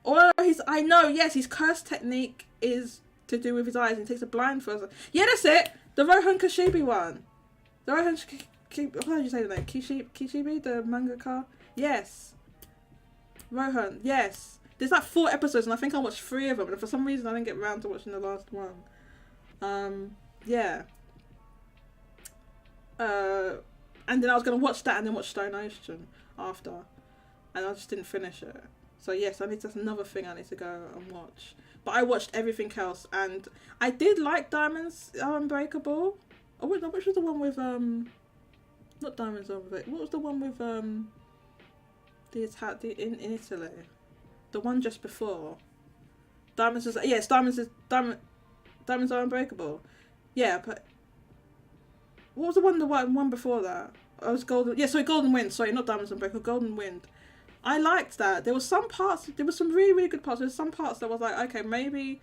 Or I know. Yes, his curse technique is to do with his eyes, and he takes a blindfold. Yeah, that's it. The Rohan Kashibi one. The Rohan what did you say the name? Kishibi, the mangaka. Yes. Rohan. Yes. There's like 4 episodes, and I think I watched 3 of them. And for some reason, I didn't get around to watching the last one. Yeah. And then I was gonna watch that, and then watch Stone Ocean after, and I just didn't finish it. So yes, that's another thing I need to go and watch. But I watched everything else, and I did like Diamonds Are Unbreakable. Oh, which was the one with not Diamonds Are Unbreakable. What was the one with the attack in Italy? The one just before. Diamonds Are Unbreakable. Yeah, but what was the one before that? Oh, it was Golden. Yeah, sorry, Golden Wind. Sorry, not Diamonds Are Unbreakable. Golden Wind. I liked that. There was some really, really good parts. There was some parts that was like, okay, maybe,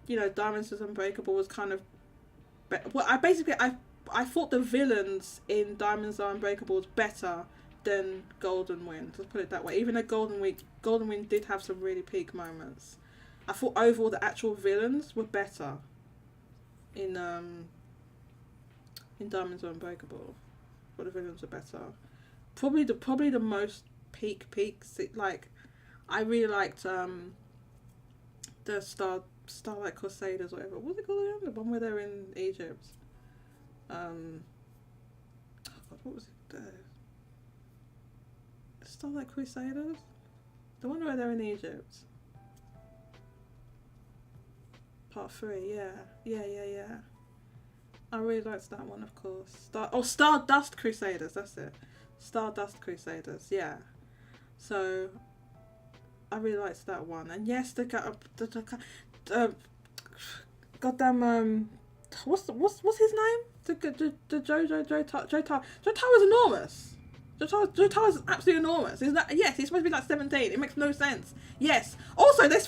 you know, Diamonds Is Unbreakable was kind of. Well, I thought the villains in Diamonds Are Unbreakable was better than Golden Wind. Let's put it that way. Even though Golden Wind did have some really peak moments, I thought overall the actual villains were better in Diamonds Are Unbreakable. But the villains were better. Probably the most peaks. Like, I really liked the Starlight Crusaders, whatever. What's it called again? The one where they're in Egypt. Oh God, what was it? Starlight Crusaders? The one where they're in Egypt. Part 3, yeah. I really liked that one, of course. Stardust Crusaders, that's it. Stardust Crusaders, yeah. So I really liked that one, and yes, the goddamn what's his name? The Jotaro was enormous. Jotaro is absolutely enormous. Isn't that? Yes, he's supposed to be like 17. It makes no sense. Yes. Also, the other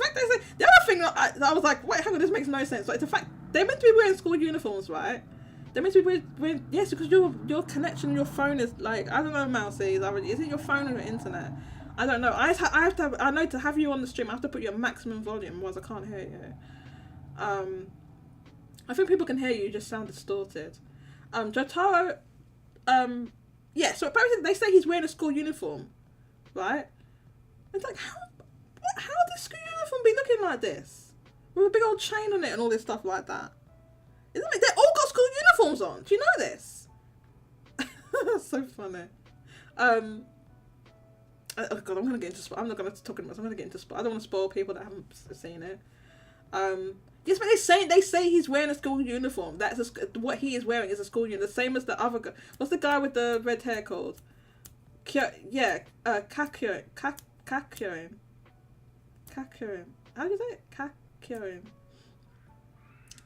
thing that I was like, wait, hang on, this makes no sense. Like the fact they're meant to be wearing school uniforms, right? They're meant to be wearing yes, because your connection, your phone is like, I don't know, Mousie. Is it your phone or your internet? I don't know. I know to have you on the stream, I have to put you at maximum volume, otherwise I can't hear you. I think people can hear you, just sound distorted. Jotaro, yeah, so apparently they say he's wearing a school uniform, right? It's like, how does school uniform be looking like this? With a big old chain on it and all this stuff like that. Isn't it? They all got school uniforms on. Do you know this? That's so funny. Oh God, I'm gonna get into. I'm not gonna talk about. I'm gonna get into. I don't want to spoil people that haven't seen it. Yes, but they say he's wearing a school uniform. What he is wearing is a school uniform, the same as the other guy. What's the guy with the red hair called? Kakyoin. How do you say it? Kakyoin.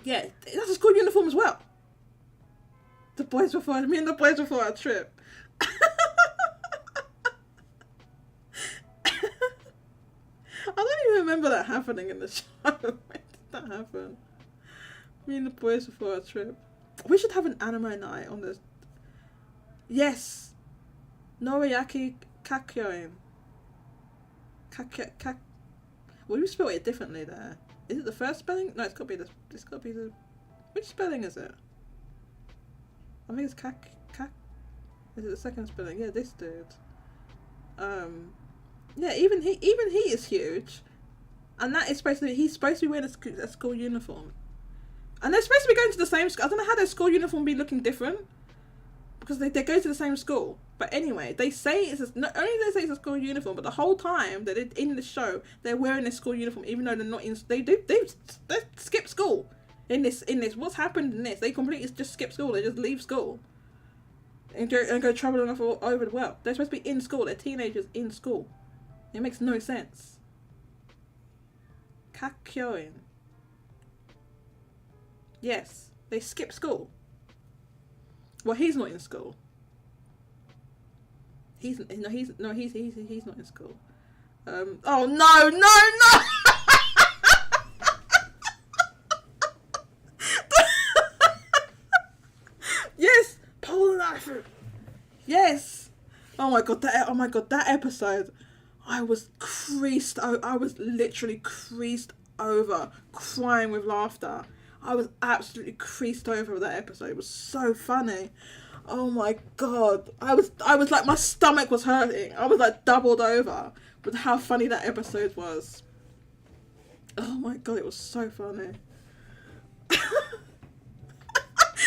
Yeah, that's a school uniform as well. Me and the boys before our trip. I don't even remember that happening in the show. When did that happen? Me and the boys before our trip. We should have an anime night on this. Yes. Noriyaki Kakyoin. Well, you spell it differently there. Is it the first spelling? No, it's got to be the. Which spelling is it? I think it's Kak. Is it the second spelling? Yeah, this dude. Yeah, even he is huge, and that is he's supposed to be wearing a school uniform. And they're supposed to be going to the same school. I don't know how their school uniform be looking different. Because they go to the same school. But anyway, they say not only do they say it's a school uniform, but the whole time that they're in the show, they're wearing their school uniform, even though they're not in. They skip school in this. What's happened in this? They completely just skip school. They just leave school and go traveling off all over the world. They're supposed to be in school. They're teenagers in school. It makes no sense. Kakyoin. Yes, they skip school. Well, he's not in school. He's not in school. Oh no! Yes, polar knife. Yes. Oh my god, that episode. I was literally creased over, crying with laughter. I was absolutely creased over with that episode. It was so funny. Oh my god. I was like, my stomach was hurting. I was like doubled over with how funny that episode was. Oh my god, it was so funny.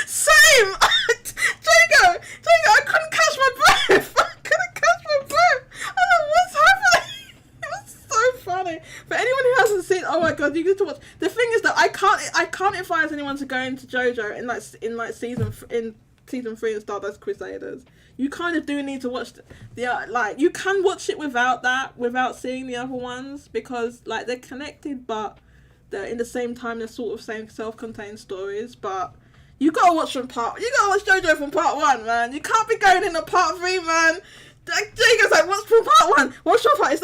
Same! Jaygo, I couldn't catch my breath. I don't know what's happening. It was so funny. For anyone who hasn't seen, oh my god, you need to watch. The thing is that I can't advise anyone to go into JoJo in season 3 and Stardust Crusaders. You kind of do need to watch you can watch it without seeing the other ones, because like they're connected, but they're in the same time they're sort of same self-contained stories. But you gotta watch JoJo from part 1, man. You can't be going into part 3, man. Jaygo's like, what's from part 1? What's your part? It's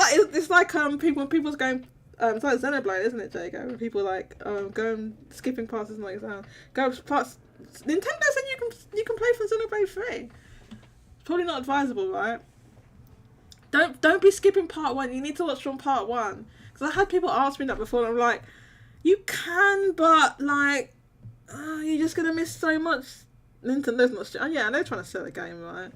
like people's going. It's like Xenoblade, isn't it, Jaygo? When people like going skipping past is not exam. Go past. Nintendo said you can play from Xenoblade 3. It's probably not advisable, right? Don't be skipping part 1. You need to watch from part 1. Because I had people ask me that before, and I'm like, you can, but like, you're just gonna miss so much. Nintendo's not. Yeah, they're trying to sell the game, right?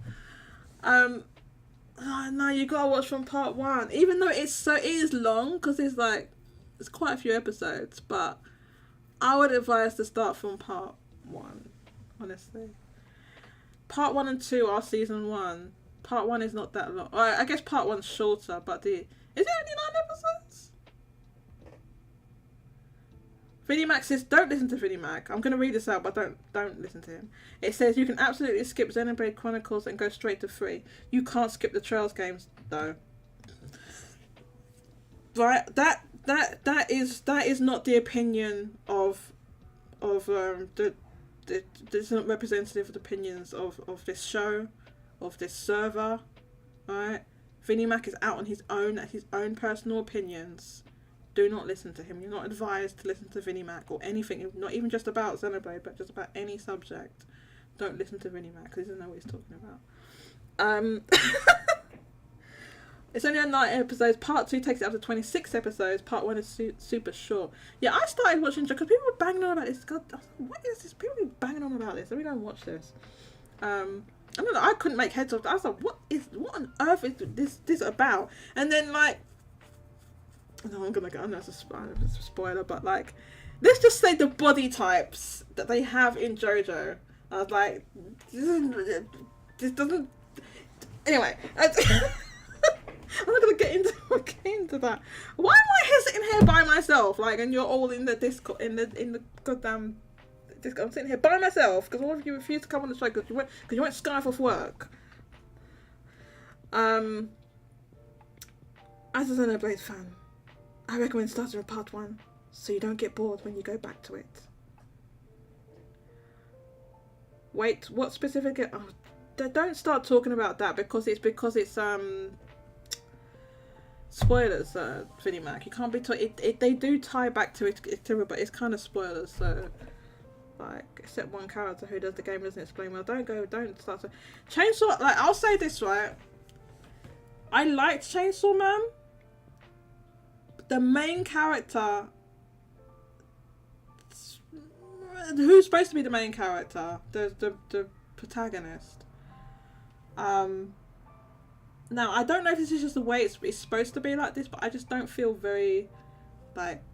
No, you gotta watch from part 1, even though it is long, because it's quite a few episodes. But I would advise to start from part 1, honestly. Part 1 and 2 are season 1. Part 1 is not that long. I guess part 1's shorter, but is it only 9 episodes? Vinimac says, don't listen to Vinimac. I'm going to read this out, but don't listen to him. It says, you can absolutely skip Xenoblade Chronicles and go straight to 3. You can't skip the Trails games, though. Right? That is not the opinion of this is not representative of the opinions of this show, of this server, right? Vinimac is out on his own personal opinions. Do not listen to him. You're not advised to listen to Vinimac or anything, not even just about Xenoblade, but just about any subject. Don't listen to Vinimac, because he doesn't know what he's talking about. It's only on 9 episodes. Part 2 takes it up to 26 episodes. Part 1 is super short. Yeah, I started watching because people were banging on about this. God, what is this? People were banging on about this. Let me go and watch this. I don't know. I couldn't make heads of. I was like, what on earth is this about? And then like, no, I'm gonna go. I know it's a spoiler, but like, let's just say the body types that they have in JoJo. I was like, this doesn't. Anyway. I'm not gonna get into that. Why am I sitting here by myself? Like, and you're all in the Discord, in the goddamn Discord. I'm sitting here by myself because all of you refuse to come on the show because you went Skype off work. As a Xenoblade fan, I recommend starting with part 1 so you don't get bored when you go back to it. Wait, what specific? Oh, don't start talking about that because it's spoilers, Vinimac. You can't be they do tie back to it, but it's kind of spoilers. So, like, except one character who does the game doesn't explain well. Don't start to Chainsaw. Like, I'll say this, right? I liked Chainsaw Man. The main character, who's supposed to be the main character, the protagonist. Now, I don't know if this is just the way it's supposed to be like this, but I just don't feel very, like,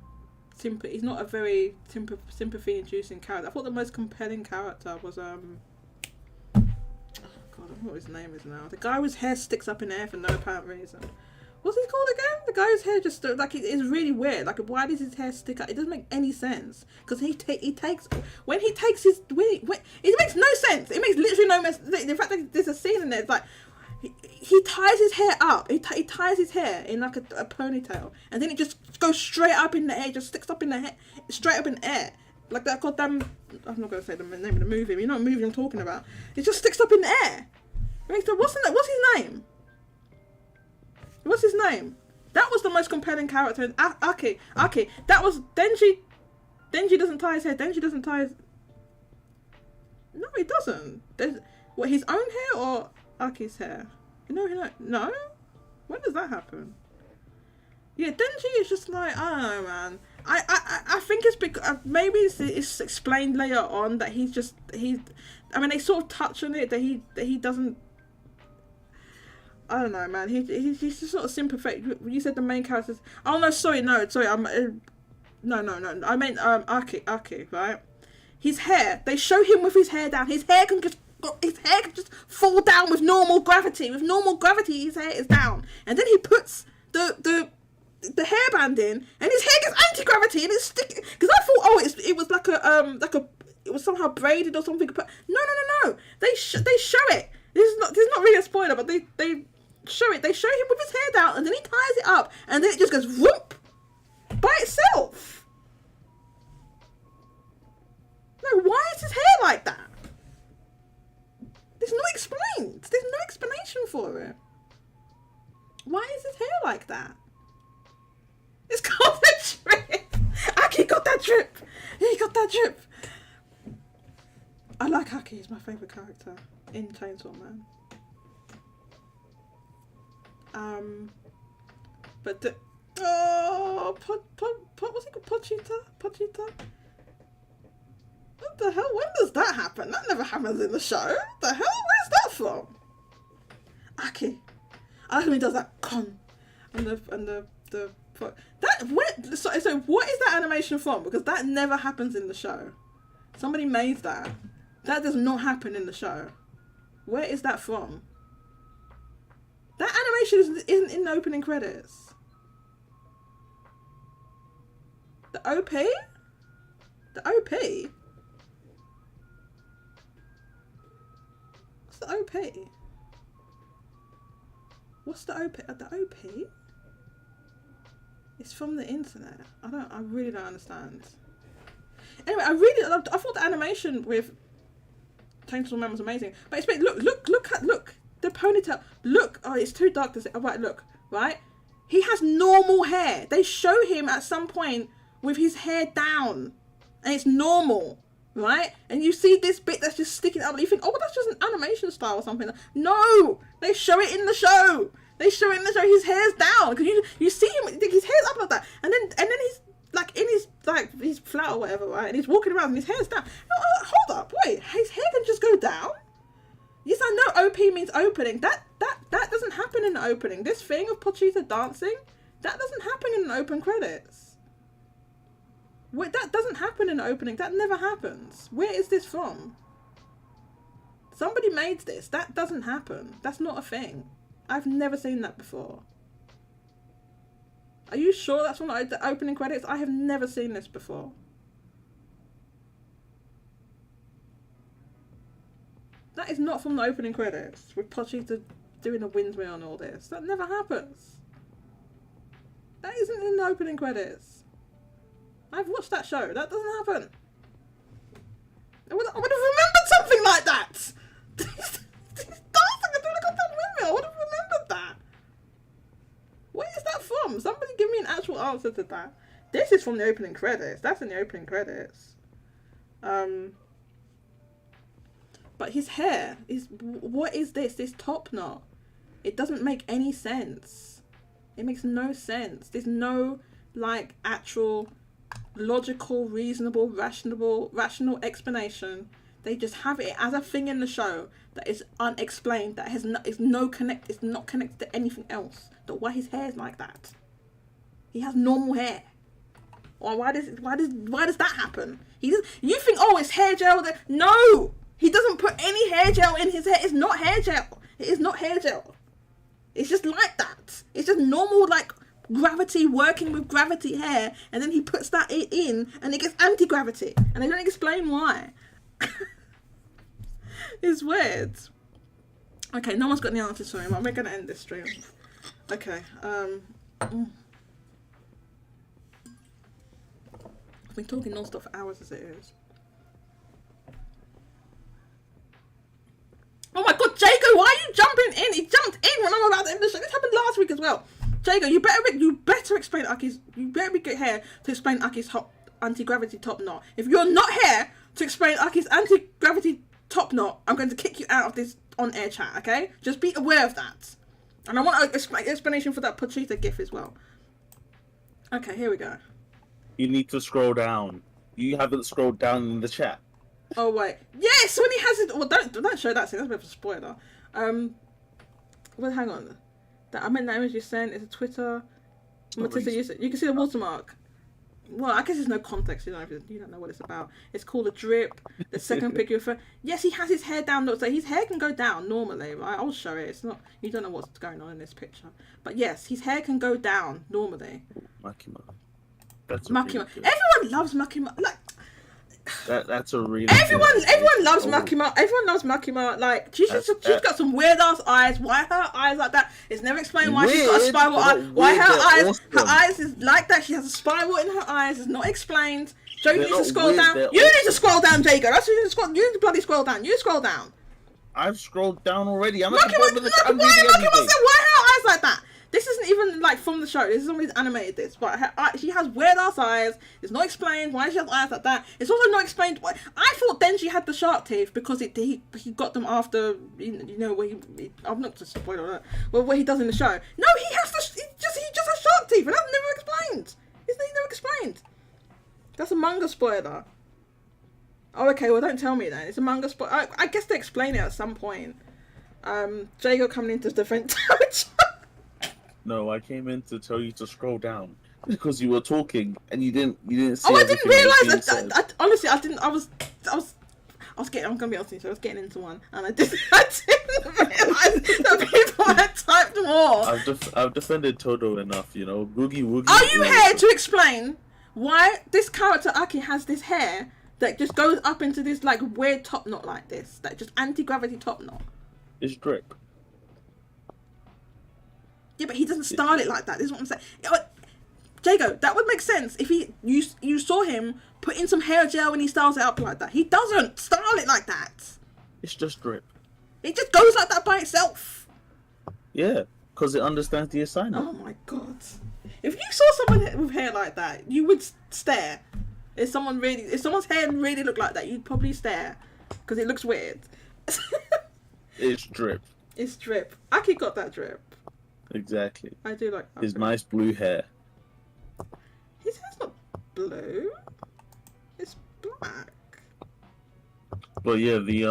he's not a very sympathy-inducing character. I thought the most compelling character was God, I don't know what his name is now. The guy whose hair sticks up in the air for no apparent reason. What's he called again? The guy whose hair just like it's really weird. Like, why does his hair stick up? It doesn't make any sense. Because he takes when he takes his it makes no sense. It makes literally no sense. The fact that there's a scene in there, it's like he ties his hair up. He ties his hair in like a ponytail, and then it just goes straight up in the air. Just sticks up in the hair, straight up in the air. Like that goddamn. I'm not gonna say the name of the movie. You know what movie I'm talking about? It just sticks up in the air. What's his name? What's his name? That was the most compelling character. Aki. That was Denji. Denji doesn't tie his hair. Denji doesn't tie his. No, he doesn't. What, his own hair or Aki's hair? No. When does that happen? Yeah, Denji is just like, I don't know, man. I think it's because maybe it's explained later on that he's. I mean, they sort of touch on it that he doesn't. I don't know, man. He's just sort of sympathetic. You said the main characters. Oh no, sorry. No. I meant Aki, right? His hair. They show him with his hair down. His hair can just fall down with normal gravity. With normal gravity, his hair is down, and then he puts the hairband in, and his hair gets anti-gravity, and it's sticking. Because I thought, it was like it was somehow braided or something. But no. They show it. This is not really a spoiler, but they show it. They show him with his hair down, and then he ties it up, and then it just goes whoop by itself. No, why is his hair like that? There's no explanation for it. Why is his hair like that? It's called the drip. Aki got that drip. He got that drip. I like Aki. He's my favourite character in Chainsaw Man. But what's it called? Pochita? What the hell? When does that happen? That never happens in the show. What the hell? Where's that from? Aki. I like when he does that con and the that so what is that animation from? Because that never happens in the show. Somebody made that. That does not happen in the show. Where is that from? That animation isn't in the opening credits. The OP? The OP? What's the OP? What's the OP? The OP? It's from the internet. I really don't understand. Anyway, I thought the animation with Chainsaw Man was amazing. But it's look the ponytail. Look, oh, it's too dark to see. Oh, right, look, right. He has normal hair. They show him at some point with his hair down, and it's normal, right? And you see this bit that's just sticking up. And you think, oh, well, that's just an animation style or something. No, they show it in the show. His hair's down because you see him. His hair's up like that, and then he's like in his flat or whatever, right? And he's walking around and his hair's down. No, hold up, wait, his hair can just go down? Yes, I know OP means opening. That doesn't happen in the opening. This thing of Pochita dancing, that doesn't happen in the open credits. Wait, that doesn't happen in the opening. That never happens. Where is this from? Somebody made this. That doesn't happen. That's not a thing. I've never seen that before. Are you sure that's from the opening credits? I have never seen this before. That is not from the opening credits, with Pochita doing a windmill and all this. That never happens. That isn't in the opening credits. I've watched that show. That doesn't happen. I would have remembered something like that. He's dancing and doing a goddamn windmill. I would have remembered that. Where is that from? Somebody give me an actual answer to that. This is from the opening credits. That's in the opening credits. But his hair is... What is this? This top knot. It doesn't make any sense. It makes no sense. There's no, like, actual logical, reasonable, rational explanation. They just have it as a thing in the show that is unexplained, that has it's not connected to anything else. Why his hair is like that. He has normal hair. Or why does that happen? You think, oh, it's hair gel that no, he doesn't put any hair gel in his hair. It's not hair gel. It is not hair gel. It's just like that. It's just normal, like, gravity working with gravity hair, and then he puts that in and it gets anti-gravity, and they don't explain why. It's weird. Okay, no one's got any answers for him. I'm gonna end this stream. Okay, I've been talking non-stop for hours as it is. Oh my god, Jaygo, why are you jumping in? He jumped in when I'm about to end the show. This happened last week as well. Jaygo, you better explain Aki's. You better be good here to explain Aki's anti-gravity top knot. If you're not here to explain Aki's anti-gravity top knot, I'm going to kick you out of this on-air chat. Okay, just be aware of that. And I want an explanation for that Pochita gif as well. Okay, here we go. You need to scroll down. You haven't scrolled down in the chat. Oh wait, yes, when he has it. Well, don't show that scene. That's a bit of a spoiler. Well, hang on. I meant that image you sent is a Twitter. You can see the watermark. Well, I guess there's no context. You don't know what it's about. It's called a drip. The second picture. Yes, he has his hair down. So his hair can go down normally, right? I'll show it. It's not. You don't know what's going on in this picture. But yes, his hair can go down normally. Makima. That's Makima. Everyone loves Makima. Like. That's a really. Everyone loves Makima. Everyone loves Makima. Like she's got some weird ass eyes. Why her eyes like that? It's never explained why she's got a spiral eye. Why her eyes is like that. She has a spiral in her eyes. It's not explained. Joe, you need to scroll down. You need to scroll down, Jaygo. That's what you need to scroll. You need to bloody scroll down. You scroll down. I've scrolled down already. I'm Why her eyes like that? This isn't even like from the show. This is somebody's animated this, but she has weird ass eyes. It's not explained why she has eyes like that. It's also not explained why. I thought Denji had the shark teeth because he got them after where he I'm not just spoiling that. Well, what he does in the show. No, he just has shark teeth, and that's never explained. It's never explained. That's a manga spoiler. Oh, okay. Well, don't tell me that. It's a manga spoiler. I guess they explain it at some point. Jaygo coming in to defend Tojo. No, I came in to tell you to scroll down because you were talking and you didn't see. Oh, I didn't realise that. Honestly, I didn't. I was getting. I'm gonna be honest with you. So I was getting into one, and I didn't realise that people had typed more. I've defended Todo enough, Boogie Woogie. Are you here to explain why this character Aki has this hair that just goes up into this like weird top knot like this, that just anti-gravity top knot? It's drip. Yeah, but he doesn't style it like that. This is what I'm saying. Jaygo, that would make sense if you saw him put in some hair gel and he styles it up like that. He doesn't style it like that. It's just drip. It just goes like that by itself. Yeah, because it understands the assignment. Oh my god. If you saw someone with hair like that, you would stare. If someone's hair really looked like that, you'd probably stare. Because it looks weird. It's drip. It's drip. Aki got that drip. Exactly. I do like that. His nice blue hair. His hair's not blue. It's black. Well, yeah, the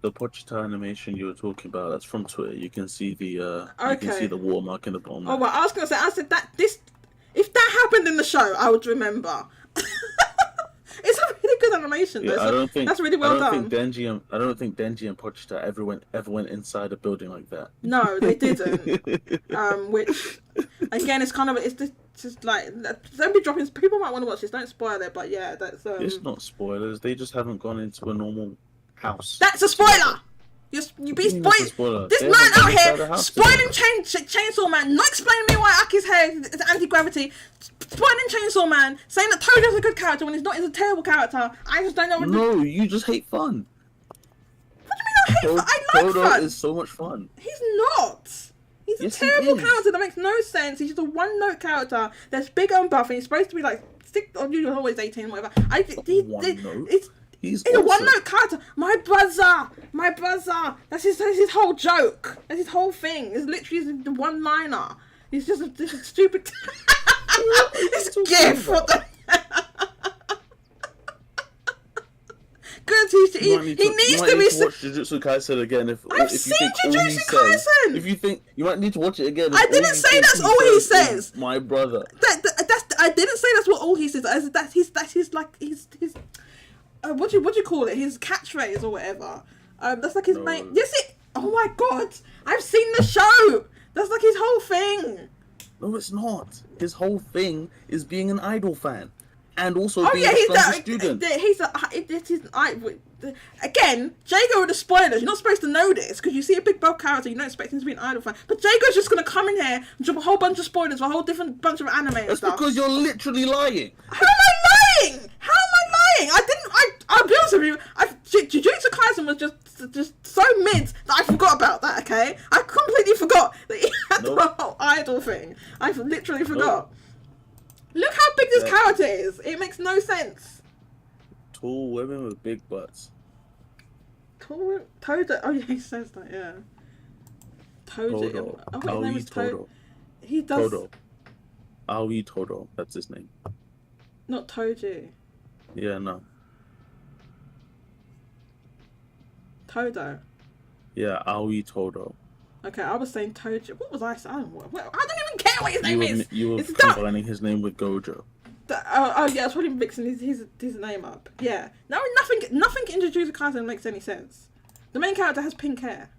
Pochita animation you were talking about, that's from Twitter. You can see the you can see the watermark in the bottom. Oh, well, I was gonna say, if that happened in the show, I would remember. It's a really good animation, though. Yeah, that's really well done. I don't think Denji and Pochita ever went inside a building like that. No, they didn't. Which again, it's just like, don't be dropping. People might want to watch this. Don't spoil it, but yeah, that's. It's not spoilers. They just haven't gone into a normal house. That's a spoiler. You be spoiling. This man out here spoiling Chainsaw Man, not explaining me why Aki's hair is anti-gravity. Spoiling Chainsaw Man, saying that Tojo's a good character when he's not. He's a terrible character. I just don't know what. No, you just hate fun. What do you mean I hate fun? I like Todo fun. is so much fun. He's not. He's a terrible character that makes no sense. He's just a one-note character that's big and buff, and he's supposed to be like 6 or you're always 18, whatever. He's a one-note character. My brother. That's his whole joke. That's his whole thing. It's literally the one-liner. He's just a stupid. This gif. What the? Good. He needs to be. Watch Jujutsu Kaisen again. I've seen Jujutsu Kaisen. If you think you might need to watch it again. I didn't say that's all he says. My brother. I didn't say that's what all he says. That's his like his what do you call it? His catchphrase or whatever. That's like his main. Yes, it. Oh my god! I've seen the show. That's like his whole thing. No, it's not. His whole thing is being an Idol fan, and also being yeah, a sponsored student. Again, Jaygo with the spoilers. You're not supposed to know this because you see a big bulk character, you're not expecting to be an Idol fan. But Jaygo's just gonna come in here and drop a whole bunch of spoilers for a whole different bunch of anime and That's stuff. because you're literally lying. How am I lying? How am I lying? I'll be honest with you. Jujutsu Kaisen was just so mid that I forgot about that. Okay, I completely forgot that he had the whole idol thing. I literally forgot. Look how big this character is. It makes no sense. Tall women with big butts. Todo. Oh yeah, he says that. Yeah. Todo. Oh, his name is Todo. He does. Todo. Aoi Todo. That's his name. Not Toji. Yeah, no. Todo. Yeah, Aoi Todo. Okay, I was saying Toji. What was I saying? I don't even care what his name is. You were It's combining his name with Gojo. Oh yeah, I was probably mixing his name up. Yeah. No, nothing in Jujutsu Kaisen makes any sense. The main character has pink hair.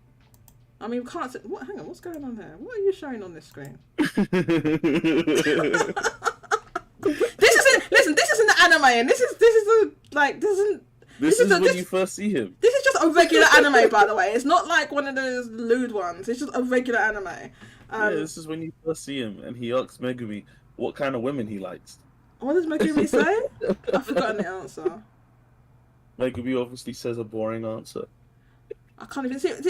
I mean, we can't say... What? Hang on, what's going on here? What are you showing on this screen? Listen, this isn't the anime, and this is when you first see him. This is just a regular anime, by the way. It's not like one of those lewd ones. It's just a regular anime. Yeah, this is when you first see him, and he asks Megumi what kind of women he likes. What does Megumi say? I've forgotten the answer. Megumi obviously says a boring answer. I can't even see it.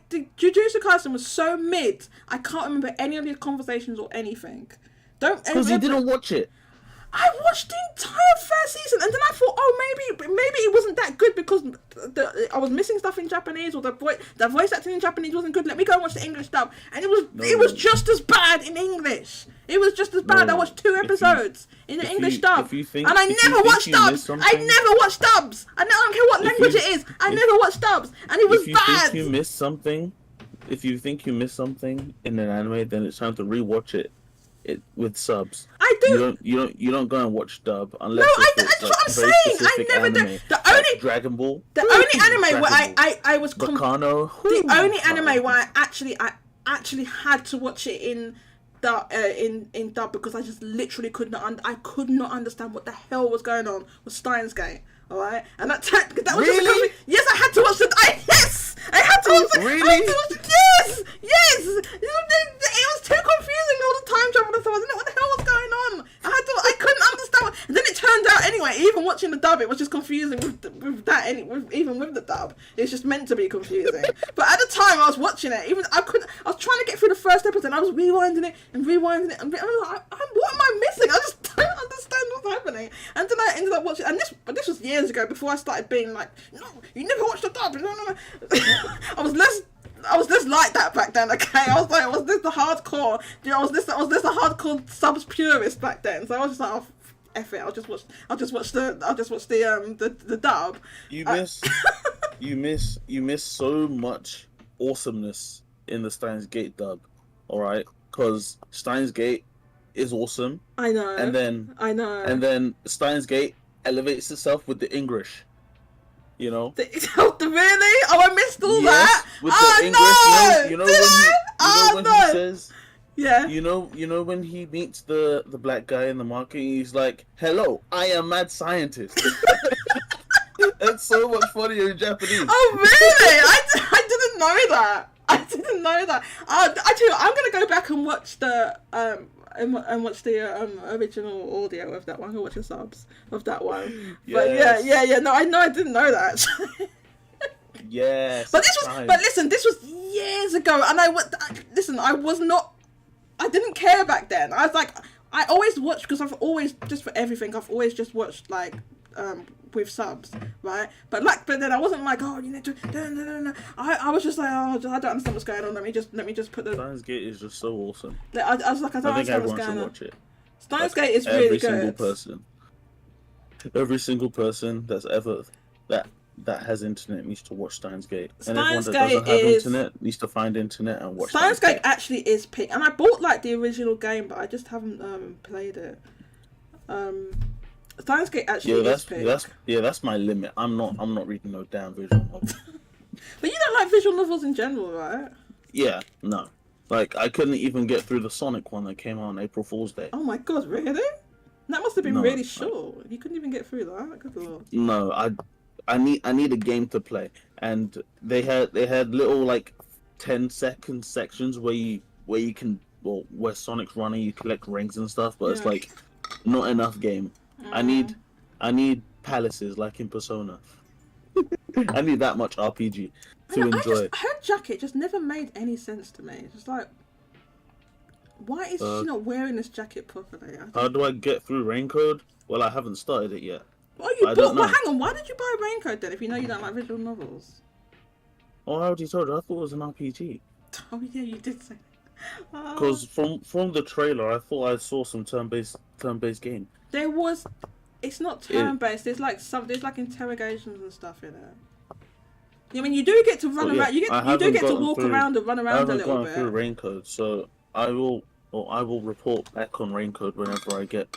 The Jujutsu Kaisen was so mid. I can't remember any of these conversations or anything. Because you didn't watch it. I watched the entire first season, and then I thought, oh, maybe it wasn't that good because I was missing stuff in Japanese, or the voice acting in Japanese wasn't good. Let me go and watch the English dub, and it was just as bad in English. It was just as bad. I watched 2 episodes in the English dub, and I never watched dubs. I never watched dubs. I don't care what language it is. I never watched dubs, and it was bad. If you think you missed something in an anime, then it's time to rewatch it with subs. I do. You don't go and watch dub unless that's what I'm saying. I never do. The only Dragon Ball. The only anime where I was Bacano. The only anime where I actually had to watch it in dub because I just literally could not understand what the hell was going on with Steins Gate. All right, and that was really? Yes, I had to watch it. I had to watch it. Really? I had to watch it. Yes. It was too confusing all the time travel and stuff. I didn't know what the hell was going on. I couldn't understand. And then it turned out anyway. Even watching the dub, it was just confusing even with the dub. It's just meant to be confusing. But at the time, I was watching it. I was trying to get through the first episode. And I was rewinding it. And I was like, what am I missing? I just don't understand what's happening. And then I ended up watching. But this was years ago before I started being like, no, you never watched the dub. No. I was less like that back then. Okay, I was like, was this the hardcore? Was this a hardcore subs purist back then? So I was just like, oh, F it. I'll just watch the dub. You miss so much awesomeness in the Steins Gate dub. All right, because Steins Gate is awesome. I know. And then Steins Gate elevates itself with the English. You know? Really? Oh, I missed all that. With the English, you know when he says, yeah. You know when he meets the black guy in the market, he's like, "Hello, I am mad scientist." That's so much funnier in Japanese. Oh really? I didn't know that. I didn't know that. Actually, I'm gonna go back and watch the original audio of that one. I'll watch the subs of that one. Yes. But yeah. No, I didn't know that actually. Yes. But listen, this was years ago, and I didn't care back then. I was like, I always watched because I've always just watched like with subs, right? But then I wasn't like, oh, you need to. No. I was just like, oh, I don't understand what's going on. Let me just put the. Steins Gate is just so awesome. I was like, I don't understand what's going on. Watch it. Steins Gate is really good. Every single person that's ever that has internet needs to watch Steins Gate. And everyone that doesn't have internet needs to find internet and watch Steins Gate. Actually is peak. And I bought like the original game, but I just haven't played it. Steins Gate actually is peak. That's my limit. I'm not reading no damn visual novel. But you don't like visual novels in general, right? Yeah, no. Like, I couldn't even get through the Sonic one that came out on April Fool's Day. Oh my god, really? That must have been No, really short. You couldn't even get through that. Good lord. No, I need a game to play, and they had little like 10-second sections where you can where Sonic's running, you collect rings and stuff, but it's Yeah. like not enough game. I need palaces like in Persona. I need that much RPG to enjoy it. Her jacket just never made any sense to me. It's just like, why is she not wearing this jacket properly? How do I get through Raincode? Well, I haven't started it yet. Oh, you bought? Well, hang on. Why did you buy Raincode then if you know you don't like visual novels? Oh, I already told you. I thought it was an RPG. Oh yeah, you did say. Because from the trailer, I thought I saw some turn-based game. There was. It's not turn-based. There's like interrogations and stuff in it. I mean, you do get to run around. You do get to walk around and run around a little bit. I haven't gone through Raincode, so I will report back on Raincode whenever I get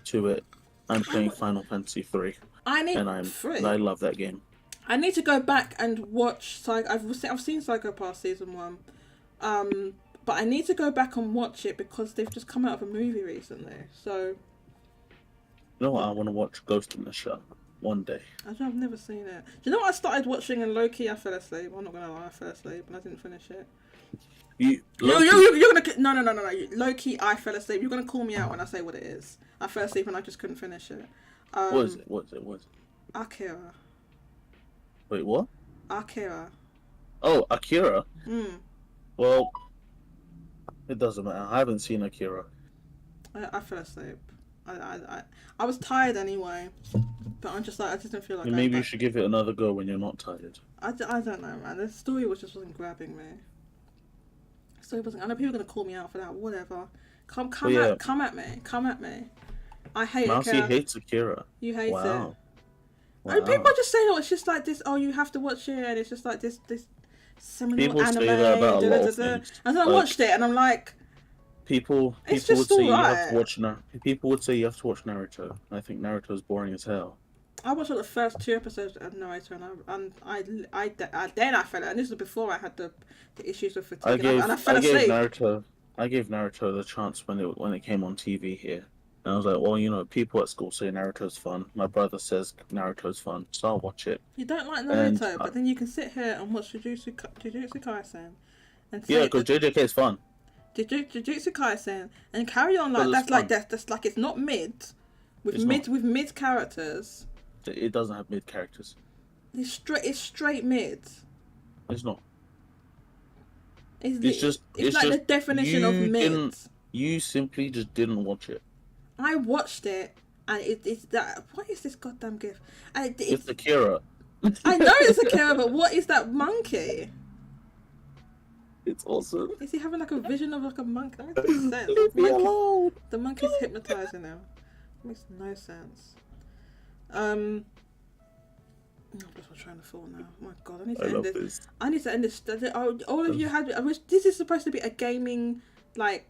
to it. I'm playing Final Fantasy 3. I love that game. I need to go back and watch I've seen Psycho Pass season 1. But I need to go back and watch it because they've just come out of a movie recently. So you know what? I want to watch Ghost in the Shell one day. I've never seen it. Do you know what I started watching and low-key I fell asleep? I'm not gonna lie, I fell asleep and I didn't finish it. You're gonna no. Low-key I fell asleep. You're gonna call me out when I say what it is. I fell asleep and I just couldn't finish it. What is it? Akira. Wait, what? Akira. Oh, Akira. Mm. Well, it doesn't matter. I haven't seen Akira. I fell asleep. I was tired anyway, but I'm just like I just didn't feel like. Maybe you should give it another go when you're not tired. I don't know, man. The story wasn't grabbing me. The story wasn't. I know people are gonna call me out for that. Whatever. Come at me. I hate Mousie Akira. hates Akira. You hate it. Wow. And people are just saying, "Oh, it's just like this. Oh, you have to watch it, and it's just like this seminal People anime." say that about a lot of things. And then I watched it, and I'm like, people would say you have to watch People would say you have to watch Naruto. I think Naruto's boring as hell. I watched the first 2 episodes of Naruto, and then I fell. And this was before I had the issues with fatigue, and I fell asleep. I gave Naruto the chance when it came on TV here. And I was like, well, you know, people at school say Naruto's fun. My brother says Naruto's fun, so I'll watch it. You don't like Naruto, but then you can sit here and watch Jujutsu Kaisen. And yeah, because JJK is fun. Jujutsu Kaisen and carry on like that's like it's not mid with mid characters. It doesn't have mid characters. It's straight mid. It's not. It's just the definition of mid. You simply just didn't watch it. I watched it, and it's that. What is this goddamn gif? It's Akira. I know it's Akira, but what is that monkey? It's awesome. Is he having like a vision of like a monkey? That makes no sense. The monkey's hypnotizing him. That makes no sense. I'm just trying to fall now. Oh my god, I need to end this. I need to end this. All of you had. I wish this is supposed to be a gaming like.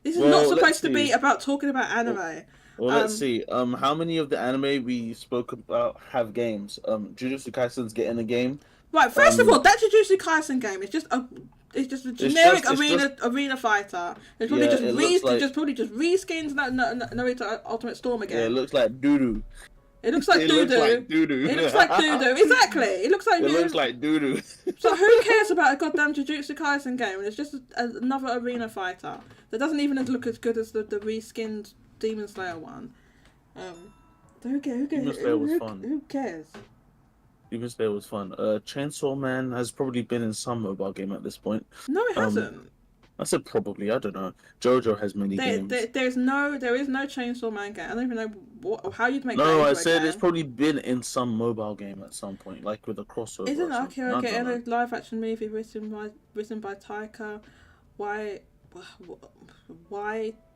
This is not supposed to be about talking about anime. Well, let's see. How many of the anime we spoke about have games? Jujutsu Kaisen's getting a game. Right. First of all, that Jujutsu Kaisen game is just a generic arena fighter. It's probably just reskins Naruto Ultimate Storm again. Yeah, it looks like doo-doo. It looks like doo-doo. It looks like doo-doo. Exactly. It looks like doo-doo. So who cares about a goddamn Jujutsu Kaisen game? It's just another arena fighter that doesn't even look as good as the reskinned Demon Slayer one. Who cares? Who cares? Demon Slayer was fun. Chainsaw Man has probably been in some mobile game at this point. No, it hasn't. I said probably. I don't know. JoJo has many games. There is no Chainsaw Man game. I don't even know how you'd make. No, I said it's probably been in some mobile game at some point, like with a crossover. Isn't Akira getting a live action movie written by Taika? Why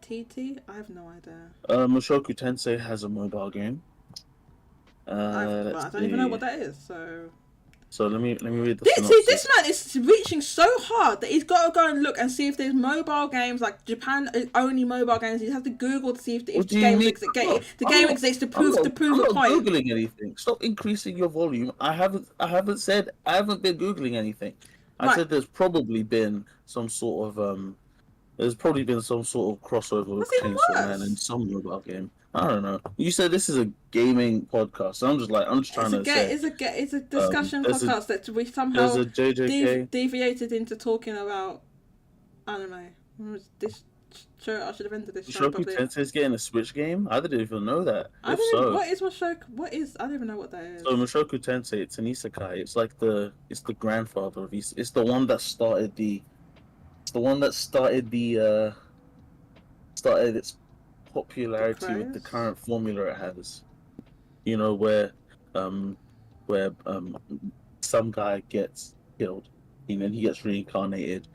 TT? I have no idea. Mushoku Tensei has a mobile game. I don't even know what that is. So So let me read the See, synopsis. this man is reaching so hard that he's got to go and look and see if there's mobile games, like Japan only mobile games. He has to Google to see if the What do you game mean? exists to prove I'm a not point. googling anything. Stop increasing your volume. I haven't been googling anything. I Right. said there's probably been some sort of crossover with That's even Chainsaw worse. Man and some mobile game. I don't know. You said this is a gaming podcast, so I'm just trying to say It's a discussion there's a- podcast that we there's somehow a JJK. deviated into talking about anime. This show, I should have ended this show. Mushoku Probably. Tensei is getting a Switch game. I didn't even know that. I If don't so, even, what is Mushoku? What is? I don't even know what that is. So Mushoku Tensei, it's an isekai. It's like the grandfather of It's the one that started started its popularity with the craze? current formula it has. You know, where some guy gets killed and then he gets reincarnated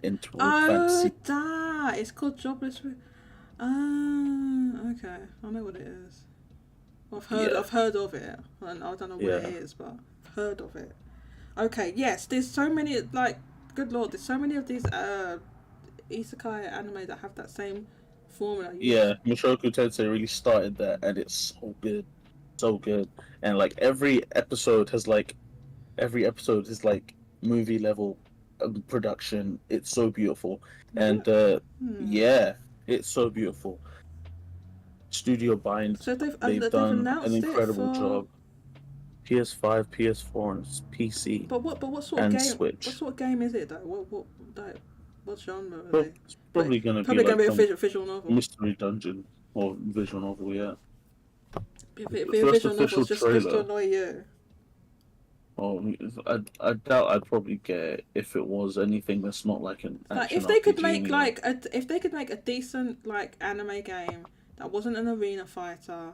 into a fantasy. That it's called Jobless. Okay, I know what it is. I've heard of it, and I don't know what it is, but I've heard of it. Okay, yes, there's so many, like, good lord, there's so many of these isekai anime that have that same formula. Yeah, Mushoku Tensei really started that, and it's so good, and like every episode is like movie level production. It's so beautiful, and yeah, it's so beautiful. Studio Bind, So they've done announced an incredible it for... job. PS5, PS4, and PC. But what sort of and game? Switch. What sort of game is it though? What genre are they? It's probably gonna Probably be gonna like be a some visual novel. mystery dungeon or visual novel. Yeah. Be a First visual novel official just to trailer. annoy you. Oh, I doubt I'd probably get it if it was anything that's not like an Like, action if they could RPG make anyway. if they could make a decent like anime game that wasn't an arena fighter,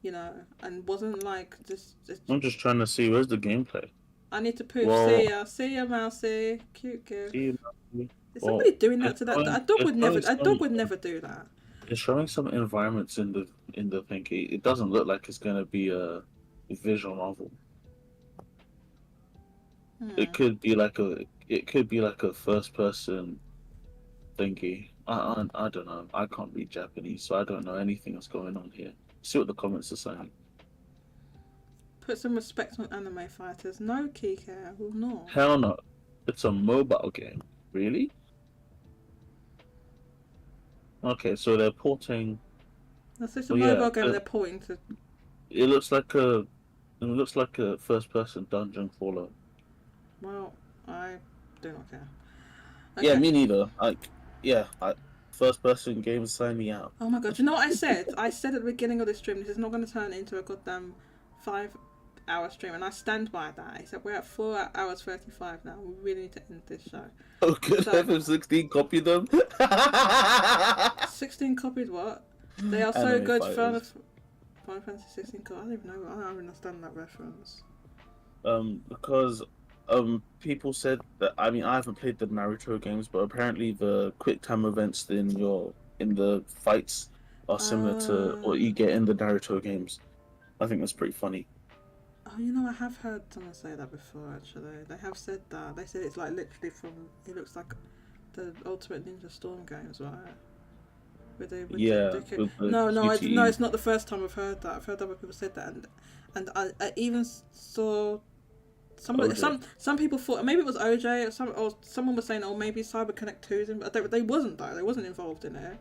you know, and wasn't like just I'm just trying to see where's the gameplay. I need to prove. Well- See ya, Mousie, cute girl. See, Is somebody doing that to that? it's A dog would never. showing A dog some- would never do that. It's showing some environments in the thing. It doesn't look like it's gonna be a visual novel. It could be like a first person thingy. I don't know. I can't read Japanese, so I don't know anything that's going on here. See what the comments are saying. Put some respect on anime fighters. No, Kike, I will not. Hell no. It's a mobile game. Really? Okay, so they're porting. That's just a Well, yeah, mobile game but- they're porting to. It looks like a first person dungeon crawler. Well, I do not care. Yeah, Okay. me neither. First person games sign me out. Oh my god, you know what I said? I said at the beginning of this stream, this is not going to turn into a goddamn 5-hour stream, and I stand by that. I said we're at 4 hours 35 now. We really need to end this show. Oh, good. So- FF16 copy them. 16 copied what? They are so Anime good. fighters. Final Fantasy 16 copied. I don't even know. I don't understand that reference. Because people said that. I mean, I haven't played the Naruto games, but apparently the quick time events in the fights are similar to what you get in the Naruto games. I think that's pretty funny. Oh, you know, I have heard someone say that before, actually. They have said that. They said it's like literally it looks like the Ultimate Ninja Storm games, right? With the Yeah, with the no, QTE. it's not the first time I've heard that. I've heard other people said that, and I even saw some people thought maybe it was OJ or someone was saying, oh, maybe CyberConnect 2's in, but they wasn't though. They wasn't involved in it.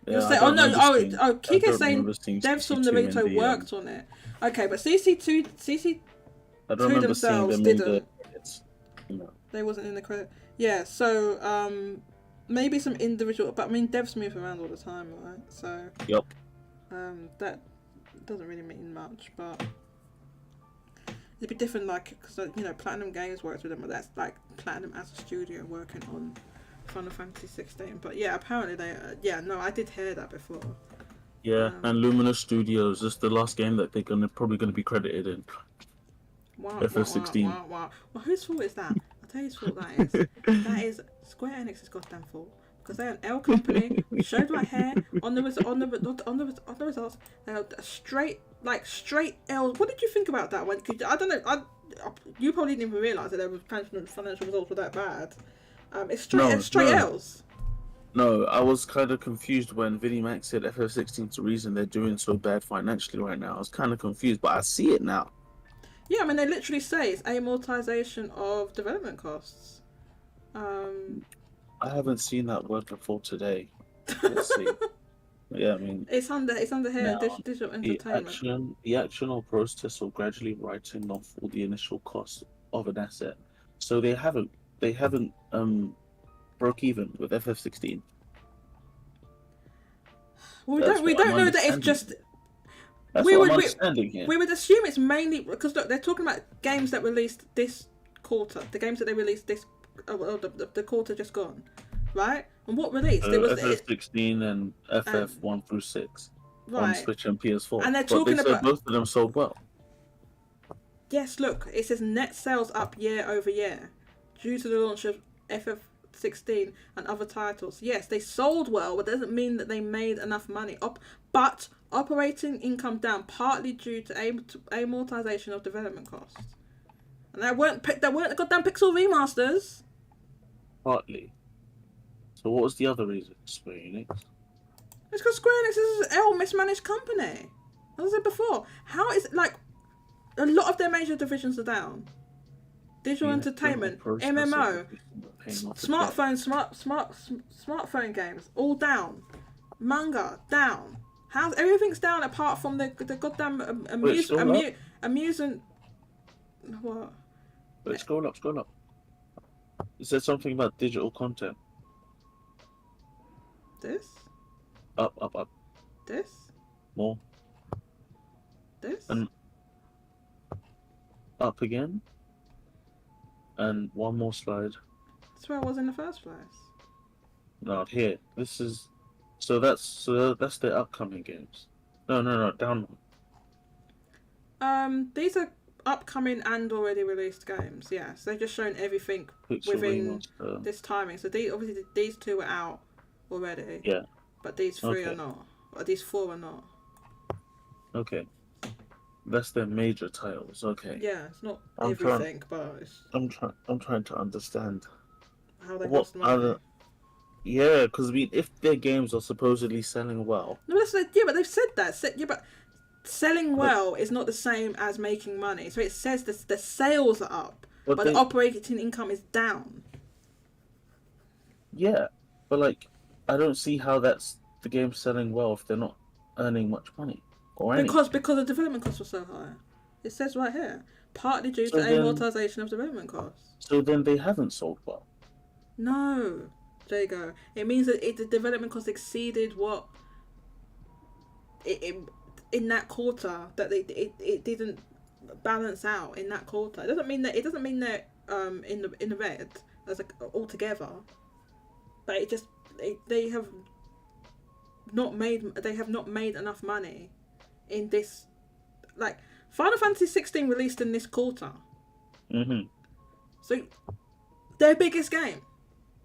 Yeah, Say, I oh don't no, remember seeing- Kike's I don't saying remember seeing devs from CC2 in Naruto the, worked on it. Okay, but CC2 I don't remember seeing themselves them in the didn't. credits. No. They wasn't in the credit. Yeah, so maybe some individual, but I mean devs move around all the time, right? So Yep. that doesn't really mean much, but it'd be different, like, because you know Platinum Games works with them, but that's like Platinum as a studio working on Final Fantasy 16. But yeah, apparently they I did hear that before. Yeah, and Luminous Studios. This is the last game that they're probably gonna be credited in. Wow, FF16. wow. Well, whose fault is that? I'll tell you whose fault that is. That is Square Enix's goddamn fault. Because they're an L company, showed right here on the results. They are straight L. What did you think about that one? I don't know. you probably didn't even realise that their financial results were that bad. It's No, straight no. L's. No, I was kind of confused when VidiMax said FF16's the reason they're doing so bad financially right now. I was kind of confused, but I see it now. Yeah, I mean, they literally say it's amortization of development costs. I haven't seen that word before today. Let's see. Yeah, I mean, It's under here, now digital the entertainment. action or process of gradually writing off all the initial costs of an asset. So they haven't broke even with FF16. Well, we That's don't what I'm know that it's understanding. just. That's we what would I'm we, understanding here. we would assume it's mainly because look, they're talking about games that released this quarter, the games that they released this, the quarter just gone, right? And what released? So It was FF16 and FF 1 through 6 on right. Switch and PS4. And they're but talking they said about both of them sold well. yes. Look, it says net sales up year over year due to the launch of FF16 and other titles. Yes, they sold well, but doesn't mean that they made enough money. But operating income down partly due to amortization of development costs. And that weren't the goddamn Pixel remasters. Partly. So what was the other reason? Square Enix. It's because Square Enix is an ill mismanaged company. As I said before, how is it like a lot of their major divisions are down? Digital entertainment, MMO, smartphone games, all down. Manga down. How's everything's down apart from the goddamn amusement. What? Wait, scroll up. It said something about digital content. This? Up. This? More. This? And up again. And one more slide. That's where I was in the first place. No, here. This is. So that's the upcoming games. No, down one. These are upcoming and already released games. Yes, they've just shown everything Pixel within Remaster. this timing. So these two are out already. Yeah. But these three Okay. are not. Or these four are not. Okay. That's their major titles. Okay. Yeah, it's not I'm everything, but it's I'm trying to understand. how they What lost money. other? Yeah, because if their games are supposedly selling well, No, but they've said that. Yeah, but selling well is not the same as making money. So it says the sales are up, but the operating income is down. yeah, but like, I don't see how that's the game selling well if they're not earning much money or anything. Because the development costs were so high. It says right here, partly due So to then- amortization of development costs. So then they haven't sold well. No, Jaygo. It means that the development cost exceeded what in that quarter that it didn't balance out in that quarter. It doesn't mean that in the red as altogether, but they have not made enough money in this. Like Final Fantasy 16 released in this quarter, so their biggest game.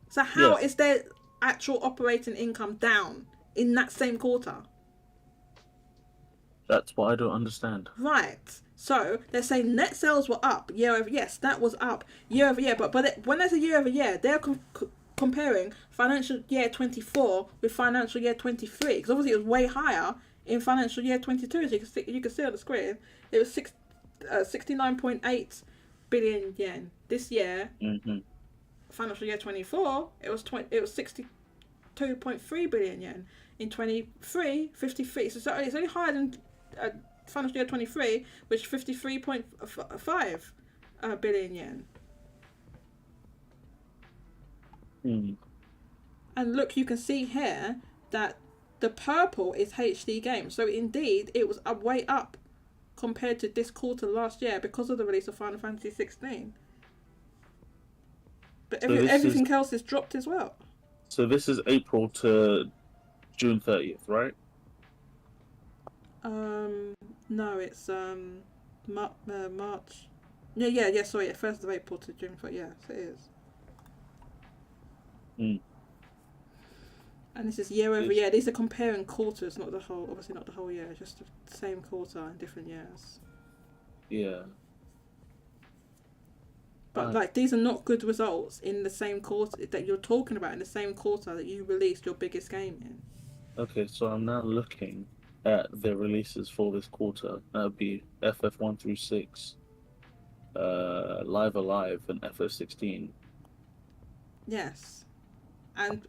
So how is their actual operating income down in that same quarter? That's what I don't understand. Right. So they're saying net sales were up year over. Yes, that was up year over year. But when there's a year over year, they're comparing financial year 24 with financial year 23 because obviously it was way higher in financial year 22. So you can see on the screen it was 69.8 billion yen this year. Financial year 24, it was 62.3 billion yen. In 23, 53. So it's only higher than financial year 23, which is 53.5 billion yen. And look, you can see here that the purple is HD games. So indeed, it was way up compared to this quarter last year because of the release of Final Fantasy 16. But everything else is dropped as well. So this is April to June 30th, right? No, it's March. Yeah. Sorry, 1st of April to June 4th. Yes, it is. And this is year over year. These are comparing quarters, not the whole. Obviously, not the whole year. Just the same quarter in different years. Yeah. But like these are not good results in the same quarter that you're talking about, in the same quarter that you released your biggest game in. Okay, so I'm now looking at the releases for this quarter. That would be FF1 through 6, Live Alive, and FF16. Yes, and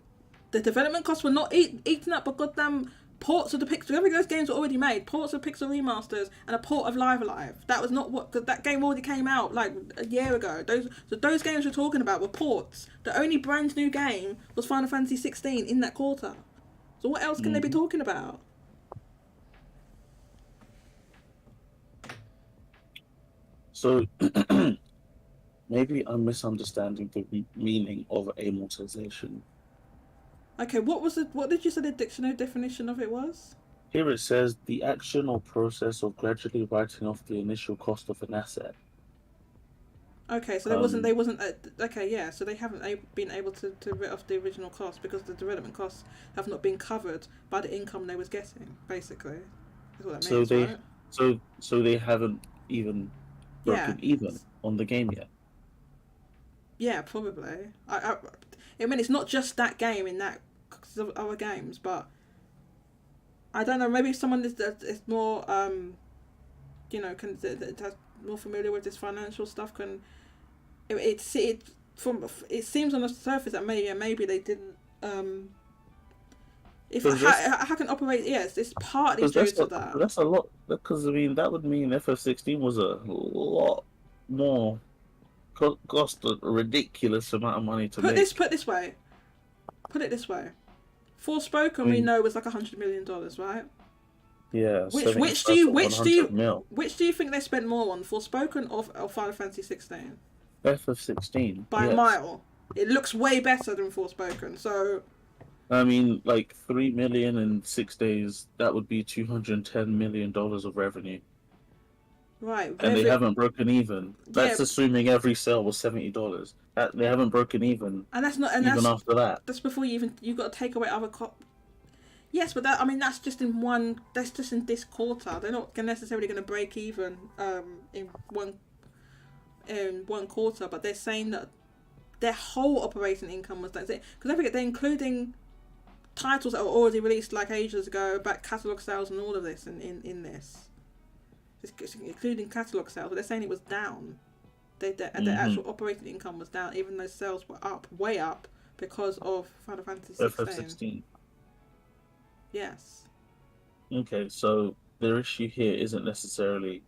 the development costs were not eaten up by goddamn ports of the Pixel. Every those games were already made. Ports of Pixel remasters and a port of Live Alive. That was not what that game already came out like a year ago. Those games we're talking about were ports. The only brand new game was Final Fantasy 16 in that quarter. So what else can they be talking about? So maybe I'm misunderstanding the meaning of amortization. Okay, what did you say the dictionary definition of it was? Here it says the action or process of gradually writing off the initial cost of an asset. Okay, so okay, yeah, so they haven't been able to write off the original cost because the development costs have not been covered by the income they was getting, basically. That's what that means, right? So they haven't even broken even on the game yet. Yeah, probably. I mean, it's not just that game in that other games, but I don't know. Maybe someone is more, that's more familiar with this financial stuff can. It seems on the surface that maybe they didn't. How can operate? Yes, it's partly due to that. That's a lot, because I mean that would mean FF16 was a lot more. Cost a ridiculous amount of money to make. Put it this way. Forspoken, we know, was like $100 million, right? Yeah. Which do you think they spent more on, Forspoken or Final Fantasy 16? FF16 by a mile. It looks way better than Forspoken. So I mean, like 3 million in 6 days. That would be $210 million of revenue. Right, and they haven't broken even. That's assuming every sale was $70. They haven't broken even, and that's not after that. That's before you got to take away other Yes, but that's just in one. That's just in this quarter. They're not necessarily going to break even in one quarter. But they're saying that their whole operating income was that. Because don't forget, they're including titles that were already released like ages ago, back catalog sales and all of this in this. Including catalogue sales, but they're saying it was down. The actual operating income was down, even though sales were up, way up, because of Final Fantasy 16. FF16. Yes. Okay, so their issue here isn't necessarily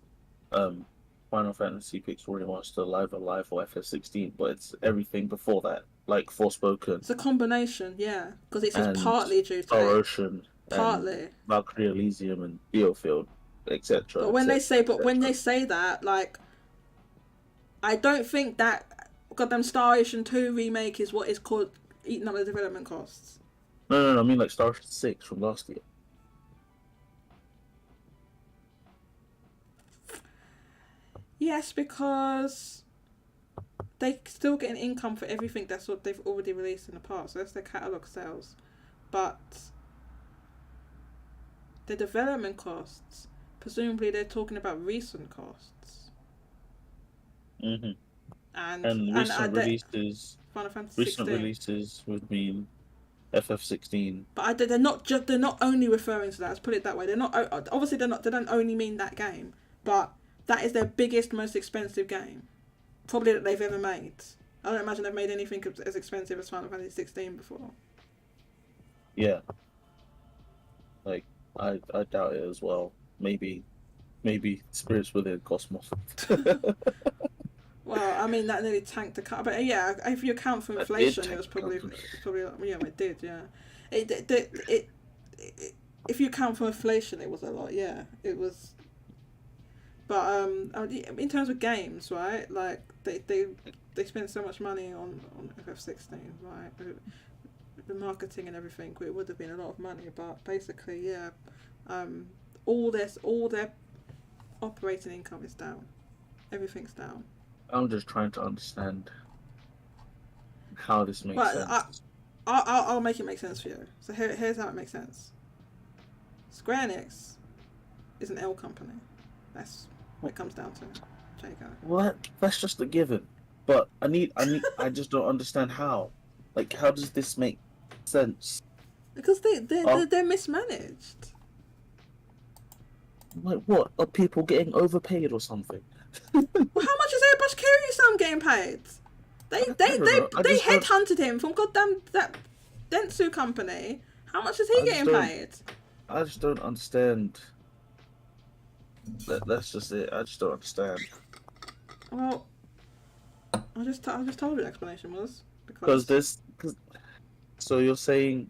Final Fantasy Pixel Remaster, Live Alive, or FF16, but it's everything before that, like Forspoken. It's a combination, yeah, because it's just partly due to Star Ocean, partly Valkyrie Elysium, and Battlefield, etc. But when they say that, like, I don't think that goddamn Star Ocean 2 remake is what is called eating up the development costs. No, I mean like Star Ocean 6 from last year. Yes, because they still get an income for everything that's what they've already released in the past. So that's their catalogue sales. But the development costs, presumably they're talking about recent costs. Mm-hmm. And recent releases. Final Fantasy 16. Recent releases would mean FF16. But they're not only referring to that. Let's put it that way. They're not obviously they don't only mean that game, but that is their biggest, most expensive game, probably that they've ever made. I don't imagine they've made anything as expensive as Final Fantasy 16 before. Yeah. Like I doubt it as well. Maybe Spirits Within Cosmos. Well, I mean that nearly tanked the car, but yeah, if you account for inflation, it was probably yeah, it did, yeah. It if you account for inflation, it was a lot, yeah, it was. But in terms of games, right? Like they spent so much money on FF16, right? The marketing and everything, it would have been a lot of money, but basically, yeah, all their operating income is down. Everything's down. I'm just trying to understand how this makes sense. I'll make it make sense for you. So here's how it makes sense. Square Enix is an L company. That's what it comes down to. Jaygo. Well, that's just a given. But I just don't understand how. Like, how does this make sense? Because Oh. they're mismanaged. Like, what? Are people getting overpaid or something? Well, how much is Airbrush Kiryu-san getting paid? They don't know. I just don't- headhunted him from goddamn that Dentsu company. How much is he I just getting don't- paid? I just don't understand. That's just it. I just don't understand. Well, I just told you the explanation was Because so you're saying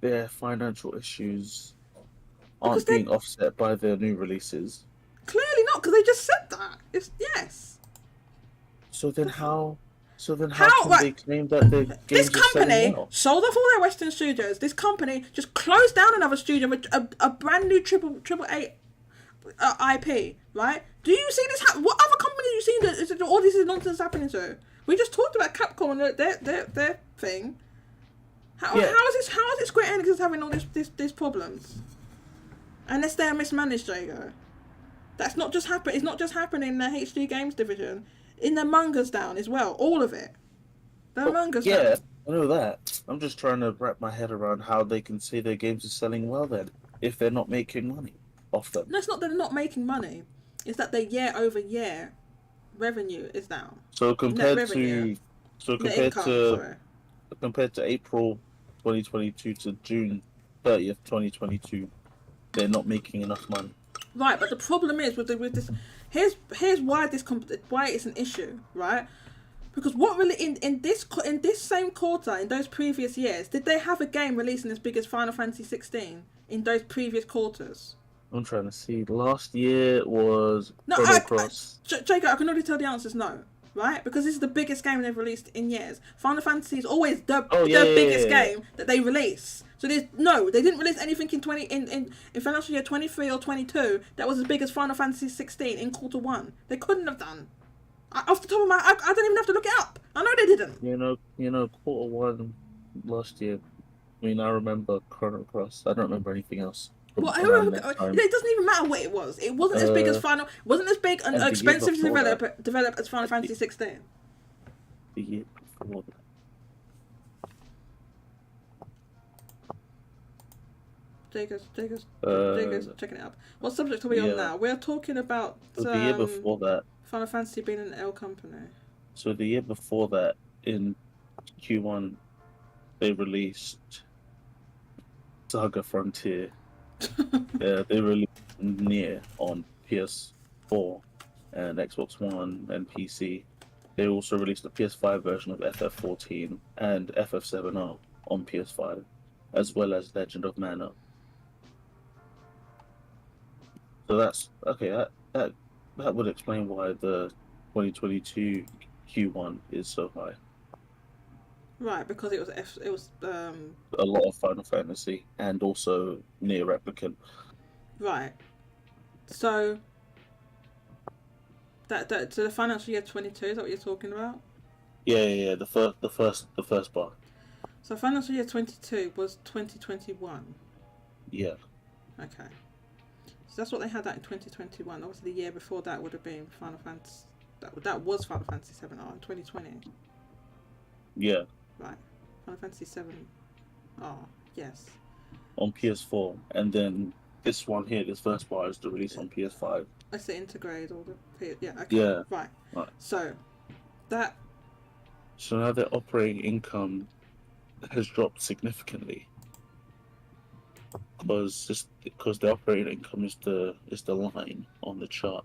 their financial issues Because aren't they're- being offset by their new releases. clearly not, because they just said that. It's yes. So then how can right, they claim that their games This are selling company well? sold off all their Western studios. This company just closed down another studio with a brand new triple A IP. Right? Do you see this? What other company do you see that all this is nonsense happening to? We just talked about Capcom and their thing. How is this Square Enix is having all these problems? Unless they're mismanaged, Jaygo. That's not just happen. It's not just happening in the HD Games division. In the manga's down as well. All of it. The manga's down. Yeah, I know that. I'm just trying to wrap my head around how they can say their games are selling well then, if they're not making money off them. No, it's not that they're not making money. It's that their year-over-year revenue is down. So compared revenue. to Net income, sorry. compared to April 2022 to June 30th, 2022, they're not making enough money. Right, but the problem is with this. Here's why why it's an issue, right? Because what really in this same quarter in those previous years did they have a game releasing as big as Final Fantasy 16 in those previous quarters? I'm trying to see. Last year was No, Chrono Cross. Jacob, I can already tell the answer is no, right? Because this is the biggest game they've released in years. Final Fantasy is always the biggest game that they release. So they didn't release anything in financial year 23 or 22 that was as big as Final Fantasy 16 in quarter one. They couldn't have done. Off the top of my, I don't even have to look it up. I know they didn't. You know, quarter one last year. I mean, I remember Chrono Cross. I don't remember anything else. Well, around that time. it doesn't even matter what it was. It wasn't as big as Final. Wasn't as big and and the year expensive to before develop as Final Fantasy 16. The year before that. Jaygo's checking it up. What subject are we on now? We're talking about So the year before that. Final Fantasy being an L company. So the year before that, in Q1, they released Saga Frontier. Yeah, they released Nier on PS4 and Xbox One and PC. They also released a PS5 version of FF14 and FF7 on PS5, as well as Legend of Mana. So that's okay. That would explain why the 2022 Q1 is so high. Right, because it was A lot of Final Fantasy and also Nier Replicant. right. So so the financial year 22 is that what you're talking about? Yeah. The first part. So financial year 22 was 2021. Yeah. Okay. So that's what they had that in 2021. Obviously, the year before that would have been Final Fantasy. That was Final Fantasy 7 in 2020. Yeah. Right. Final Fantasy 7. Yes. On PS4, and then this one here, this first part, is the release on PS5. I say integrate all the. Yeah. Okay. Yeah. Right. Right. So that. So now their operating income has dropped significantly because the operating income is the line on the chart.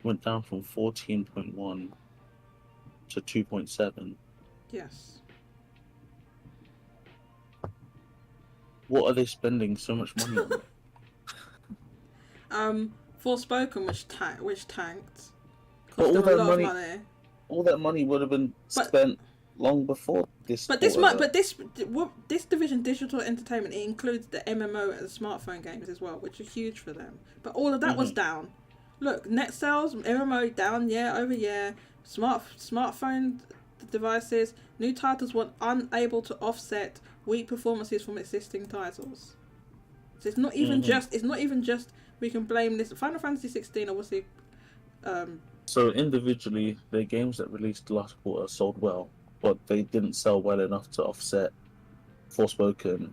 Went down from 14.1 to 2.7. Yes. What are they spending so much money on? Forspoken, which tanked. But Cost all them a that lot money- of money. All that money would have been But- spent long before this. But this quarter. this division, digital entertainment, it includes the MMO and the smartphone games as well, which are huge for them. But all of that was down. Look, net sales, MMO down year over year. Smartphone devices, new titles were unable to offset weak performances from existing titles. So it's not even just we can blame this. Final Fantasy 16 obviously So individually, the games that released last quarter sold well, but they didn't sell well enough to offset Forspoken's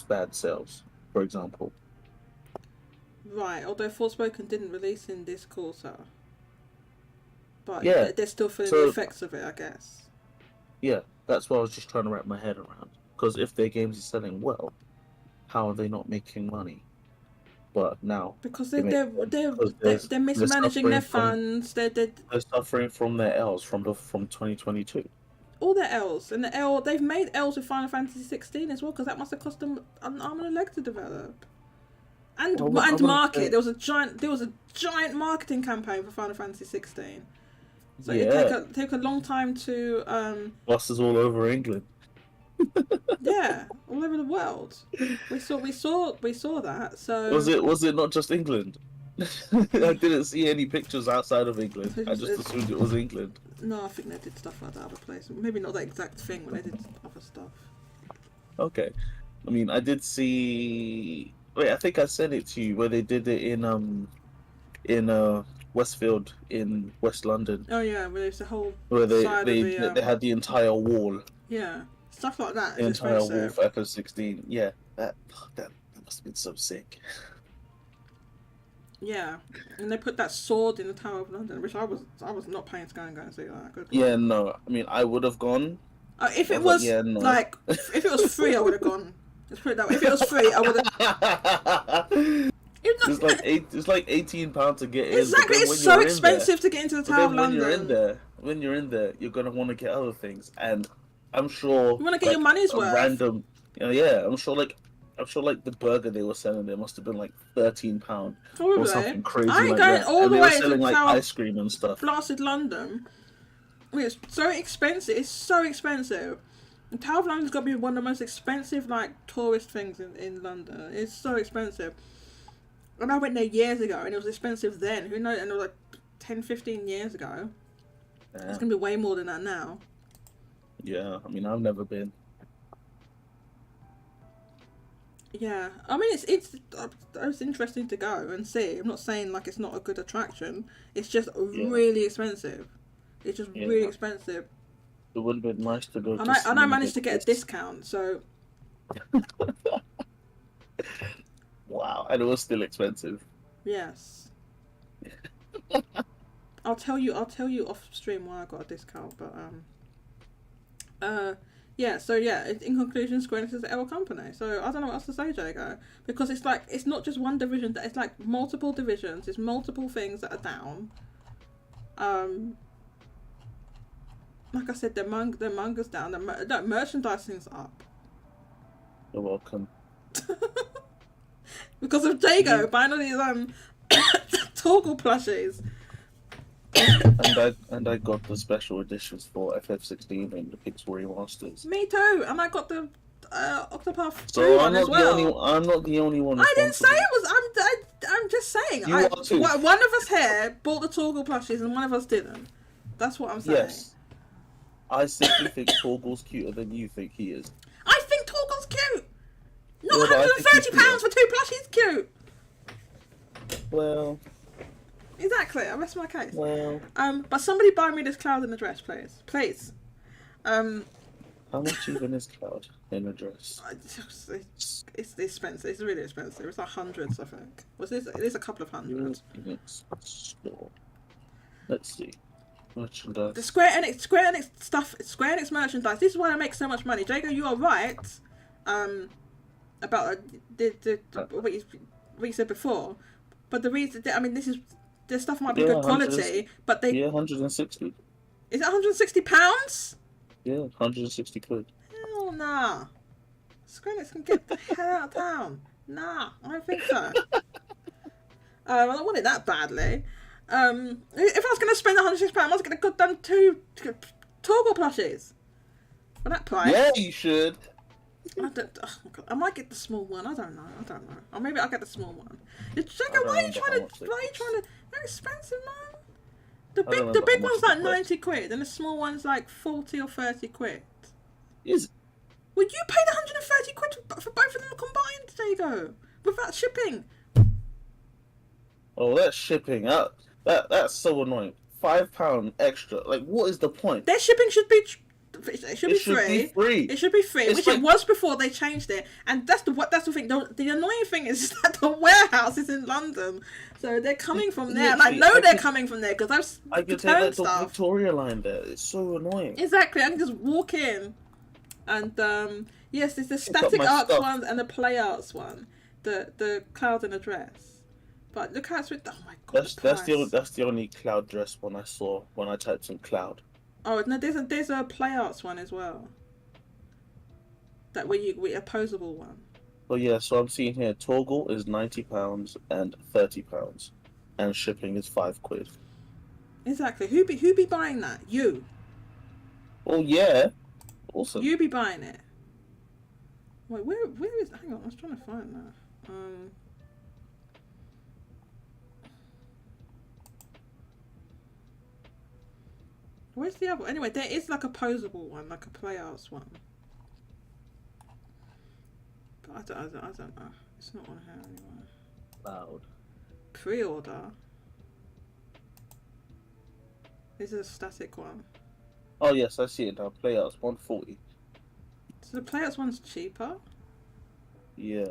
bad sales, for example. Right, although Forspoken didn't release in this quarter. But Yeah, they're still feeling so- the effects of it, I guess. Yeah, that's what I was just trying to wrap my head around. Because if their games are selling well, how are they not making money? But now Because they they're make they're because they're, there's- they're mismanaging their suffering funds. They're they're suffering from their L's from 2022. all their L's, and they've made L's with Final Fantasy 16 as well, because that must have cost them an arm and a leg to develop. And Well, I wouldn't market. say- There was a giant marketing campaign for Final Fantasy 16. So Yeah. it take a long time to Buses all over England. yeah, all over the world. We saw that. So Was it not just England? I didn't see any pictures outside of England. I just assumed it was England. No, I think they did stuff like that other place. Maybe not the exact thing, but they did other stuff. Okay. I mean, I did see. Wait, I think I sent it to you where they did it in Westfield in West London, Oh yeah, well, there's a whole where side of they had the entire wall, yeah, stuff like that. the Is entire wall expensive. for Echo 16. Yeah, that must have been so sick. Yeah, and they put that sword in the Tower of London, which I was not paying to go and see that. Good Yeah, Lord. no, I mean, I would have gone. If I it was was like, yeah, no. like if it was free, I would have gone. Let's put it that way. If it was free, I would have. It's like £18 to get in. but Exactly, then when it's so you're in expensive to get into the there, Tower but of then London. when you're in there, you're gonna want to get other things, and I'm sure You wanna get your money's a worth. Random, yeah, I'm sure like the burger they were selling there must have been like £13 or Probably. something crazy I ain't like going that. all and the they were way to selling like Tower ice cream and stuff. Blasted London. I mean, it's so expensive. It's so expensive. And Tower of London's got to be one of the most expensive like tourist things in London. It's so expensive. And I went there years ago, and it was expensive then. Who knows? And it was like 10, 15 years ago. Yeah. It's gonna be way more than that now. Yeah, I mean, I've never been. Yeah, I mean it's interesting to go and see. I'm not saying like it's not a good attraction. It's just really expensive. It's just Yeah. really expensive. It would have been nice to go. And I managed to get a discount, so Wow, and it was still expensive. yes. I'll tell you off stream why I got a discount, but yeah, so yeah, in conclusion, Square Enix is an L company. So I don't know what else to say, Jaygo, because it's like it's not just one division. It's like multiple divisions. It's multiple things that are down. Like I said, their manga's down. The merchandising's up You're welcome. because of Jaygo buying all these Torgal plushies. And I got the special editions for FF16 and the Pixel Remasters. Me too, and I got the Octopath 3 So one as well. I'm not the only one. I didn't say responsible. it was. I'm just saying. You are too. One of us here bought the Torgal plushies, and one of us didn't. That's what I'm saying. Yes. I simply think Torgal's cuter than you think he is. I think Torgal's cute. Not Yeah, but I think he's £130 for 2 plushies. Cute. Well, Exactly. I rest my case. well. But somebody buy me this Cloud in a dress, please. Please. How much even is Cloud in a dress? It's expensive. It's really expensive. It's like hundreds, I think. It is a couple of hundred. Enix store. Let's see. Merchandise. The Square Enix stuff, Square Enix merchandise. This is why I make so much money. Jaygo, you are right. About what you said before, but the reason, I mean, this stuff might be Yeah, good quality, but they Yeah, 160. is it £160? Yeah, 160 quid. Hell nah. Square Enix can get the hell out of town. Nah, I don't think so. I don't want it that badly. If I was going to spend £160, I was going to get them 2 Torgal plushies for that price. Yeah, you should. I might get the small one. I don't know. Or maybe I'll get the small one. Jaygo, don't why are you remember trying how to? much they Why are you cost. trying to? They're expensive, man. The don't big remember how much one's they like cost. 90 quid, and the small one's like 40 or 30 quid. Is Well, you paid 130 quid for both of them combined, Jaygo, without shipping. Oh, that's shipping up. That's so annoying. £5 extra. Like, what is the point? Their shipping should be. It should It be should free. be free. It should be free, It's which like- it was before they changed it. And that's the thing. The annoying thing is that the warehouse is in London, so they're coming from there. Like, Literally, they're could- coming from there because I I've could take returned like the stuff. Victoria line there. It's so annoying. Exactly, I can just walk in, and yes, there's the up static my arts stuff. one and the play arts one, the cloud and the dress. But look how it's with. Oh my god, That's the only cloud dress one I saw when I typed in cloud. Oh no, there's a play arts one as well. That we opposable one. But yeah, so I'm seeing here toggle is £90 and £30, and shipping is £5. Exactly. Who be buying that? You. Oh yeah, awesome. You be buying it. Wait, where is? Hang on, I was trying to find that. Where's the other? Anyway, there is like a posable one, like a play arts one. But I don't know. It's not on here anyway. Cloud. Pre-order. This is a static one. Oh yes, I see it now. Playouts 140. So the play arts one's cheaper. Yeah.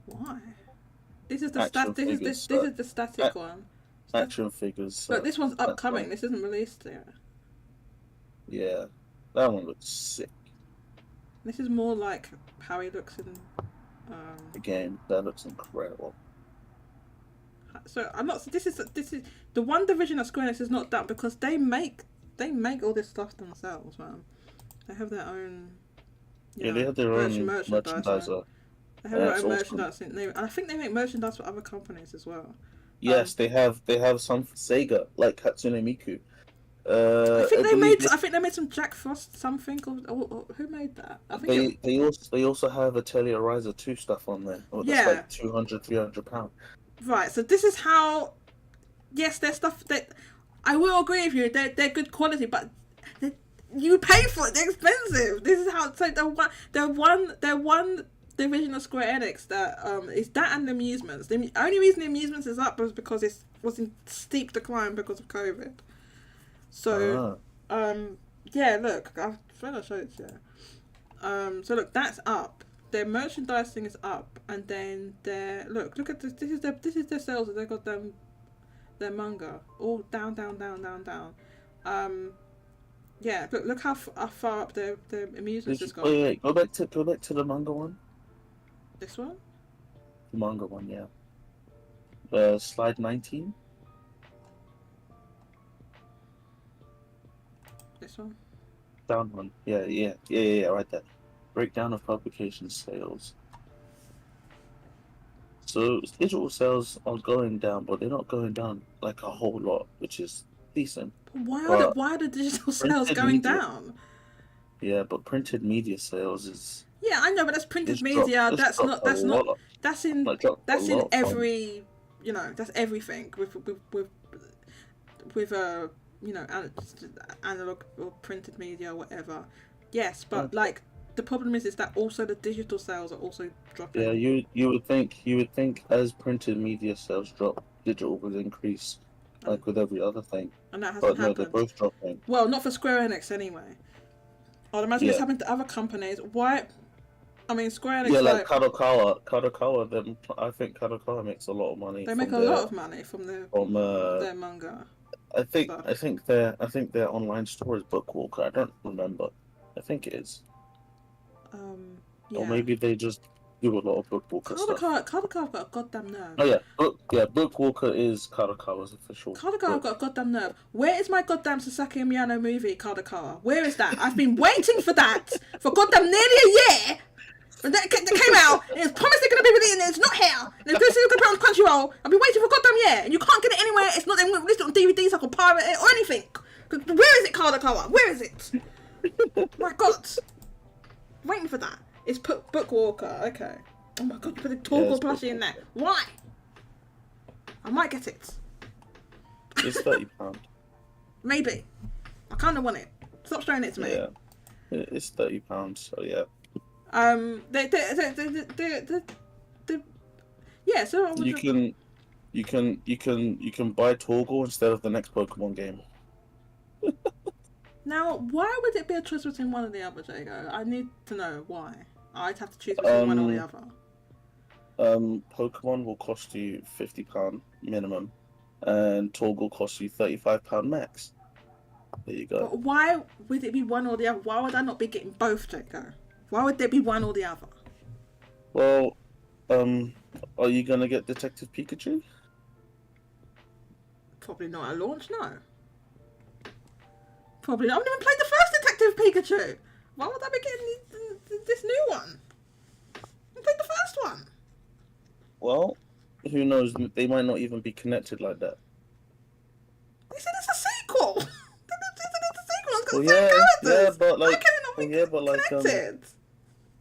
Why? This is the Action figures, this is the static one. Action figures. Look, this one's that's upcoming. fine. This isn't released yet. Yeah, that one looks sick. This is more like how he looks in. The game that looks incredible. So I'm not. This is the one division of Square Enix is not done because they make all this stuff themselves, man. They have their own. Yeah, they have their own merchandiser. Man. They have their That's own awesome. merchandising. And I think they make merchandise for other companies as well. Yes, they have some for Sega, like Hatsune Miku. I think they believe made some Jack Frost something. Or who made that? I think they also have Atelier Ryza 2 stuff on there. Oh, that's Yeah. like £200-300. Right, so this is how. Yes, there's stuff that I will agree with you. They're good quality, but you pay for it. They're expensive. This is how. So they're one division of Square Enix that is that and the amusements. The only reason the amusements is up was because it was in steep decline because of COVID. So yeah, look, I've tried to show it to you. So look, that's up. Their merchandising is up, and then look at this. This is their sales. They got their manga all down. Yeah, look how far up their amusements has gone. Wait, go back to the manga one. This one. The manga one, yeah. Slide 19. This one. Down one. Yeah, right there. Breakdown of publication sales. So digital sales are going down, but they're not going down like a whole lot, which is decent. Why But are the digital sales printed going media- down? Yeah, but printed media sales is Yeah, I know, but that's printed it's media. dropped- it's dropped a That's not. lot. That's in. Like, dropped a That's in lot from- every. That's everything with analog or printed media or whatever. Yes, but like the problem is that also the digital sales are also dropping. Yeah, you would think as printed media sales drop, digital would increase, like with every other thing. And that hasn't But no, happened. they're both dropping. Well, not for Square Enix anyway. I'd imagine it's Yeah. happened to other companies. Why? I mean, Square Enix. Yeah, like Kadokawa. Them, I think Kadokawa makes a lot of money. they make a lot of money from their manga. I think their online store is Bookwalker. I don't remember. I think it is. Yeah. Or maybe they just do a lot of Bookwalker stuff. Kadokawa's got a goddamn nerve. Oh yeah, Bookwalker is Kadokawa's official. Kadokawa got a goddamn nerve. Where is my goddamn Sasaki and Miyano movie, Kadokawa? Where is that? I've been waiting for that for goddamn nearly a year. And that came out, and it's promised they're going to be released, and it's not here. And it's going to be on Crunchyroll. I've been waiting for goddamn year, and you can't get it anywhere. It's not released on DVD, so I can pirate it or anything. Where is it, Kadokawa? Where is it? My God. Waiting for that. It's Bookwalker. Okay. Oh my God, you put a Torgal plushie in there. Why? I might get it. It's £30. Maybe. I kind of want it. Stop showing it to me. Yeah, it's £30. So yeah. Yeah. So You You can buy Torgal instead of the next Pokemon game. Now, why would it be a choice between one or the other, Jaygo? I need to know why. I'd have to choose between one or the other. Pokemon will cost you £50 minimum, and Torgal costs you £35 max. There you go. But why would it be one or the other? Why would I not be getting both, Jaygo? Why would there be one or the other? Well, are you gonna get Detective Pikachu? Probably not at launch, no. Probably not. I haven't even played the first Detective Pikachu. Why would I be getting this new one? I played the first one. Well, who knows? They might not even be connected like that. They said it's a sequel. They said it's a sequel. It's got Well, the same characters. yeah, but Why like, can it not be well, yeah, but like, connected?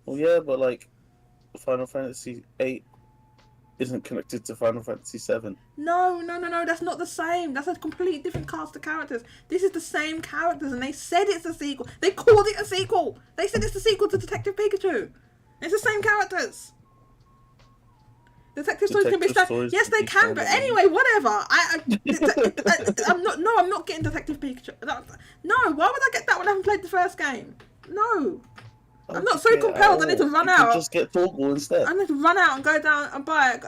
well, yeah, but like, Final Fantasy VIII isn't connected to Final Fantasy VII. No, that's not the same. That's a completely different cast of characters. This is the same characters, and they said it's a sequel. They called it a sequel. They said it's a sequel to Detective Pikachu. It's the same characters. Detective stories can be Stories yes, they can, but anyway, whatever. I'm not. No, I'm not getting Detective Pikachu. No, why would I get that when I haven't played the first game? No. I'm not so compelled. I need to run out. Just get Torgal instead. I need to run out and go down and buy it.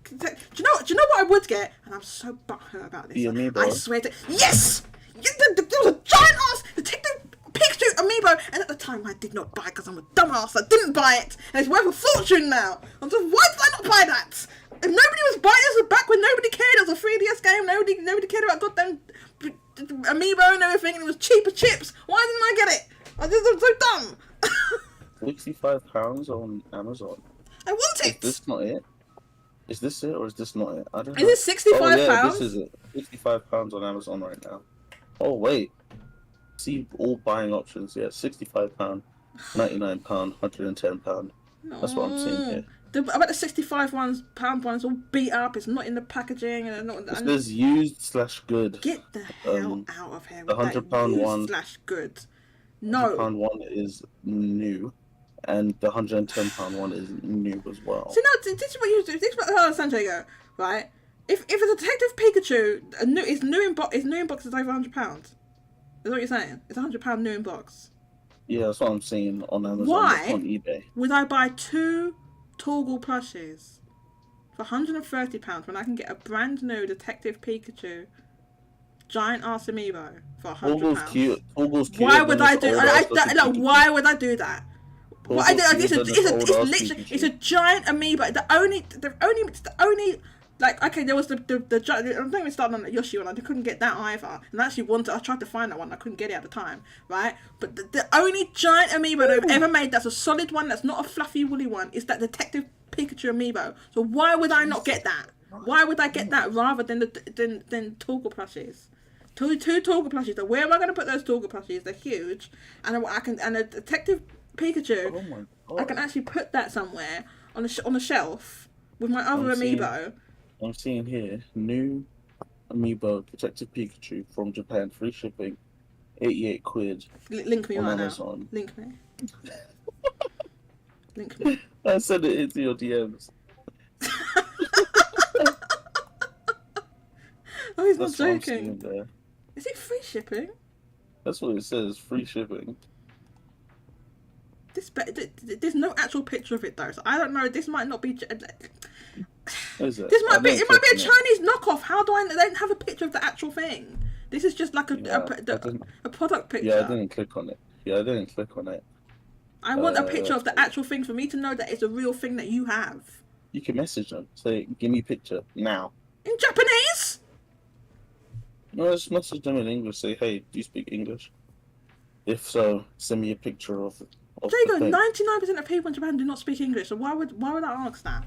Do you know what I would get? And I'm so butthurt about this. The amiibo. I swear to yes. There was a giant ass Detective Pikachu amiibo, and at the time I did not buy it because I'm a dumbass. I didn't buy it, and it's worth a fortune now. I'm just, why did I not buy that? If nobody was buying it, back when nobody cared. It was a 3DS game. Nobody cared about goddamn amiibo and everything, and it was cheap as chips. Why didn't I get it? I'm so dumb. £65 on Amazon. I want it. Is this not it? Is this it or is this not it? I don't know. Is it £65? Oh, yeah, this is it. £65 on Amazon right now. Oh wait. See all buying options. Yeah, £65, £99, £110. That's what I'm seeing here. I bet the £65 one's all beat up. It's not in the packaging, and not. It says used/good. Get the hell out of here. The £100 one /good. No. £100 one is new, and the £110 one is new as well. So no, this is what you do. This is what I understand, Jaygo, right? If a Detective Pikachu is new in box, is over £100. Is what you're saying? It's £100 new in box. Yeah, that's what I'm seeing on Amazon. Why on eBay. would I buy 2 Torgal plushies for £130 when I can get a brand new Detective Pikachu giant ass amiibo for £100? Torgal's cute. Why would I do? Why would I do that? It's a giant amoeba. The only like, okay, there was the giant. I'm not even starting on the Yoshi one. I couldn't get that either. And I actually wanted. I tried to find that one. I couldn't get it at the time, right? But the only giant amiibo they've ever made that's a solid one, that's not a fluffy woolly one, is that Detective Pikachu amiibo. So why would I not get that? Why would I get that rather than Torgal plushies? Two Torgal plushies. So where am I going to put those Torgal plushies? They're huge, and a Detective Pikachu. Oh my God. I can actually put that somewhere on a shelf with my other amiibo. I'm seeing here new amiibo Detective Pikachu from Japan, free shipping, £88. Link me on right Amazon. now. Link me. Link me. I sent it into your DMs. Oh, he's That's not what I'm joking. seeing there. Is it free shipping? That's what it says, free shipping. There's no actual picture of it though, so I don't know. This might not be. Is it? This might be. It might be a Chinese knockoff. How do I? They don't have a picture of the actual thing. This is just like a product picture. Yeah, I didn't click on it. I want a picture of the actual thing for me to know that it's a real thing that you have. You can message them. Say, give me a picture now. In Japanese? No, just message them in English. Say, hey, do you speak English? If so, send me a picture of Jaygo, 99% of people in Japan do not speak English, so why would I ask that?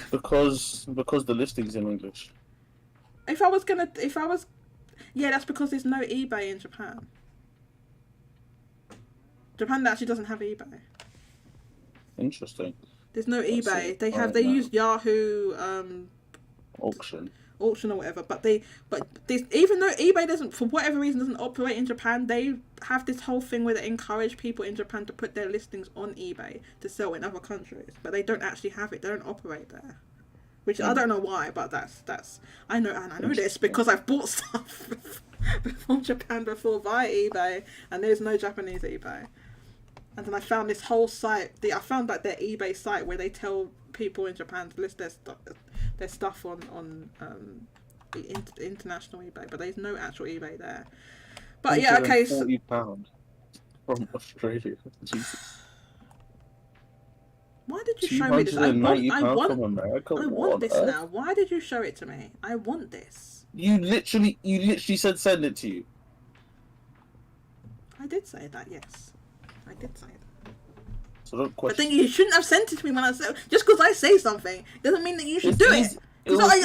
Because the listing's in English. Yeah, that's because there's no eBay in Japan. Japan actually doesn't have eBay. Interesting. There's no eBay. They use Yahoo auction or whatever. But even though eBay doesn't, for whatever reason, doesn't operate in Japan, they have this whole thing where they encourage people in Japan to put their listings on eBay to sell in other countries. But they don't actually have it. They don't operate there. which I don't know why, but that's I know this because I've bought stuff from Japan before via eBay, and there's no Japanese eBay. And then I found this whole site. I found like their eBay site where they tell people in Japan to list their stuff on international eBay, but there's no actual eBay there. But yeah, okay. So, £40 from Australia. Jesus. Why did you show me this? I want from America. I want this now. Why did you show it to me? I want this. You literally said send it to you. I did say that, yes. I did say that. So don't question. But then you shouldn't have sent it to me when I said. Just because I say something doesn't mean that you should do it. Why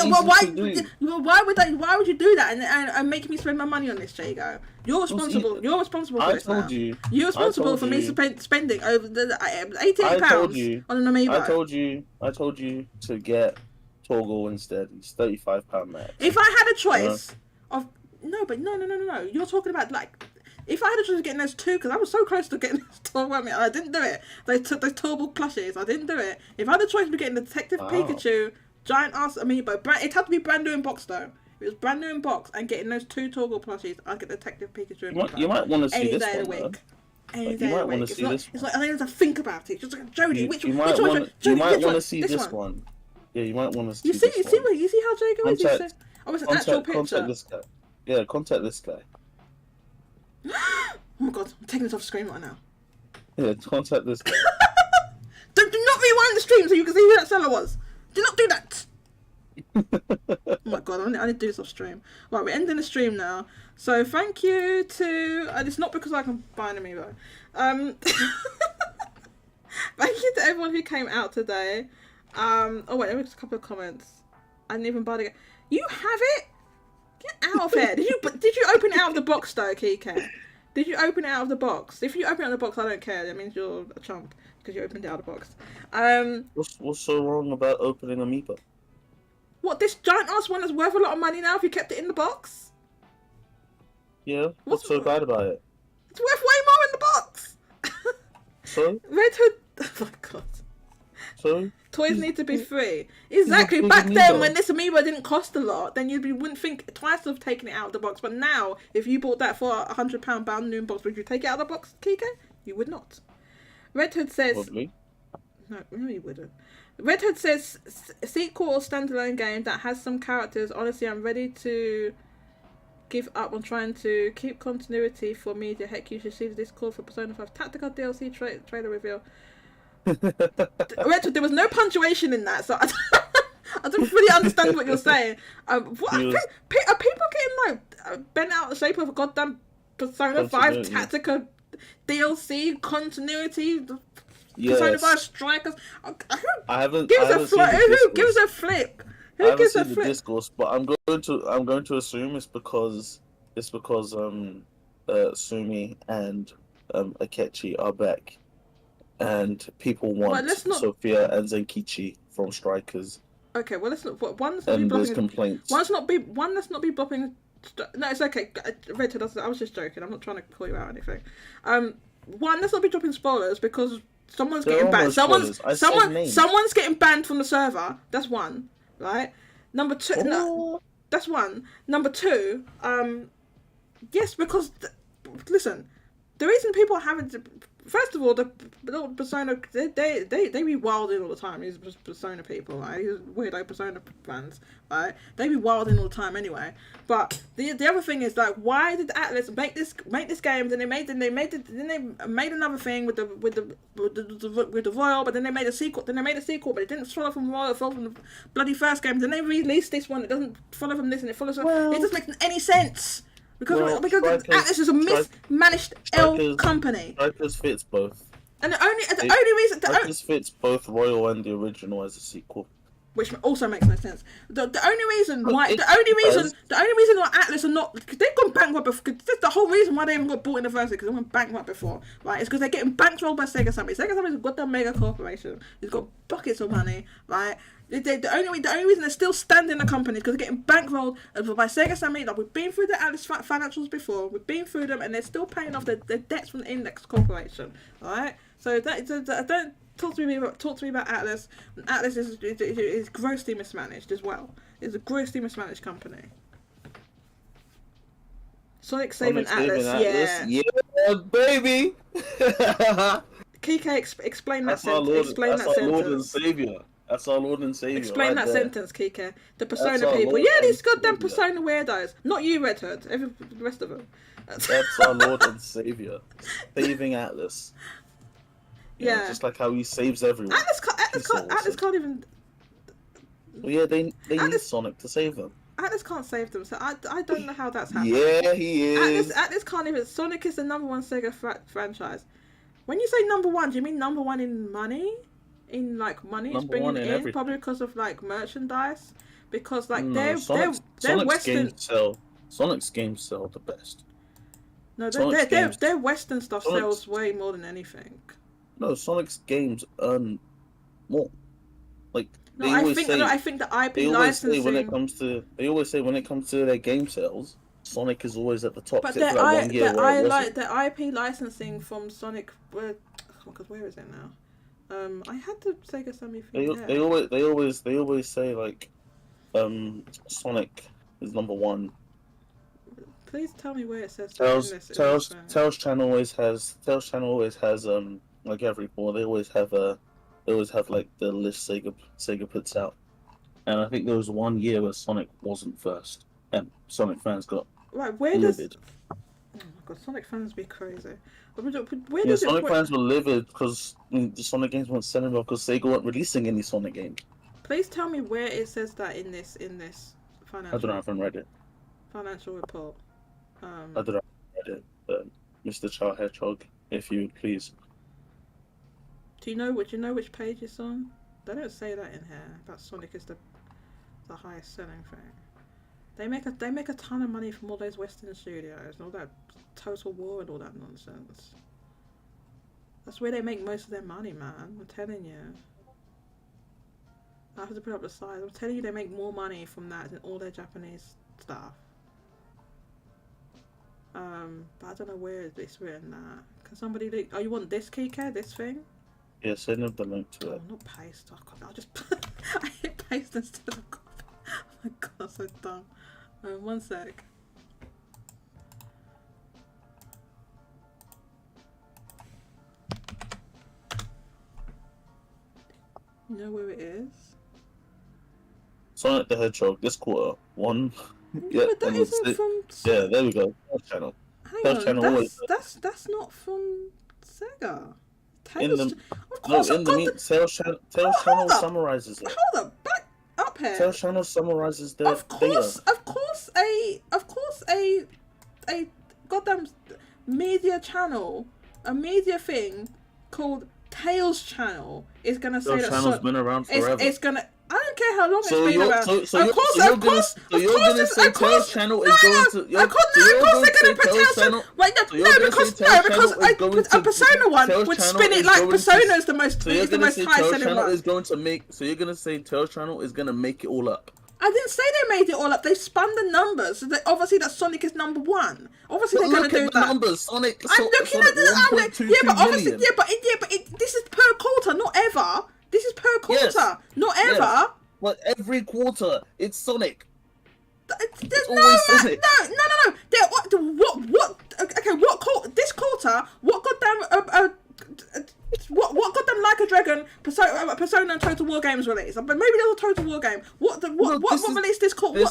would you do that and make me spend my money on this, Jaygo? You're responsible. You're responsible for this now. You're responsible for me spending over the £18 on an amiibo. I told you to get Toggle instead. It's £35 max. If I had a choice of no. You're talking about like. If I had a choice of getting those two, because I was so close to getting those Toggle and I didn't do it. They took those Toggle plushies. I didn't do it. If I had a choice of getting the Detective Pikachu giant ass amiibo, it had to be brand new in box though. It was brand new in box, and getting those two Toggle plushies, I'd get Detective Pikachu. You might want to see this one. Though. Any day of the week. It's like I don't have to think about it. Just like Jodie, which one? You might want to see this one. Yeah, you might want to see. You see how Jaygo is. Oh, it's an actual picture. Contact this guy. Yeah, contact this guy. Oh my god, I'm taking this off screen right now. Yeah, contact this guy. Do not rewind the stream so you can see who that seller was. Do not do that. Oh my god, I need to do this off stream. Right, we're ending the stream now. So thank you to... it's not because I can buy an amiibo. Thank you to everyone who came out today. Oh wait, let me just a couple of comments. I didn't even buy the... You have it? Get out of here. Did you open it out of the box though, Kike? Did you open it out of the box? If you open it out of the box, I don't care. That means you're a chump because you opened it out of the box. What's so wrong about opening amiibo? What, this giant ass one is worth a lot of money now if you kept it in the box? Yeah. What's so bad about it? It's worth way more in the box. So? Red Hood. Oh my god. So? Toys need to be free. Exactly. Back then, when this amiibo didn't cost a lot, then you wouldn't think twice of taking it out of the box. But now, if you bought that for £100 bound new box, would you take it out of the box, Kike? You would not. Red Hood says... Probably. No, you wouldn't. Red Hood says, sequel or standalone game that has some characters. Honestly, I'm ready to give up on trying to keep continuity for media. Heck, you should see the Discord for Persona 5 Tactical DLC trailer reveal. Red Hood, there was no punctuation in that, so I don't really understand what you're saying. Are people getting like bent out of the shape of a goddamn Persona 5 Tactical DLC continuity? Yes. Persona 5 Strikers. Who gives a flip? Who gives a flip? Discourse, but I'm going to assume it's because Sumi and Akechi are back, and people want Sophia and Zenkichi from Strikers. Okay, well let's not. One let's not be there's blocking. Complaints. Let's not be bopping. No, it's okay. Red Hood, I was just joking. I'm not trying to call you out or anything. One, let's not be dropping spoilers because someone's getting banned. Someone's getting banned from the server. That's one, right? Number two, that's one. Number two, yes, because listen, the reason people haven't. First of all, the Persona they be wilding all the time. These Persona people, right? These weirdo Persona fans, right? They be wilding all the time anyway. But the other thing is like, why did Atlas make this game? Then they made another thing with the Royal, but then they made a sequel. But it didn't follow from Royal. It followed from the bloody first game. Then they released this one. It doesn't follow from this, and it follows. It doesn't make any sense. Because Atlas is a mismanaged company. Strikers fits both. And the only reason Strikers fits both Royal and the original as a sequel. Which also makes no sense. The only reason why Atlas are not, they've gone bankrupt before. The whole reason why they haven't got bought in the first place because they went bankrupt before, right? It's because they're getting bankrolled by Sega Sammy. Sega Sammy's a goddamn mega corporation. It's got buckets of money, right? The only reason they're still standing in the company is because they're getting bankrolled by Sega Sammy. Like, we've been through the Atlas financials before. We've been through them, and they're still paying off their debts from the Enix corporation, right? So I don't. talk to me about Atlas. Atlas is grossly mismanaged as well. It's a grossly mismanaged company. Sonic saving Atlas, yeah. Yeah, baby. Kike, explain that That's our Lord. Explain That's that our sentence. Lord and Savior. That's our Lord and Savior. Explain right that there. sentence, Kike. The Persona That's our people. Lord Yeah, these and goddamn Savior. Persona weirdos. Not you, Red Hood. The rest of them. That's our Lord and Savior, saving Atlas. You know, Yeah. just like how he saves everyone. Atlas can't even. Well, yeah, they need Atlas- Sonic to save them. Atlas can't save them, so I don't know how that's happening. Yeah, he is. Atlas can't even. Sonic is the number one Sega franchise. When you say number one, do you mean number one in money? In like money it's Number bringing one in in? everything. Probably because of like merchandise. Because like No, they're Sonic's Western. games sell. Sonic's games sell the best. No, Sonic's games- their Western stuff Sonic's- sells way more than anything. No, Sonic's games earn more. Like No, they always say. I think the IP They always say licensing. when it comes to. They always say when it comes to their game sales, Sonic is always at the top. But except for that 1 year where it wasn't. the IP licensing from Sonic. Where is it now? I had the Sega Sammy thing. They always say like, Sonic is number one. Please tell me where it says that in this thing. Tails Channel always has like every 4 they always have like the list Sega puts out, and I think there was 1 year where Sonic wasn't first, and Sonic fans got Right, where does? livid. Oh my god, Sonic fans be crazy. Where Yeah, does Sonic it? fans were livid because the Sonic games weren't selling well because Sega weren't releasing any Sonic games. Please tell me where it says that in this I don't know financial if I read it. financial report. I don't know if I read it. Mr. Chow Hedgehog, if you would please. Do you know which page it's on? They don't say that in here. That Sonic is the highest selling thing. They make a ton of money from all those Western studios and all that Total War and all that nonsense. That's where they make most of their money, man. I'm telling you. I have to put up the size. I'm telling you, they make more money from that than all their Japanese stuff. But I don't know where it's written that. Can somebody look? Oh, you want this keycard? This thing? Yeah, send them the link to Oh, it. not paste. Oh, God, I'll just I hit paste instead of copy. Oh my god, so dumb. 1 sec. You know where it is? Sonic the Hedgehog this quarter. One. Yeah, but that and it's isn't it. from. Yeah, there we go. Tails Channel. Hang Tails on, Channel always. that's not from Sega. In Tails, the of course, no, in the mean, Tails Channel hold up. summarizes it. Hold up, back up here. Tails Channel summarizes the Of course, data. a goddamn media channel, a media thing called Tails Channel is gonna say Tails that Channel's been around forever. it's gonna. I don't care how long So it's been you're around. so Of you're course, so you're of gonna course, so you're gonna say Tails Channel is going to of course, so of course they're say gonna put Tails Channel. Wait, so you're gonna because say Tails Channel is a going to- Persona one Tails would Channel spin it is like going to- Persona is the most So you're is the gonna most say high Tails selling Channel one. is going to make. So you're gonna say Tails Channel is gonna make it all up. I didn't say they made it all up. They spun the numbers. So obviously that Sonic is number one. Obviously But they're gonna look do at the that. numbers. Sonic. I'm looking at the. I'm like, 1.22 yeah, but obviously, million. this is per quarter, not ever. This is per quarter, Yes. not Yes. ever. But every quarter, it's Sonic. There's always no, Sonic. no. What? Okay, what quarter? This quarter? What goddamn? What goddamn Like a Dragon, Persona and Total War games released? But maybe there's a Total War game. What released this quarter?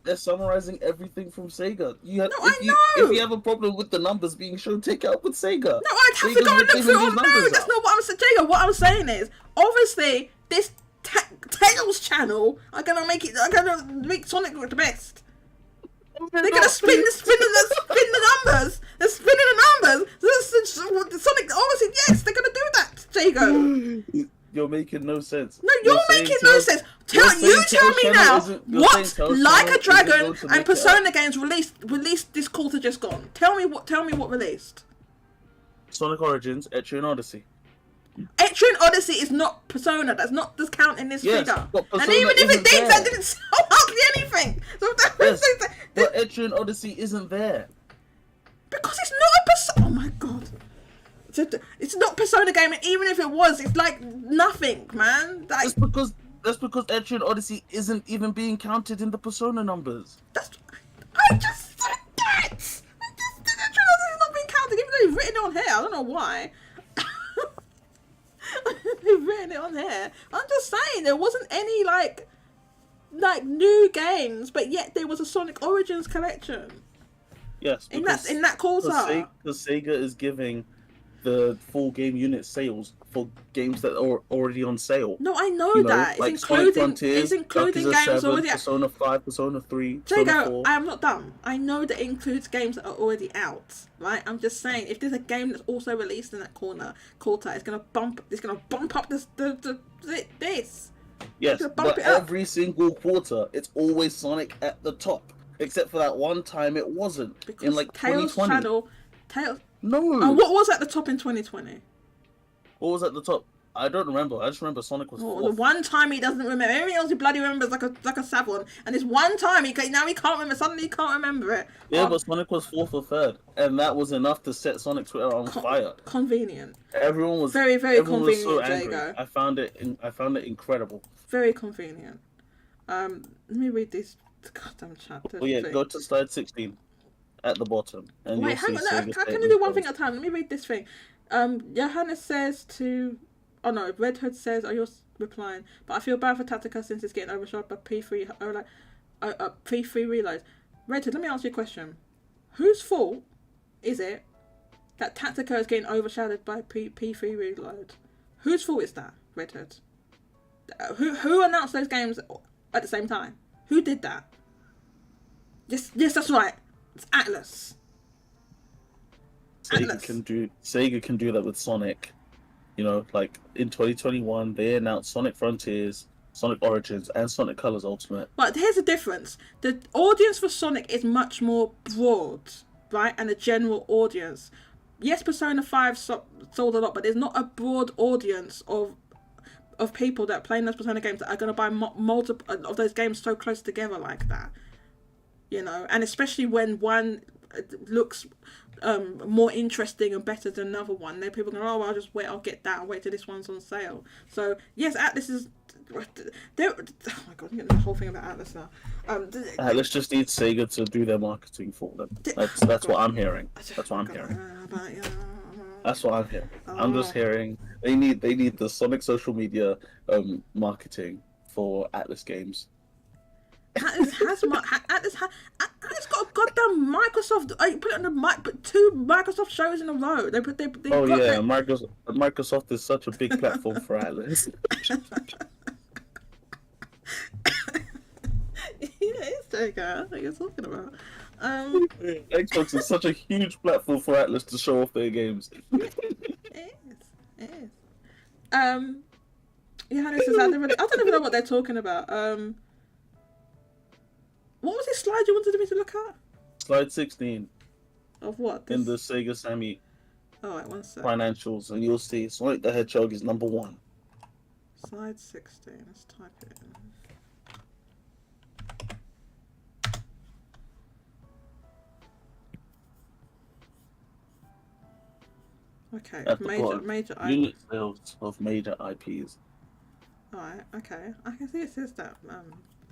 They're summarizing everything from Sega. No, I know. If you have a problem with the numbers being shown, take it up with Sega. No, I'd have to go and look through. No, that's not what I'm saying. Jaygo, what I'm saying is, obviously, this Tails channel are gonna make Sonic look the best. They're gonna spin the numbers. They're spinning the numbers. Sonic, obviously, yes, they're gonna do that, Jaygo. You're making no sense. No, you're making no sense. Tell me now what Like a Dragon and Persona games released this quarter just gone. Tell me what released. Sonic Origins, Etrian Odyssey. Etrian Odyssey is not Persona. That's not this count in this figure. but And Persona even if it isn't did, there. that didn't sell hardly anything. So Yes, but Etrian Odyssey isn't there. because it's not a Persona. Oh my god. It's not Persona game, and even if it was, it's like nothing, man. Like, that's because Entry and Odyssey isn't even being counted in the Persona numbers. I just said that. I just said that it's not being counted, even though you've written it on here. I don't know why. You've written it on here. I'm just saying there wasn't any like new games, but yet there was a Sonic Origins collection. Yes, in that quarter. Because Sega is giving the full game unit sales for games that are already on sale. No, I know that. It's like including, Frontiers, it's including Yakuza games 7, already. Persona 5, Persona 3, Persona Jaygo, 4. I am not dumb. I know that it includes games that are already out, right? I'm just saying, if there's a game that's also released in that quarter, it's gonna bump up this. Yes, gonna bump but it up. every single quarter, it's always Sonic at the top. Except for that one time it wasn't. Because in like Tails 2020. Channel, Tails. No. What was at the top in 2020? What was at the top? I don't remember. I just remember Sonic was Oh, the fourth. one time he doesn't remember. Everything else he bloody remembers like a Savon. And this one time he can't remember. Suddenly he can't remember it. Yeah, but Sonic was fourth or third, and that was enough to set Sonic Twitter on fire. Convenient. Everyone was Very, very everyone was so convenient, angry. Jaygo. I found it incredible. Very convenient. Let me read this goddamn chat. Oh yeah, go to slide 16 at the bottom, and Wait, you'll hang see on. Sega Can I statement do one goals. thing at a time? Let me read this thing. Johannes says to... Oh no, Red Hood says, "Are you replying?" But I feel bad for Tactica since it's getting overshot by P3 or P3 reloads. Red Hood, let me ask you a question. Whose fault is it that Tactica is getting overshadowed by P3 reload? Whose fault is that, Red Hood? Who announced those games at the same time? Who did that? Yes, that's right. It's Atlas. Sega can do that with Sonic. You know, like in 2021, they announced Sonic Frontiers, Sonic Origins, and Sonic Colors Ultimate. But here's the difference. The audience for Sonic is much more broad, right? And a general audience. Yes, Persona 5 sold a lot, but there's not a broad audience of people that are playing those Persona games that are going to buy multiple of those games so close together like that. You know, and especially when one looks more interesting and better than another one, then people go, oh well, I'll get that, I'll wait till this one's on sale. So yes, Atlas is oh my god, I'm getting the whole thing about Atlas now. Atlas just needs Sega to do their marketing for them. That's what I'm hearing. That's what I'm hearing. That's what I'm hearing. I'm just hearing they need the Sonic social media marketing for Atlas games. Atlas got a goddamn Microsoft. Put it on the mic, but 2 Microsoft shows in a row. Microsoft is such a big platform for Atlas. It's Jaygo. I think you're talking about. Xbox is such a huge platform for Atlas to show off their games. It is. Johannes says, I don't even know what they're talking about. What was this slide you wanted me to look at? Slide 16 Of what? in the Sega Sammy Alright, one sec. financials, and you'll see Sonic the Hedgehog is number 1. Slide 16. Let's type it in. Okay, At the bottom, major unit sales of major IPs. Alright, okay. I can see it says that.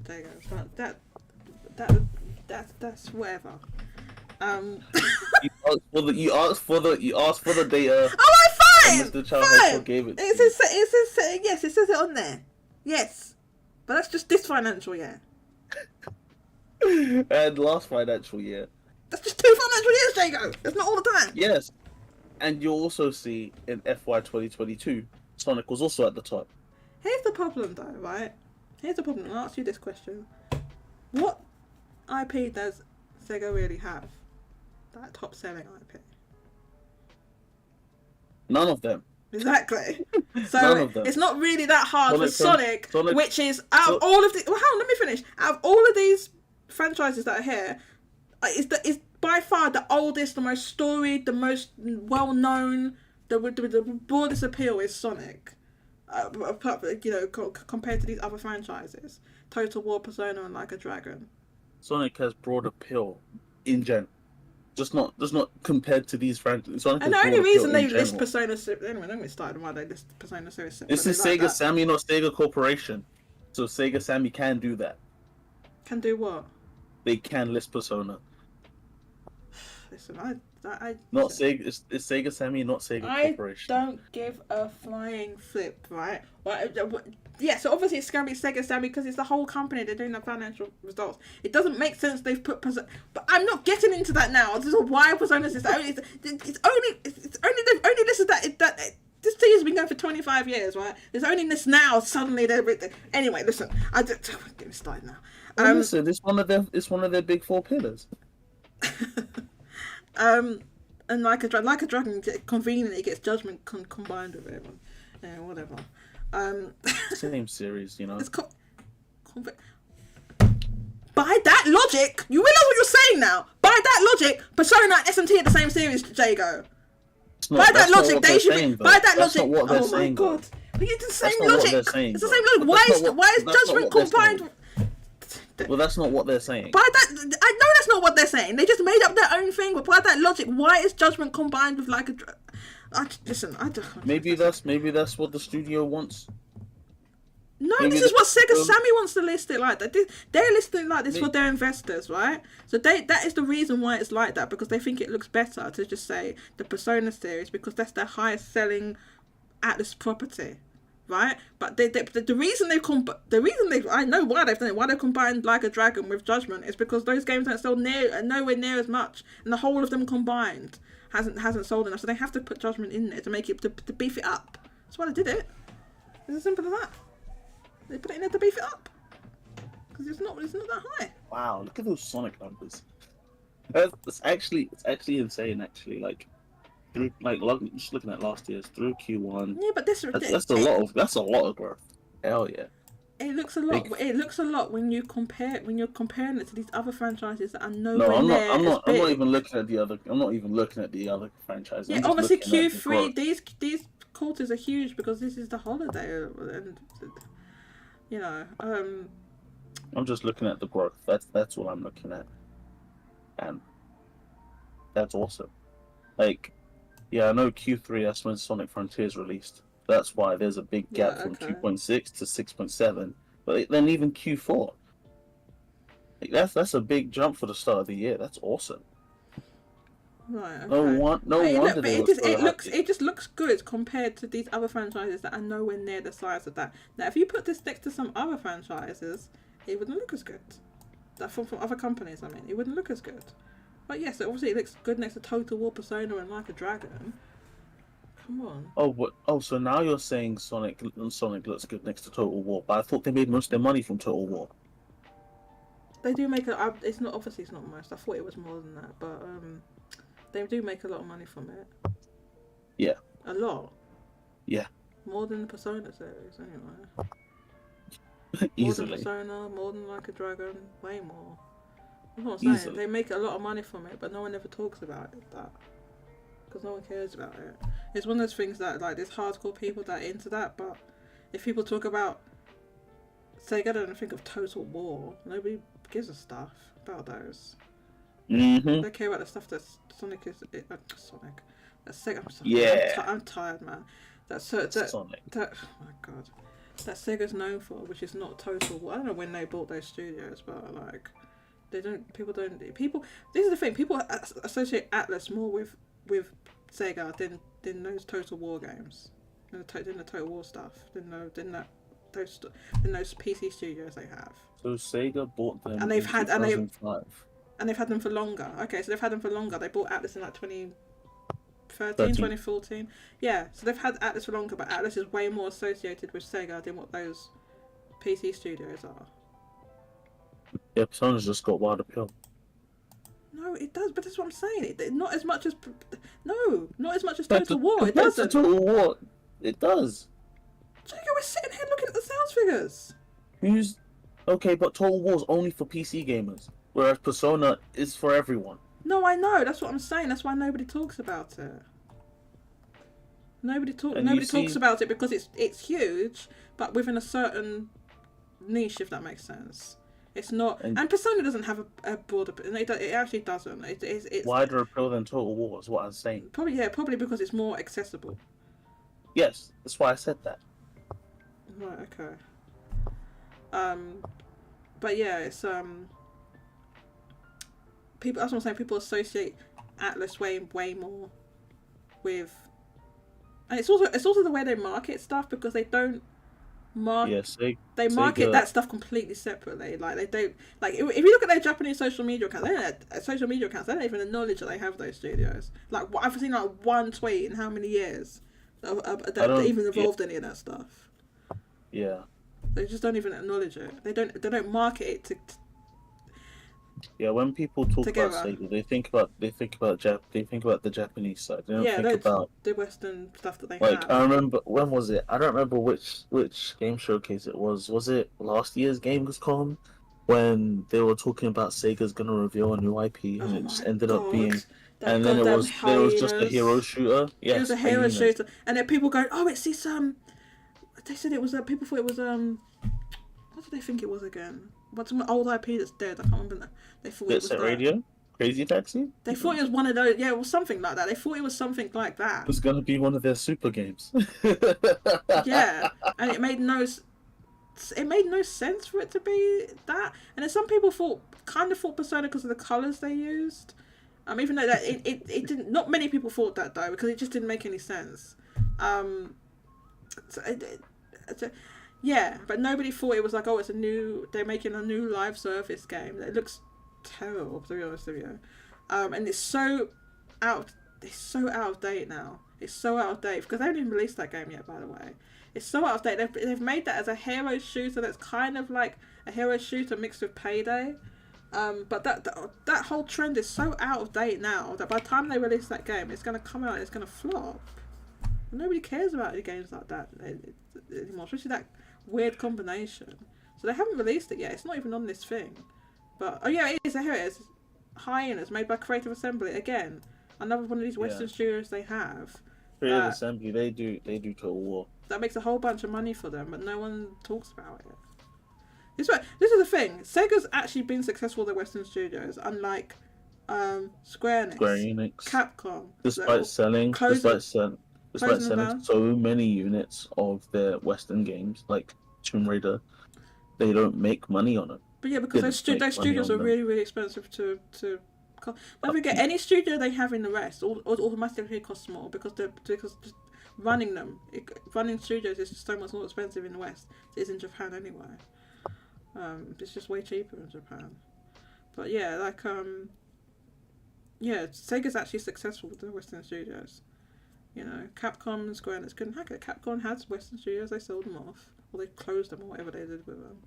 There you go. But that's whatever. You asked for the data. Oh, fine. And Mr. Chow Fine. gave it. It says yes. It says it on there. Yes, but that's just this financial year. And last financial year. That's just 2 financial years, Jaygo. That's not all the time. Yes, and you'll also see in FY 2022, Sonic was also at the top. Here's the problem, though, right? Here's the problem. I'll ask you this question: what IP does Sega really have? That top-selling IP. None of them. Exactly. None So of them. it's not really that hard for Sonic, which is out of So- all of the. Well, hang on, let me finish. Out of all of these franchises that are here, is by far the oldest, the most storied, the most well-known, the broadest appeal is Sonic. Compared to these other franchises, Total War, Persona, and Like a Dragon. Sonic has broad appeal in general. Just not compared to these franchises. And the only reason they list Persona anyway, don't get started why they list Persona series. This is Sega Sammy, not Sega Corporation. So Sega Sammy can do that. Can do what? They can list Persona. Listen, not Sega. It's Sega Sammy, not Sega Corporation. I don't give a flying flip, right? Yeah, so obviously it's going to be Sega Sammy because it's the whole company. They're doing the financial results. It doesn't make sense they've put Persona, but I'm not getting into that now. This is why Persona is only. It's only they've only listed that. This thing has been going for 25 years, right? There's only this now. Suddenly they're anyway. Listen, I'm getting started now. Listen, it's one of their big four pillars. And like a dragon, conveniently gets Judgment combined with it, and whatever. Same series, you know. It's by that logic, you realise what you're saying now. By that logic, Persona and SMT are the same series, Jaygo. By that logic, they should be. By that logic, oh my god, but it's the same logic. It's the same logic. Why is Judgment combined? Well, that's not what they're saying. By that, I know that's not what they're saying. They just made up their own thing. But by that logic, why is Judgment combined with like a? Listen, I don't. Maybe that's what the studio wants. No, this is what Sega Sammy wants to list it like that. They're listing it like this for their investors, right? So that is the reason why it's like that, because they think it looks better to just say the Persona series because that's their highest selling Atlas property. Right, but the reason I know why they've done it. Why they combined Like a Dragon with Judgment is because those games don't sell nowhere near as much, and the whole of them combined hasn't sold enough. So they have to put Judgment in there to make it to beef it up. That's why they did it. It's as simple as that. They put it in there to beef it up because it's not that high. Wow, look at those Sonic numbers. It's actually insane. Actually, like. Just looking at last year's through Q1. Yeah, but that's a lot of growth. Hell yeah. It looks a lot. It looks a lot when you're comparing it to these other franchises that are nowhere near I'm not big. even looking at the other. I'm not even looking at the other franchises. Yeah, obviously Q3. These quarters are huge because this is the holiday, and you know. I'm just looking at the growth. That's what I'm looking at, and that's awesome. Like. Yeah, I know Q3, that's when Sonic Frontiers released. That's why there's a big gap from 2.6 to 6.7. But then even Q4. Like that's a big jump for the start of the year. That's awesome. Right, okay. No wonder it just looks good compared to these other franchises that are nowhere near the size of that. Now, if you put this next to some other franchises, it wouldn't look as good. That from other companies, I mean, it wouldn't look as good. But yes, obviously it looks good next to Total War, Persona, and Like a Dragon. Come on. So now you're saying Sonic looks good next to Total War, but I thought they made most of their money from Total War. They do make it's not most. I thought it was more than that, but they do make a lot of money from it. Yeah. A lot. Yeah. More than the Persona series, anyway. Easily. More than Persona, more than Like a Dragon, way more. That's what I'm saying. They make a lot of money from it, but no one ever talks about it. Because no one cares about it. It's one of those things that, like, there's hardcore people that are into that, but if people talk about Sega and think of Total War, nobody gives a stuff about those. Mm-hmm. They care about the stuff that Sonic is. Sonic. That's Sega. I'm tired, man. Sonic. Oh my god. That Sega's known for, which is not Total War. I don't know when they bought those studios, but like. People. This is the thing. People associate Atlas more with Sega than those Total War games, than the Total War stuff, than those PC studios they have. So Sega bought them, and they've had 2005. and they've had them for longer. Okay, so they've had them for longer. They bought Atlas in like 2013, 2014. Yeah, so they've had Atlas for longer, but Atlas is way more associated with Sega than what those PC studios are. Yeah, Persona's just got wild appeal. No, it does, but that's what I'm saying. Not as much as Total War. It doesn't. Total War, it does. So we're sitting here looking at the sales figures. But Total War's only for PC gamers, whereas Persona is for everyone. No, I know. That's what I'm saying. That's why nobody talks about it. Nobody talks about it because it's huge, but within a certain niche, if that makes sense. It's not, And- and Persona doesn't have a broader. It actually doesn't. It's Wider appeal than Total War is what I'm saying. probably because it's more accessible. Yes, that's why I said that. Right. Okay. But yeah, it's people. That's what I'm saying. People associate Atlas way more with, and it's also the way they market stuff, because they don't market. Yes, They market Sega- that stuff completely separately. Like, they don't, like, if you look at their Japanese social media accounts, they don't even acknowledge that they have those studios. Like, I've seen like one tweet in how many years that even involved any of that stuff. Yeah. They just don't even acknowledge it. They don't market it to Yeah, when people talk Together. about Sega, they think about the Japanese side. They don't yeah, think about the Western stuff that they like have. I remember when was it? I don't remember which game showcase it was. Was it last year's Gamescom when they were talking about Sega's gonna reveal a new IP and Oh it just my ended up God. being That and then there was just a hyenas. hero shooter. Yes, It was a hero hyenas. shooter, and then people going, "Oh, it's this They said it was people thought it was What did they think it was again? What's an old IP that's dead? I can't remember that. They thought it Jet was Set that. Radio, Crazy Taxi. They thought it was one of those. Yeah, it was something like that. They thought it was something like that. It was gonna be one of their super games. Yeah, and it made no sense for it to be that. And then some people thought Persona because of the colors they used. Even though that it didn't. Not many people thought that though, because it just didn't make any sense. Yeah, but nobody thought it was like, oh, they're making a new live service game. It looks terrible, to be honest with you. And it's so out of date now. It's so out of date, because they haven't even released that game yet, by the way. It's so out of date. They've made that as a hero shooter that's kind of like a hero shooter mixed with Payday. But that whole trend is so out of date now that by the time they release that game, it's going to come out and it's going to flop. Nobody cares about the games like that anymore, especially that weird combination. So they haven't released it yet. It's not even on this thing. But oh yeah, it is. Here it is. Hyenas, made by Creative Assembly. Again, another one of these Western studios they have. Creative Assembly, they do Total War. That makes a whole bunch of money for them, but no one talks about it. This is the thing. Sega's actually been successful with the Western studios, unlike Square Enix, Capcom. Despite selling so many units of their Western games, like Tomb Raider, they don't make money on it. But yeah, because those studios are really, really expensive to. Don't forget, any studio they have in the West automatically costs more because just running running studios is just so much more expensive in the West. It is in Japan anyway. It's just way cheaper in Japan. But yeah, like Sega's actually successful with the Western studios. You know, Capcom and Square Enix couldn't hack it. Capcom has Western studios, they sold them off. Or they closed them, or whatever they did with them.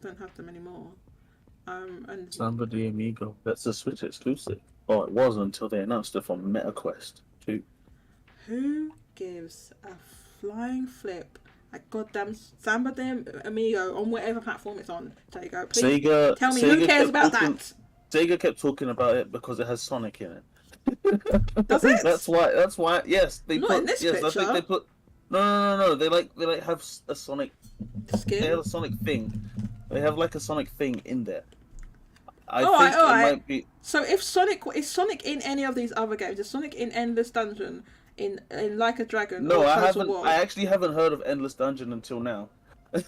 Don't have them anymore. And Samba de Amigo, that's a Switch exclusive. Oh, it was until they announced it from MetaQuest 2. Who gives a flying flip at goddamn Samba de Amigo on whatever platform it's on, Jaygo? Please tell me who cares about that? Sega kept talking about it because it has Sonic in it. Does it? That's why. Yes, they Not put. in this yes, picture. I think they put. No. They have a Sonic. Skin? They have a Sonic thing. They have like a Sonic thing in there. I All think right. it might be. So if Sonic is Sonic in any of these other games, is Sonic in Endless Dungeon, in Like a Dragon? No, or I Total haven't. War? I actually haven't heard of Endless Dungeon until now.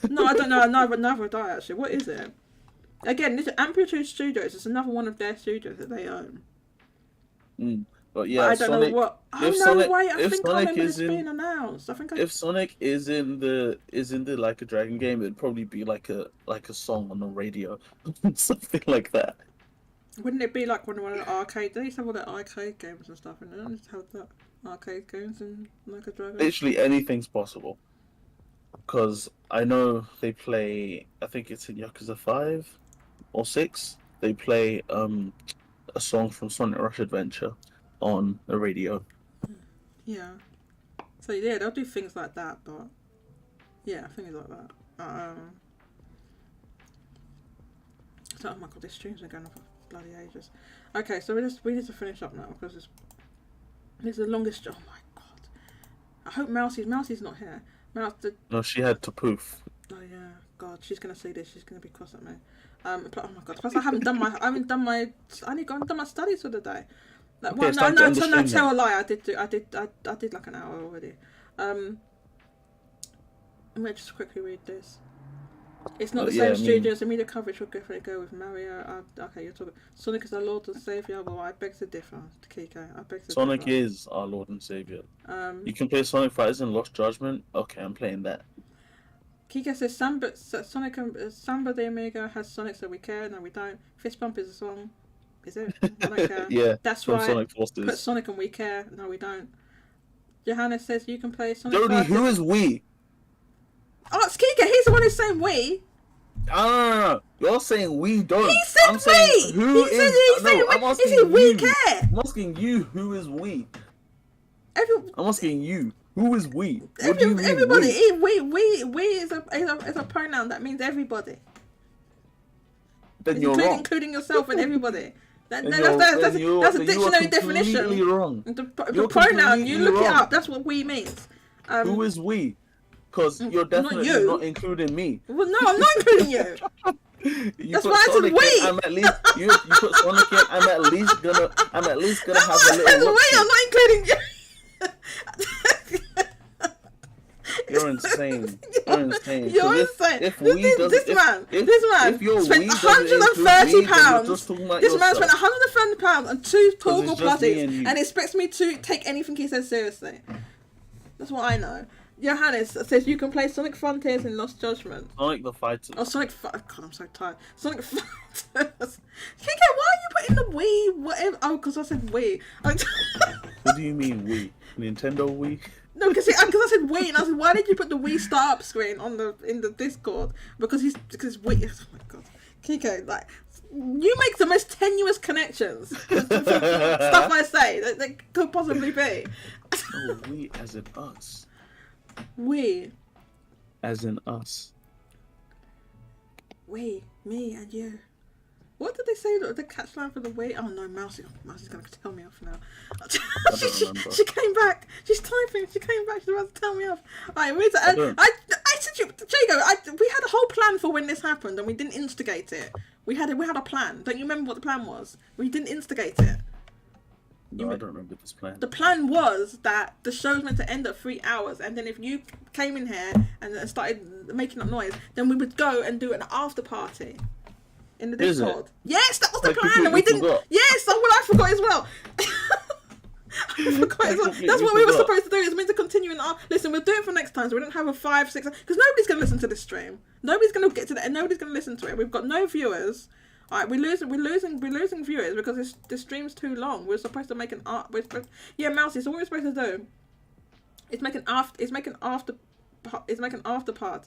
No, I don't know. Neither do I actually. What is it? Again, this is Amplitude Studios. It's another one of their studios that they own. But yeah, But I don't Sonic, know what. Oh if no, Sonic- wait! I if think I Sonic remember this is in- being announced. I think if Sonic is in the Like a Dragon game, it'd probably be like a song on the radio, something like that. Wouldn't it be like one of the arcade? They used to have all the arcade games and stuff, and they don't just have that arcade games in Like a Dragon. Literally anything's possible. Because I know they play. I think it's in Yakuza 5 or 6. They play a song from Sonic Rush Adventure on the radio. Yeah. So yeah, they'll do things like that, but yeah, things like that. So, oh my god, this stream's been going on for bloody ages. Okay, so we need to finish up now because this is the longest. Oh my god. I hope Mousie's not here. Mouse did. No, she had to poof. Oh yeah, God, she's gonna see this. She's gonna be cross at me. But, oh my God, plus I haven't done my. I haven't done my studies for the day. Like, Okay, well, it's no, time to no, understand tell a that. lie. I did like an hour already. Let me just quickly read this. It's not the same studios. The media coverage will definitely go with Mario. Okay, you're talking. Sonic is our Lord and Savior. Well, I beg to differ, Kike. I beg to Sonic differ. is our Lord and Savior. You can play Sonic Fighters and Lost Judgment. Okay, I'm playing that. Kike says Sonic and Samba de Amigo has Sonic, so we care. No, we don't. Fist Bump is a song. Is it? I don't care. Yeah, That's from right. Sonic Forces. Put Sonic and we care. No, we don't. Johanna says you can play Sonic. Jody, Fighters. who is we? Oh, it's Kike. He's the one who's saying we. No. You're saying we don't. He said I'm we. saying who he is. said he's saying No, I'm we. asking He said we you. care. I'm asking you. Who is we? I'm asking you. Who is we? What do you mean Everybody. we? We is a pronoun that means everybody. Then you're wrong. Including yourself and everybody. That's a then you are dictionary completely definition. wrong. The pronoun, you look it up. That's what we means. Who is we? Because you're definitely you. not including me. Well, no, I'm not including you. That's why I said we. I'm at least you put Sonic in. I'm at least gonna have a little look. Wait, I'm not including you. You're insane. You're insane. You're insane. If This man spent £130. This man spent £130 on 2 toggle pluses and expects me to take anything he says seriously. That's what I know. Johannes says you can play Sonic Frontiers in Lost Judgment. Sonic the Fighters. Oh, God, I'm so tired. Sonic Fighters. Kike, why are you putting the Wii? Whatever. Oh, because I said Wii. What do you mean we? Nintendo Wii? No, because I said Wii, and I said, why did you put the Wii startup screen in the Discord? Because Wii. Oh my God, Kike, like you make the most tenuous connections for stuff I say that could possibly be. Oh, we as in us. We. As in us. We, me, and you. What did they say? The catchline for the Wii? Oh no, Mousie. Mousie's gonna tell me off now. she came back. She's typing. She came back. She's about to tell me off. Alright, I said you, Jaygo. We had a whole plan for when this happened, and we didn't instigate it. We had a plan. Don't you remember what the plan was? We didn't instigate it. No, I don't remember this plan. The plan was that the show's meant to end at 3 hours, and then if you came in here and started making up noise, then we would go and do an after party in the Discord. Yes, that was the plan, and we didn't. Forgot. Yes, that's what I forgot as well. I forgot as well. That's what we were supposed to do. It's meant to continue in our. Listen, we'll do it for next time, so we don't have a 5, 6. Because nobody's gonna listen to this stream. Nobody's gonna get to that, and nobody's gonna listen to it. We've got no viewers. Alright, we're losing viewers because this stream's too long. We're supposed to make an Mousie. So what we're supposed to do is make an after part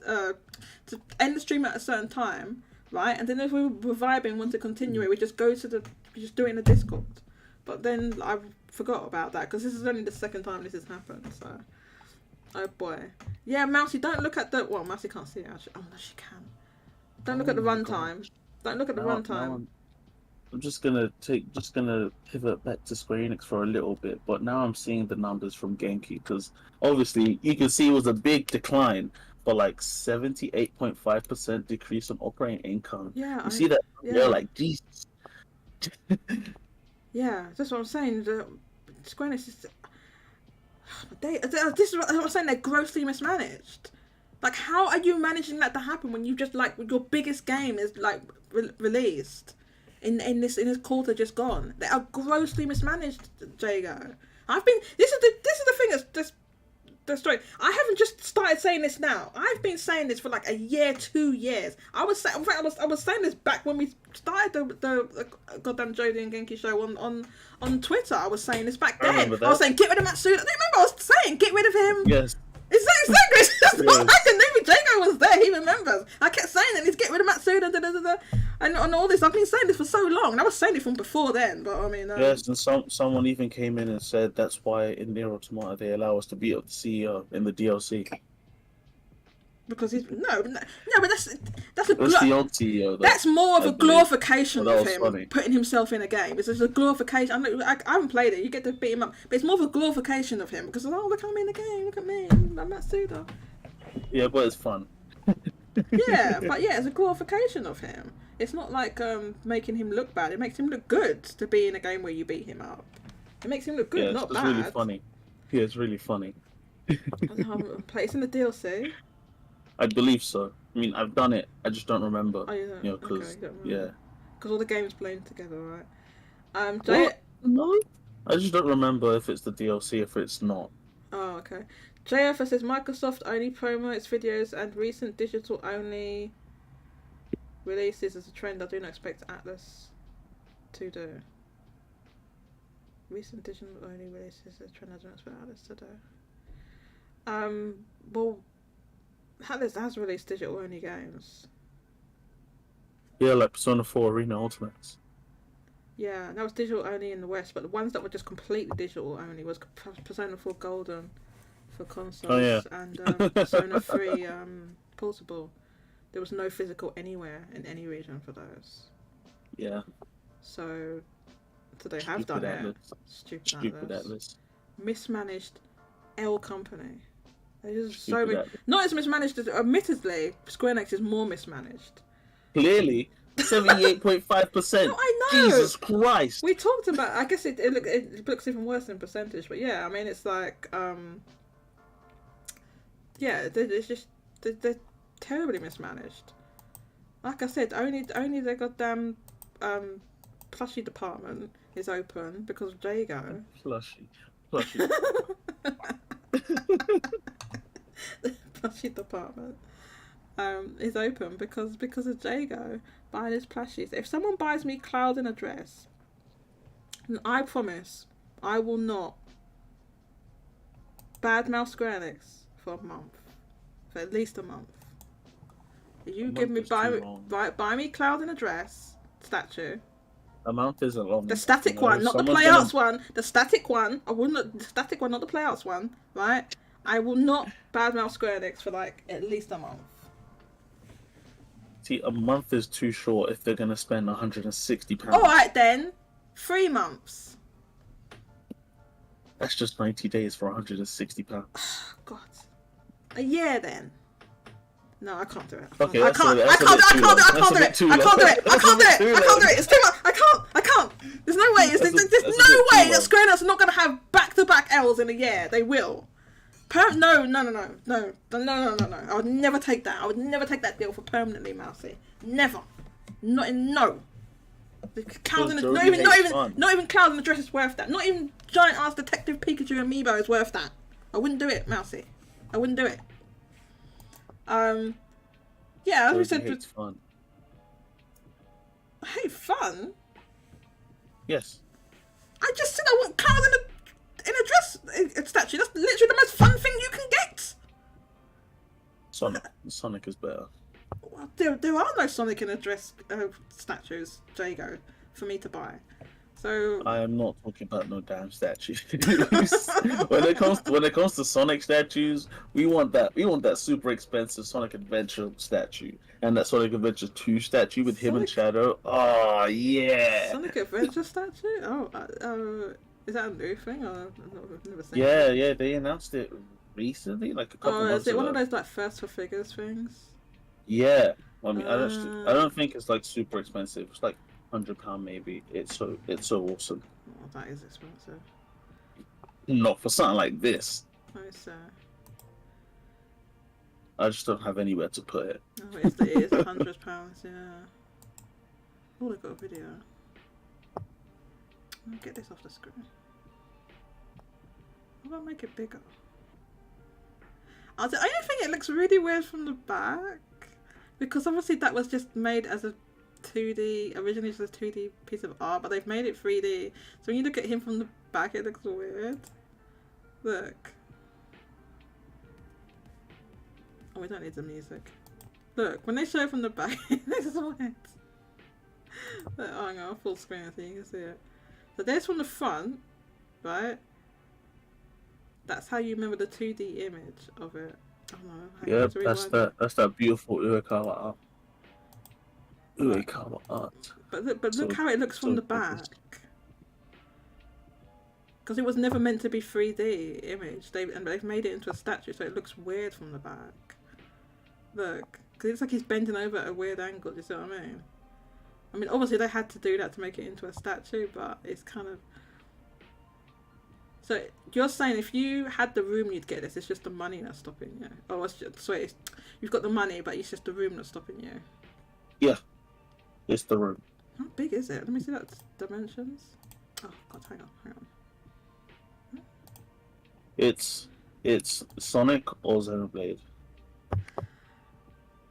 to end the stream at a certain time, right? And then if we're vibing, want to continue it, we just do it in the Discord. But then I forgot about that because this is only the second time this has happened. So, oh boy, yeah, Mousie, don't look at the. Well, Mousie can't see it actually. Oh no, she can. Don't look at the runtime. Don't look at the runtime. I'm just gonna pivot back to Square Enix for a little bit, but now I'm seeing the numbers from Genki because obviously you can see it was a big decline, but like 78.5% decrease in operating income. Yeah, you see that? Yeah. You're like Jesus. Yeah, that's what I'm saying. Square Enix is. This is what I'm saying. They're grossly mismanaged. Like, how are you managing that to happen when you just like your biggest game is like released in this quarter just gone? They are grossly mismanaged, Jaygo. This is the thing that's the story. I haven't just started saying this now. I've been saying this for like a year, 2 years. I was saying this back when we started the goddamn Jody and Genki show on Twitter. I was saying this back then. I was saying get rid of Matsuda. I remember I was saying get rid of him. Yes. Exactly. That's what I didn't even. Jaygo was there. He remembers. I kept saying that. Let's get rid of Matsuda. And on all this, I've been saying this for so long. And I was saying it from before then. But I mean, yes. And someone even came in and said that's why in Nier Automata they allow us to beat up the CEO in the DLC. Because he's no, but that's the old CEO. Though, that's more of a glorification of him putting himself in a game. It's just a glorification. I haven't played it. You get to beat him up, but it's more of a glorification of him because look at me in the game. Look at me. I'm Matsuda. Yeah, but it's fun. Yeah, but yeah, it's a glorification of him. It's not like making him look bad. It makes him look good to be in a game where you beat him up. It makes him look good, Yeah, not it's bad. really funny. Yeah, it's really funny. It's in the DLC. I believe so. I mean, I've done it. I just don't remember. Oh, you don't? You know, because Okay, you don't yeah. remember. Because all the games blend together, right? What? No, I just don't remember if it's the DLC, if it's not. Oh, okay. JF says Microsoft only promotes videos and recent digital only releases as a trend. I do not expect Atlas to do. Recent digital only releases as a trend. I don't expect Atlas to do. Well, Atlas has released digital only games. Yeah, like Persona 4 Arena Ultimates. Yeah, that was digital only in the West, but the ones that were just completely digital only was Persona 4 Golden for consoles and Persona 3 Portable. There was no physical anywhere in any region for those. Yeah. So they have done it. Stupid Atlas. Mismanaged L company. There's so many. Not as mismanaged as, admittedly, Square Enix is more mismanaged. Clearly. 78.5%. No, I know. Jesus Christ. We talked about. I guess it looks even worse in percentage, but yeah, I mean it's like yeah, they're terribly mismanaged. Like I said, only the goddamn plushie department is open because of Jaygo. Plushie. The plushie department is open because of Jaygo buying his plushies. If someone buys me Cloud in a dress, then I promise I will not badmouth Square Enix for a month, for at least a month. If you give me buy me Cloud in a dress statue. A month isn't long. The static one, not the playouts one. The static one. I wouldn't. The static one, not the playouts one. Right. I will not badmouth Square Enix for like at least a month. See, a month is too short if they're gonna spend £160. All right then, 3 months. That's just 90 days for £160. God, a year then. No, I can't do it. Okay, I can't do it. I can't do it. It's too much. I can't. There's no way. There's no way that Square Enix are not gonna have back-to-back L's in a year. They will. No. I would never take that. I would never take that deal for permanently, Mousie. Never. Not not even Cloud in the dress is worth that. Not even giant ass Detective Pikachu amiibo is worth that. I wouldn't do it, Mousie. I wouldn't do it. Yeah, as we said, it's fun. I hate fun. Yes. I just said I want Cloud in a dress statue. That's literally the most fun thing you can get. Sonic is better. Well, there are no Sonic in a dress statues, Jaygo, for me to buy. So I am not talking about no damn statues. when it comes to Sonic statues, we want that super expensive Sonic Adventure statue and that Sonic Adventure 2 statue with him and Shadow. Oh yeah. Sonic Adventure statue? Oh, is that a new thing? I've never seen. Yeah, they announced it recently, like a couple months ago. Is it one of those like first for figures things? Yeah, I mean, I don't think it's like super expensive. It's like £100 maybe. It's so awesome. Oh, that is expensive. Not for something like this. Oh, so. I just don't have anywhere to put it. Oh, it is £100. Yeah. Oh, they've got a video. I'll get this off the screen. How about make it bigger? I only think it looks really weird from the back because obviously that was just made as a 2D, originally just a 2D piece of art, but they've made it 3D. So when you look at him from the back, it looks weird. Look. Oh, we don't need the music. Look, when they show it from the back, this is weird. Look, oh, hang on, full screen so you can see it. So there's from the front, right? That's how you remember the 2D image of it. Oh, no, that's that beautiful Uekawa art. Uekawa art. But look how it looks from the back. Because it was never meant to be 3D image. They've made it into a statue, so it looks weird from the back. Look, because it's like he's bending over at a weird angle. Do you see what I mean? I mean, obviously they had to do that to make it into a statue, but it's kind of. So you're saying if you had the room, you'd get this. It's just the money that's stopping you. Oh, sorry, you've got the money, but it's just the room that's stopping you. Yeah, it's the room. How big is it? Let me see that dimensions. Oh God, hang on. It's Sonic or Xenoblade.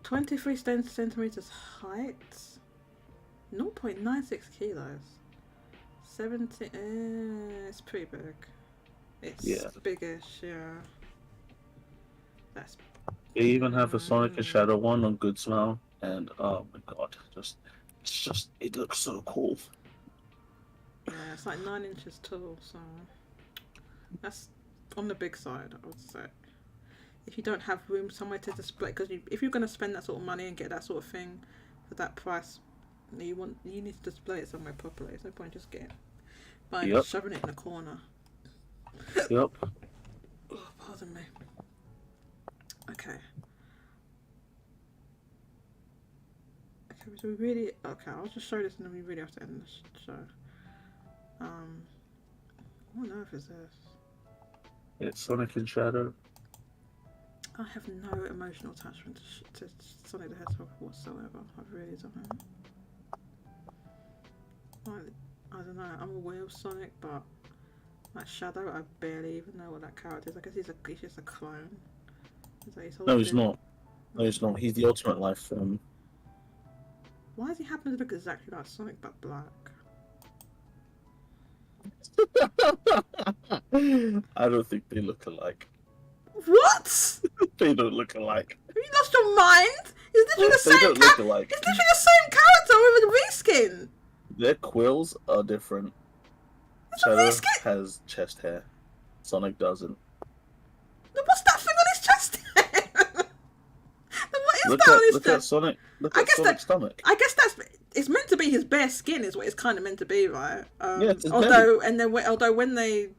23 centimeters height. 0.96 kilos. 70. It's pretty big. It's biggish, yeah. That's. They even have a Sonic and Shadow one on Good Smile, and oh my God, it looks so cool. Yeah, it's like 9 inches tall, so that's on the big side, I would say. If you don't have room somewhere to display, because if you're going to spend that sort of money and get that sort of thing for that price, you need to display it somewhere properly. There's no point just shoving it in a corner. Yep. Oh, pardon me. Okay. Okay, so we really... Okay, I'll just show this and then we really have to end this show. What on earth is this? It's Sonic and Shadow. I have no emotional attachment to Sonic the Hedgehog whatsoever. I really don't. Like, I don't know, I'm aware of Sonic, but like Shadow, I barely even know what that character is. I guess he's just a clone. No, he's not. No, he's not. He's the Ultimate Life form. Why does he happen to look exactly like Sonic but black? I don't think they look alike. What? They don't look alike. Have you lost your mind? It's literally the They same don't look alike. It's literally the same character with a reskin. Their quills are different. It's a Shadow reskin. has chest hair. Sonic doesn't. What's that thing on his chest? What is Look that on his at chest? Sonic. Look at Sonic's stomach. I guess it's meant to be his bare skin, is what it's kind of meant to be, right? Yeah, it's his although when they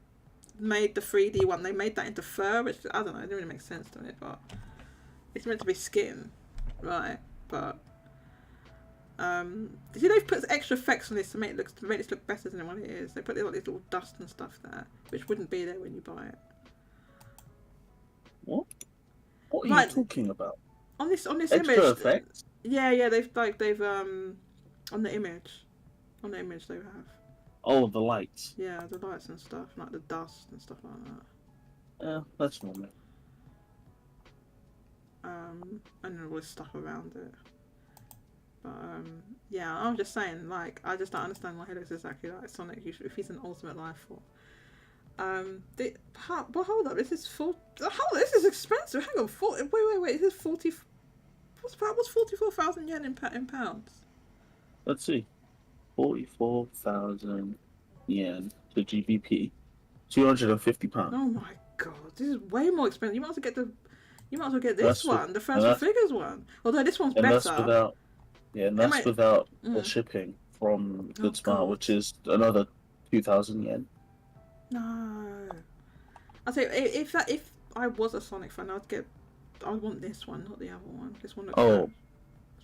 made the 3D one, they made that into fur, which I don't know, it didn't really make sense to me, but it's meant to be skin, right? But you see, they've put extra effects on this to make this look better than what it is. They put like this little dust and stuff there, which wouldn't be there when you buy it. What? What are you talking about? On this Extra image, effects? yeah, they've on the image they have. Oh, the lights. Yeah, the lights and stuff, like the dust and stuff like that. Yeah, that's normal. And then all this stuff around it. But yeah, I'm just saying, like, I just don't understand why he looks exactly like Sonic if he's an Ultimate Life form. But hold up, this is this is expensive. Hang on, wait, this is 40. What's 44,000 yen in pounds? Let's see. 44,000 yen to GBP. £250. Oh my God, this is way more expensive. You might as well get this one, the First Figures one. Although this one's better. That's without the shipping from Good Smile, which is another 2,000 yen. No, I'll say if I was a Sonic fan, I would want this one, not the other one. This one looks better.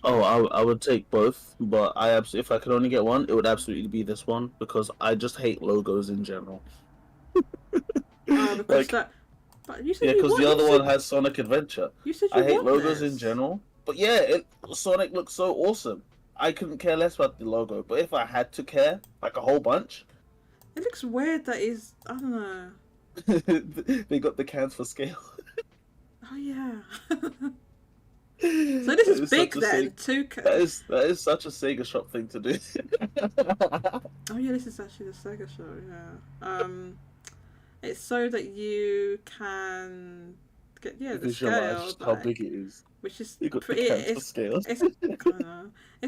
I would take both, but if I could only get one, it would absolutely be this one because I just hate logos in general. Because the other one has Sonic Adventure. You said I hate logos in general, but yeah, Sonic looks so awesome. I couldn't care less about the logo, but if I had to care, like a whole bunch, it looks weird. I don't know. They got the cans for scale. Oh yeah. So this is big then, 2K. That is such a Sega Shop thing to do. Oh yeah, this is actually the Sega Shop. Yeah. It's so that you can get the scale. How big it is. Which is pretty. It's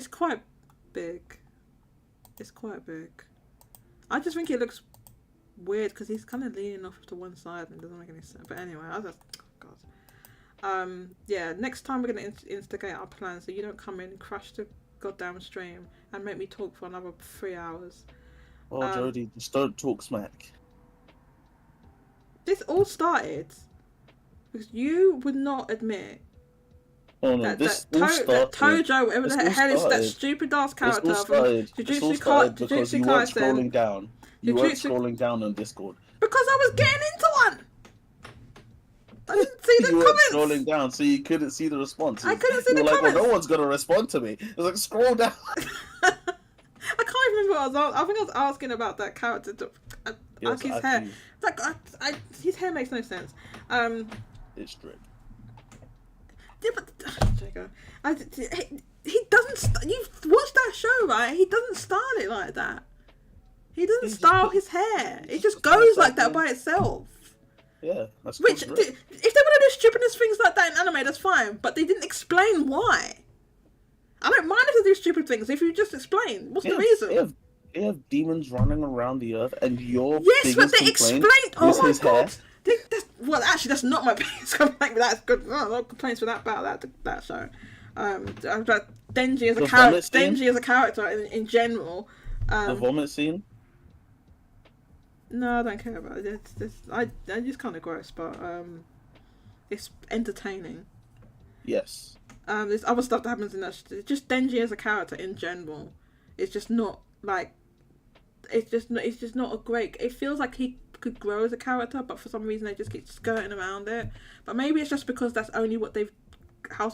quite big. It's quite big. I just think it looks weird because he's kind of leaning off to one side and it doesn't make any sense. But anyway, yeah, next time we're going to instigate our plan so you don't come in and crash the goddamn stream and make me talk for another 3 hours. Oh, Jodie, just don't talk smack. This all started because you would not admit Oh no, this all started. Tojo, whatever This the all hell is that started- stupid ass This all character from started. This all started because you weren't scrolling down. You weren't Jujutsu- scrolling down on Discord. Because I was getting into one. I didn't see the You weren't comments. scrolling down, so you couldn't see the responses. I couldn't see You the were like, comments. well, no one's gonna respond to me. It's like, scroll down. I can't even remember what I think I was asking about that character. Yes, his I hair. see. Like, his hair makes no sense. It's strict. Yeah, but Jaygo, he doesn't. You've watched that show, right? He doesn't style it like that. He doesn't He just style put- his hair. It just just puts goes that like that in. by itself. Yeah, that's Which, called if strict. they want to do stupidness things like that in anime, that's fine. But they didn't explain why. I don't mind if they do stupid things. If you just explain, what's the reason? They have demons running around the earth, and your Yes, but biggest they complaint explained. Oh is my his god. hair. Well, actually, that's not my biggest complaint. But that's good. No complaints about that show. About Denji as a The character. vomit scene? Denji as a character in general. The vomit scene. No, I don't care about it. I just kind of gross, but it's entertaining. Yes. There's other stuff that happens in that. Just Denji as a character in general. It's just not like. It's just not a great. It feels like he could grow as a character, but for some reason they just keep skirting around it. But maybe it's just because that's only what how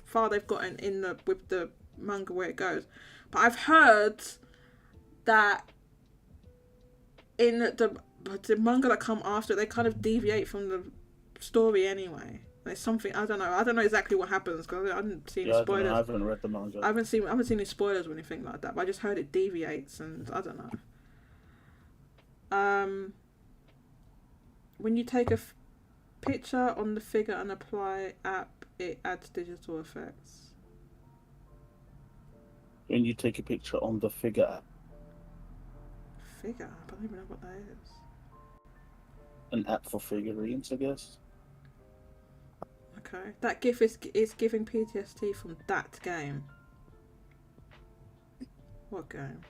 far they've gotten with the manga where it goes. But I've heard that in the manga that come after, they kind of deviate from the story anyway. There's something I don't know exactly what happens because I haven't seen any spoilers. I haven't read the manga. I haven't seen any spoilers or anything like that. But I just heard it deviates, and I don't know. When you take a picture on the figure and apply app, it adds digital effects. When you take a picture on the figure app, Figure app? I don't even know what that is. an app for figurines, I guess. Okay, that GIF is giving PTSD from that game. What game?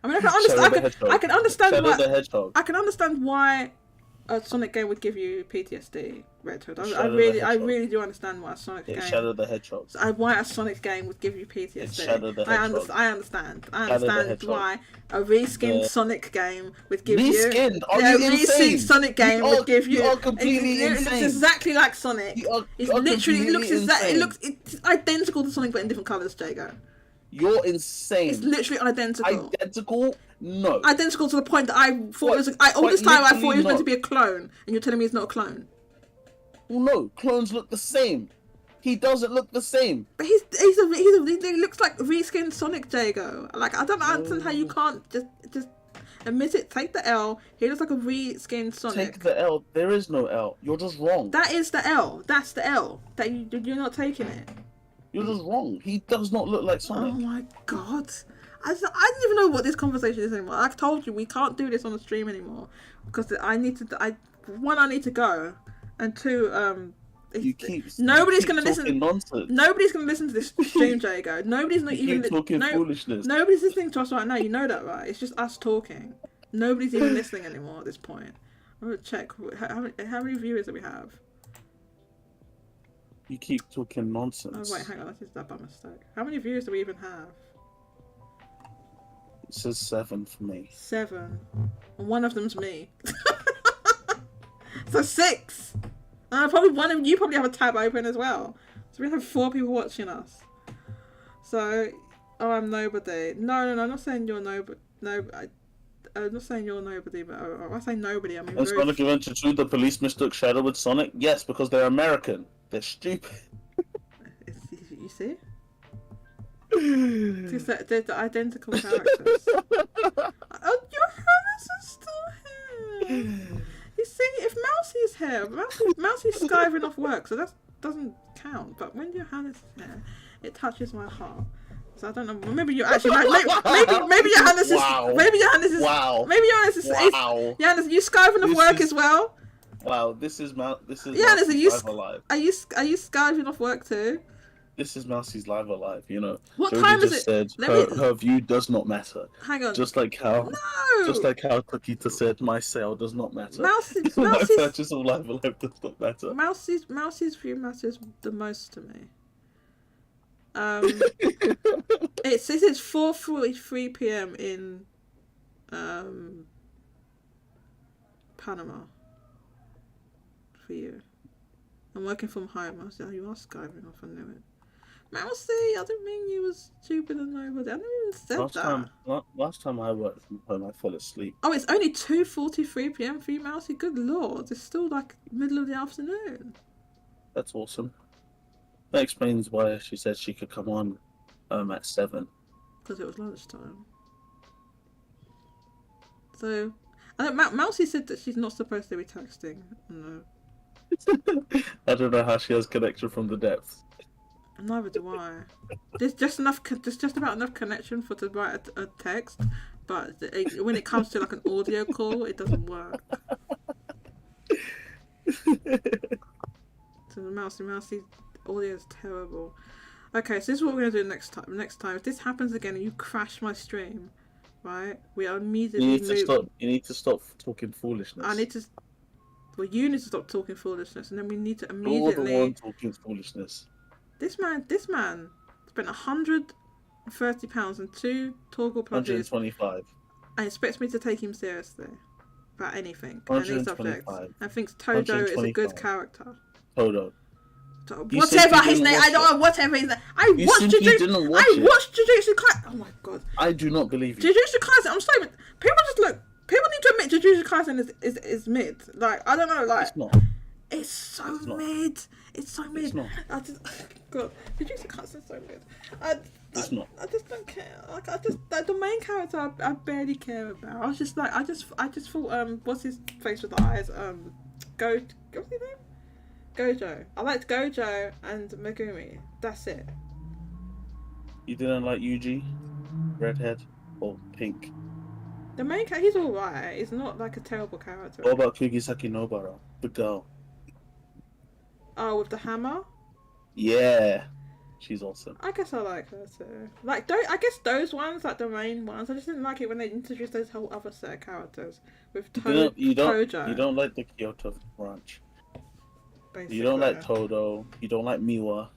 I mean, I can understand Shadow why. the Hedgehog. I can understand why a Sonic game would give you PTSD, Red Hood. I Shadow the really Hedgehog. do understand why a Sonic Yeah, game. Shadow the Hedgehog. Why a Sonic game would give you PTSD. It's Shadow the I Hedgehog. understand. I Shadow the understand Hedgehog. why a reskinned The- Sonic game would give Reskinned? you. Are Yeah, you a insane? reskinned Sonic game You would are- give you. you are completely it looks insane. exactly like Sonic. You are It's literally completely insane. it's identical to Sonic but in different colours, Jaygo. You're insane. It's literally identical. Identical? No. Identical to the point that I thought it was. All this time I thought literally he was meant to not. be a clone, and you're telling me he's not a clone. Well, no. Clones look the same. He doesn't look the same. But he looks like reskinned Sonic, Jaygo. Like I don't understand how you can't just admit it. Take the L. He looks like a reskinned Sonic. Take the L. There is no L. You're just wrong. That is the L. That's the L. That you're not taking it. You're just wrong. He does not look like Oh Sonic. my god. I don't even know what this conversation is anymore. I've told you we can't do this on the stream anymore because I need to go, and two nobody's gonna listen. Nonsense. Nobody's gonna listen to this stream, Jaygo. Nobody's not You even keep talking foolishness. Nobody's listening to us right now. You know that, right? It's just us talking. Nobody's even listening anymore at this point. I'm gonna check how many viewers do we have. You keep talking Oh nonsense. wait, hang on, that is that by mistake. How many viewers do we even have? It says 7 for me. 7. And one of them's me. So 6. Probably one of you probably have a tab open as well. So we have 4 people watching us. So, I'm nobody. No, I'm not saying you're nobody. No, I'm not saying you're nobody, but when I say nobody, I mean In Sonic Adventure 2, the police mistook Shadow with Sonic? Yes, because they're American. They're stupid. You see? They're the identical characters. Oh, your Johannes is still here. You see, if Mousie's here, Mousie's skiving off work, so that doesn't count. But when Johannes is here, it touches my heart. So I don't know. Maybe you actually maybe Johannes is Wow. maybe Johannes is Wow. maybe Johannes is Wow. Johannes, you skiving off This work is- as well? Wow, this is Johannes, Mousie's Live Alive. are you skiving off work too? This is Mousie's Live Alive, you know. What Jodie time is just it? said Let me- her view does not matter. Hang on. Just like how No. Tokita said, my sale does not matter. Mousie's My purchase of Live Alive does not matter. Mousie's view matters the most to me. It says it's 4:43 p.m. in Panama for you. I'm working from home. I said, you are skiving off. I knew it. Mousie, I didn't mean you was stupid and nobody. I never even said Last time I worked from home, I fell asleep. Oh, it's only 2:43 p.m. for you, Mousie. Good lord, it's still like middle of the afternoon. That's awesome. That explains why she said she could come on at 7. Because it was lunchtime. So, I know Mousie said that she's not supposed to be texting. No. I don't know how she has connection from the depths. Neither do I. There's just about enough connection to write a text, but when it comes to like an audio call, it doesn't work. So the mousy audio is terrible. Okay, so this is what we're gonna do next time. If this happens again and you crash my stream, right? We are immediately. You need to stop talking foolishness. Well, you need to stop talking foolishness, and then we need to immediately. You're the one talking foolishness. This man spent £130 and 2 toggle plugins. 125. And expects me to take him seriously about anything, any subject. And thinks Todo is a good character. Todo. Whatever his name, I don't know. Whatever his name. I watched Jujutsu Kaisen. Oh my god. I do not believe you. Jujutsu Kaisen. I'm sorry, but people need to admit Jujutsu Kaisen is mid. Like, I don't know. Like, it's not. It's so mid. It's so mid. It's not. God, Jujutsu Kaisen is so mid. It's not. I just don't care. Like, the main character I barely care about. I was just like, I just thought, what's his face with the eyes? What's his name? Gojo. I liked Gojo and Megumi. That's it. You didn't like Yuji? Redhead? Or pink? The main character, he's alright. He's not like a terrible character. What about Kugisaki Nobara? The girl. Oh, with the hammer? Yeah. She's awesome. I guess I like her too. Like, I guess those ones, like the main ones, I just didn't like it when they introduced those whole other set of characters. With Tojo. You don't like the Kyoto branch. Basically. You don't like Todo. You don't like Miwa.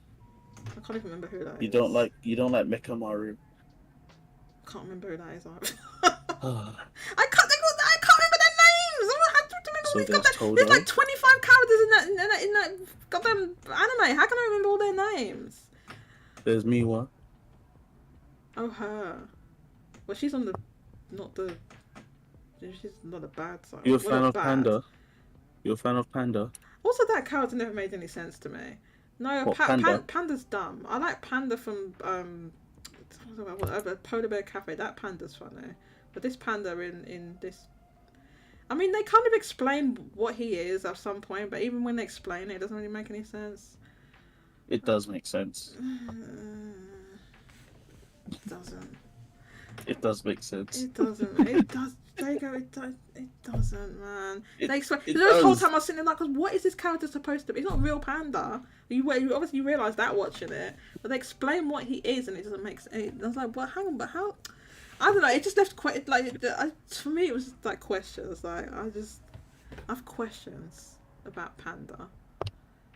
I can't even remember who that is. You don't like Mikamaru. I can't remember who that is. I can't remember their names. There's like 25 characters in that goddamn anime. How can I remember all their names? There's Miwa. Oh, her. Well, she's on she's not a bad side. You're a fan of Panda? You're a fan of Panda? Also, that character never made any sense to me. No, Panda? Panda's dumb. I like Panda from Polar Bear Cafe. That Panda's funny, but this Panda in this, I mean, they kind of explain what he is at some point, but even when they explain it, it doesn't really make any sense. It does make sense. It doesn't. It does make sense. It doesn't. It does. Jaygo, it doesn't, man. They explain. It The whole does. time I was sitting there like, what is this character supposed to be? He's not a real panda. You obviously realise that watching it, but they explain what he is, and it doesn't make sense. I was like, well, hang on, but how? I don't know. It just left quite like for me. It was just like questions. Like I have questions about Panda.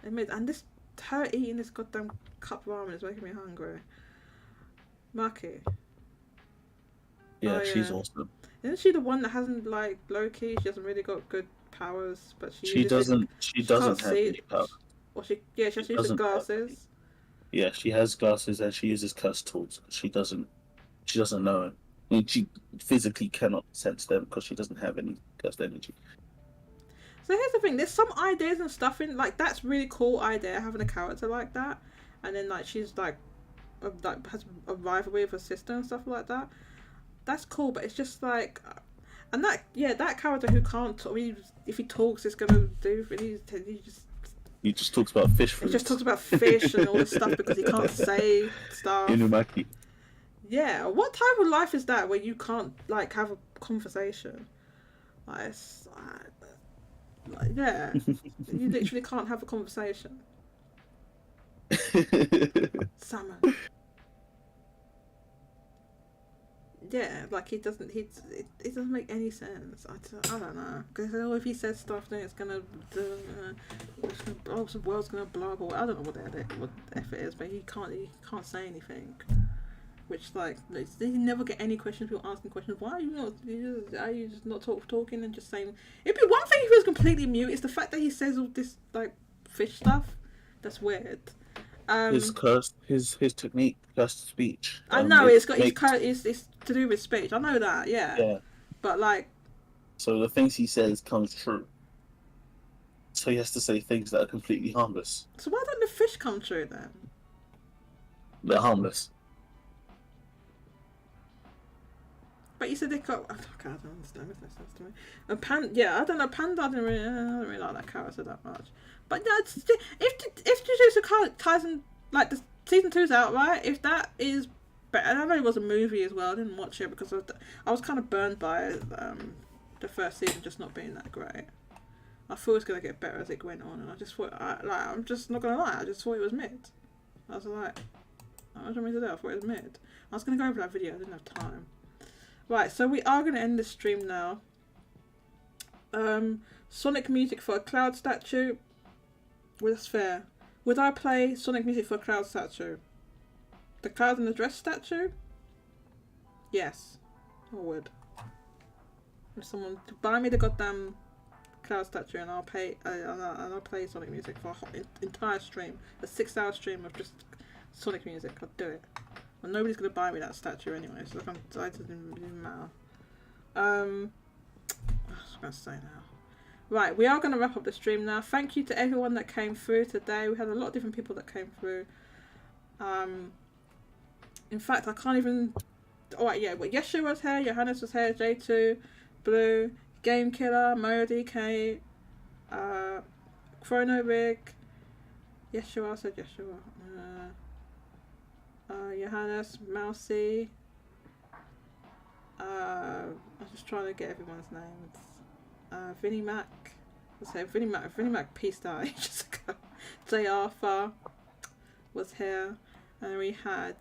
And this her eating this goddamn cup of ramen is making me hungry. Maki. Yeah, she's awesome. Isn't she the one that hasn't, like, low-key, she hasn't really got good powers, but she doesn't have any power. Or she has to use the glasses. Yeah, she has glasses and she uses curse tools. She doesn't know it. I mean, she physically cannot sense them because she doesn't have any cursed energy. So here's the thing, there's some ideas and stuff in, like, that's really cool idea, having a character like that. And then, like, she's, like has a rivalry with her sister and stuff like that. That's cool, but it's just like, and that character who can't talk, if he talks, it's gonna do. He just talks about fish fruits. He just talks about fish and all this stuff because he can't say stuff. Inumaki. Yeah, what type of life is that where you can't like have a conversation? Like, yeah, you literally can't have a conversation. Salmon. yeah, like it doesn't make any sense. I don't know, because if he says stuff, then it's gonna the world's gonna blow up, or I don't know what the F it is, but he can't say anything. Which, like, they never get any questions. People asking questions. Why are you just not talking and just saying? It'd be one thing if he was completely mute. It's the fact that he says all this like fish stuff. That's weird. His technique, cursed speech. I know it's to do with speech. I know that. Yeah. But like. So the things he says comes true. So he has to say things that are completely harmless. So why don't the fish come true then? They're harmless. But you said they got. Oh, God, I don't understand. Makes no sense to me. And I don't know. Panda, I don't really like that character that much. But no, if Jujutsu Kaisen, like the season 2's out, right? If that is better, I know it was a movie as well. I didn't watch it because I was kind of burned by the first season just not being that great. I thought it was gonna get better as it went on, and I just thought, I'm just not gonna lie, I just thought it was mid. I was like, I was going to do. I thought it was mid. I was gonna go over that video. I didn't have time. Right, so we are going to end the stream now. Sonic music for a cloud statue. Well, that's fair. Would I play Sonic music for a cloud statue? The cloud in the dress statue? Yes, I would. If someone to buy me the goddamn cloud statue, and I'll pay, and I'll play Sonic music for an entire stream, a 6-hour stream of just Sonic music. I'll do it. Well, nobody's gonna buy me that statue anyway, so it doesn't matter. I was gonna say now. Right, we are gonna wrap up the stream now. Thank you to everyone that came through today. We had a lot of different people that came through. In fact, I can't even. Oh right, yeah. Well, Yeshua was here. Johannes was here. J2, Blue, Game Killer, Mario DK, Chrono Rig. Yeshua, I said Yeshua. Johannes, Mousie. I'm just trying to get everyone's names. Vinnie Mac. Let's say Vinnie Mac peaced out ages ago. J Arthur was here, and we had.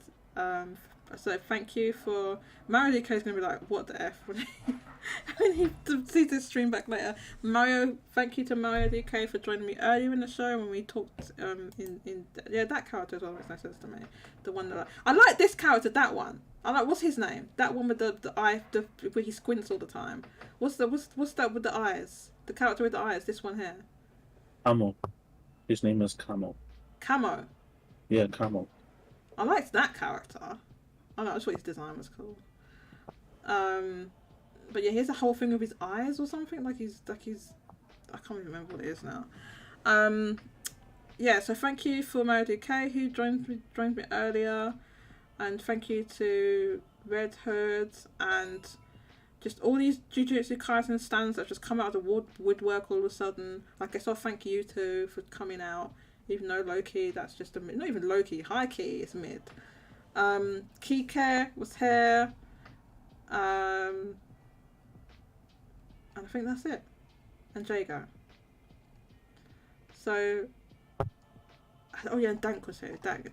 So thank you for Mario DK is gonna be like, what the F when he sees this stream back later. Mario, thank you to Mario DK for joining me earlier in the show when we talked that character as well makes no sense to me. The one that I like this character, that one. I like, what's his name? That one with the eye, where he squints all the time. What's that with the eyes? The character with the eyes. This one here. Camo. His name is Camo. Camo. Yeah, Camo. I liked that character. I just thought his design was cool. But yeah, here's a whole thing of his eyes or something. Like he's I can't even remember what it is now. Yeah, so thank you for Mario DK who joined me earlier, and thank you to Red Hood and just all these Jujutsu Kaisen stands that just come out of the woodwork all of a sudden. Like I saw, thank you to for coming out, even though low key that's just a not even low key, high key is mid. Kike was here. And I think that's it. And Jaygo. So, oh yeah, and Dank was here. Dank.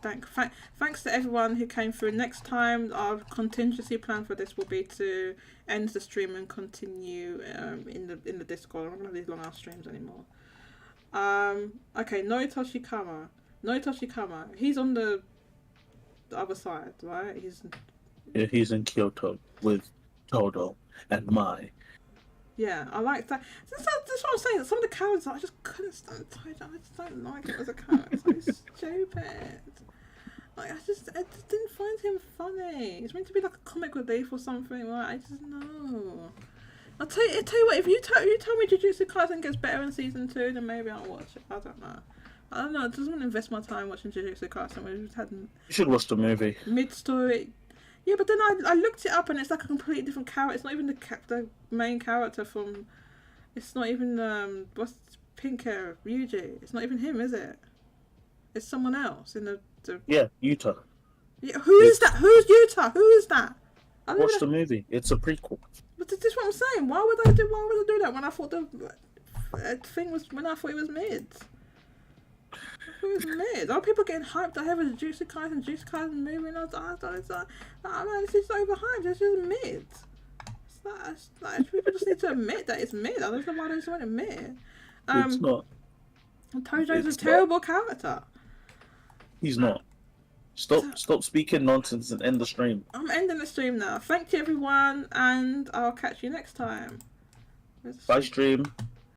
Thanks to everyone who came through. Next time, our contingency plan for this will be to end the stream and continue in the Discord. I'm not gonna have these long ass streams anymore. Okay, Noritoshi Kama. He's on the other side, right? He's in Kyoto with Todo and Mai. Yeah, I like that. That's what I'm saying. Some of the characters I just couldn't stand. I just don't like it as a character. He's stupid. Like I just didn't find him funny. He's meant to be like a comic relief or something. Like I just know. I'll tell you what. If you tell me Jujutsu Kaisen gets better in season 2, then maybe I'll watch it. I don't know. I just want to invest my time watching Jujutsu Kaisen. We just had. You should watch the movie. Mid-story. Yeah, but then I looked it up and it's like a completely different character. It's not even the main character from. It's not even what's pink hair Ryuji. It's not even him, is it? It's someone else in the. Yeah, Yuta. Yeah, who is that? Who's Yuta? Who is that? Watch the movie. It's a prequel. But this is what I'm saying. Why would I do that when I thought the thing was when I thought it was mid? It was mid. All people getting hyped that have a Juicy Kaisen movie, and I was like, oh man, this is overhyped. It's just mid. It's like people just need to admit that it's mid. I don't know why they just want to admit. It's not. Tojo's It's a terrible character. He's not. Stop speaking nonsense and end the stream. I'm ending the stream now. Thank you everyone, and I'll catch you next time. Bye stream.